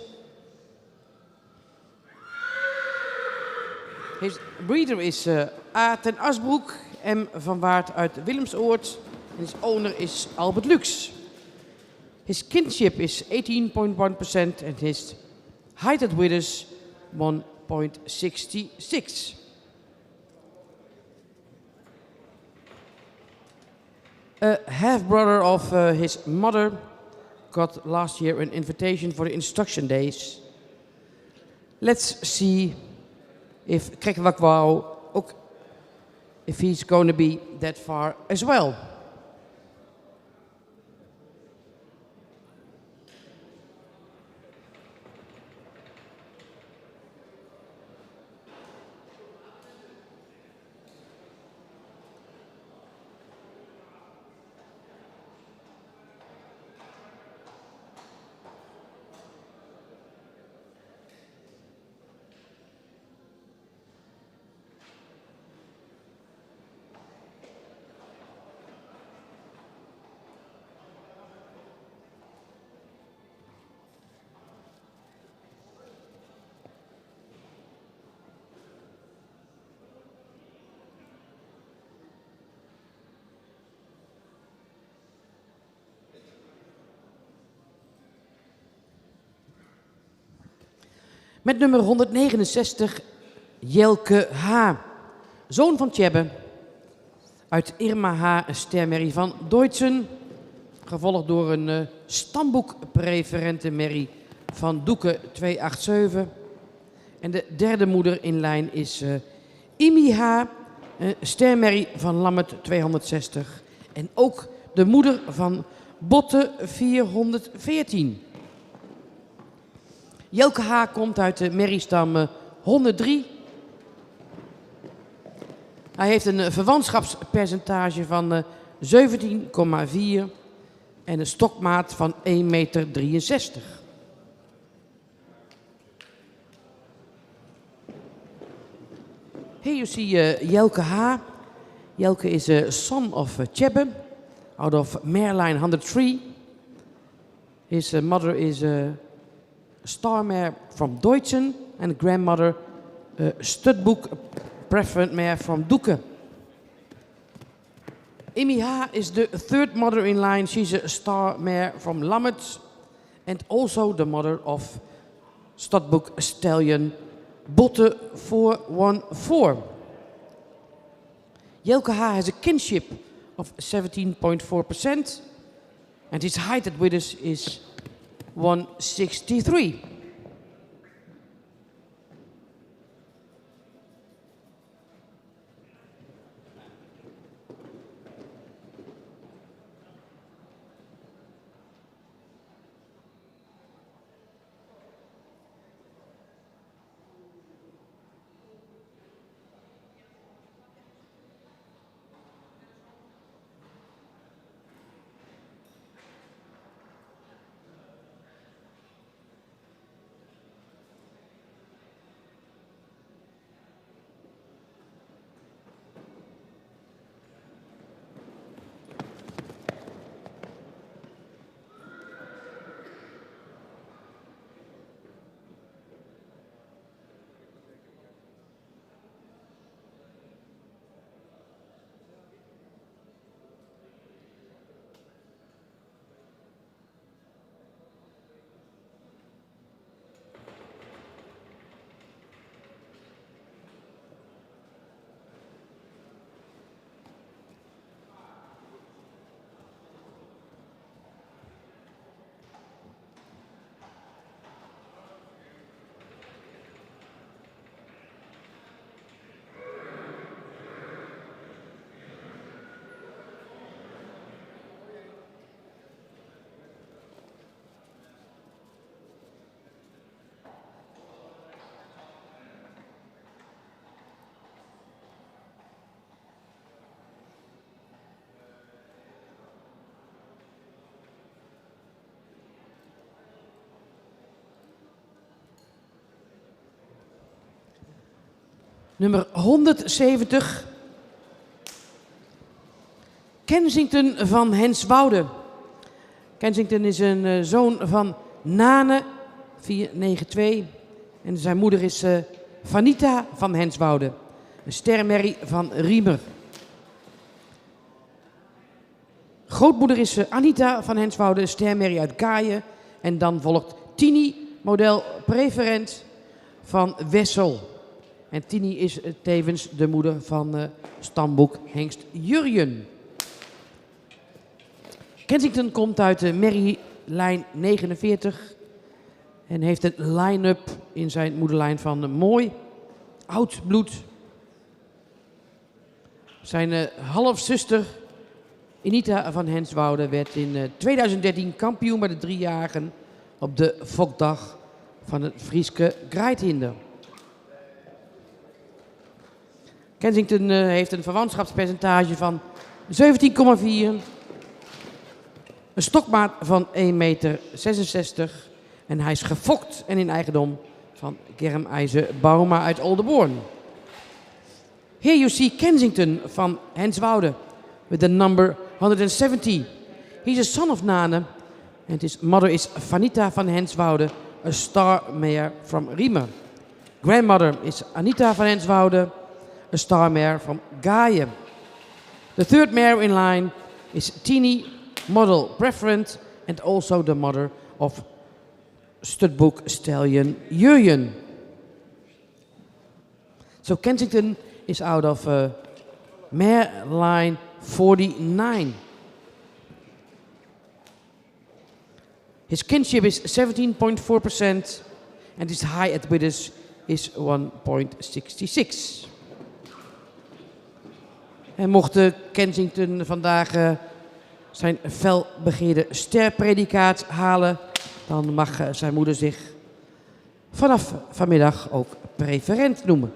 His breeder is A. ten Asbroek, M. van Waard uit Willemsoord. And his owner is Albert Lux. His kinship is 18.1% and his height at width is 1.66. A half-brother of his mother got last year an invitation for the instruction days. Let's see if Krekwakwoe, if he's going to be that far as well. Met nummer 169 Jelke H. Zoon van Tjebbe. Uit Irma H. een stermerrie van Deutschen. Gevolgd door een stamboekpreferente-merrie van Doeke 287. En de derde moeder in lijn is Imi H. een stermerrie van Lammet 260. En ook de moeder van Botte 414. Jelke H. komt uit de merriestam 103. Hij heeft een verwantschapspercentage van 17,4 en een stokmaat van 1,63 meter. Here you see Jelke H. Jelke is a son of Tjebbe, out of Mareline 103. His mother is a star mare from Deutschen and grandmother studbook preferent mare from Doeke. Imi H. is the third mother in line. She's a star mare from Lammet and also the mother of studbook stallion Botte 414. Jelke H. has a kinship of 17.4% and his height at Widders is 163. Nummer 170. Kensington van Henswoude. Kensington is een zoon van Nane 492. En zijn moeder is Vanita van Henswoude. Een stermerrie van Riemer. Grootmoeder is Anita van Henswoude, een stermerrie uit Kaaien. En dan volgt Tini, model preferent van Wessel. En Tini is tevens de moeder van stamboek Hengst Jurjen. Kensington komt uit de merrielijn 49 en heeft een line-up in zijn moederlijn van mooi, oud bloed. Zijn halfzuster Inita van Henswoude werd in 2013 kampioen bij de 3-jarigen op de Fokdag van het Frieske Greithinder. Kensington heeft een verwantschapspercentage van 17,4, een stokmaat van 1,66 meter en hij is gefokt en in eigendom van Germ IJzer Bauma uit Oldenborn. Here you see Kensington van Henswoude with the number 170. He's a son of Nane and his mother is Vanita van Henswoude, a star mare from Riemer. Grandmother is Anita van Henswoude, a star mare from Gaaien. The third mare in line is Tini, model preferent and also the mother of studbook stallion Jurjen. So Kensington is out of mare line 49. His kinship is 17.4% and his high at Withers is 1.66. En mocht Kensington vandaag zijn felbegeerde sterpredicaat halen, dan mag zijn moeder zich vanaf vanmiddag ook preferent noemen.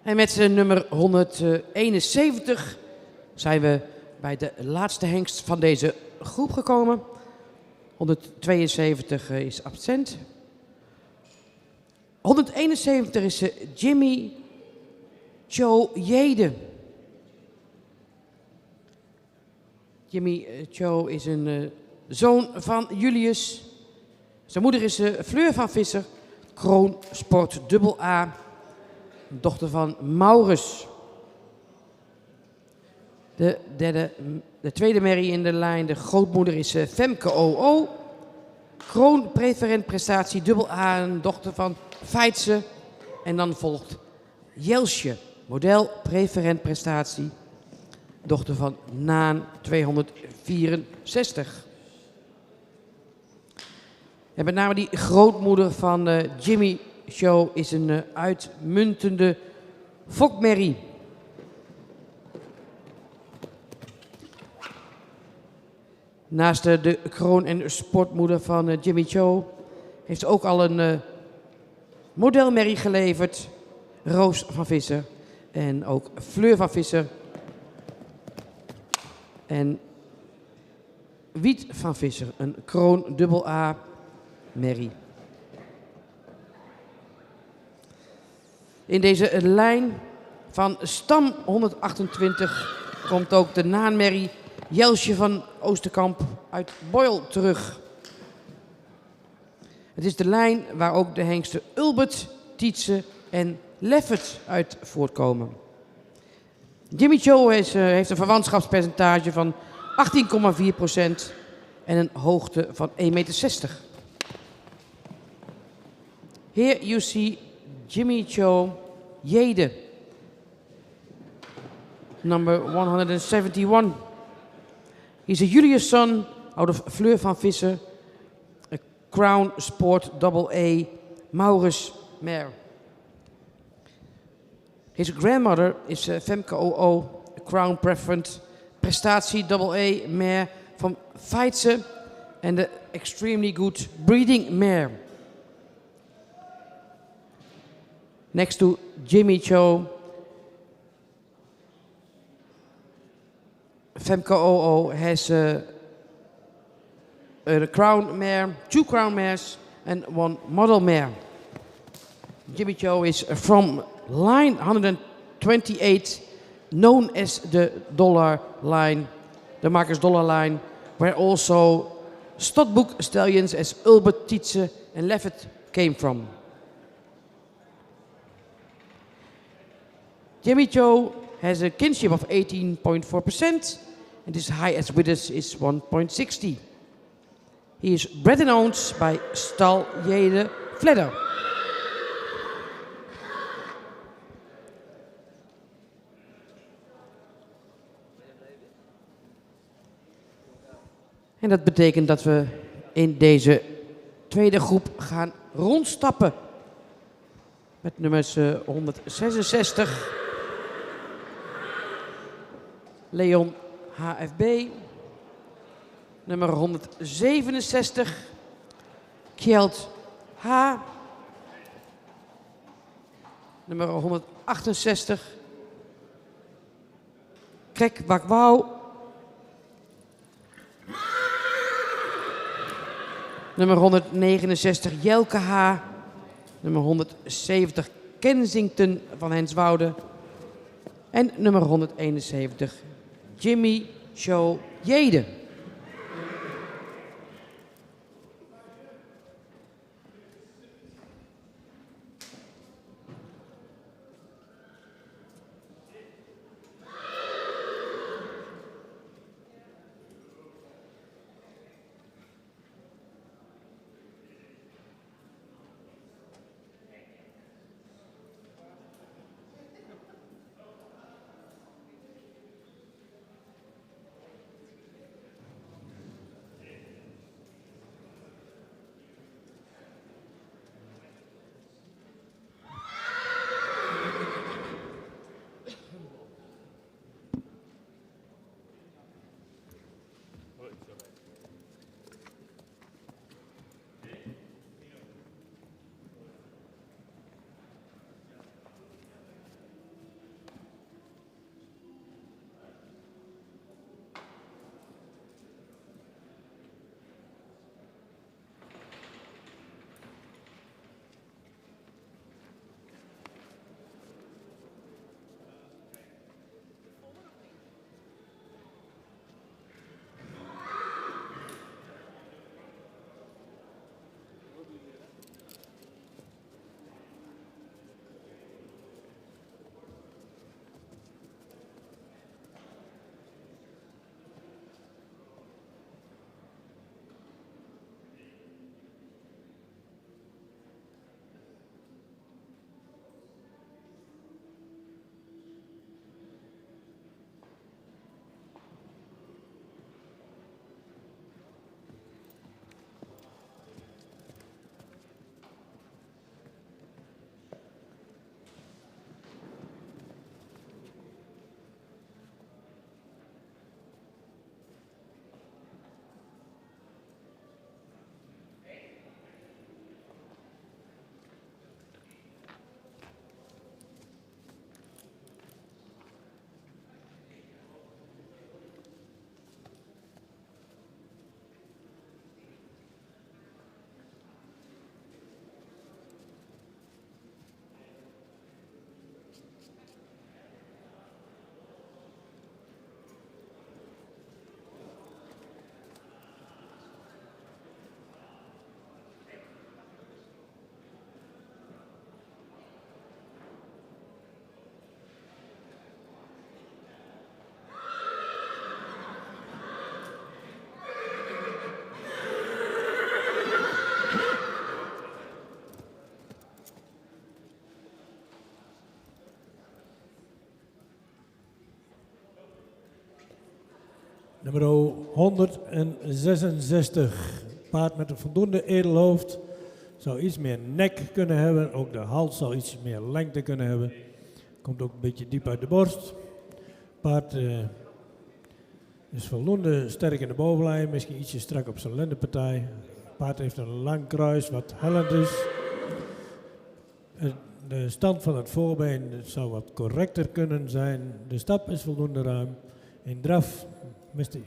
En met nummer 171 zijn we bij de laatste hengst van deze groep gekomen. 172 is absent. 171 is Jimmy Cho Jede. Jimmy Cho is een zoon van Julius. Zijn moeder is Fleur van Visser, Kroonsport AA. Dochter van Maurus. De tweede merrie in de lijn, de grootmoeder, is Femke OO. Kroon preferent prestatie AA, een dochter van Feitse. En dan volgt Jelsje, model preferent prestatie, dochter van Naan 264. En met name die grootmoeder van Jimmy Show is een uitmuntende fokmerrie. Naast de kroon- en sportmoeder van Jimmy Cho heeft ze ook al een modelmerrie geleverd. Roos van Visser en ook Fleur van Visser. En Wiet van Visser, een kroon AA merrie. In deze lijn van stam 128 komt ook de naanmerrie Jelsje van Oosterkamp uit Boyle terug. Het is de lijn waar ook de hengsten Ulbert, Tietse en Leffert uit voortkomen. Jimmy Cho heeft een verwantschapspercentage van 18,4% en een hoogte van 1,60 meter. Here you see Jimmy Cho Jede, number 171. He's a Julius son out of Fleur van Visser, a Crown Sport AA Maurus mare. His grandmother is Femke OO, a Crown Preferent Prestatie AA mare from Feitse and the extremely good breeding mare. Next to Jimmy Cho, Femke OO has a crown mare, 2 crown mares and 1 model mare. Jimmy Cho is from line 128, known as the dollar line, the Marcus Dollar line, where also Stadboek stallions as Ulbert, Tietse and Leffert came from. Jimmy Joe has a kinship of 18.4% and his highest width is 1.60. He is bred and owned by Stal Jede Vledder. En dat betekent dat we in deze tweede groep gaan rondstappen. Met nummers 166. Leon HFB. Nummer 167. Kjeld H. Nummer 168. Krek Wakwau. Nummer 169 Jelke H. Nummer 170 Kensington van Henswoude. En nummer 171 Jimmy Joe Jede. Nummer 166. Paard met een voldoende edelhoofd. Zou iets meer nek kunnen hebben. Ook de hals zou iets meer lengte kunnen hebben. Komt ook een beetje diep uit de borst. Paard is voldoende sterk in de bovenlijn. Misschien ietsje strak op zijn lendenpartij. Paard heeft een lang kruis wat hellend is. De stand van het voorbeen zou wat correcter kunnen zijn. De stap is voldoende ruim. In draf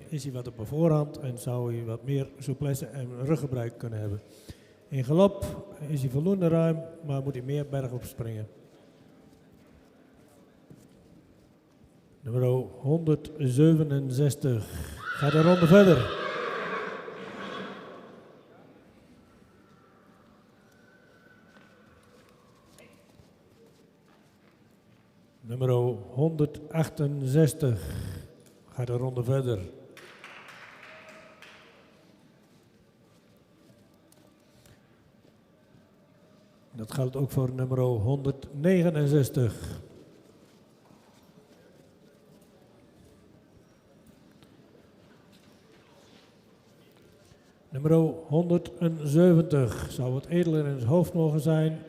is hij wat op de voorhand en zou hij wat meer souplesse en ruggebruik kunnen hebben. In galop is hij voldoende ruim, maar moet hij meer berg op springen. Nummer 167 gaat een ronde verder. Nummer 168 gaat een ronde verder. Dat geldt ook voor nummer 169. Nummer 170 zou wat edeler in het hoofd mogen zijn.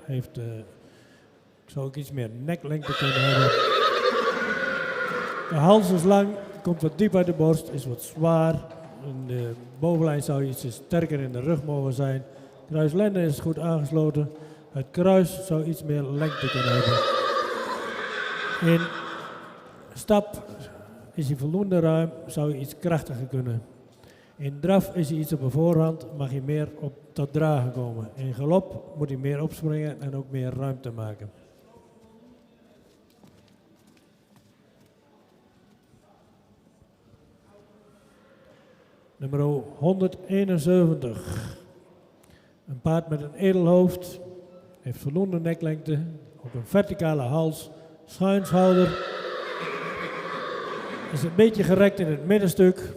Zou ook iets meer neklengte kunnen hebben. De hals is lang, komt wat diep uit de borst, is wat zwaar. En de bovenlijn zou iets sterker in de rug mogen zijn. Kruislenden is goed aangesloten. Het kruis zou iets meer lengte kunnen hebben. In stap is hij voldoende ruim, zou hij iets krachtiger kunnen. In draf is hij iets op de voorhand, mag hij meer tot dragen komen. In galop moet hij meer opspringen en ook meer ruimte maken. Nummer 171. Een paard met een edelhoofd, heeft voldoende neklengte, ook een verticale hals, schuinshouder. Is een beetje gerekt in het middenstuk.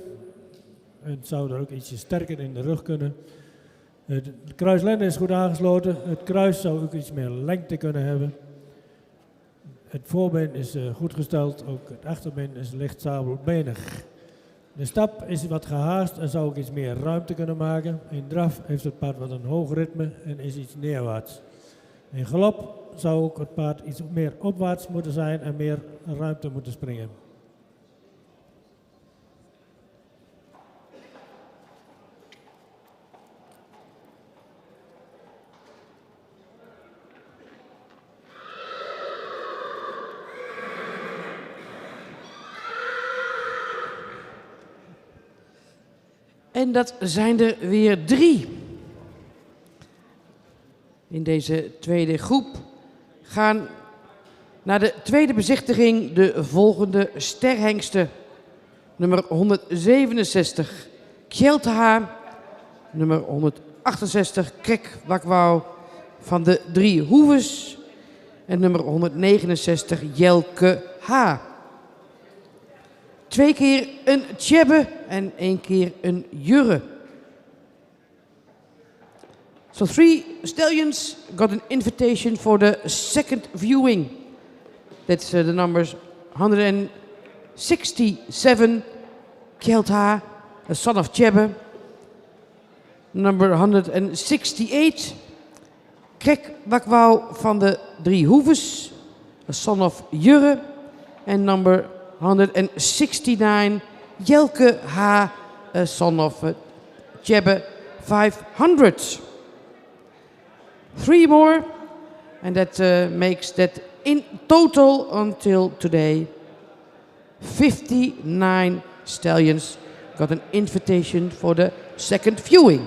Het zou er ook ietsje sterker in de rug kunnen. De kruislenden is goed aangesloten. Het kruis zou ook iets meer lengte kunnen hebben. Het voorbeen is goed gesteld. Ook het achterbeen is licht sabelbenig. De stap is wat gehaast en zou ook iets meer ruimte kunnen maken. In draf heeft het paard wat een hoog ritme en is iets neerwaarts. In galop zou ook het paard iets meer opwaarts moeten zijn en meer ruimte moeten springen. En dat zijn er weer 3. In deze tweede groep gaan naar de tweede bezichtiging de volgende sterhengsten. Nummer 167, Kjeltha. Nummer 168, Krek Wakwau van de 3 Hoeves. En nummer 169, Jelke H. 2 keer een Tjebbe en 1 keer een Jurre. So 3 stallions got an invitation for the second viewing. That's the numbers 167, Kjeltha, a son of Tjebbe. Number 168, Krek Wakwau van de 3 Hoeves, a son of Jurre. En number 169, Jelke H., a son of Tjebbe 500. 3 more, and that makes that in total until today 59 stallions got an invitation for the second viewing.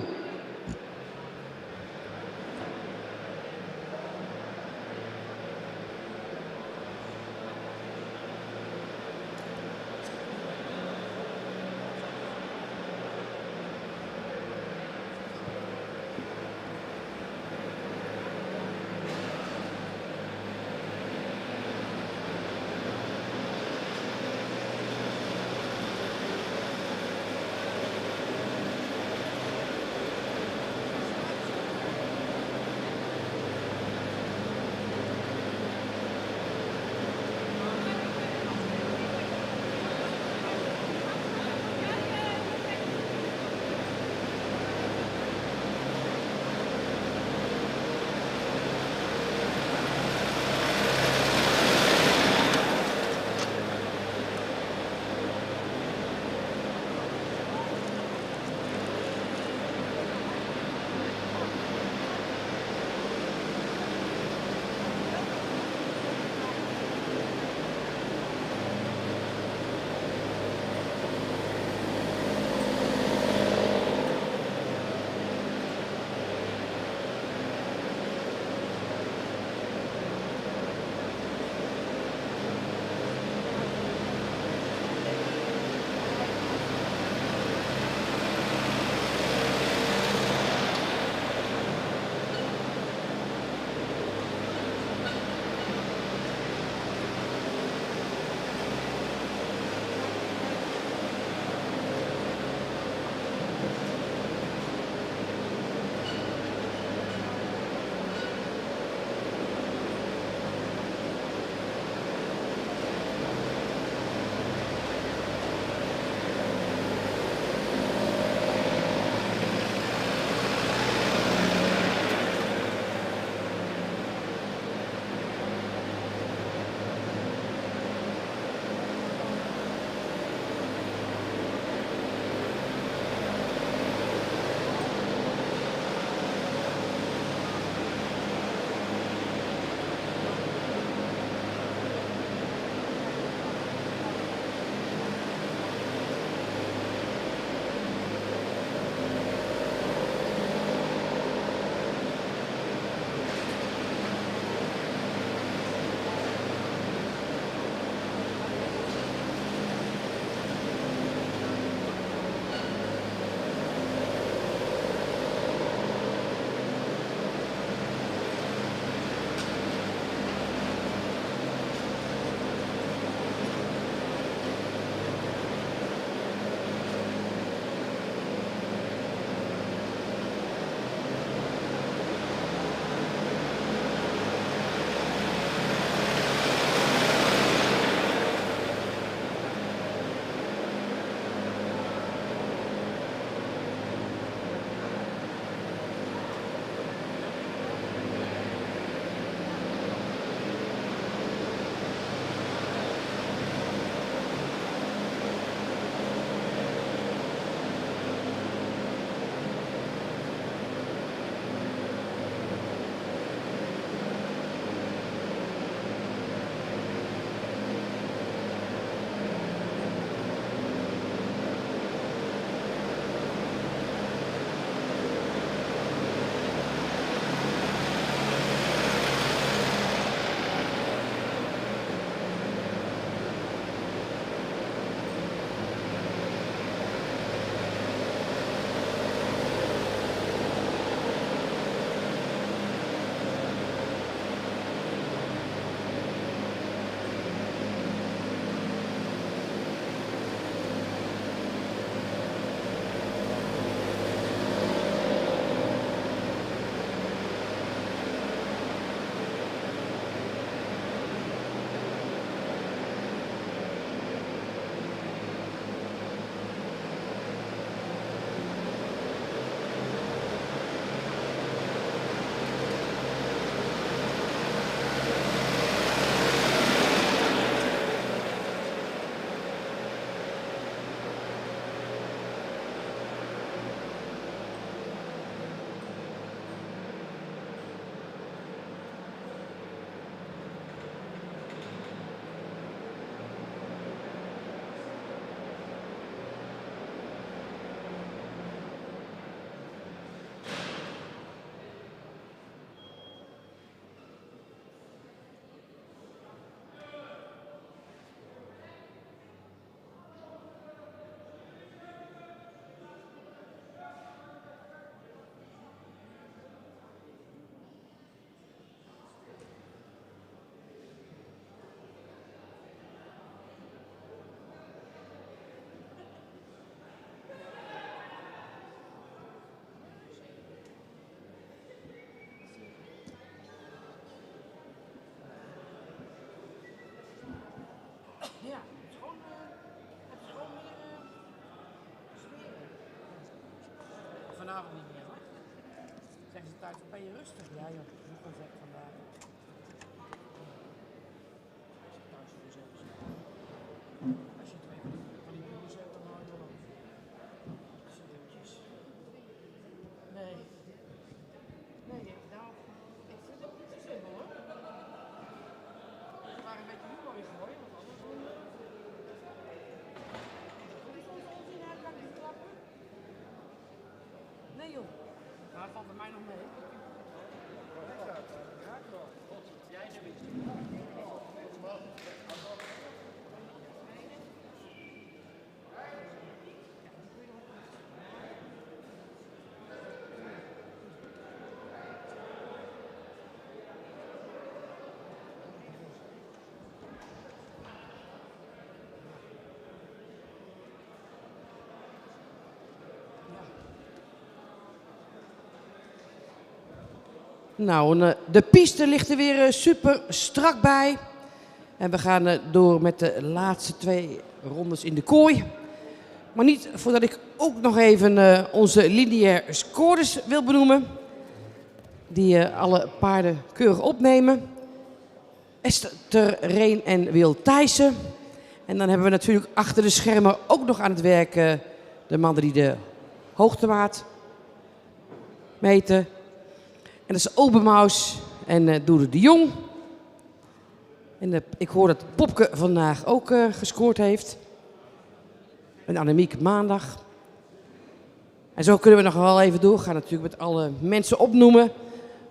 vanavond niet meer, hoor. Zeggen ze thuis, ben je rustig? Ja, joh. Dat is gewoon gek vandaag. Thuis voor jezelf. Als je twee van die broers hebt, dan hou je wel op. Serieus. Nee. Nee, nou, ik vind het niet zo simpel, hoor. Ze waren een beetje humor in gegooid, want anders dan... Kan ik niet klappen? Nee, joh. Nou, dat valt bij mij nog mee. Jij zoiets. Nou, de piste ligt er weer super strak bij. En we gaan door met de laatste 2 rondes in de kooi. Maar niet voordat ik ook nog even onze lineair scorers wil benoemen. Die alle paarden keurig opnemen. Esther Reen en Wil Thijssen. En dan hebben we natuurlijk achter de schermen ook nog aan het werk de mannen die de hoogtemaat meten. En dat is Obermaus en Doede de Jong. En ik hoor dat Popke vandaag ook gescoord heeft. En Annemiek maandag. En zo kunnen we nog wel even doorgaan natuurlijk met alle mensen opnoemen.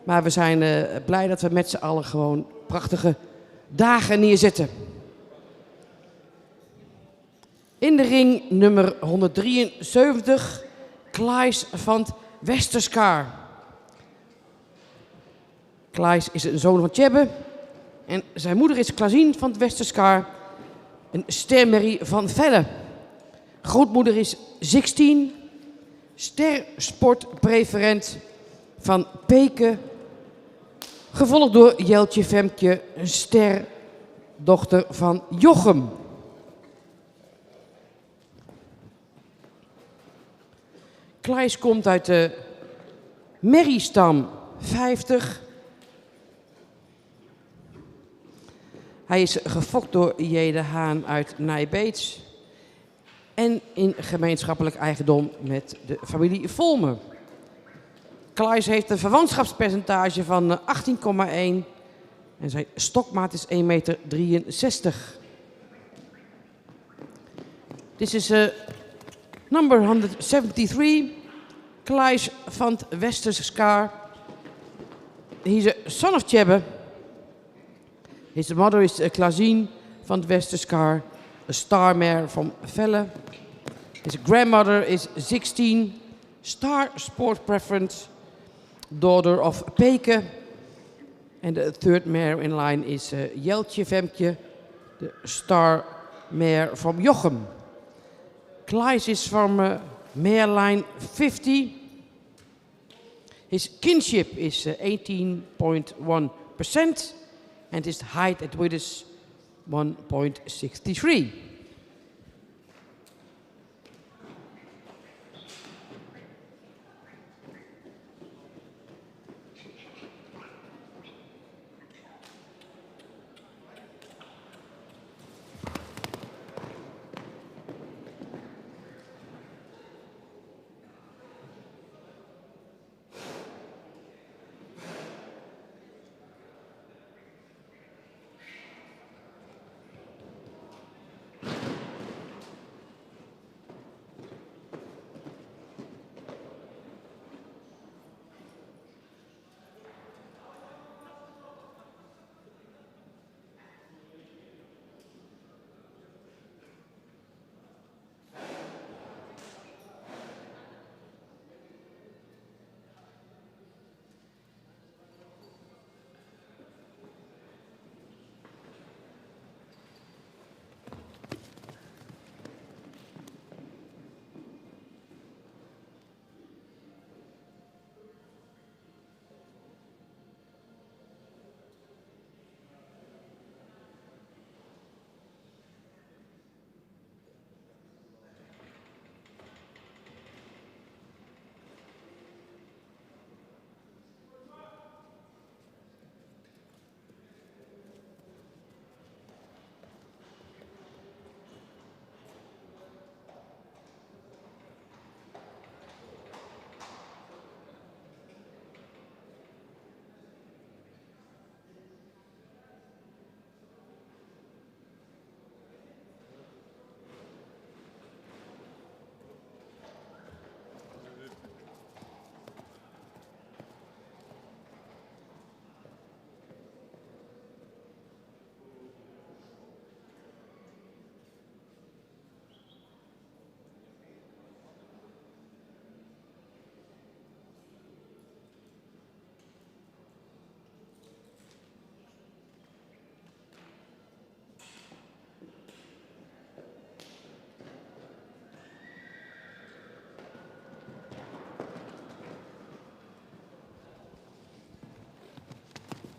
Maar we zijn blij dat we met z'n allen gewoon prachtige dagen neerzetten. In de ring nummer 173, Klaes van Westerskaar. Klaes is een zoon van Tjebbe. En zijn moeder is Klaasien van Westerskaar, een stermerrie van Velle. Grootmoeder is 16, stersportpreferent van Peken. Gevolgd door Jeltje Femke, een sterdochter van Jochem. Klaes komt uit de merriestam 50. Hij is gefokt door J. de Haan uit Nijbeets. En in gemeenschappelijk eigendom met de familie Volmer. Klaes heeft een verwantschapspercentage van 18,1. En zijn stokmaat is 1,63 meter. This is number 173. Klaes van Westerskaar. He's a son of Tjebbe. His mother is Klaasien van Westerskaar, a star mare from Velle. His grandmother is 16, star sport preference, daughter of Peke. And the third mare in line is Jeltje Femke, the star mare from Jochem. Klaes is from mare line 50. His kinship is 18.1%. And his height at width is 1.63.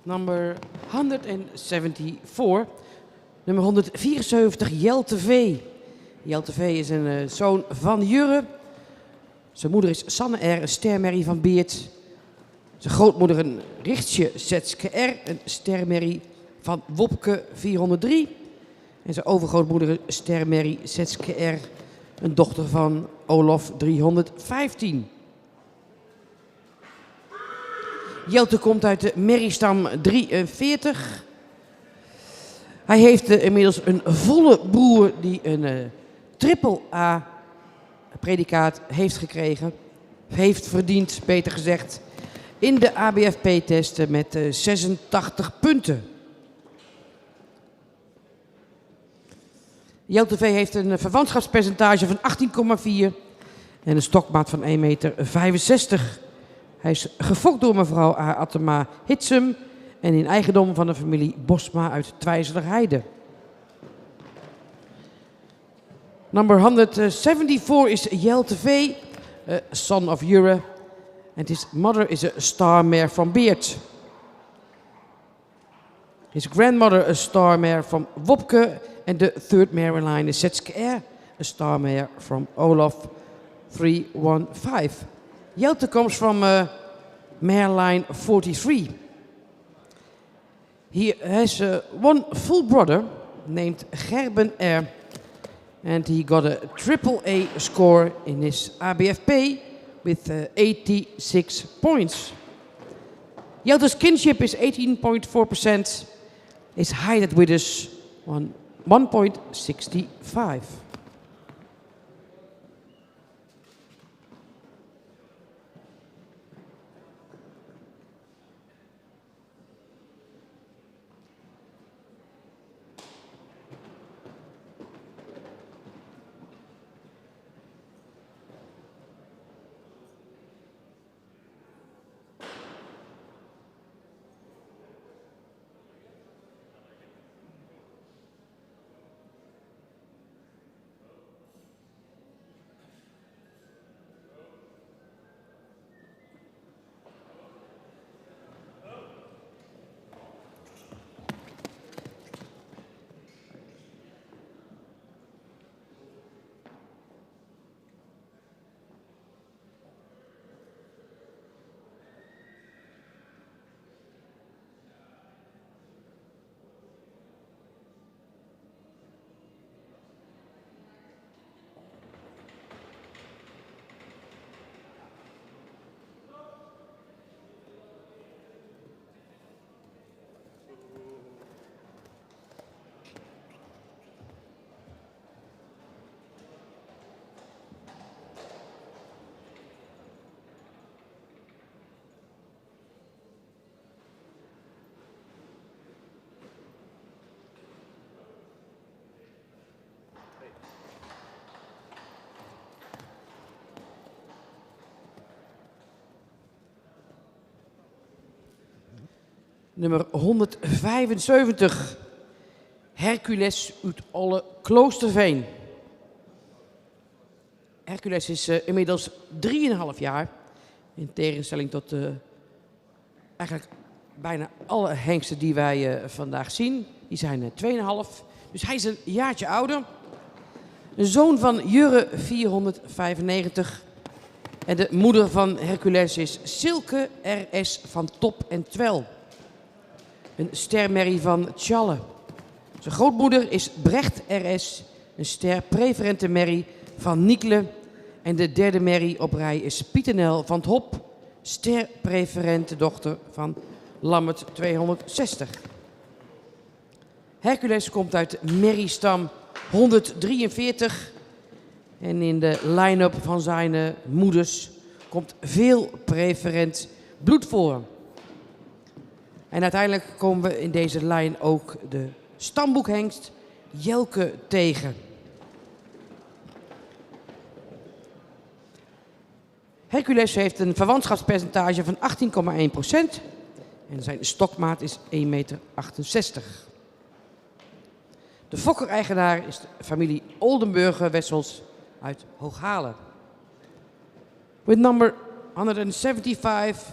Number 174. Nummer 174, Jelte V. Jelte V is een zoon van Jurre. Zijn moeder is Sanne R., een stermerrie van Beert. Zijn grootmoeder een Richtje Zetske R., een stermerrie van Wopke 403. En zijn overgrootmoeder een stermerrie Zetske R., een dochter van Olof 315. Jelte komt uit de merriestam 43. Hij heeft inmiddels een volle broer die een triple A predicaat heeft gekregen. Heeft verdiend, beter gezegd, in de ABFP-testen met 86 punten. Jelte V heeft een verwantschapspercentage van 18,4 en een stokmaat van 1,65 meter. Hij is gefokt door mevrouw A. Attema Hitsum en in eigendom van de familie Bosma uit Twijzelerheide. Number 174 is Jelte V, son of Jurre. And his mother is a star mare from Beert. His grandmother a star mare from Wopke. And the third mare in line is Zetske R, a star mare from Olaf 315. Jelte comes from mare line 43. He has one full brother named Gerben R. And he got a triple A score in his ABFP with 86 points. Jelte's kinship is 18.4%. His height at Widders 1.65. Nummer 175. Hercules uit Olle Kloosterveen. Hercules is inmiddels 3,5 jaar. In tegenstelling tot eigenlijk bijna alle hengsten die wij vandaag zien. Die zijn 2,5. Dus hij is een jaartje ouder. Een zoon van Jurre 495. En de moeder van Hercules is Silke R.S. van Top en Twel. Een stermerrie van Tjalle. Zijn grootmoeder is Brecht R.S., een sterpreferente merrie van Niekle. En de derde merrie op rij is Pietenel van 't Hop, sterpreferente dochter van Lammert 260. Hercules komt uit merriestam 143. En in de line-up van zijn moeders komt veel preferent bloed voor. En uiteindelijk komen we in deze lijn ook de stamboekhengst Jelke tegen. Hercules heeft een verwantschapspercentage van 18,1% en zijn stokmaat is 1,68 meter. De fokker-eigenaar is de familie Oldenburger-Wessels uit Hooghalen. With number 175,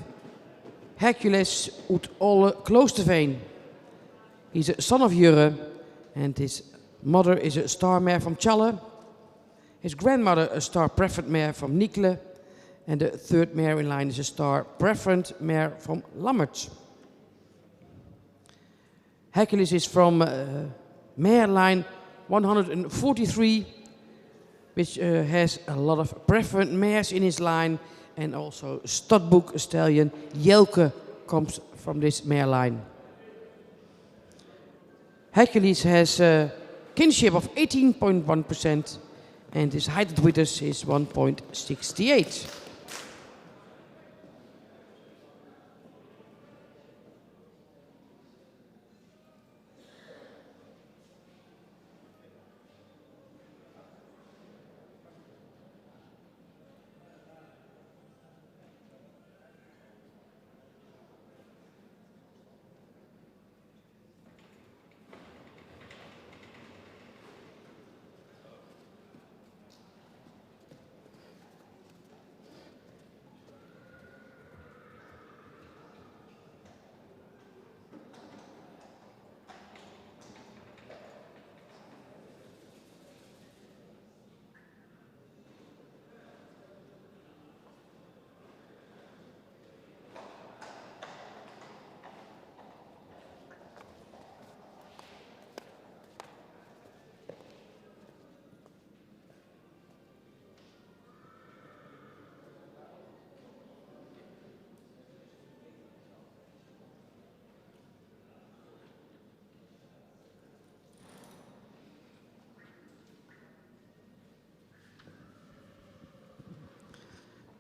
Hercules uit Olle Kloosterveen. He's a son of Jurre, and his mother is a star mare from Challe. His grandmother a star preferred mare from Nikle, and the third mare in line is a star preferred mare from Lammert. Hercules is from mare line 143, which has a lot of preferred mares in his line, and also Stadbook stallion Jelke comes from this mare line. Hercules has a kinship of 18.1%, and his height at Witters is 1.68.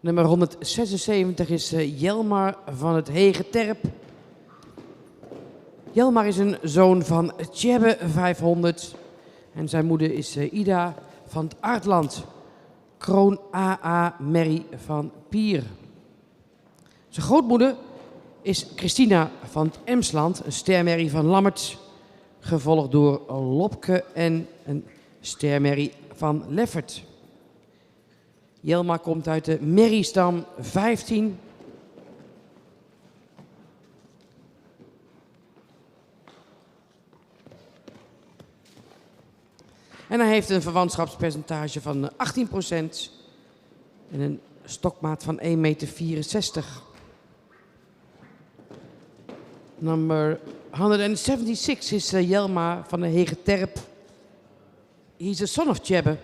Nummer 176 is Jelmar van het Hege Terp. Jelmar is een zoon van Tjebbe 500 en zijn moeder is Ida van het Aardland. Kroon A.A. Merrie van Pier. Zijn grootmoeder is Christina van het Emsland, een stermerrie van Lammert, gevolgd door Lopke en een stermerrie van Leffert. Jelmar komt uit de merriestam 15. En hij heeft een verwantschapspercentage van 18% en een stokmaat van 1,64 meter. Number 176 is Jelmar van de Hege Terp. He's a son of Tjebbe.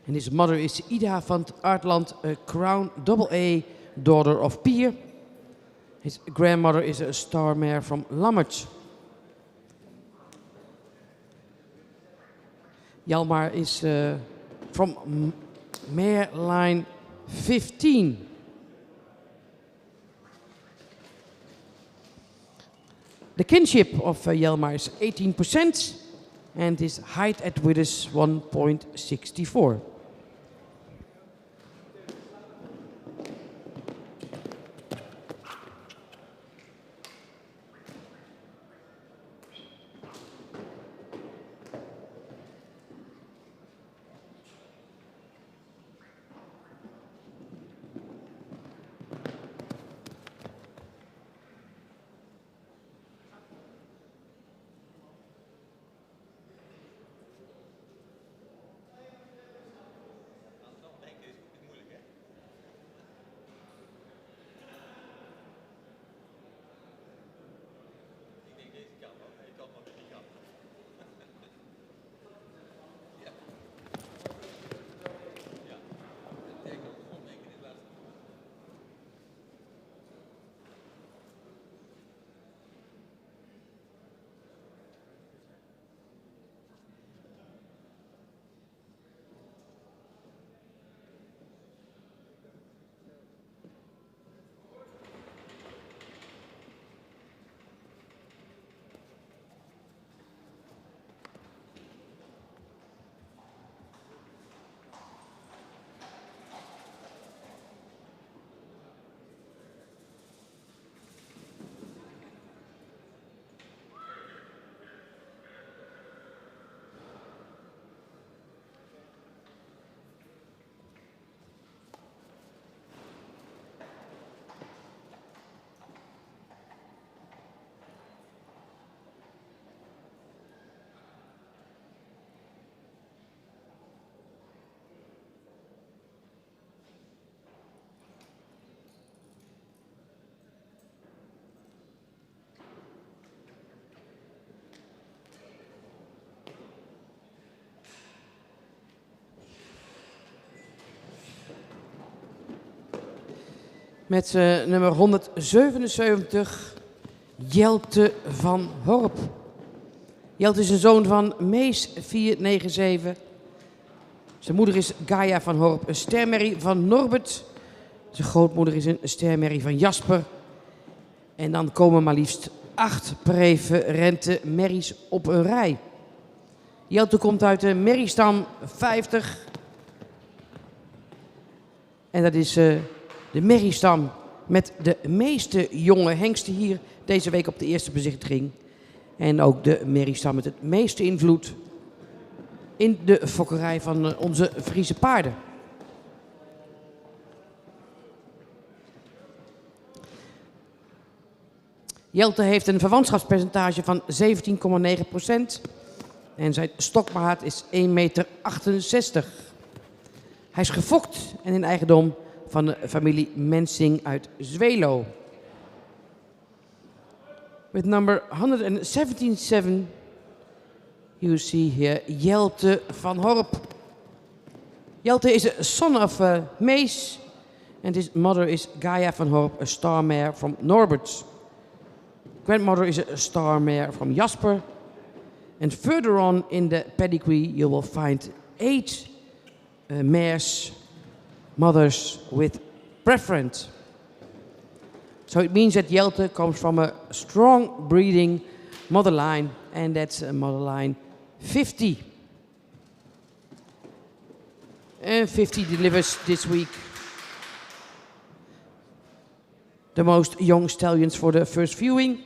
And his mother is Ida van het Aardland, a Crown AA, daughter of Pier. His grandmother is a star mare from Lammert. Jelmar is from mare line 15. The kinship of Jelmar is 18% and his height at width is 1.64. Met nummer 177, Jelte van Horp. Jelte is een zoon van Mees 497. Zijn moeder is Gaia van Horp, een stermerrie van Norbert. Zijn grootmoeder is een stermerrie van Jasper. En dan komen maar liefst 8 preferente merries op een rij. Jelte komt uit de merriestam 50. En dat is de merriestam met de meeste jonge hengsten hier deze week op de eerste bezichtiging. En ook de merriestam met het meeste invloed in de fokkerij van onze Friese paarden. Jelte heeft een verwantschapspercentage van 17,9% en zijn stokmaat is 1,68 meter. Hij is gefokt en in eigendom van de familie Mensing uit Zwelo. With number 177, you see here Jelte van Horp. Jelte is a son of Mees and his mother is Gaia van Horp, a star mare from Norbert. Grandmother is a star mare from Jasper. And further on in the pedigree you will find 8 mares, mothers with preference. So it means that Jelte comes from a strong breeding mother line, and that's mother line 50. And 50 delivers this week the most young stallions for the first viewing.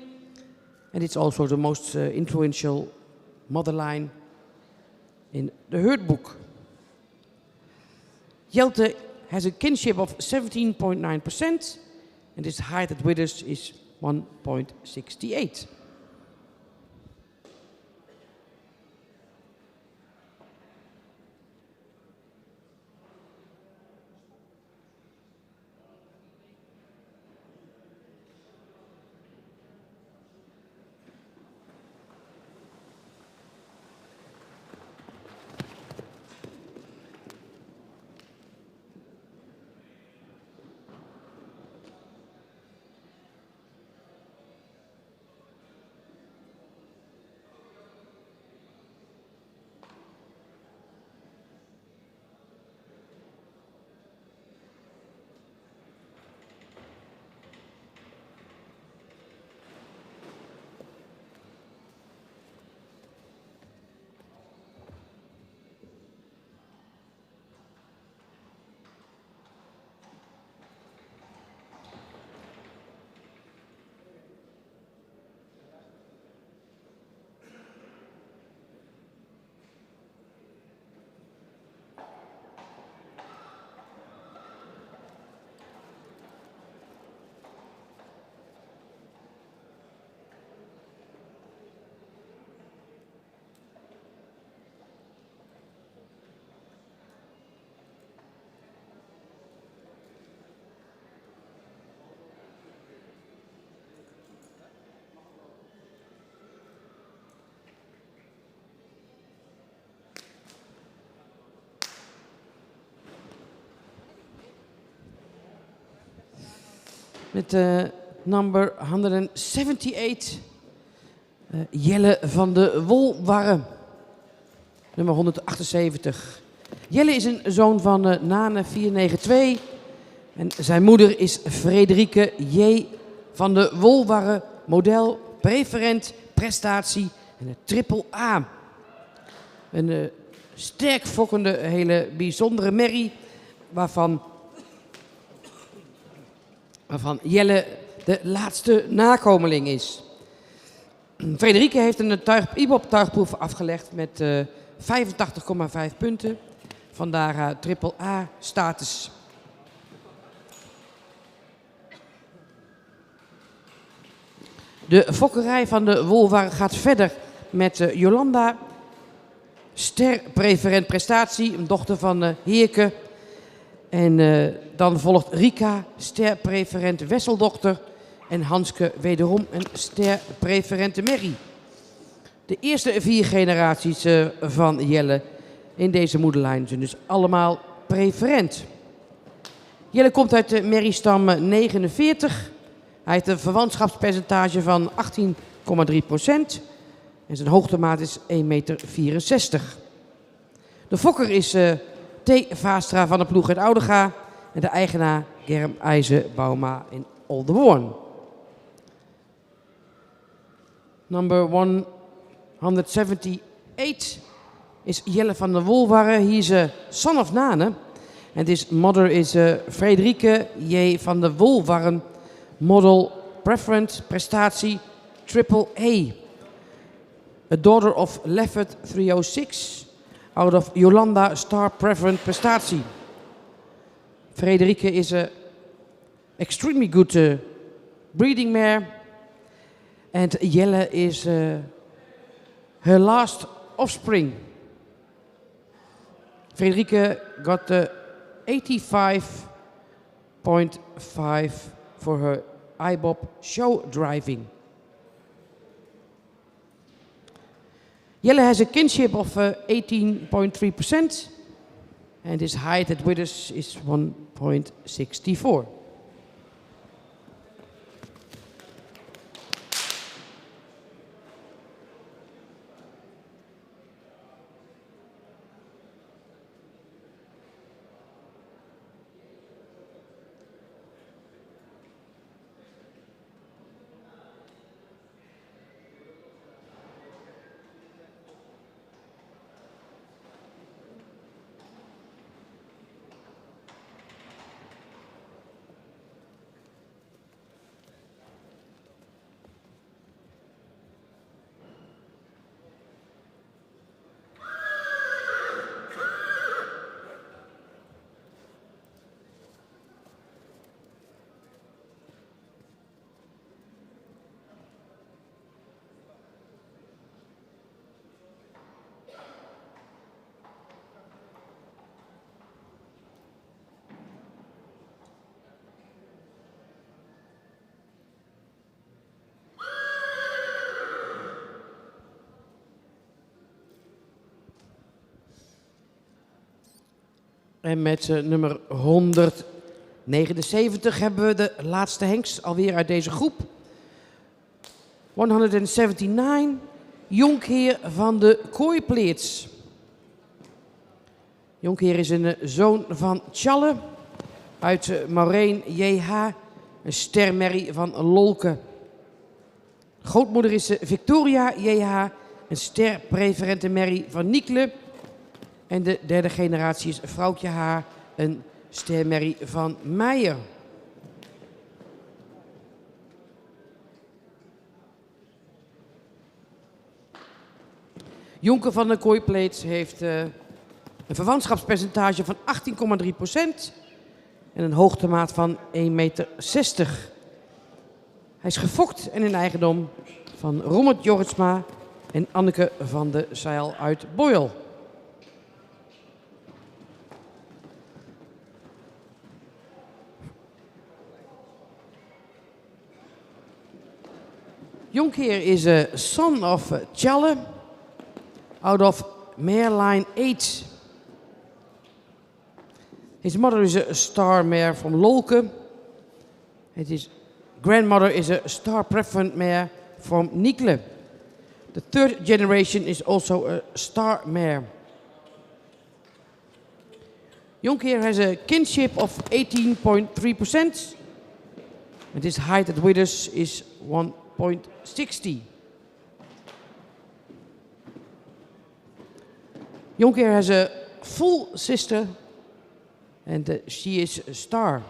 And it's also the most influential mother line in the herd book. Jelte has a kinship of 17.9%, and his height at withers is 1.68. Met number 178, Jelle van de Wolwarre. Nummer 178. Jelle is een zoon van Nane 492. En zijn moeder is Frederike J. van de Wolwarre, model, preferent, prestatie en een triple A. Een sterk fokkende, hele bijzondere merrie, waarvan Jelle de laatste nakomeling is. Frederike heeft een IBOP-tuigproef afgelegd met 85,5 punten. Vandaar haar triple A-status. De fokkerij van de Wolwarre gaat verder met Jolanda, ster-preferent prestatie, een dochter van Heerke. En dan volgt Rika, ster-preferent Wesseldochter. En Hanske wederom een ster-preferente merrie. De eerste 4 generaties van Jelle in deze moederlijn zijn dus allemaal preferent. Jelle komt uit de merriestam 49. Hij heeft een verwantschapspercentage van 18,3%. En zijn hoogtemaat is 1,64 meter. De fokker is T. Vaastra van de ploeg uit Oudega. En de eigenaar Germ IJzenbauma in Oldenborn. Number 178 is Jelle van der Wolwarre. He is a son of Nane. And his mother is Frederike J. van der Wolwarren. Model Preference Prestatie AAA. A daughter of Leffert 306. Out of Jolanda Star Preference Prestatie. Frederike is a extremely good breeding mare. And Jelle is her last offspring. Frederike got the 85.5 for her IBOB show driving. Jelle has a kinship of 18.3% and his height at Withers is 1.64. En met nummer 179 hebben we de laatste hengst alweer uit deze groep. 179, Jonkheer van de Kooipleets. Jonkheer is een zoon van Tjalle uit Maureen JH, een stermerrie van Lolke. Grootmoeder is Victoria JH, een sterpreferente merrie van Niekle. En de derde generatie is Vrouwtje H, een stermerrie van Meijer. Jonker van de Kooipleets heeft een verwantschapspercentage van 18,3% en een hoogtemaat van 1,60 meter. Hij is gefokt en in eigendom van Robert Jorritsma en Anneke van de Zijl uit Boyle. Jonkheer is a son of Tjalle, out of Mareline 8. His mother is a star mare from Lolke. His grandmother is a star preferent mare from Niekle. The third generation is also a star mare. Jonkheer has a kinship of 18.3%. And his height at Withers is 1.60. Jonkheer has a full sister and she is a star.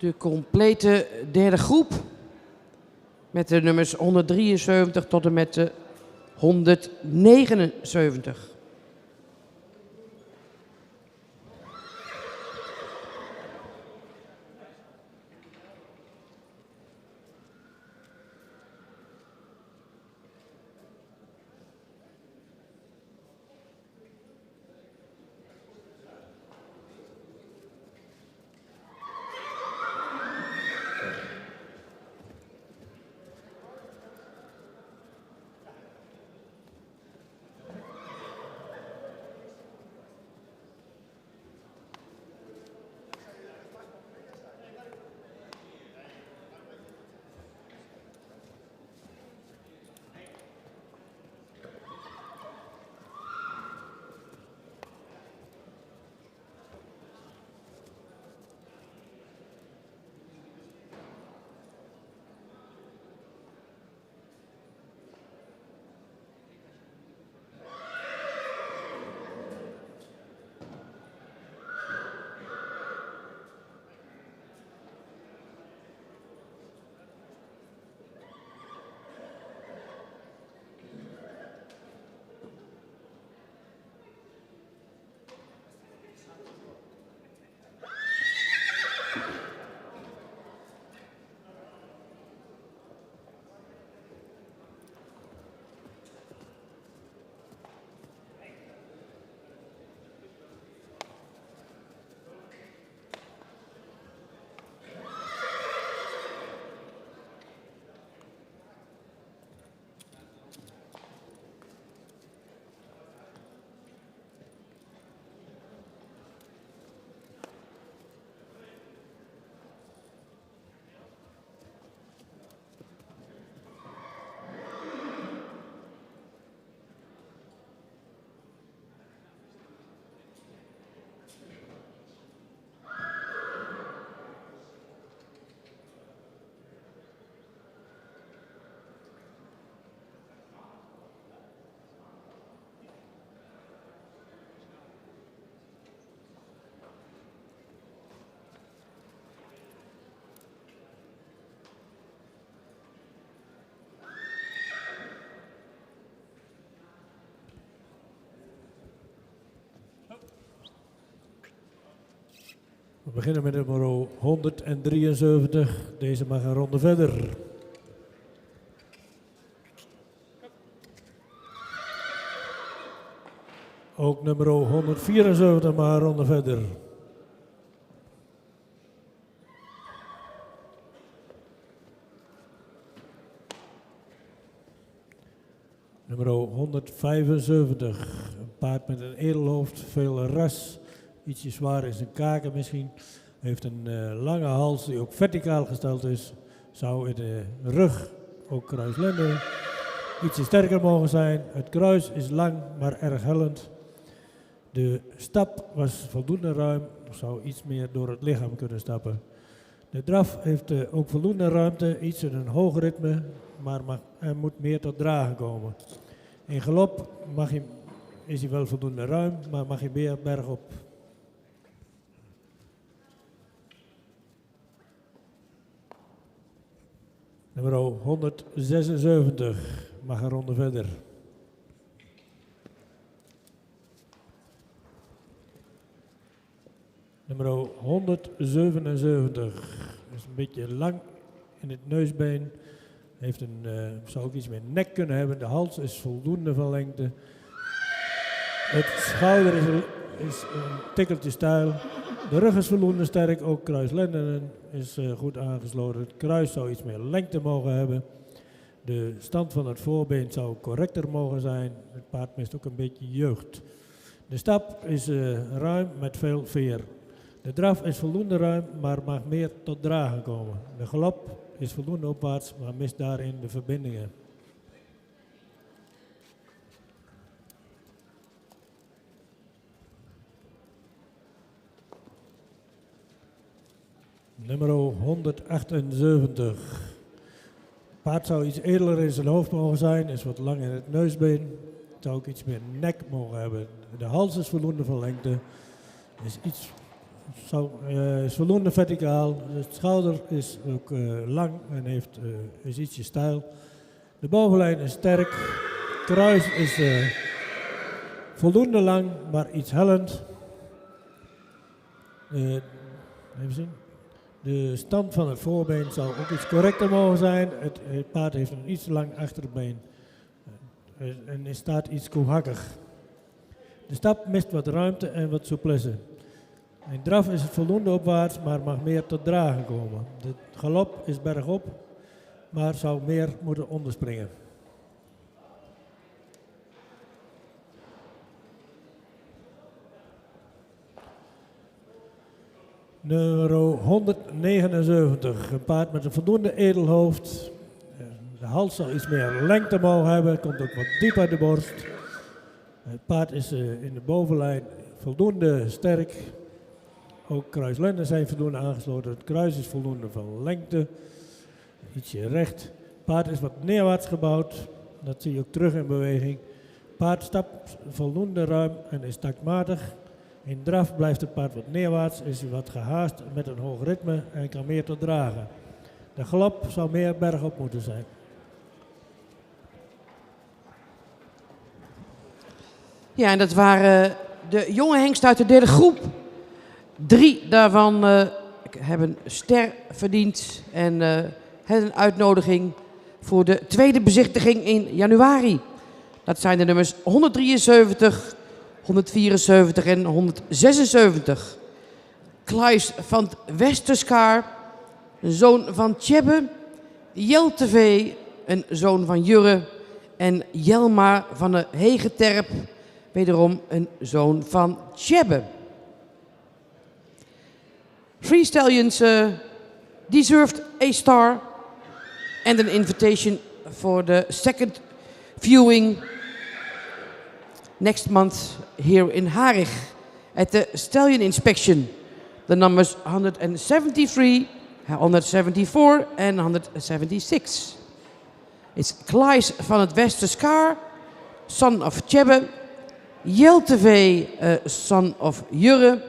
De complete derde groep. Met de nummers 173 tot en met de 179. We beginnen met nummer 173. Deze mag een ronde verder. Ook nummer 174 mag een ronde verder. Nummer 175. Een paard met een edelhoofd, veel ras. Ietsje zwaar in zijn kaken misschien. Heeft een lange hals die ook verticaal gesteld is. Zou in de rug ook kruislenden ietsje sterker mogen zijn. Het kruis is lang, maar erg hellend. De stap was voldoende ruim. Zou iets meer door het lichaam kunnen stappen. De draf heeft ook voldoende ruimte. Iets in een hoog ritme, maar er moet meer tot dragen komen. In galop is hij wel voldoende ruim, maar mag hij meer bergop. Nummer 176 mag een ronde verder. Nummer 177 is een beetje lang in het neusbeen. Heeft zou ook iets meer nek kunnen hebben. De hals is voldoende van lengte. Het schouder is een tikkeltje steil. De rug is voldoende sterk, ook kruislenden is goed aangesloten. Het kruis zou iets meer lengte mogen hebben. De stand van het voorbeen zou correcter mogen zijn. Het paard mist ook een beetje jeugd. De stap is ruim met veel veer. De draf is voldoende ruim, maar mag meer tot dragen komen. De galop is voldoende opwaarts, maar mist daarin de verbindingen. Nummer 178. Paard zou iets edeler in zijn hoofd mogen zijn, is wat lang in het neusbeen. Het zou ook iets meer nek mogen hebben. De hals is voldoende van lengte, is iets is voldoende verticaal. De schouder is ook lang en is ietsje steil. De bovenlijn is sterk. Het kruis is voldoende lang, maar iets hellend. Even zien. De stand van het voorbeen zou ook iets correcter mogen zijn. Het paard heeft een iets lang achterbeen en staat iets koehakkig. De stap mist wat ruimte en wat souplesse. In draf is het voldoende opwaarts, maar mag meer tot dragen komen. De galop is bergop, maar zou meer moeten onderspringen. Nummer 179, een paard met een voldoende edelhoofd. De hals zal iets meer lengte mogen hebben, komt ook wat diep uit de borst. Het paard is in de bovenlijn voldoende sterk. Ook kruislenden zijn voldoende aangesloten. Het kruis is voldoende van lengte. Ietsje recht. Het paard is wat neerwaarts gebouwd. Dat zie je ook terug in beweging. Het paard stapt voldoende ruim en is taktmatig. In draf blijft het paard wat neerwaarts, is hij wat gehaast met een hoog ritme en kan meer tot dragen. De galop zou meer bergop moeten zijn. Ja, en dat waren de jonge hengsten uit de derde groep. 3 daarvan hebben ster verdiend en hebben een uitnodiging voor de tweede bezichtiging in januari. Dat zijn de nummers 173, 174 en 176. Klaes van Westerskaar, een zoon van Tjebbe. Jelteve, een zoon van Jurre. En Jelma van de Hegeterp, wederom een zoon van Tjebbe. 3 stallions deserved a star and an invitation for the second viewing next month here in Harig at the stallion inspection. The numbers 173, 174 and 176. It's Klaes van het Westerskaar, son of Tjebbe, Jelteve, son of Jurre,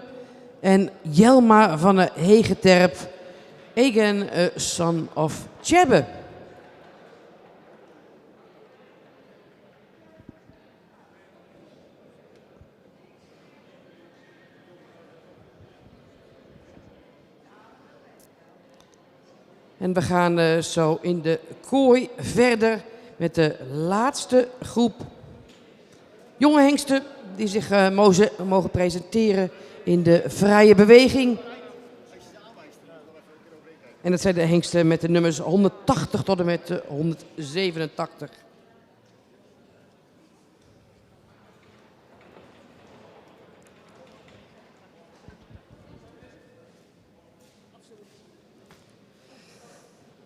en Jelma van de Hegeterp, again son of Tjebbe. En we gaan zo in de kooi verder met de laatste groep jonge hengsten die zich mogen presenteren in de vrije beweging. En dat zijn de hengsten met de nummers 180 tot en met 187.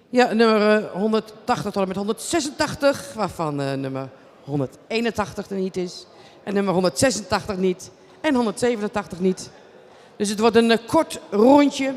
Ja, nummer 180 tot en met 186, waarvan nummer 181 er niet is. En nummer 186 niet. En 187 niet. Dus het wordt een kort rondje.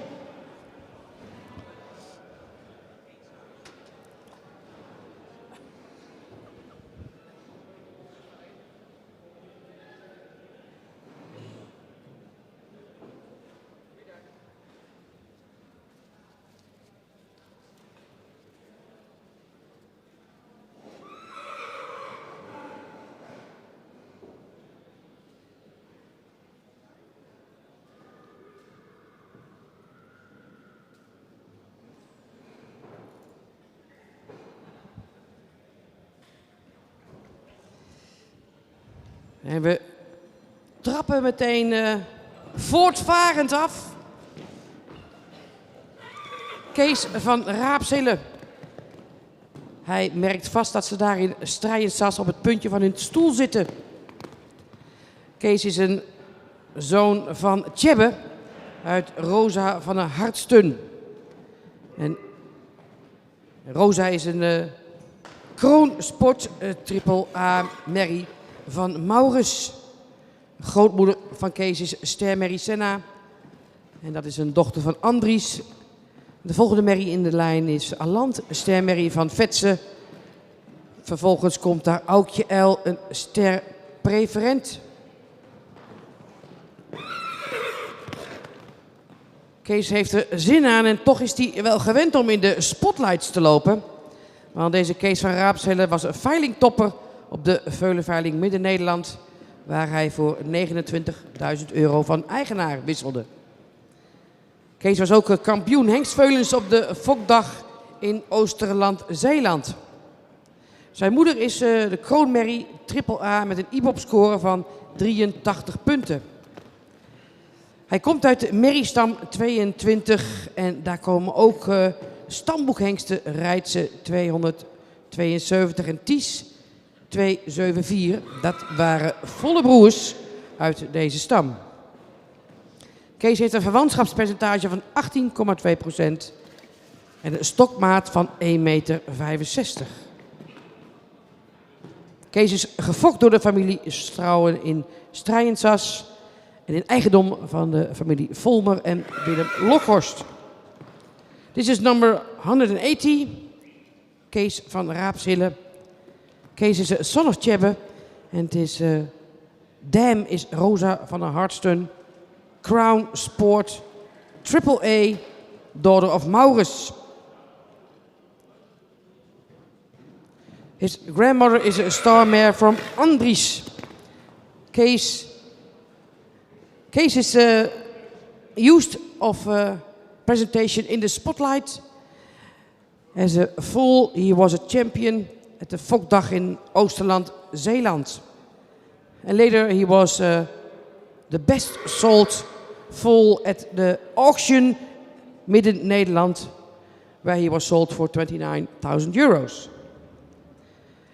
En we trappen meteen voortvarend af. Kees van Raapshille. Hij merkt vast dat ze daar in Strijensas op het puntje van hun stoel zitten. Kees is een zoon van Tjebbe uit Rosa van der Hartstun. En Rosa is een kroonsport triple A merrie van Maurus. Grootmoeder van Kees is Ster Merrie Senna. En dat is een dochter van Andries. De volgende merrie in de lijn is Alant, Ster Merrie van Vetsen. Vervolgens komt daar Aukje L, een ster preferent. Kees heeft er zin aan en toch is hij wel gewend om in de spotlights te lopen. Want deze Kees van Raapshille was een veilingtopper op de Veulenveiling Midden-Nederland, waar hij voor €29.000 van eigenaar wisselde. Kees was ook kampioen hengstveulens op de Fokdag in Oosterland, Zeeland. Zijn moeder is de kroonmerrie AAA met een IBOP-score van 83 punten. Hij komt uit de merriestam 22 en daar komen ook stamboekhengsten Reitse 272 en Ties 274. Dat waren volle broers uit deze stam. Kees heeft een verwantschapspercentage van 18,2% en een stokmaat van 1,65 meter. Kees is gefokt door de familie Strouwen in Strijensas en in eigendom van de familie Volmer en Willem Lokhorst. This is number 180, Kees van Raapshille. Kees is a son of Tjebbe and his dam is Rosa van der Hartsten, Crown Sport, AAA, daughter of Maurus. His grandmother is a star mare from Andries. Kees is used of presentation in the spotlight. As a foal, he was a champion at the Fokdag in Oosterland, Zeeland. And later he was the best sold foal at the auction Midden-Nederland, where he was sold for €29,000.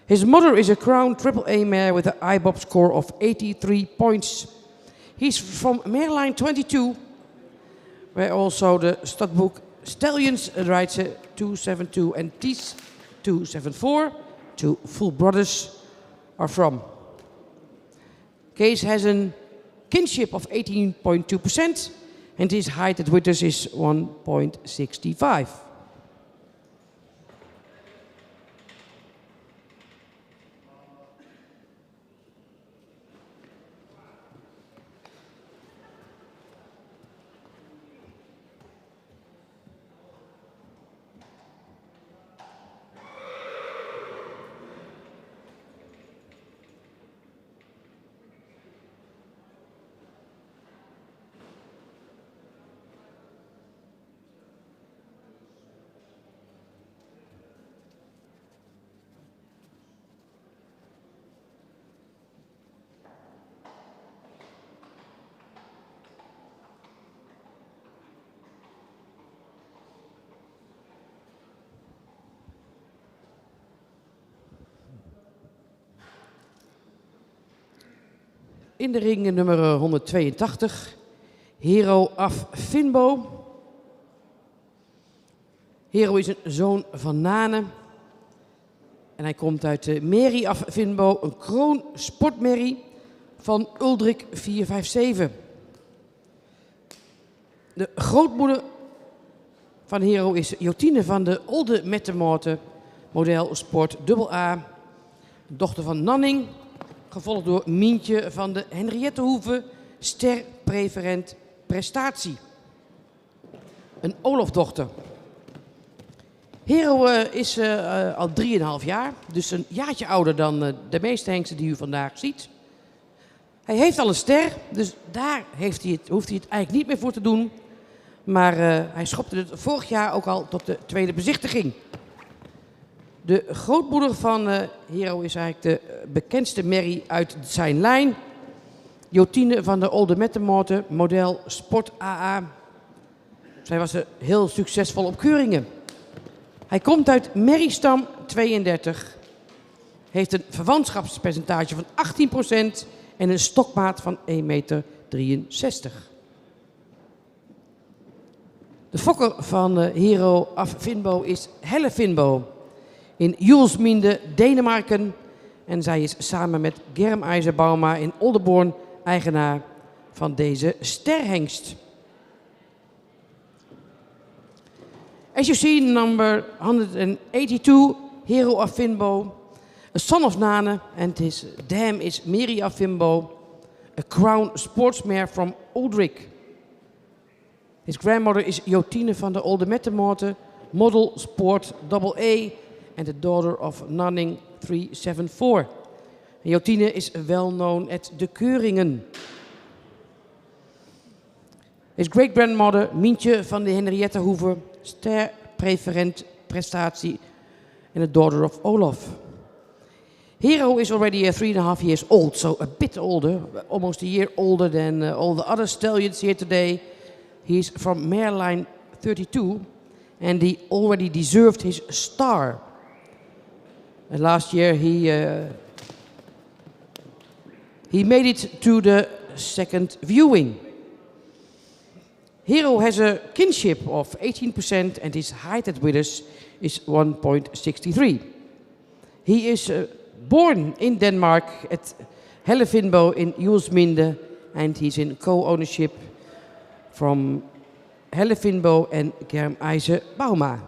His mother is a Crown AAA mare with an IBOP score of 83 points. He's from Mareline 22, where also the studbook Stallions Reitse 272 and Ties 274, two full brothers, are from. Kees has a kinship of 18.2% and his height at Witters is 1.65. In de ring nummer 182, Hero af Finbo. Hero is een zoon van Nane. En hij komt uit de merrie af Finbo, een kroon sportmerrie van Uldrik 457. De grootmoeder van Hero is Jotine van de Olde Mettemoorte, model Sport AA. Dochter van Nanning, gevolgd door Mientje van de Henriettehoeve, ster preferent prestatie. Een Olofdochter. Hero is al 3,5 jaar, dus een jaartje ouder dan de meeste hengsten die u vandaag ziet. Hij heeft al een ster, dus daar hoeft hij het eigenlijk niet meer voor te doen. Maar hij schopte het vorig jaar ook al tot de tweede bezichtiging. De grootmoeder van Hero is eigenlijk de bekendste merrie uit zijn lijn. Jotine van de Olde Mettemoorte, model Sport AA. Zij was heel succesvol op keuringen. Hij komt uit merriestam 32. Heeft een verwantschapspercentage van 18% en een stokmaat van 1,63 meter. De fokker van Hero af Finbo is Helle Finbo in Julesminde, Denemarken. En zij is samen met Germ IJzerbauma in Oldenborn eigenaar van deze sterhengst. As you see, number 182, Hero of Finbo, a son of Nane, and his dam is Meri of Finbo, a crown sportsmare from Uldrik. His grandmother is Jotine van der Oldemettenmoorten, model sport AA, and the daughter of Nanning 374. Jotine is well known at de Keuringen. His great-grandmother, Mientje van de Henriette Hoever, ster preferent prestatie, and the daughter of Olaf. Hero is already 3.5 years old, so a bit older, almost a year older than all the other stallions here today. He's from mare line 32, and he already deserved his star. And last year he made it to the second viewing. Hero has a kinship of 18% and his height at Withers is 1.63. He is born in Denmark at Hellevinbo in Juelsminde, and he's in co-ownership from Hellevinbo and Germ-Eise Bauma.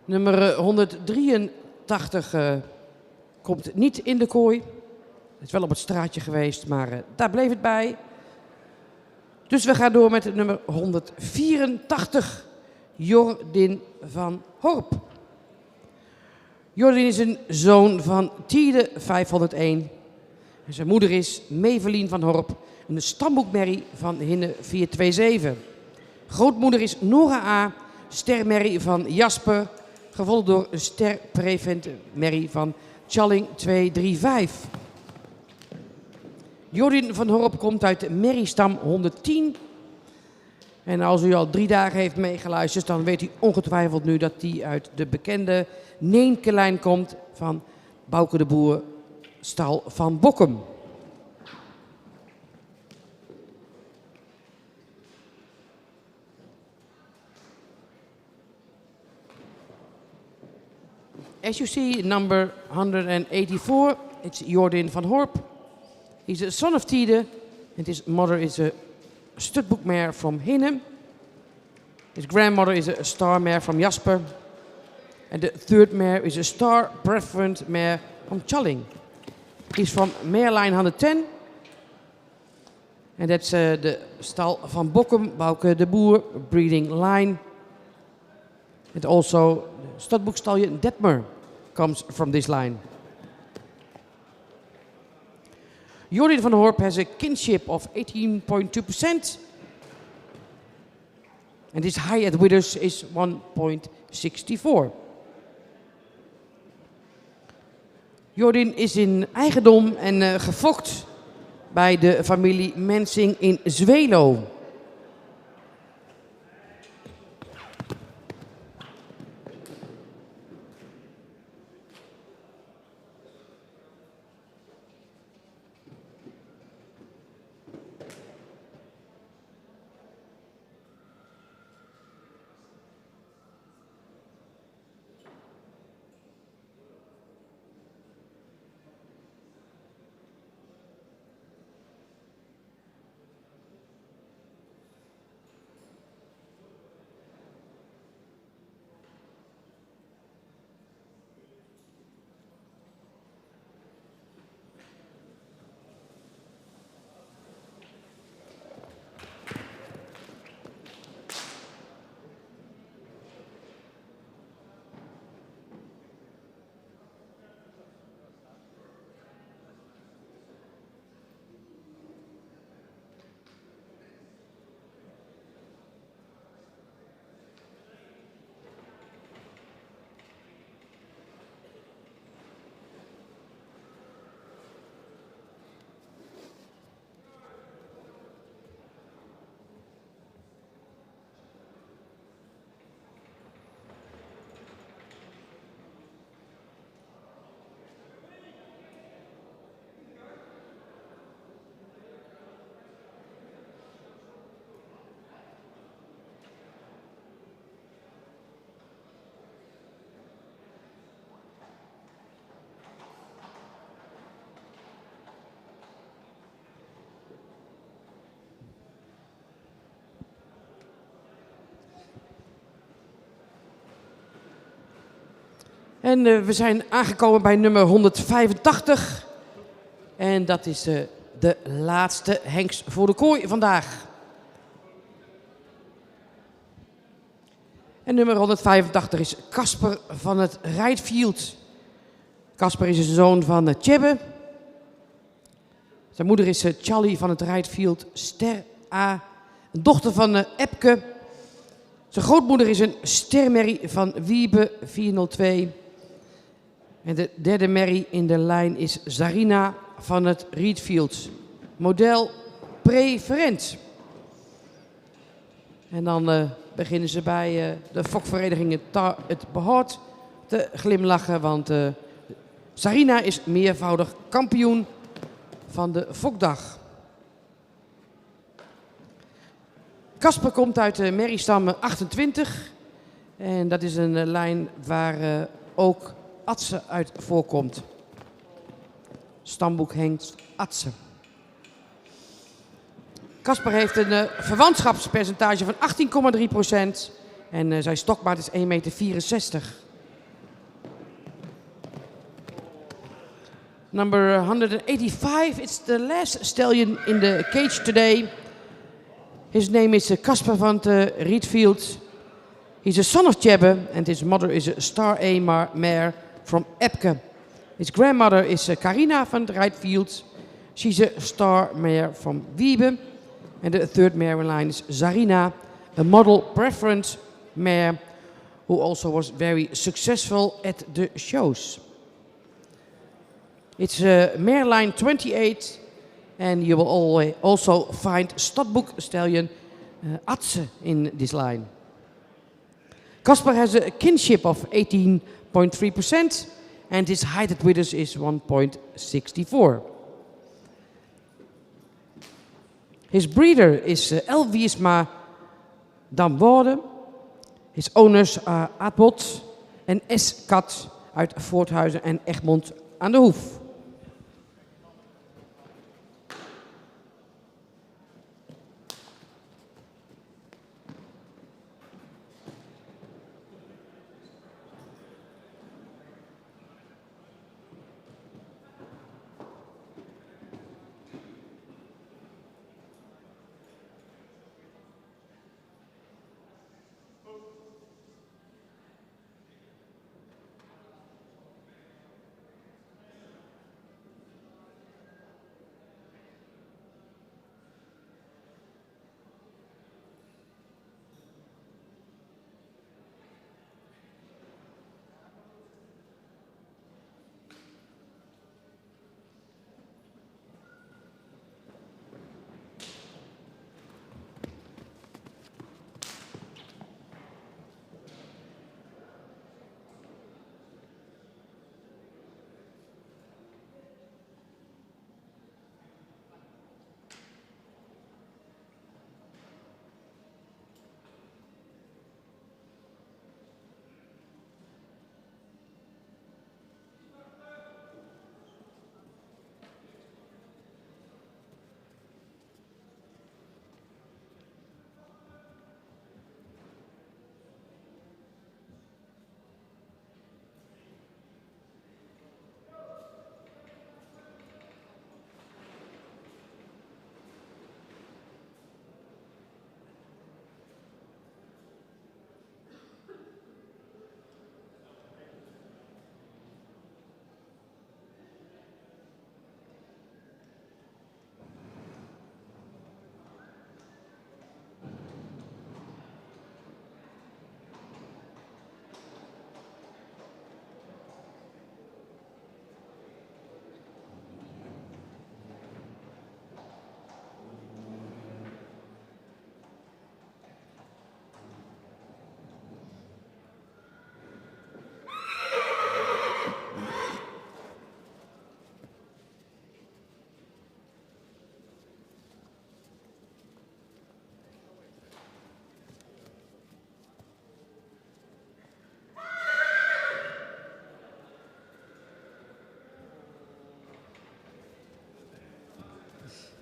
Nummer 183 komt niet in de kooi. Het is wel op het straatje geweest, maar daar bleef het bij. Dus we gaan door met nummer 184, Jordin van Horp. Jordin is een zoon van Tiede 501. En zijn moeder is Mevelien van Horp, een stamboekmerrie van Hinne 427. Grootmoeder is Nora A., stermerrie van Jasper, gevolgd door een sterprevent-merrie van Challing 235. Jordin van Horp komt uit de merriestam 110. En als u al 3 dagen heeft meegeluisterd, dan weet u ongetwijfeld nu dat die uit de bekende Neenkelijn komt van Bouke de Boer, stal van Bokkum. As you see, number 184, it's Jordin van Horp. He's a son of Tiede, and his mother is a studbook mare from Hinne. His grandmother is a star mare from Jasper. And the third mare is a star preferent mare from Challing. He's from mare line 110. And that's the stal van Bokkum, Bouke de Boer, breeding line. And also the studbook stallion Detmer comes from this line. Jordin van Horp has a kinship of 18.2%. And his high at Withers is 1.64. Jordin is in eigendom en gefokt bij de familie Mensing in Zwelo. En we zijn aangekomen bij nummer 185. En dat is de laatste hengst voor de kooi vandaag. En nummer 185 is Casper van het Rijtfield. Casper is een zoon van Tjebbe. Zijn moeder is Charlie van het Rijtfield, Ster A. Een dochter van Epke. Zijn grootmoeder is een stermerrie van Wiebe 402. En de derde merrie in de lijn is Zarina van het Rijtfield. Model preferent. En dan beginnen ze bij de fokvereniging het Behoort te glimlachen. Want Zarina is meervoudig kampioen van de fokdag. Casper komt uit de merriestam 28. En dat is een lijn waar ook Atse uit voorkomt. Stamboek hengst Atse. Casper heeft een verwantschapspercentage van 18,3%. En zijn stokmaat is 1,64 meter. Number 185, it's the last stallion in the cage today. His name is Casper van het Rijtfield. He's a son of Tjebbe and his mother is a Star A mare from Epke. His grandmother is Carina van het Rijtfield. She's a Star mare from Wiebe. And the third mare in line is Zarina, a model preference mare who also was very successful at the shows. It's mare line 28 and you will also find Stadboek stallion Atse in this line. Casper has a kinship of 18.3% and his height at withers is 1.64. His breeder is L. Wiersma Damworde. His owners are Adbot en S. Kat uit Voorthuizen en Egmond aan de Hoef.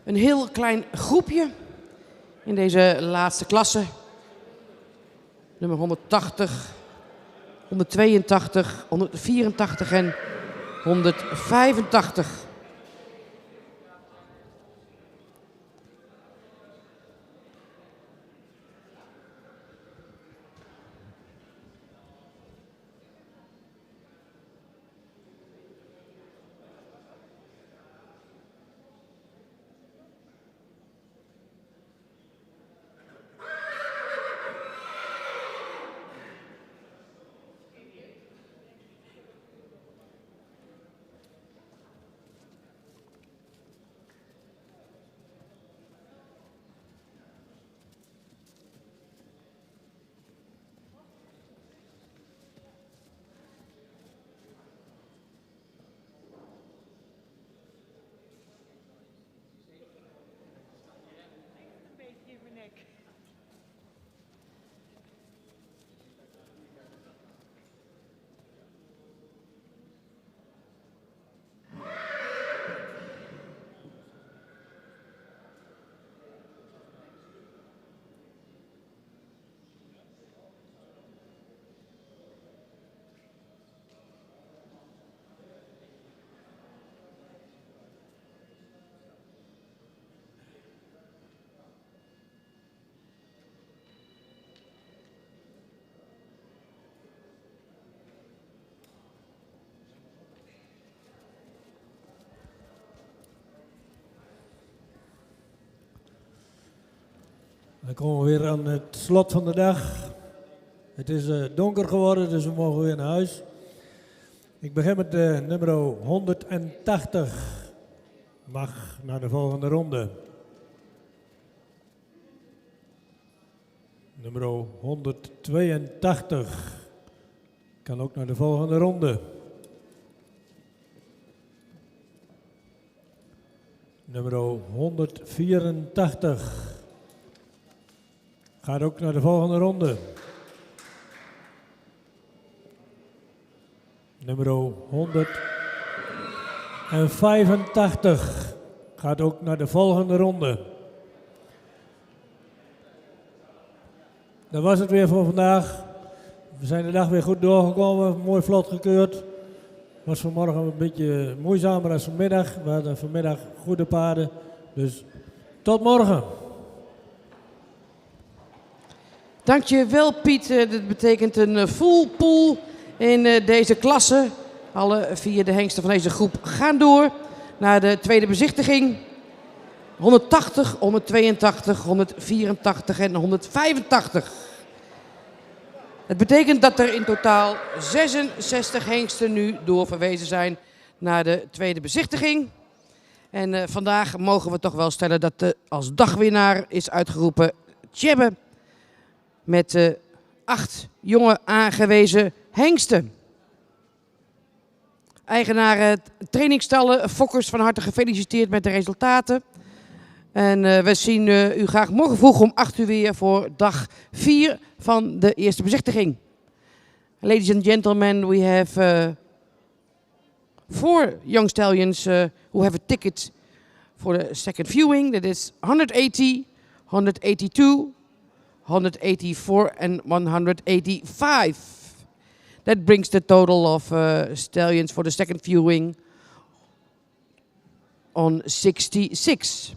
Een heel klein groepje in deze laatste klasse. Nummer 180. 182, 184 en 185. Dan komen we weer aan het slot van de dag. Het is donker geworden, dus we mogen weer naar huis. Ik begin met nummer 180. Mag naar de volgende ronde. Nummer 182. Kan ook naar de volgende ronde. Nummer 184. Gaat ook naar de volgende ronde. Nummer 185 gaat ook naar de volgende ronde. Dat was het weer voor vandaag. We zijn de dag weer goed doorgekomen, mooi vlot gekeurd. Het was vanmorgen een beetje moeizamer dan vanmiddag. We hadden vanmiddag goede paarden. Dus tot morgen. Dankjewel Piet. Dat betekent een full pool in deze klasse. Alle 4 de hengsten van deze groep gaan door naar de tweede bezichtiging. 180, 182, 184 en 185. Het betekent dat er in totaal 66 hengsten nu doorverwezen zijn naar de tweede bezichtiging. En vandaag mogen we toch wel stellen dat als dagwinnaar is uitgeroepen Tjebbe. Met 8 jonge aangewezen hengsten. Eigenaren trainingstallen, fokkers, van harte gefeliciteerd met de resultaten. En we zien u graag morgen vroeg om 8 uur weer voor dag 4 van de eerste bezichtiging. Ladies and gentlemen, we have 4 young stallions who have a ticket for the second viewing. That is 180, 182, 184 and 185. That brings the total of stallions for the second viewing on 66.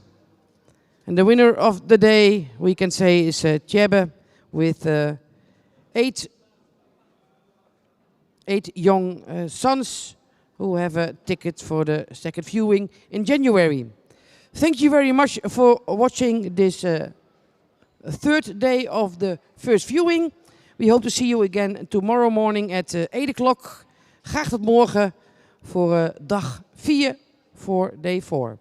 And the winner of the day, we can say, is Tjebbe with 8 young sons who have a ticket for the second viewing in January. Thank you very much for watching this third day of the first viewing. We hope to see you again tomorrow morning at 8 o'clock. Graag tot morgen voor dag 4 voor day 4.